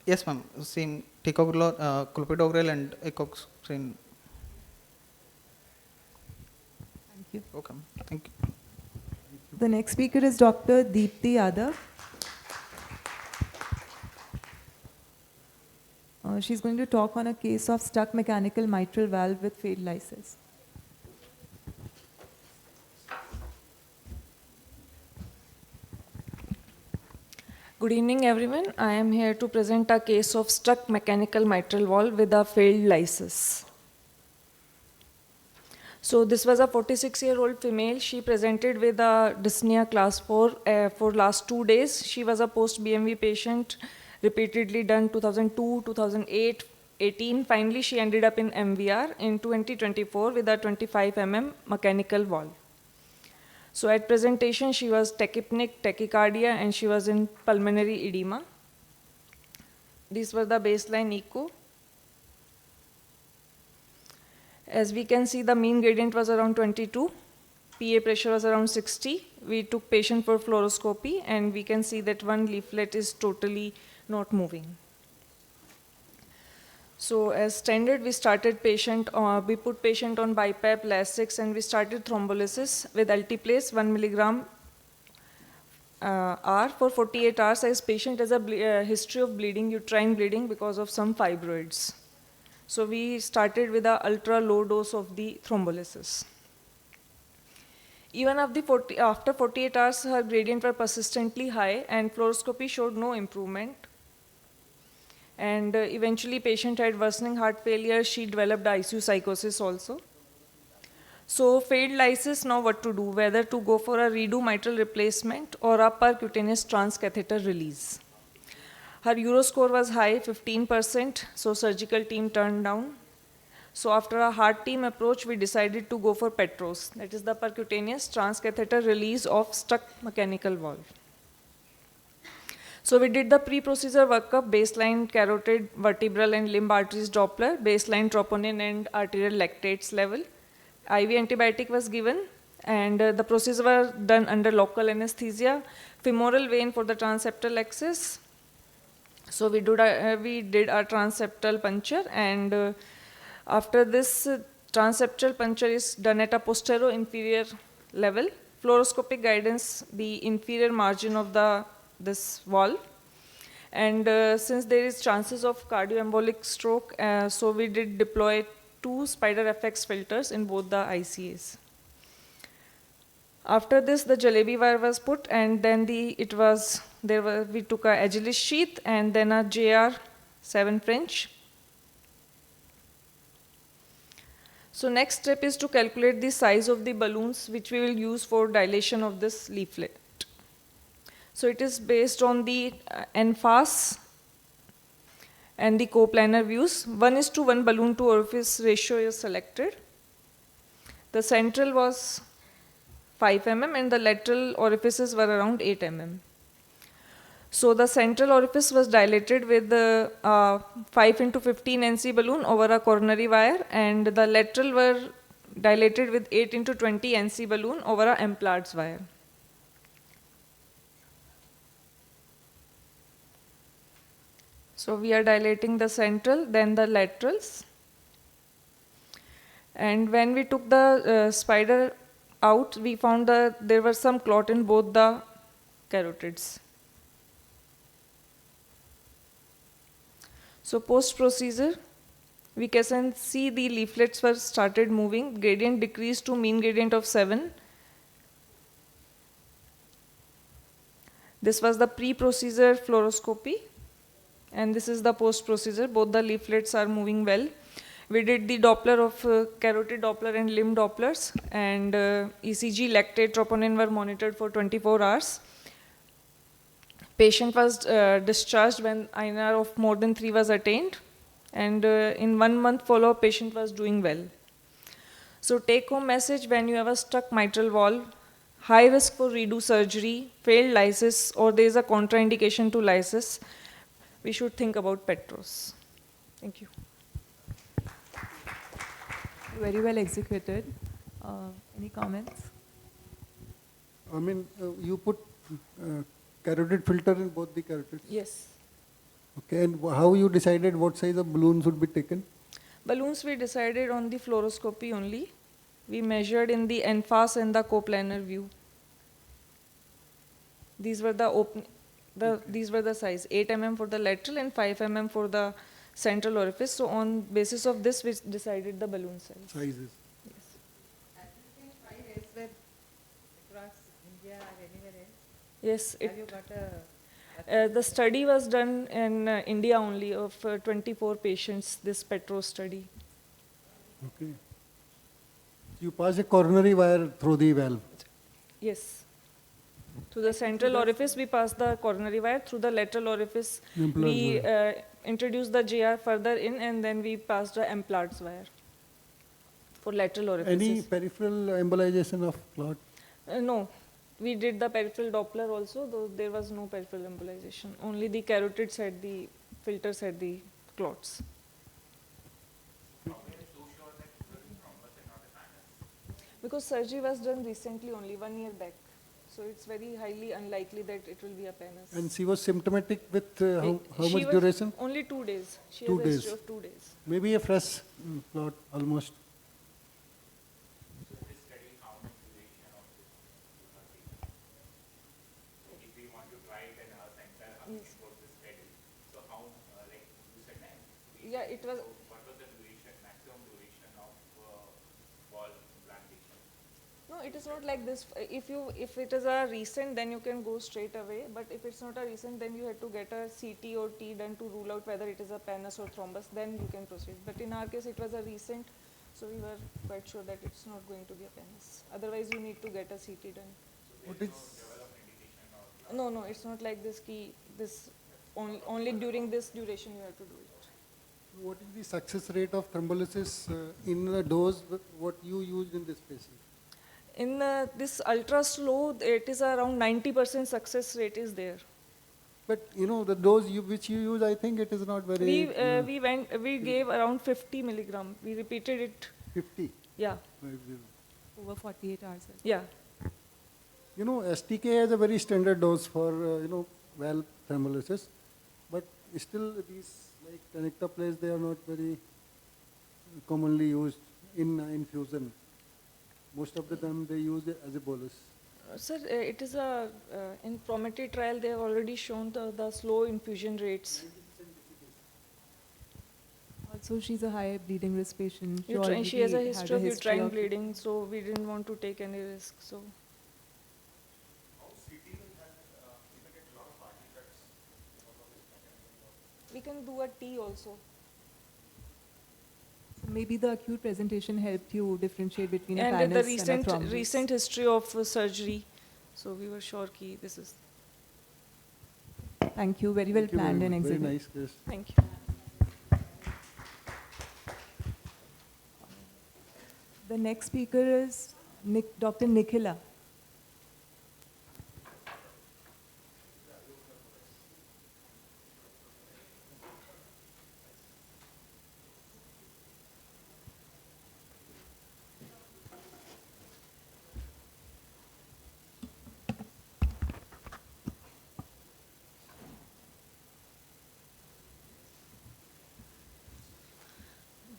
Yes, ma'am. Same clopidogrel and ecoxrin. Thank you. Okay. Thank you. The next speaker is Dr. Deepti Yadav. She's going to talk on a case of stuck mechanical mitral valve with failed lysis. Good evening, everyone. I am here to present a case of stuck mechanical mitral valve with a failed lysis. So this was a 46-year-old female. She presented with a dyspnea class 4 for last 2 days. She was a post-BMV patient, repeatedly done 2002, 2008, 18. Finally, she ended up in MVR in 2024 with a 25 mm mechanical valve. So at presentation, she was tachypneic, tachycardia, and she was in pulmonary edema. These were the baseline echo. As we can see, the mean gradient was around 22. PA pressure was around 60. We took patient for fluoroscopy, and we can see that one leaflet is totally not moving. So as standard, we started we put patient on BiPAP, Lasix, and we started thrombolysis with Altiplase 1 milligram R for 48 hours, as patient has a history of bleeding, uterine bleeding because of some fibroids. So we started with a ultra low dose of the thrombolysis. Even after 48 hours, her gradient were persistently high, and fluoroscopy showed no improvement. And eventually patient had worsening heart failure. She developed ICU psychosis also. So failed lysis, now what to do? Whether to go for a redo mitral replacement or a percutaneous transcatheter release. Her Euroscore was high, 15%, so surgical team turned down. So after a heart team approach, we decided to go for PETROS, that is the percutaneous transcatheter release of stuck mechanical valve. So we did the pre-procedure workup, baseline carotid, vertebral and limb arteries Doppler, baseline troponin and arterial lactates level. IV antibiotic was given, and the procedure was done under local anesthesia, femoral vein for the transeptal access. So we did our transeptal puncture, and after this transeptal puncture is done at a posterior-inferior level. Fluoroscopic guidance, the inferior margin of this valve. And since there is chances of cardioembolic stroke, so we did deploy 2 spider FX filters in both the ICAs. After this, the jalebi wire was put, and then we took a Agilis sheath and then a JR 7 French. So next step is to calculate the size of the balloons which we will use for dilation of this leaflet. So it is based on the NFAS and the coplanar views. 1:1 balloon to orifice ratio is selected. The central was 5 mm and the lateral orifices were around 8 mm. So the central orifice was dilated with the 5x15 NC balloon over a coronary wire, and the lateral were dilated with 8x20 NC balloon over a Emplards wire. So we are dilating the central, then the laterals. And when we took the spider out, we found that there was some clot in both the carotids. So post-procedure, we can see the leaflets were started moving, gradient decreased to mean gradient of 7. This was the pre-procedure fluoroscopy, and this is the post-procedure. Both the leaflets are moving well. We did the Doppler of carotid Doppler and limb Dopplers, and ECG, lactate, troponin were monitored for 24 hours. Patient was discharged when INR of more than 3 was attained, and in 1 month follow-up, patient was doing well. So take-home message: when you have a stuck mitral valve, high risk for redo surgery, failed lysis, or there is a contraindication to lysis, we should think about PETROS. Thank you. Very well executed. Any comments? I mean, you put carotid filter in both the carotids? Yes. Okay, and how you decided what size of balloons would be taken? Balloons we decided on the fluoroscopy only. We measured in the en-face and the coplanar view. These were these were the size, 8 mm for the lateral and 5 mm for the central orifice. So on basis of this, we decided the balloon size. Sizes. Across India or anywhere else? Yes. Have you got the study was done in India only of 24 patients, this Petro study. Okay. You pass a coronary wire through the valve. Yes. Through the central orifice, we pass the coronary wire. Through the lateral orifice, we introduce the JR further in, and then we pass the Emplart's wire for lateral orifices. Any peripheral embolization of clot? No. We did the peripheral Doppler also, though there was no peripheral embolization. Only the carotids had the filters had the clots. Because surgery was done recently, only 1 year back. So it's very highly unlikely that it will be a penis. And she was symptomatic with how much was duration? Only 2 days. She 2 has a days. history of 2 days. Maybe a fresh clot almost. Yeah, it was. What was the duration, maximum duration of wall implantation? No, it is not like this. If it is a recent, then you can go straight away. But if it's not a recent, then you have to get a CT or T done to rule out whether it is a penis or thrombus. Then you can proceed. But in our case, it was a recent, so we were quite sure that it's not going to be a penis. Otherwise, you need to get a CT done. What is? No, it's not like this. Only during this duration you have to do it. What is the success rate of thrombolysis in a dose what you used in this patient? In this ultra slow, it is around 90% success rate is there. But you know the dose which you use, I think it is not very. We gave around 50 milligram. We repeated it. 50. Yeah. 50. Over 48 hours. Yeah. You know, STK has a very standard dose for valve thrombolysis, but still these like tenecteplase, they are not very commonly used in infusion. Most of the time they use it as a bolus. Sir, it is in Prometry trial they have already shown the slow infusion rates. Also, she's a high bleeding risk patient. She has a history of uterine bleeding, so we didn't want to take any risk. So. We can do a T also. Maybe the acute presentation helped you differentiate between a and penis the and a thrombus. recent history of surgery, so we were sure this is. Thank you. Very well planned and exhibited. Very nice case. Thank you. The next speaker is Dr. Nikhila.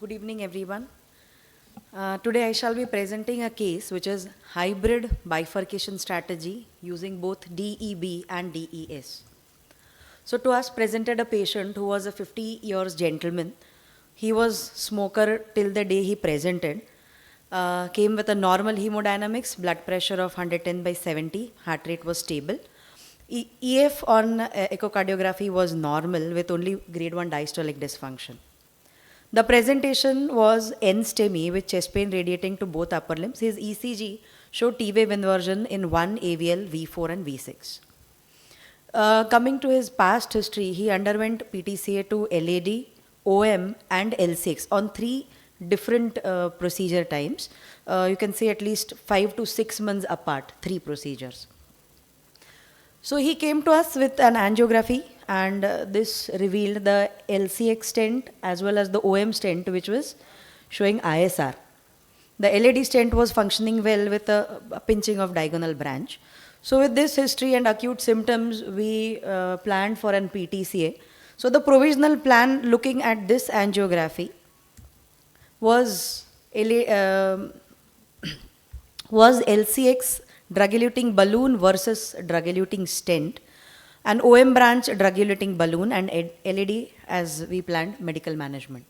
Good evening, everyone. Today I shall be presenting a case which is hybrid bifurcation strategy using both DEB and DES. So to us presented a patient who was a 50 years gentleman. He was smoker till the day he presented. Came with a normal hemodynamics, blood pressure of 110/70, heart rate was stable. EF on echocardiography was normal with only grade 1 diastolic dysfunction. The presentation was N-STEMI with chest pain radiating to both upper limbs. His ECG showed T-wave inversion in 1 AVL, V4 and V6. Coming to his past history, he underwent PTCA to LAD, OM and L6 on 3 different procedure times. You can say at least 5 to 6 months apart, 3 procedures. So he came to us with an angiography, and this revealed the LCX stent as well as the OM stent, which was showing ISR. The LAD stent was functioning well with a pinching of diagonal branch. So with this history and acute symptoms, we planned for an PTCA. So the provisional plan looking at this angiography was was LCX drug-eluting balloon versus drug-eluting stent, an OM branch drug-eluting balloon, and LED as we planned medical management.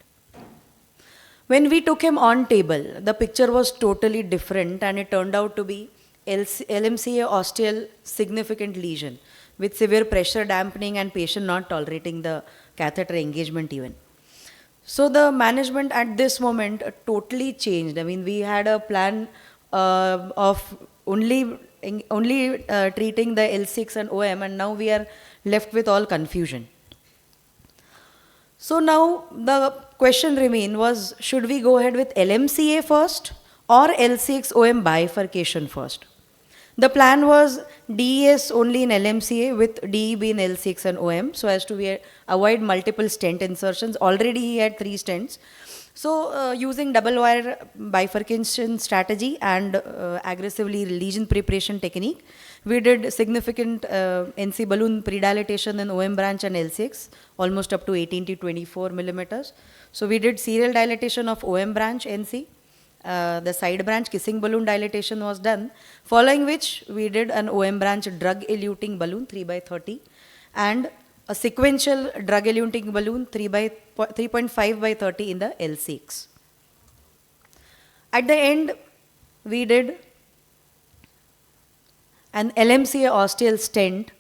When we took him on table, the picture was totally different, and it turned out to be LMCA ostial significant lesion with severe pressure dampening and patient not tolerating the catheter engagement even. So the management at this moment totally changed. I mean, we had a plan of only treating the L6 and OM, and now we are left with all confusion. So now the question remained was, should we go ahead with LMCA first or L6 OM bifurcation first? The plan was DES only in LMCA with DEB in L6 and OM, so as to avoid multiple stent insertions. Already he had 3 stents. So using double wire bifurcation strategy and aggressively lesion preparation technique, we did significant NC balloon predilatation in OM branch and L6, almost up to 18 to 24 millimeters. So we did serial dilatation of OM branch NC. The side branch kissing balloon dilatation was done, following which we did an OM branch drug-eluting balloon 3/30 and a sequential drug-eluting balloon 3.5/30 in the L6. At the end, we did an LMCA ostial stent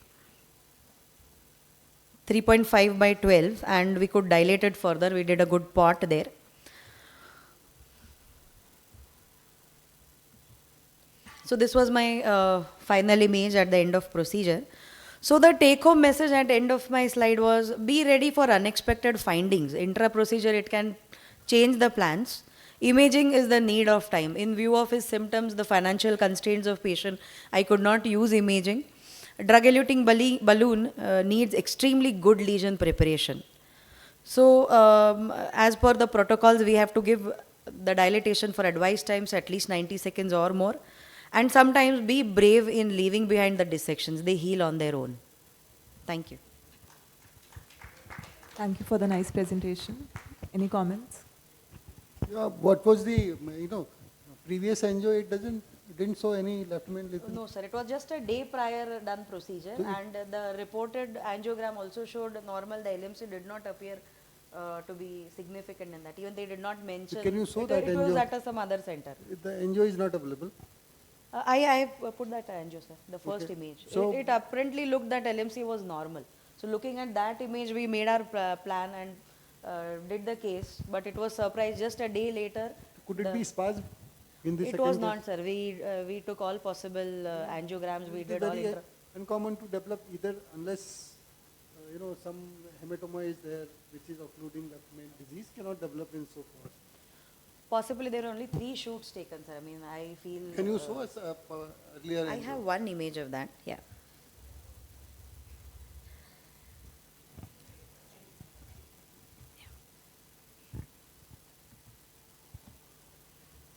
3.5/12, and we could dilate it further. We did a good PART there. So this was my final image at the end of procedure. So the take-home message at the end of my slide was, be ready for unexpected findings. Intra-procedure, it can change the plans. Imaging is the need of time. In view of his symptoms, the financial constraints of patient, I could not use imaging. Drug-eluting balloon needs extremely good lesion preparation. So as per the protocols, we have to give the dilatation for advised times at least 90 seconds or more. And sometimes be brave in leaving behind the dissections. They heal on their own. Thank you. Thank you for the nice presentation. Any comments? Yeah, what was the, previous angio, it didn't show any left main lesion? No, sir. It was just a day prior done procedure, and the reported angiogram also showed normal. The LMC did not appear to be significant in that. Even they did not mention. Can you show that It angio? was at some other center. The angio is not available. I put that angio, sir, the first image. So it apparently looked that LMC was normal. So looking at that image, we made our plan and did the case, but it was surprised just a day later. Could it be spasm in the second? It was not, sir. We took all possible angiograms. We did all. Very uncommon to develop either unless some hematoma is there, which is occluding left main. Disease cannot develop in so fast. Possibly there were only 3 shoots taken, sir. I mean, I feel. Can you show us earlier? I have one image of that. Yeah.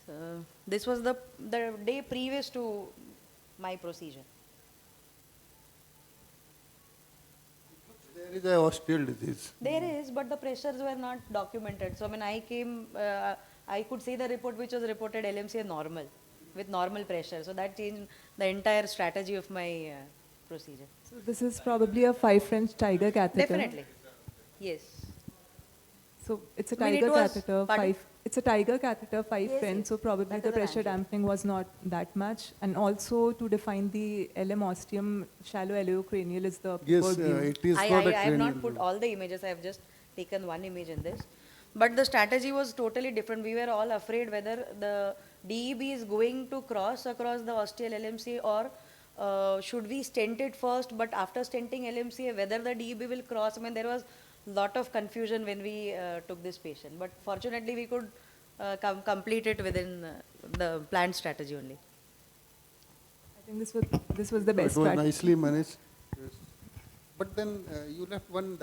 So this was the day previous to my procedure. There is a ostial disease. There is, but the pressures were not documented. So when I came, I could see the report which was reported LMCA normal, with normal pressure. So that changed the entire strategy of my procedure. So this is probably a 5 French tiger catheter. Definitely. Yes. So it's a I mean, tiger it was- catheter, pardon? 5. It's a tiger catheter, 5 Yes, French. yes. So probably That the is an pressure angio. dampening was not that much. And also to define the LM ostium, shallow aleocranial is the Yes, preferred view. it is I not a have cranial. not put all the images. I have just taken one image in this. But the strategy was totally different. We were all afraid whether the DEB is going to cross across the ostial LMCA or should we stent it first, but after stenting LMCA, whether the DEB will cross. I mean, there was a lot of confusion when we took this patient. But fortunately, we could complete it within the planned strategy only. I think this was the best It was practice. nicely managed. Yes. But then you left one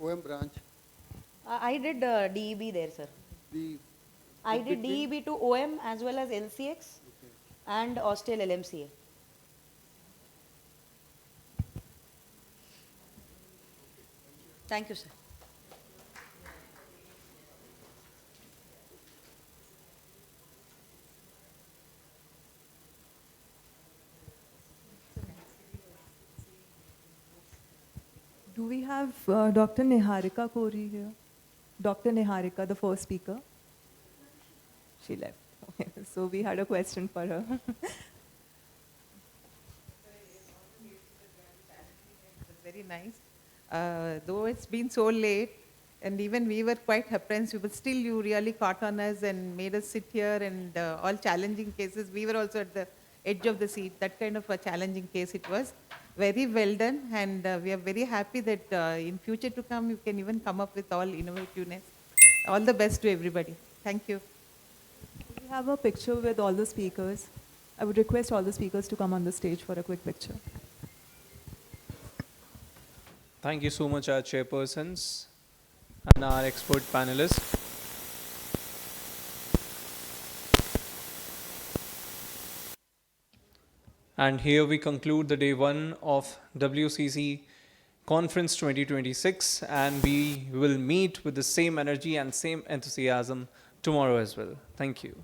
OM branch. I did DEB there, sir. The I did DEB to OM as well as LCX and ostial LMCA. Thank you, sir. Do we have Dr. Niharika Kori here? Dr. Niharika, the first speaker. She left. Okay. So we had a question for her. Very nice. Though it's been so late, and even we were quite apprehensive, but still you really caught on us and made us sit here, and all challenging cases. We were also at the edge of the seat. That kind of a challenging case it was. Very well done, and we are very happy that in future to come you can even come up with all innovativeness. All the best to everybody. Thank you. We have a picture with all the speakers. I would request all the speakers to come on the stage for a quick picture. Thank you so much, our chairpersons and our expert panelists. And here we conclude the day 1 of WCC Conference 2026, and we will meet with the same energy and same enthusiasm tomorrow as well. Thank you.